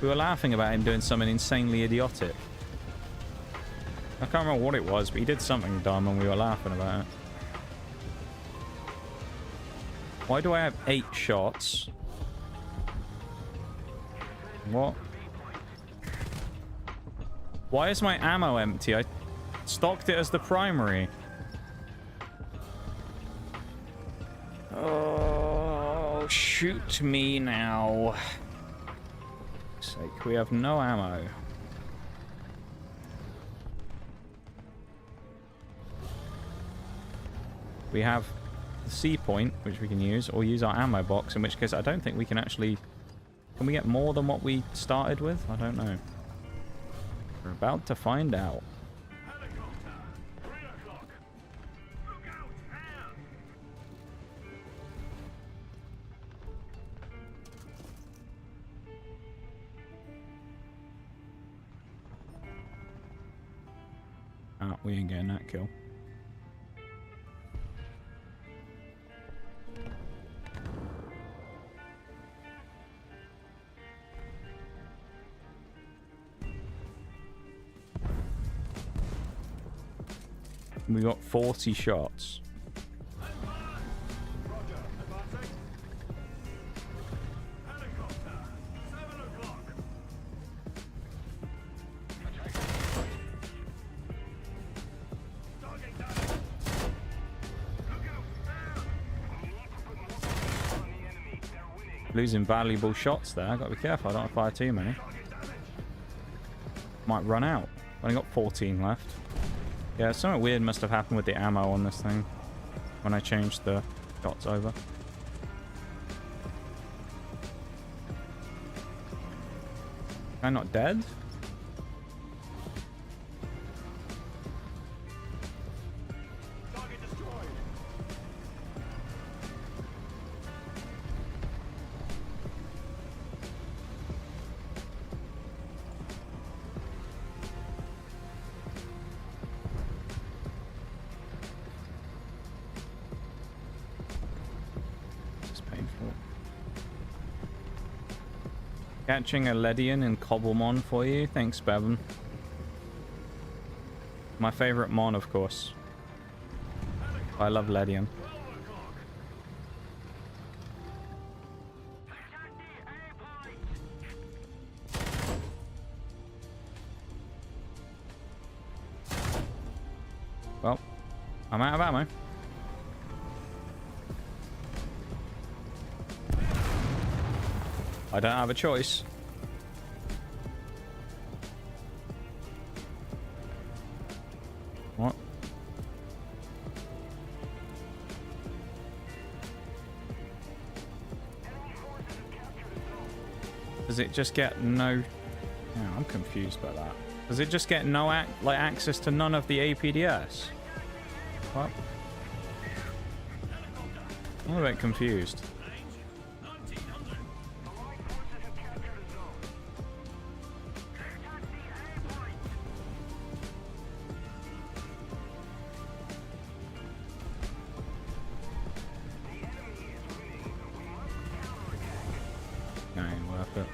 We were laughing about him doing something insanely idiotic. I can't remember what it was, but he did something dumb and we were laughing about it. Why do I have 8 shots? What? Why is my ammo empty? I stocked it as the primary. Oh, shoot me now. For fuck's sake, we have no ammo. We have the C point, which we can use, or use our ammo box, in which case I don't think we can actually... Can we get more than what we started with? I don't know. We're about to find out. Ah, we ain't getting that kill. We got 40 shots. Losing valuable shots there. I gotta be careful. I don't fire too many. Might run out. Only got 14 left. Yeah, something weird must have happened with the ammo on this thing when I changed the shots over. Am I not dead? Target destroyed. Catching a Ledian in Cobblemon for you. Thanks, Bevan. My favorite Mon, of course. I love Ledian. Well, I'm out of ammo. I don't have a choice. What? Does it just get no... Yeah, I'm confused by that. Does it just get no access to none of the APDS? What? I'm a bit confused. No, ain't worth it.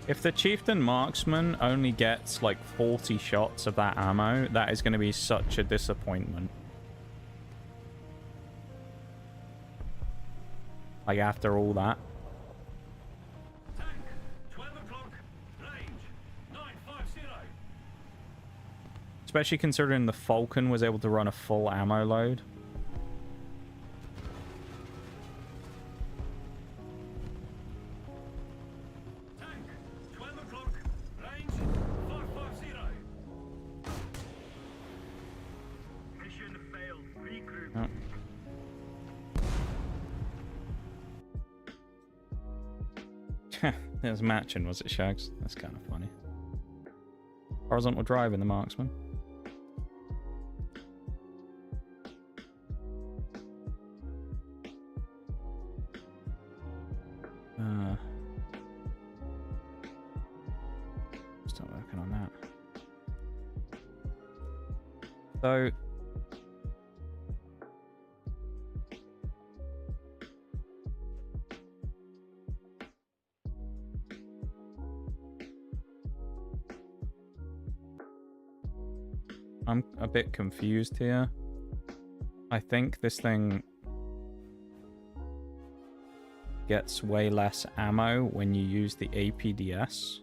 If the Chieftain Marksman only gets like 40 shots of that ammo, that is going to be such a disappointment. Like after all that. Tank, 12 o'clock, range, 950. Especially considering the Falcon was able to run a full ammo load. Tank, 12 o'clock, range, 550. Mission failed, regroup. Oh. It was matching, was it, Shags? That's kind of funny. Horizontal drive in the Marksman. Start working on that. So... I'm a bit confused here. I think this thing gets way less ammo when you use the APDS.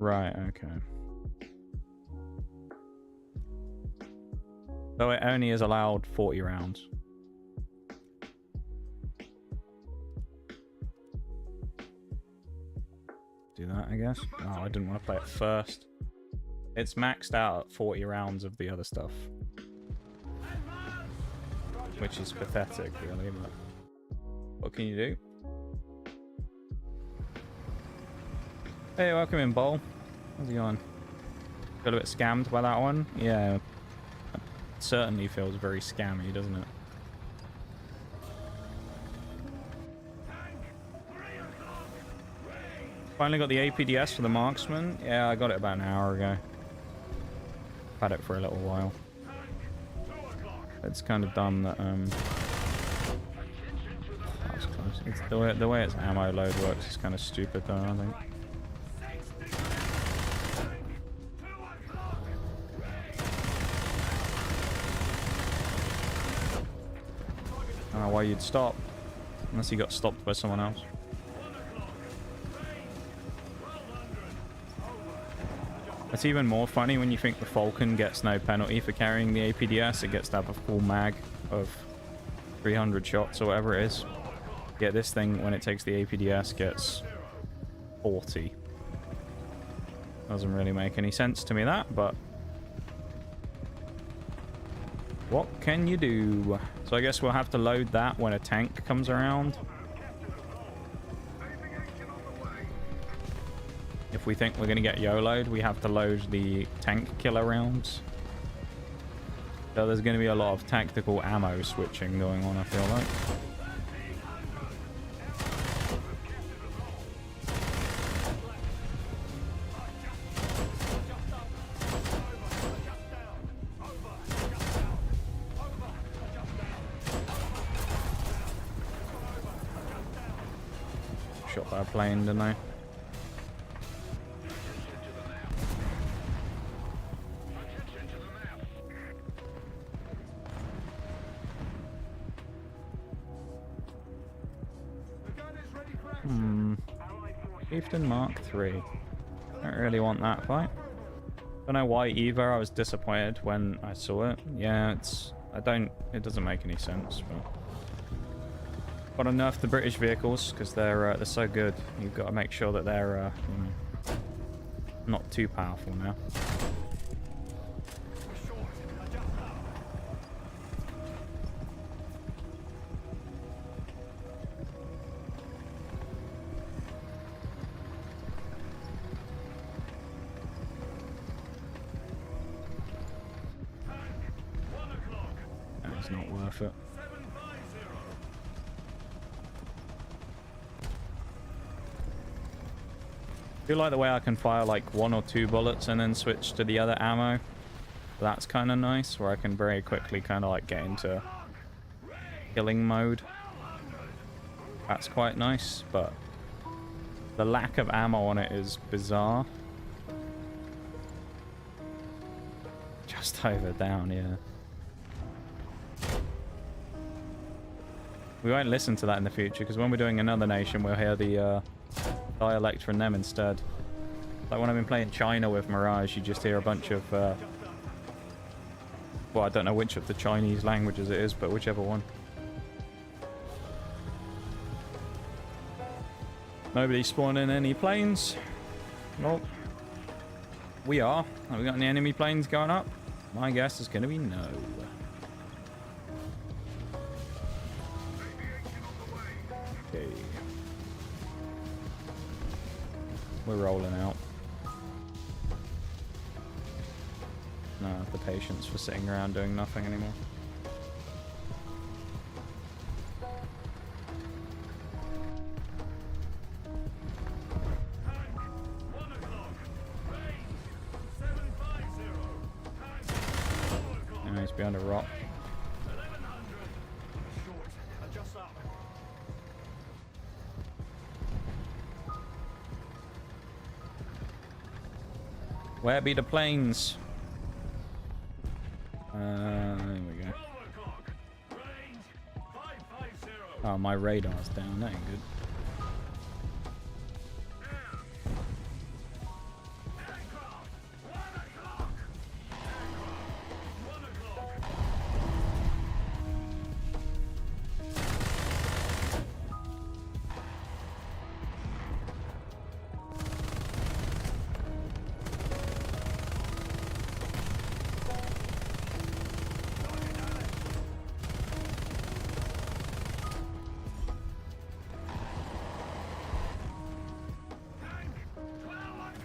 Right, okay. So it only is allowed 40 rounds. Do that, I guess. Oh, I didn't want to play it first. It's maxed out at 40 rounds of the other stuff. Which is pathetic, really, but... What can you do? Hey, welcome in, Bowl. How's it going? Got a bit scammed by that one? Yeah. It certainly feels very scammy, doesn't it? Finally got the APDS for the Marksman. Yeah, I got it about an hour ago. Had it for a little while. It's kind of dumb that, that was close. It's the way its ammo load works is kind of stupid, though, I think. I don't know why you'd stop. Unless you got stopped by someone else. It's even more funny when you think the Falcon gets no penalty for carrying the APDS. It gets to have a full mag of 300 shots or whatever it is. Yet this thing, when it takes the APDS, gets 40. Doesn't really make any sense to me, that, but... what can you do? So I guess we'll have to load that when a tank comes around. If we think we're going to get YOLO'd, we have to load the tank killer rounds. So there's going to be a lot of tactical ammo switching going on, I feel like. Shot by a plane, didn't I? Chieftain Mark III. Don't really want that fight. Don't know why either. I was disappointed when I saw it. Yeah, it doesn't make any sense. But gotta nerf the British vehicles because they're so good. You've got to make sure that they're not too powerful now. It's not worth it. I do like the way I can fire like 1 or 2 bullets and then switch to the other ammo. That's kind of nice, where I can very quickly kind of like get into killing mode. That's quite nice, but the lack of ammo on it is bizarre. Just over down, yeah. We won't listen to that in the future, because when we're doing another nation, we'll hear the dialect from them instead. Like when I've been playing China with Mirage, you just hear a bunch of... well, I don't know which of the Chinese languages it is, but whichever one. Nobody spawning any planes. Nope. We are. Have we got any enemy planes going up? My guess is going to be no. Okay. We're rolling out. No, I have the patience for sitting around doing nothing anymore. No, he's behind a rock. Where be the planes? There we go. Oh, my radar's down. That ain't good.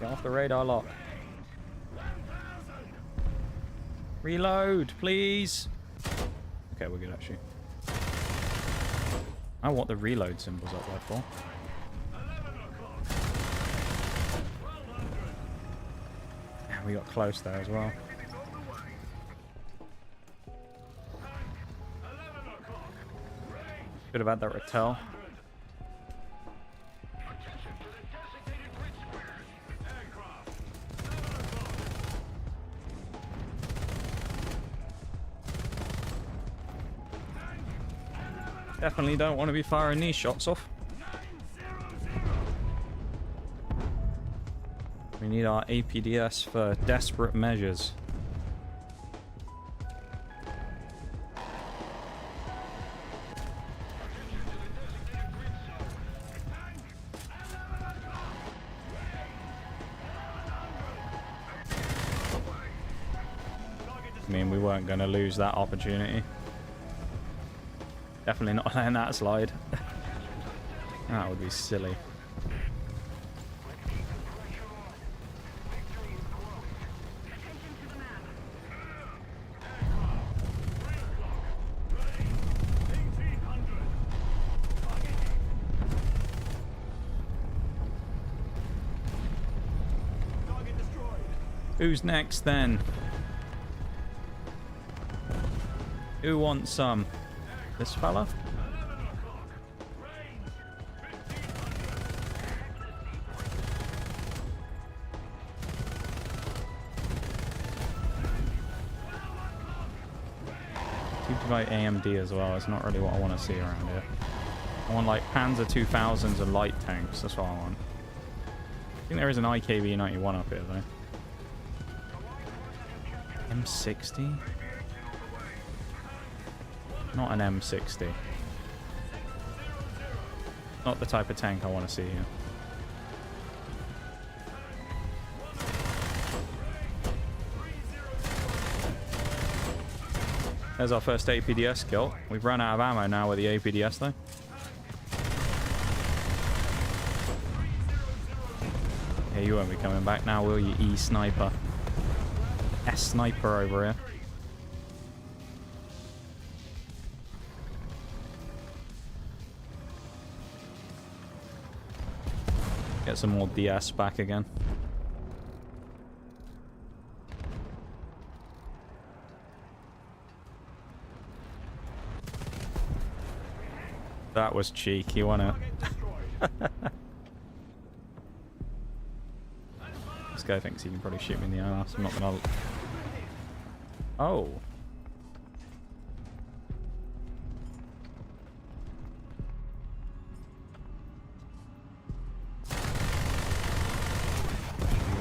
Get off the radar lock. Reload, please. Okay, we're good actually. I want the reload symbols up there for. We got close there as well. Could have had that Rattel. Definitely don't want to be firing these shots off. We need our APDS for desperate measures. I mean, we weren't going to lose that opportunity. Definitely not letting that slide. That would be silly. Who's next then? Who wants some? This fella? Like AMD as well. It's not really what I want to see around here. I want like Panzer 2000s and light tanks. That's what I want. I think there is an IKB 91 up here though. M60? Not an M60. Not the type of tank I want to see here. There's our first APDS kill. We've run out of ammo now with the APDS though. Yeah, you won't be coming back now, will you, E-Sniper? S-Sniper over here. Get some more DS back again. That was cheeky, wasn't it? This guy thinks he can probably shoot me in the ass. I'm not gonna... Oh.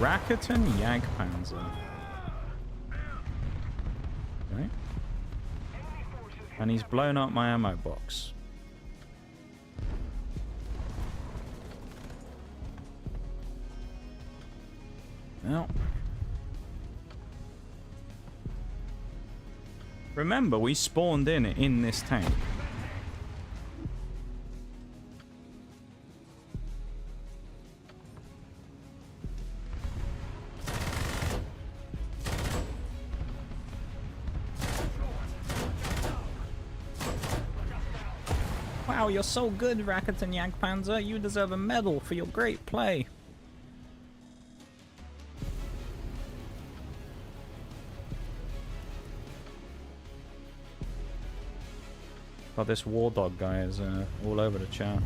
Rakuten Jagdpanzer. Okay. And he's blown up my ammo box. Well, remember, we spawned in this tank. Wow, you're so good, Rakuten Jagdpanzer. You deserve a medal for your great play. God, this war dog guy is all over the chat.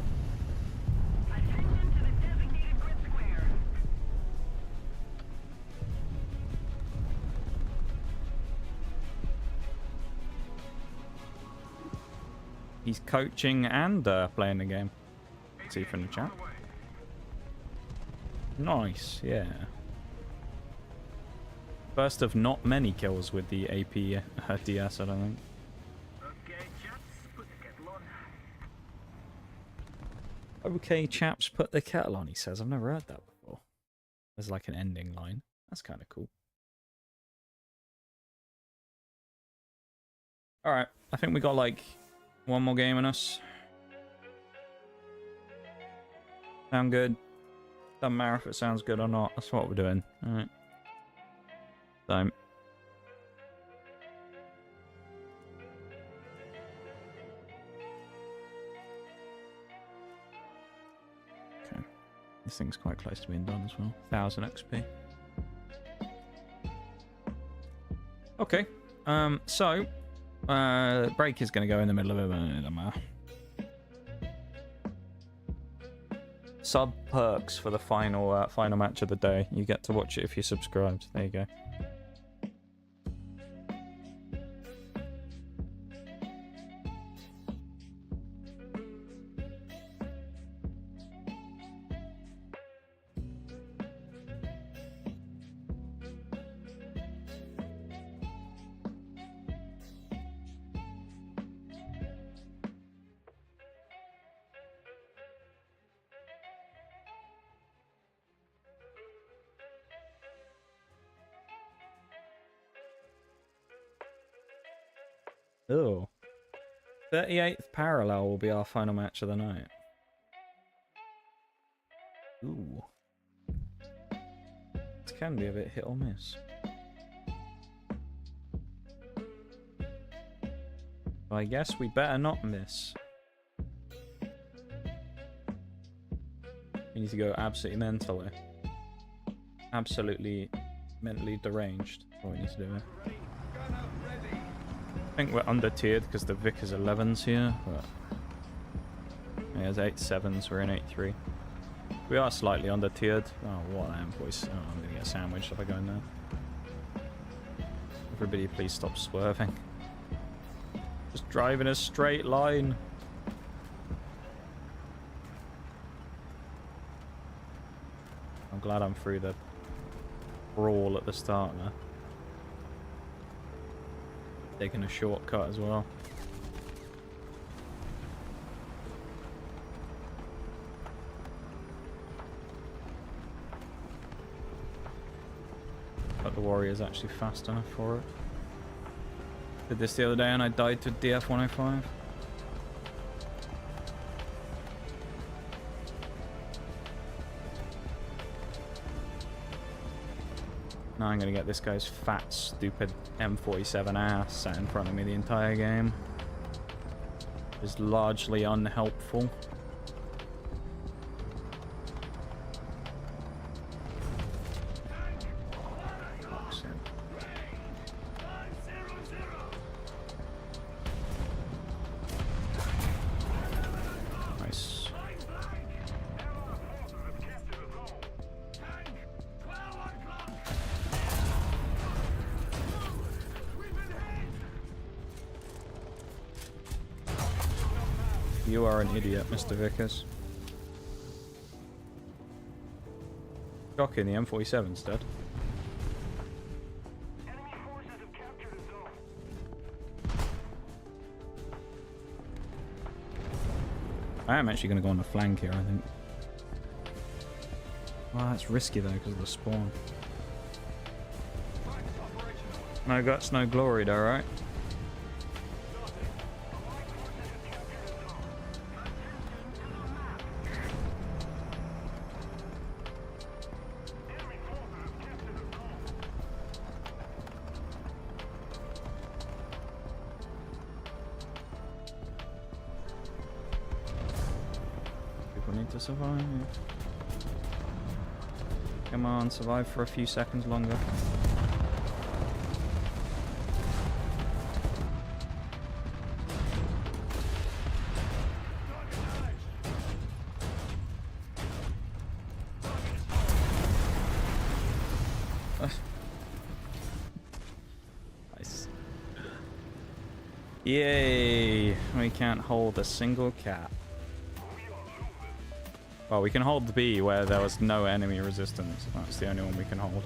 He's coaching and playing the game. See from the chat. Nice, yeah. First of not many kills with the AP DS, I don't think. Okay, chaps, put the kettle on, he says. I've never heard that before. There's like an ending line. That's kind of cool. Alright, I think we got like one more game in us. Sound good? Doesn't matter if it sounds good or not. That's what we're doing. Alright. So... This thing's quite close to being done as well. 1000 XP. Okay. So break is going to go in the middle of it. It doesn't matter. Sub perks for the final final match of the day. You get to watch it if you're subscribed. There you go. Oh. 38th parallel will be our final match of the night. Ooh. This can be a bit hit or miss. I guess we better not miss. We need to go absolutely mentally. Absolutely mentally deranged. That's what we need to do here. I think we're under tiered because the Vic is 11s here, but yeah, there's 8-7s, we're in 8-3. We are slightly under tiered. Oh, what an voice. Oh, I'm gonna get sandwiched if I go in there. Everybody please stop swerving. Just drive in a straight line. I'm glad I'm through the brawl at the start now. Taking a shortcut as well. But the warrior's actually fast enough for it. Did this the other day and I died to DF 105. Now I'm gonna get this guy's fat, stupid M47 ass sat in front of me the entire game. Is largely unhelpful. Nice. You are an idiot, Mr. Vickers. Shocking, the M47's dead. Enemy forces have captured a zone. I am actually going to go on the flank here, I think. Well, that's risky though, because of the spawn. No guts, no glory though, right? People need to survive. Come on, survive for a few seconds longer. Nice. Yay! We can't hold a single cat. Well, we can hold B where there was no enemy resistance. That's the only one we can hold.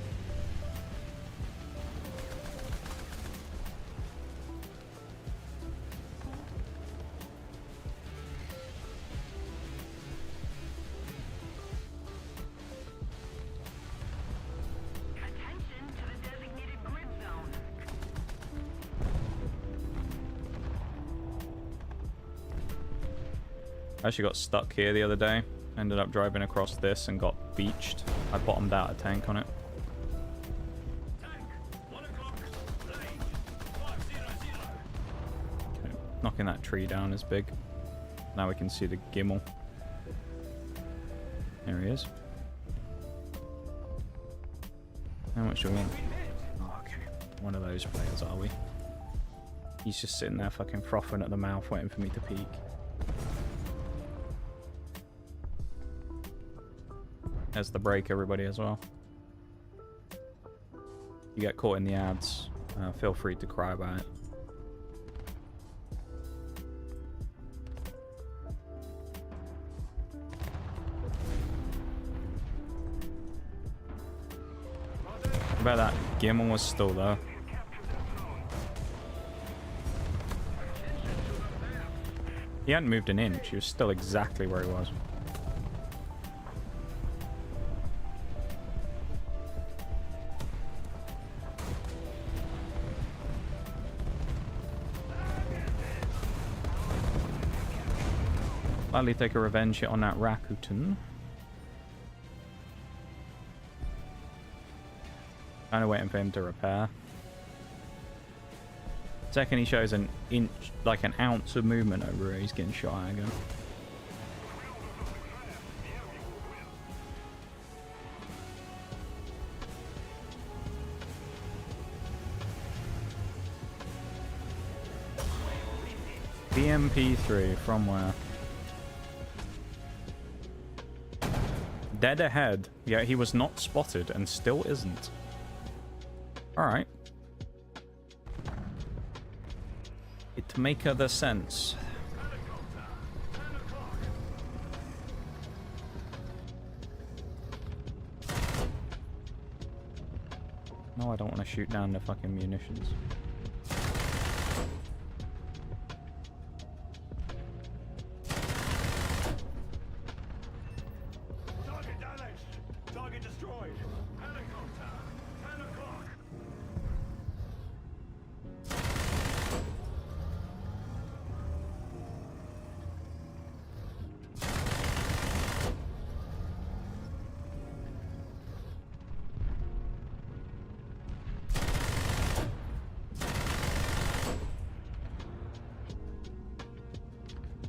Attention to the designated grid zone. I actually got stuck here the other day. Ended up driving across this and got beached. I bottomed out a tank on it. Tank, 1 o'clock, range, 500. Okay. Knocking that tree down is big. Now we can see the Gimmel. There he is. How much do we want? Oh, okay. One of those players, are we? He's just sitting there fucking frothing at the mouth waiting for me to peek. There's the break, everybody, as well. You get caught in the ads, feel free to cry about it. I bet that Gimmel was still there. He hadn't moved an inch, he was still exactly where he was. Gladly take a revenge hit on that Rakuten. Kind of waiting for him to repair. Second he shows an inch, like an ounce of movement over here, he's getting shot at again. BMP3 from where? Dead ahead. Yeah, he was not spotted and still isn't. Alright. It make other sense. No, I don't want to shoot down the fucking munitions. Target damaged. Target destroyed. Helicopter. 10 o'clock.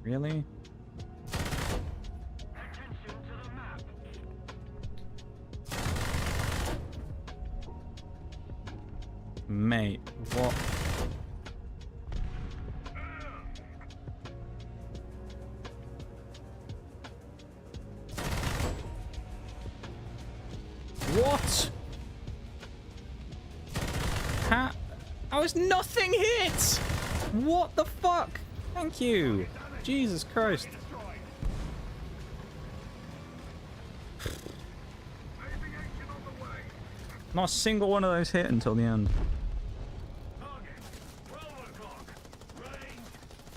Really? Attention to the map. Mate, what? What? I was nothing hit! What the fuck? Thank you. Jesus Christ. Not a single one of those hit until the end. Target. 12 o'clock. Range.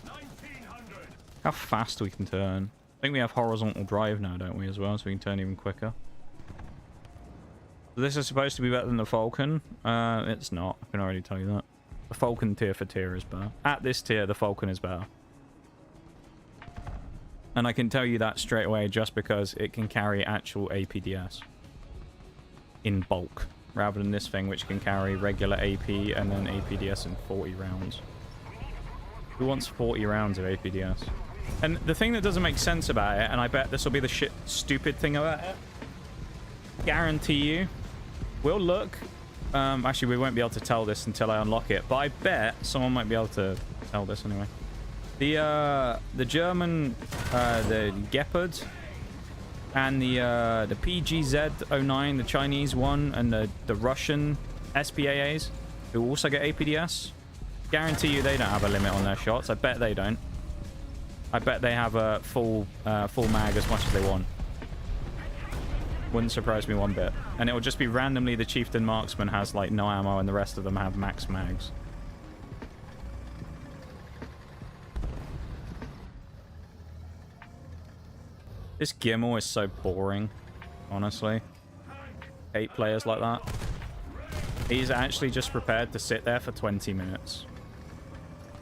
1900. How fast we can turn. I think we have horizontal drive now, don't we, as well, so we can turn even quicker. So this is supposed to be better than the Falcon. It's not. I can already tell you that. The Falcon tier for tier is better. At this tier, the Falcon is better. And I can tell you that straight away just because it can carry actual APDS in bulk, rather than this thing which can carry regular AP and then APDS in 40 rounds. Who wants 40 rounds of APDS? And the thing that doesn't make sense about it, and I bet this will be the stupid thing about it, guarantee you, we'll look. Actually, we won't be able to tell this until I unlock it, but I bet someone might be able to tell this anyway. The German, the Gepard, and the PGZ-09, the Chinese one, and the Russian SPAAs, who also get APDS, guarantee you they don't have a limit on their shots. I bet they don't. I bet they have a full mag as much as they want. Wouldn't surprise me one bit. And it will just be randomly the Chieftain Marksman has like no ammo and the rest of them have max mags. This Gimel is so boring, honestly. Hate players like that. He's actually just prepared to sit there for 20 minutes.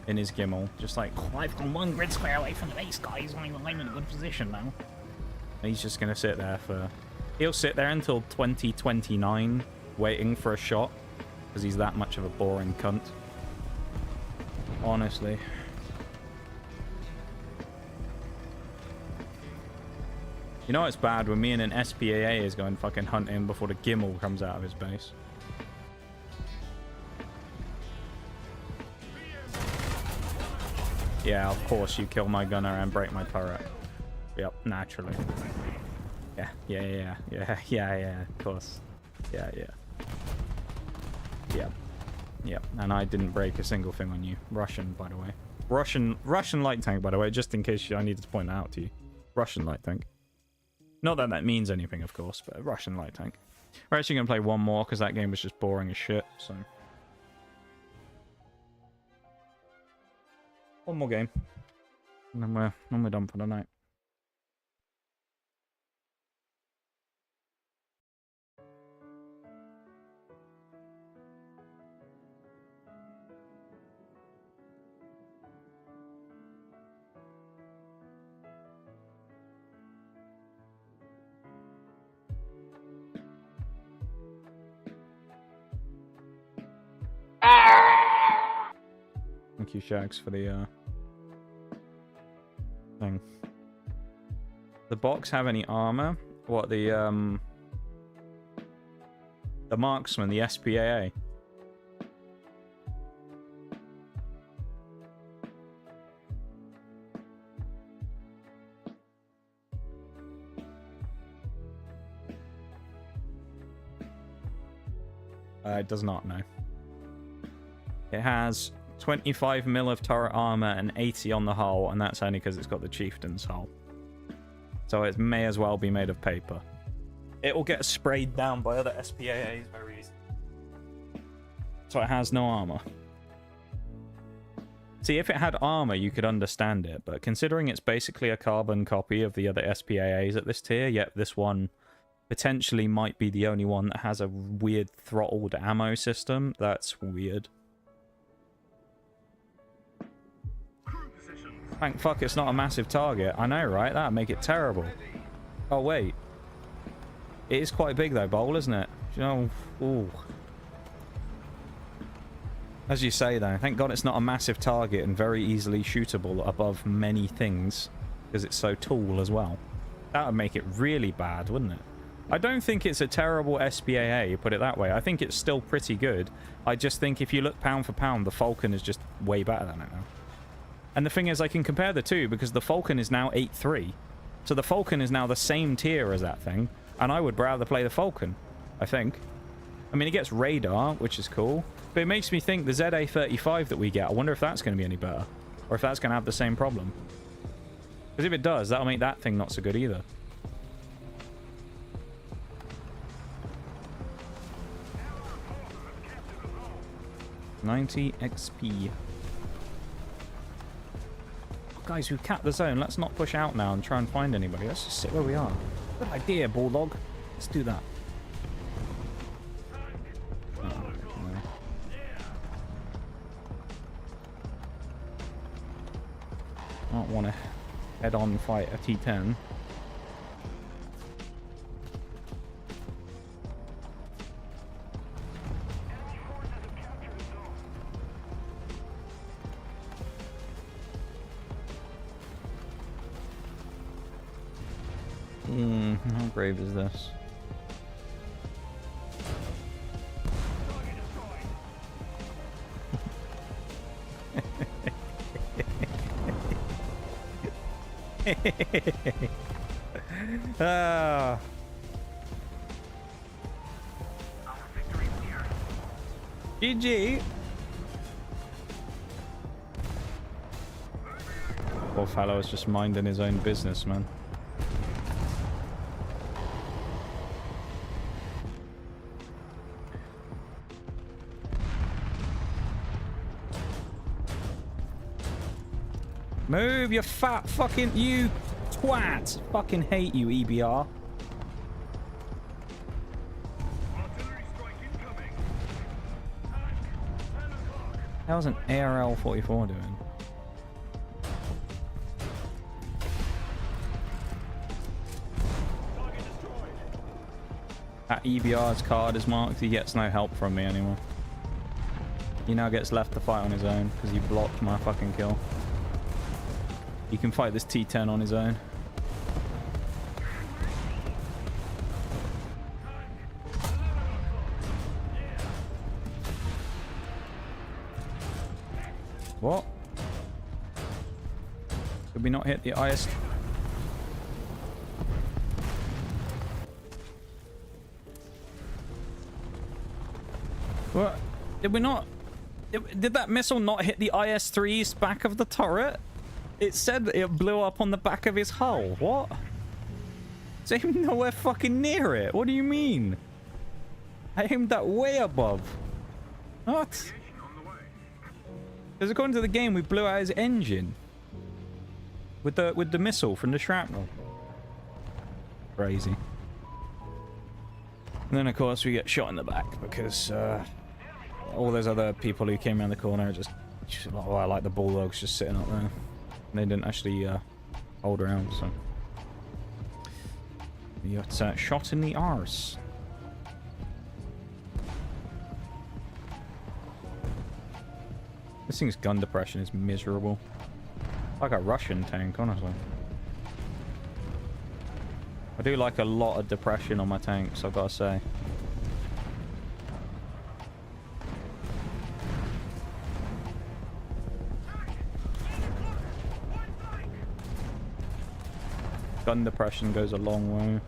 In his Gimel. Just like, oh, I've gone 1 grid square away from the base, guys. I'm in a good position now. And he's just going to sit there for... He'll sit there until 2029 waiting for a shot. Because he's that much of a boring cunt. Honestly. You know it's bad when me and an SPAA is going fucking hunting before the Gimel comes out of his base. Yeah, of course you kill my gunner and break my turret. Yep, naturally. Yeah, of course. Yeah. Yep, and I didn't break a single thing on you. Russian, by the way. Russian light tank, by the way, just in case I needed to point that out to you. Russian light tank. Not that that means anything, of course, but a Russian light tank. We're actually going to play one more because that game was just boring as shit, so... One more game. And then we're done for the night. Thank you, Shags, for the thing. The box have any armor? What, the marksman, the SPAA? It does not, no. It has 25 mil of turret armor and 80 on the hull, and that's only because it's got the chieftain's hull. So it may as well be made of paper. It will get sprayed down by other SPAAs very easily. So it has no armor. See, if it had armor, you could understand it, but considering it's basically a carbon copy of the other SPAAs at this tier, yet this one potentially might be the only one that has a weird throttled ammo system, that's weird. Thank fuck it's not a massive target. I know, right? That'd make it terrible. Oh, wait. It is quite big, though, Bowl, isn't it? You know, ooh. As you say, though, thank God it's not a massive target and very easily shootable above many things, because it's so tall as well. That would make it really bad, wouldn't it? I don't think it's a terrible SPAA, put it that way. I think it's still pretty good. I just think if you look pound for pound, the Falcon is just way better than it now. And the thing is, I can compare the two because the Falcon is now 8.3. So the Falcon is now the same tier as that thing, and I would rather play the Falcon, I think. I mean, it gets radar, which is cool, but it makes me think the ZA-35 that we get, I wonder if that's going to be any better, or if that's going to have the same problem. Because if it does, that'll make that thing not so good either. $90 XP. Guys, we've capped the zone. Let's not push out now and try and find anybody. Let's just sit where we are. Good idea, Bulldog. Let's do that. Oh, no. I don't want to head-on fight a T10. How brave is this? Ah. GG. Poor fellow is just minding his own business, man. Move, you fat fucking... You twat! Fucking hate you, EBR. How's an ARL-44 doing? That EBR's card is marked. He gets no help from me anymore. He now gets left to fight on his own because he blocked my fucking kill. He can fight this T10 on his own. What? Did we not hit the IS? What? Did we not? Did that missile not hit the IS-3's back of the turret? It said that it blew up on the back of his hull. What? It's aimed nowhere fucking near it. What do you mean? I aimed that way above. What? Because according to the game, we blew out his engine with the missile from the shrapnel. Crazy. And then of course we get shot in the back because all those other people who came around the corner are just well, like the bulldogs just sitting up there. They didn't actually hold around, so you got shot in the arse. This thing's gun depression is miserable. Like a Russian tank, honestly. I do like a lot of depression on my tanks, I've got to say. Gun depression goes a long way.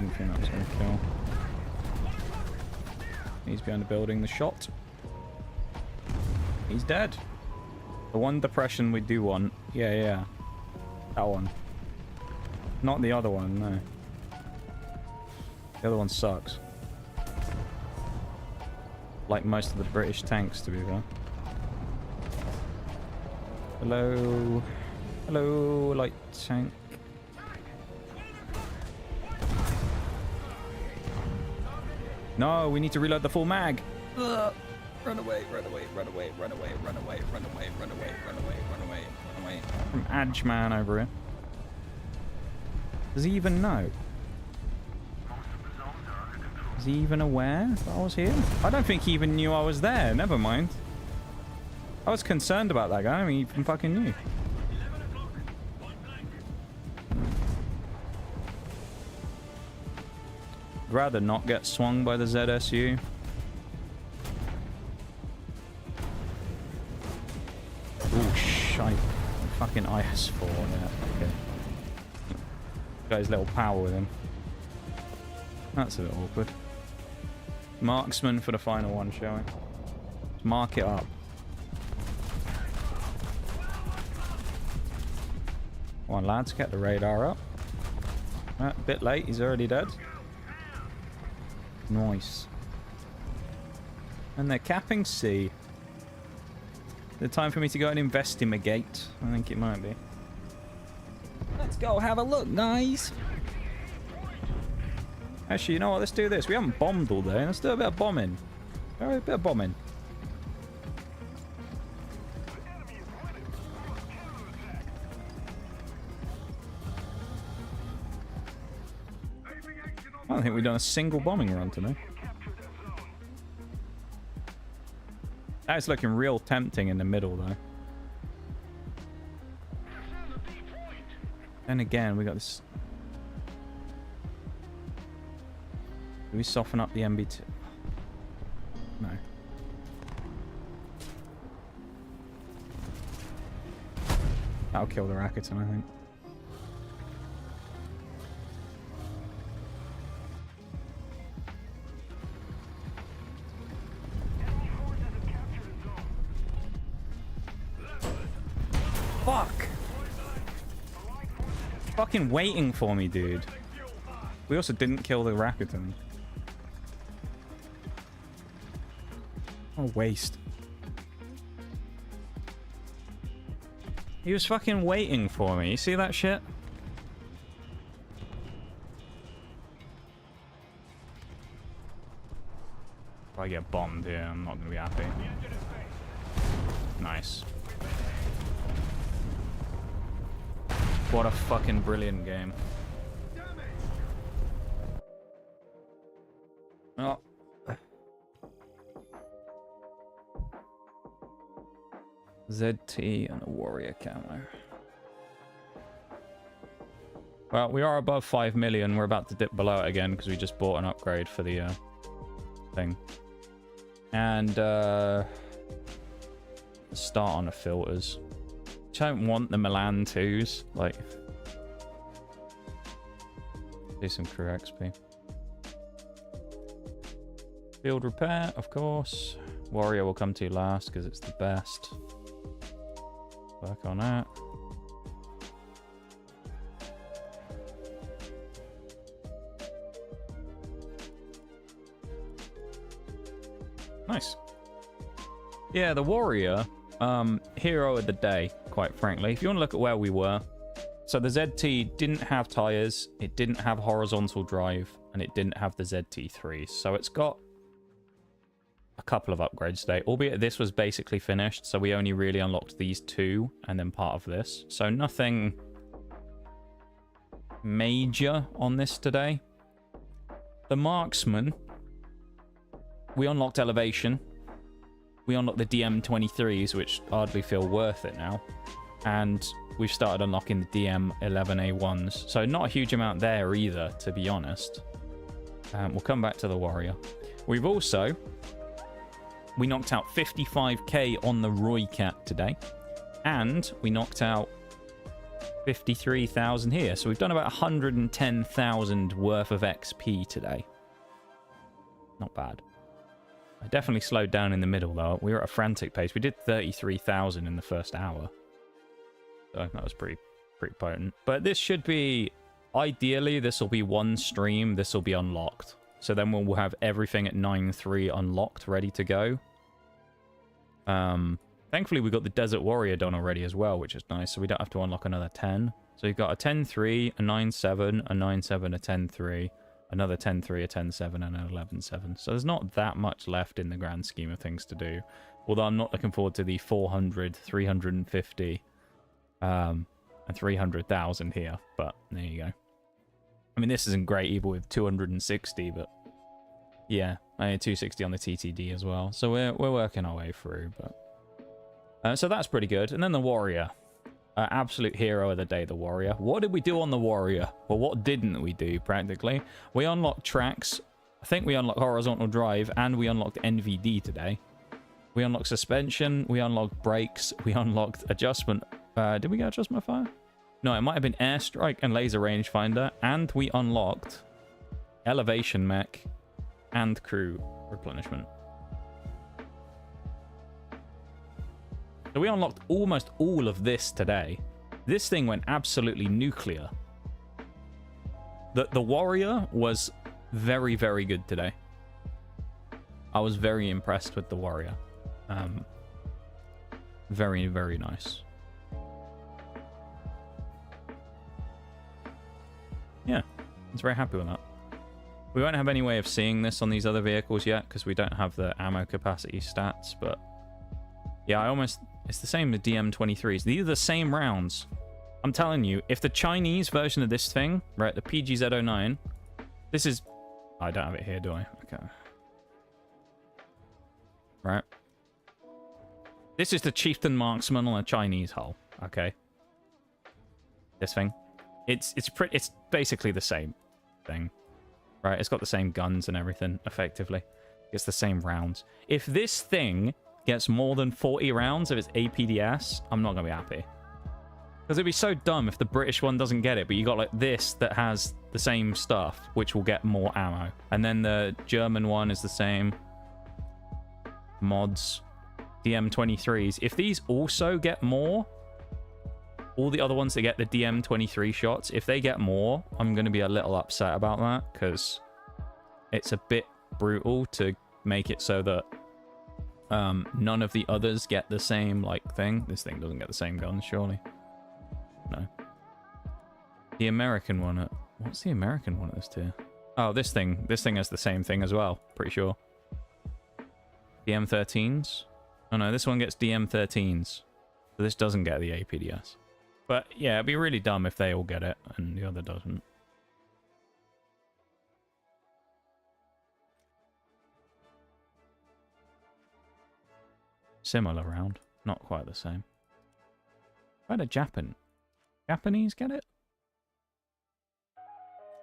Didn't think that was going to kill. He's behind the building. The shot. He's dead. The one depression we do want. Yeah. That one. Not the other one, no. The other one sucks. Like most of the British tanks, to be fair. Hello. Hello, light tank. No, we need to reload the full mag. Ugh. Run away, run away, run away, run away, run away, run away, run away, run away, run away, run away. From Edge Man over here. Does he even know? Is he even aware that I was here? I don't think he even knew I was there. Never mind. I was concerned about that guy. I mean, he even fucking knew. I'd rather not get swung by the ZSU. Oh, shite. Fucking IS-4, yeah, okay. Got his little power with him. That's a bit awkward. Marksman for the final one, shall we? Let's mark it up. Come on, lads, get the radar up. A bit late, he's already dead. Nice. And they're capping C. The time for me to go and investigate. I think it might be. Let's go have a look, guys. Actually, you know what? Let's do this. We haven't bombed all day. Let's do a bit of bombing. All right, a bit of bombing. I don't think we've done a single bombing run today. That's looking real tempting in the middle, though. Then again, we got this. Do we soften up the MB2? No. That'll kill the Rakuten, I think. Fuck! Fucking waiting for me, dude. We also didn't kill the Rakuten. Oh, waste. He was fucking waiting for me. You see that shit? If I get bombed here, I'm not gonna be happy. Nice. What a fucking brilliant game. Oh. ZT and a warrior camo. Well, we are above 5 million. We're about to dip below it again because we just bought an upgrade for the thing. And start on the filters. I don't want the Milan 2s. Like, do some crew XP. Field repair, of course. Warrior will come to last because it's the best. Work on that. Nice. Yeah, the Warrior, hero of the day, quite frankly. If you want to look at where we were. So the ZT didn't have tires, it didn't have horizontal drive, and it didn't have the ZT3. So it's got a couple of upgrades today, albeit this was basically finished, so we only really unlocked these two and then part of this. So nothing major on this today. The Marksman, we unlocked elevation. We unlocked the DM23s, which hardly feel worth it now. And we've started unlocking the DM11A1s. So not a huge amount there either, to be honest. We'll come back to the Warrior. We've also... We knocked out 55k on the Roy Cat today. And we knocked out 53,000 here. So we've done about 110,000 worth of XP today. Not bad. I definitely slowed down in the middle, though. We were at a frantic pace. We did 33,000 in the first hour. So that was pretty potent. But this should be... Ideally, this will be one stream. This will be unlocked. So then we'll have everything at 9.3 unlocked, ready to go. Thankfully, we got the Desert Warrior done already as well, which is nice. So we don't have to unlock another 10. So you've got a 10.3, a 9.7, a 9.7, a 10.3, another 10.3, a 10.7, and an 11.7. So there's not that much left in the grand scheme of things to do. Although I'm not looking forward to the 400, 350, and 300,000 here. But there you go. I mean, this isn't great even with 260, but yeah, I had 260 on the TTD as well. So we're working our way through, but so that's pretty good. And then the Warrior, absolute hero of the day, the Warrior. What did we do on the Warrior? Well, what didn't we do practically? We unlocked tracks. I think we unlocked horizontal drive, and we unlocked NVD today. We unlocked suspension. We unlocked brakes. We unlocked adjustment. Did we get adjustment fire? No, it might have been airstrike and laser rangefinder, and we unlocked elevation mech and crew replenishment. So we unlocked almost all of this today. This thing went absolutely nuclear. The Warrior was very, very good today. I was very impressed with the Warrior. Very, very nice. Yeah, I was very happy with that. We won't have any way of seeing this on these other vehicles yet because we don't have the ammo capacity stats, but yeah, it's the same with DM23s. These are the same rounds. I'm telling you, if the Chinese version of this thing, right, the PGZ09, this is... I don't have it here, do I? Okay. Right. This is the Chieftain Marksman on a Chinese hull, okay? This thing. It's basically the same thing, right? It's got the same guns and everything, effectively. It's the same rounds. If this thing gets more than 40 rounds of its APDS, I'm not going to be happy. Because it'd be so dumb if the British one doesn't get it, but you got like this that has the same stuff, which will get more ammo. And then the German one is the same. Mods. DM23s. If these also get more... all the other ones that get the DM23 shots, if they get more, I'm going to be a little upset about that, because it's a bit brutal to make it so that none of the others get the same, like, thing. This thing doesn't get the same guns, surely. No. The American one what's the American one at this tier? Oh, this thing has the same thing as well, pretty sure. DM13s? Oh no, this one gets DM13s. So this doesn't get the APDS. But yeah, it'd be really dumb if they all get it and the other doesn't. Similar round. Not quite the same. Why did Japanese get it?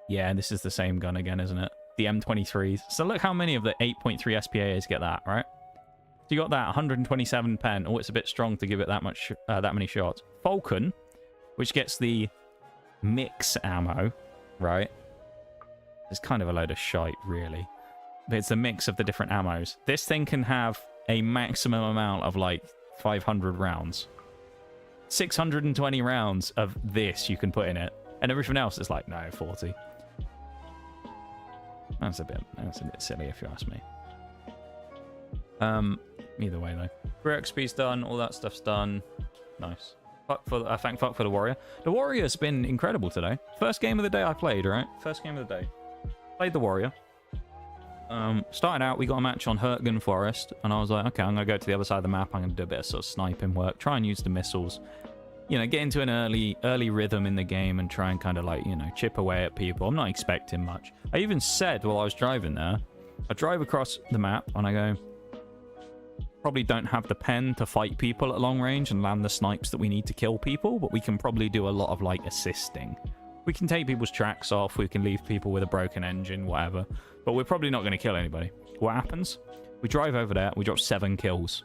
Yeah, this is the same gun again, isn't it? The M23s. So look how many of the 8.3 SPAs get that, right? So you got that 127 pen. Oh, it's a bit strong to give it that much, that many shots. Falcon, which gets the mix ammo, right? It's kind of a load of shite, really. But it's a mix of the different ammos. This thing can have a maximum amount of, like, 500 rounds. 620 rounds of this you can put in it. And everything else is like, no, 40. That's a bit silly, if you ask me. Either way, though. Career XP's done. All that stuff's done. Nice. Thank fuck for the Warrior. The Warrior's been incredible today. First game of the day I played, right? First game of the day. Played the Warrior. Started out, we got a match on Hurtgen Forest, and I was like, okay, I'm going to go to the other side of the map. I'm going to do a bit of sort of sniping work, try and use the missiles. You know, get into an early rhythm in the game and try and kind of like, you know, chip away at people. I'm not expecting much. I even said while I was driving there, I drive across the map and I go, probably don't have the pen to fight people at long range and land the snipes that we need to kill people, but we can probably do a lot of, like, assisting. We can take people's tracks off, we can leave people with a broken engine, whatever, but we're probably not going to kill anybody. What happens? We drive over there, we drop 7 kills.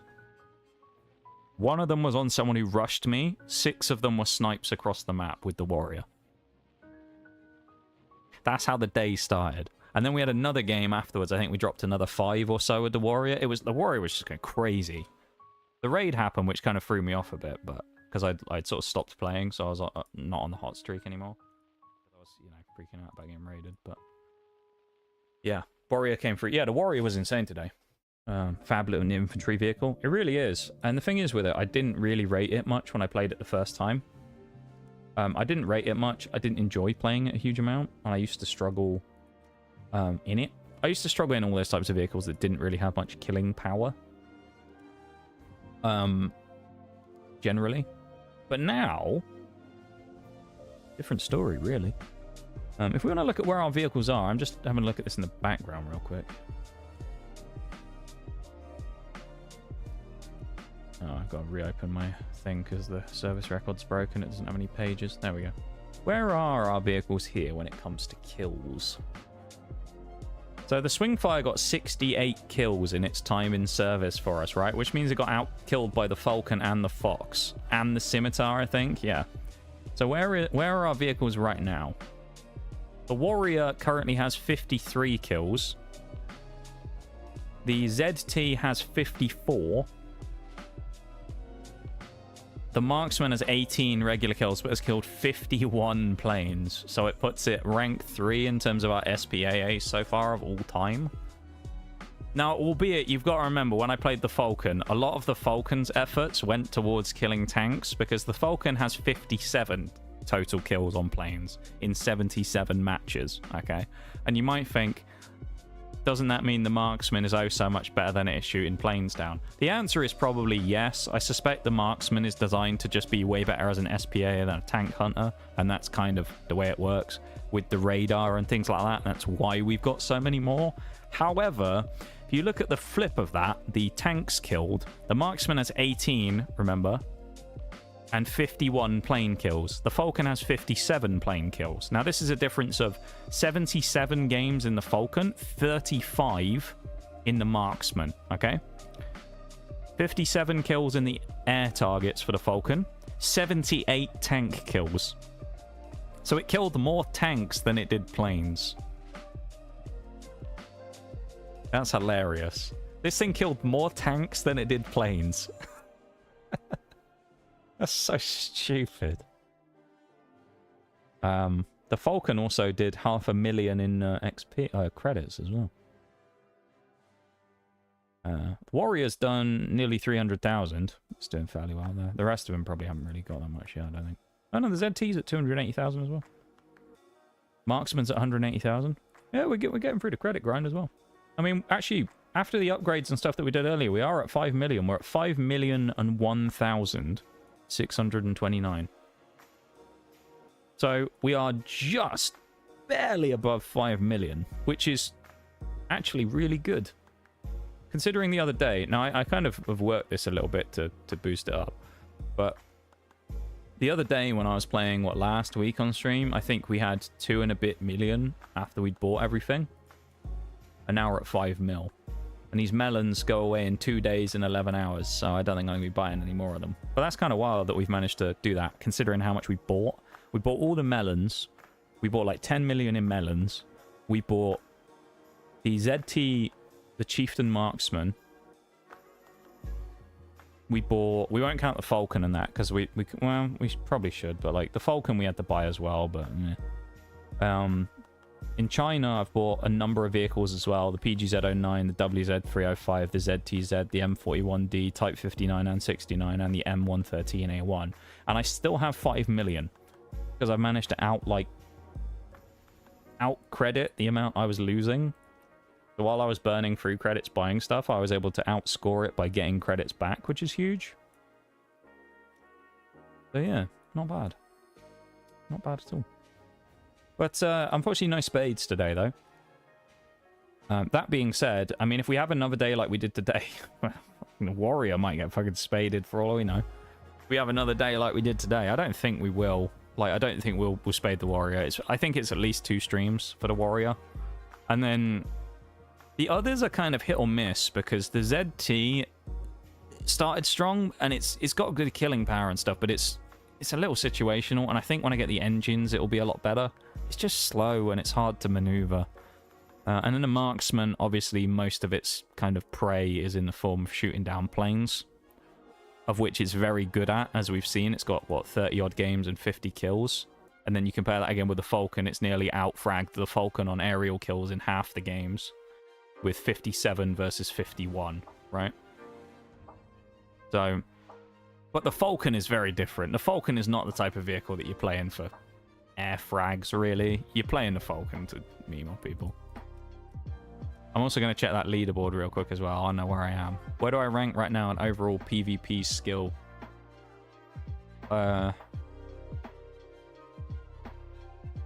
One of them was on someone who rushed me. 6 of them were snipes across the map with the warrior. That's how the day started. And then we had another game afterwards. I think we dropped another 5 or so with the warrior. The warrior was just going crazy. The raid happened, which kind of threw me off a bit, but because I'd sort of stopped playing, so I was not on the hot streak anymore. I was, freaking out about getting raided, but yeah, warrior came through. Yeah, the warrior was insane today. Fab little infantry vehicle. It really is. And the thing is with it, I didn't really rate it much when I played it the first time. I didn't rate it much. I didn't enjoy playing it a huge amount, and I used to struggle in it. I used to struggle in all those types of vehicles that didn't really have much killing power. Generally. But now, different story, really. If we want to look at where our vehicles are, I'm just having a look at this in the background real quick. Oh, I've got to reopen my thing because the service record's broken. It doesn't have any pages. There we go. Where are our vehicles here when it comes to kills? So the Swingfire got 68 kills in its time in service for us, right? Which means it got out-killed by the Falcon and the Fox. And the Scimitar, I think. Yeah. So where are our vehicles right now? The Warrior currently has 53 kills. The ZT has 54. The Marksman has 18 regular kills, but has killed 51 planes. So it puts it rank 3 in terms of our SPAA so far of all time. Now, albeit, you've got to remember, when I played the Falcon, a lot of the Falcon's efforts went towards killing tanks, because the Falcon has 57 total kills on planes in 77 matches, okay? And you might think, doesn't that mean the Marksman is oh so much better than it is shooting planes down? The answer is probably yes. I suspect the Marksman is designed to just be way better as an SPA than a tank hunter, and that's kind of the way it works with the radar and things like that. That's why we've got so many more. However, if you look at the flip of that, the tanks killed, the Marksman has 18, remember, and 51 plane kills. The Falcon has 57 plane kills. Now, this is a difference of 77 games in the Falcon, 35 in the Marksman, okay? 57 kills in the air targets for the Falcon, 78 tank kills. So it killed more tanks than it did planes. That's hilarious. This thing killed more tanks than it did planes. That's so stupid. The Falcon also did 500,000 in XP credits as well. The Warrior's done nearly 300,000. It's doing fairly well there. The rest of them probably haven't really got that much yet, I don't think. Oh no, the ZT's at 280,000 as well. Marksman's at 180,000. Yeah, we're getting through the credit grind as well. I mean, actually, after the upgrades and stuff that we did earlier, we are at 5 million. We're at 5,001,629. So we are just barely above 5 million, which is actually really good. Considering the other day, now I kind of have worked this a little bit to boost it up, but the other day when I was playing, last week on stream, I think we had 2 and a bit million after we'd bought everything. And now we're at 5 mil. And these melons go away in 2 days and 11 hours, so I don't think I'm going to be buying any more of them. But that's kind of wild that we've managed to do that, considering how much we bought. We bought all the melons. We bought like 10 million in melons. We bought the ZT, the Chieftain Marksman. We won't count the Falcon and that, because we probably should, but like the Falcon we had to buy as well, but in China, I've bought a number of vehicles as well. The PGZ-09, the WZ-305, the ZTZ, the M41D, Type 59 and 69, and the M113A1. And I still have 5 million. Because I've managed to out-credit the amount I was losing. So while I was burning through credits buying stuff, I was able to outscore it by getting credits back, which is huge. So yeah, not bad. Not bad at all. But unfortunately, no spades today, though. That being said, I mean, if we have another day like we did today, the Warrior might get fucking spaded for all we know. If we have another day like we did today, I don't think we will. Like, I don't think we'll spade the Warrior. I think it's at least 2 streams for the Warrior. And then the others are kind of hit or miss, because the ZT started strong, and it's got good killing power and stuff, but it's a little situational, and I think when I get the engines, it'll be a lot better. It's just slow, and it's hard to maneuver. And then the marksman, obviously, most of its kind of prey is in the form of shooting down planes, of which it's very good at, as we've seen. It's got, what, 30-odd games and 50 kills. And then you compare that again with the Falcon, it's nearly out-fragged the Falcon on aerial kills in half the games, with 57 versus 51, right? So, but the Falcon is very different. The Falcon is not the type of vehicle that you're playing for air frags, really. You're playing the Falcon to meme on people. I'm also going to check that leaderboard real quick as well. I know where I am. Where do I rank right now in overall PvP skill?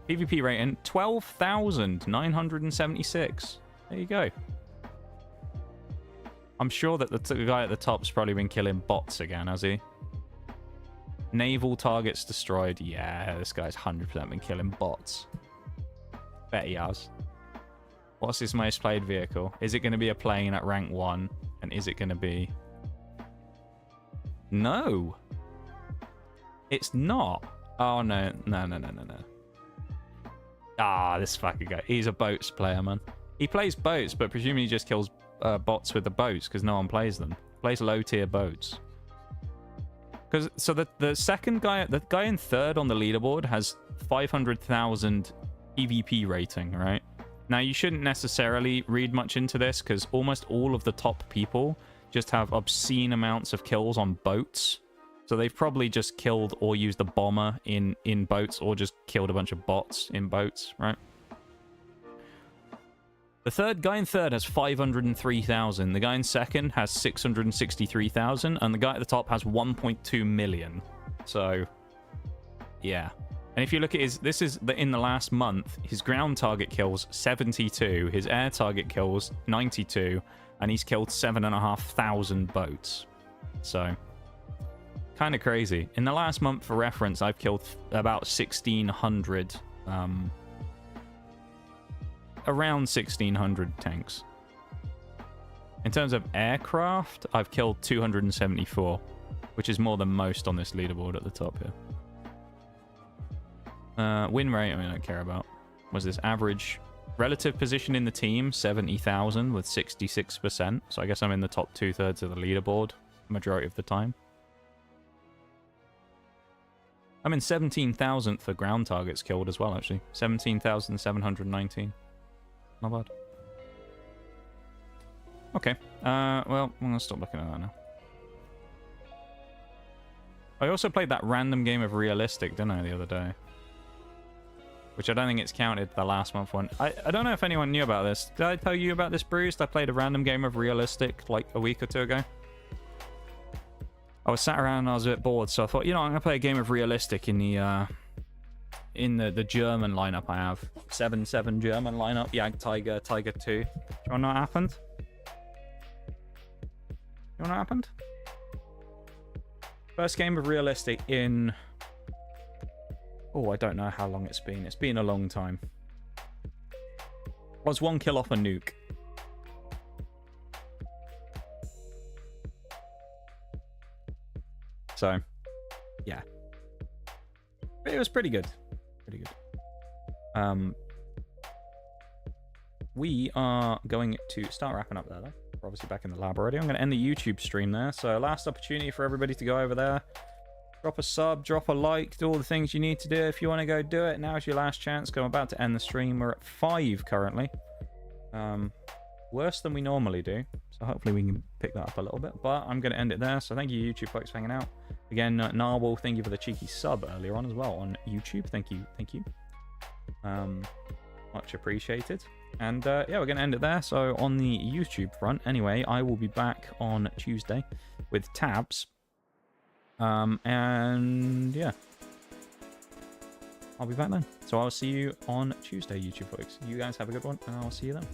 PvP rating, 12,976. There you go. I'm sure that the guy at the top's probably been killing bots again, has he? Naval targets destroyed. Yeah, this guy's 100% been killing bots. Bet he has. What's his most played vehicle? Is it going to be a plane at rank 1? And is it going to be... No! It's not. Oh, no. No. Ah, this fucking guy. He's a boats player, man. He plays boats, but presumably he just kills bots with the boats because no one plays them. Plays low-tier boats. So the second guy, the guy in third on the leaderboard has 500,000 PvP rating, right? Now, you shouldn't necessarily read much into this because almost all of the top people just have obscene amounts of kills on boats. So they've probably just killed or used a bomber in boats or just killed a bunch of bots in boats, right? The third guy in third has 503,000. The guy in second has 663,000. And the guy at the top has 1.2 million. So, yeah. And if you look at in the last month, his ground target kills 72, his air target kills 92, and he's killed 7,500 boats. So, kind of crazy. In the last month, for reference, I've killed about 1,600, around 1,600 tanks. In terms of aircraft, I've killed 274, which is more than most on this leaderboard at the top here. Win rate, I mean, I don't care about. Was this average relative position in the team? 70,000 with 66%. So I guess I'm in the top 2/3 of the leaderboard majority of the time. I'm in 17,000th for ground targets killed as well, actually. 17,719. Not bad. Okay. Well, I'm going to stop looking at that now. I also played that random game of Realistic, didn't I, the other day? Which I don't think it's counted, the last month one. I don't know if anyone knew about this. Did I tell you about this, Bruised? I played a random game of Realistic like a week or two ago. I was sat around and I was a bit bored, so I thought, you know, I'm going to play a game of Realistic in the German lineup I have. 7-7 German lineup. Jag, Tiger, Tiger 2. Do you want to know what happened? You want to know what happened? First game of Realistic in... Oh, I don't know how long it's been. It's been a long time. I was 1 kill off a nuke. So, yeah. But it was pretty good. Pretty good. We are going to start wrapping up there, though. We're obviously back in the lab already. I'm going to end the YouTube stream there. So, last opportunity for everybody to go over there. Drop a sub, drop a like, do all the things you need to do. If you want to go do it, now's your last chance. I'm about to end the stream. We're at 5 currently. Worse than we normally do. So hopefully we can pick that up a little bit. But I'm going to end it there. So thank you, YouTube folks, for hanging out. Again, Narwhal, thank you for the cheeky sub earlier on as well on YouTube. Thank you. Thank you. Much appreciated. And yeah, we're going to end it there. So on the YouTube front, anyway, I will be back on Tuesday with tabs. And yeah, I'll be back then. So I'll see you on Tuesday, YouTube folks. You guys have a good one, and I'll see you then.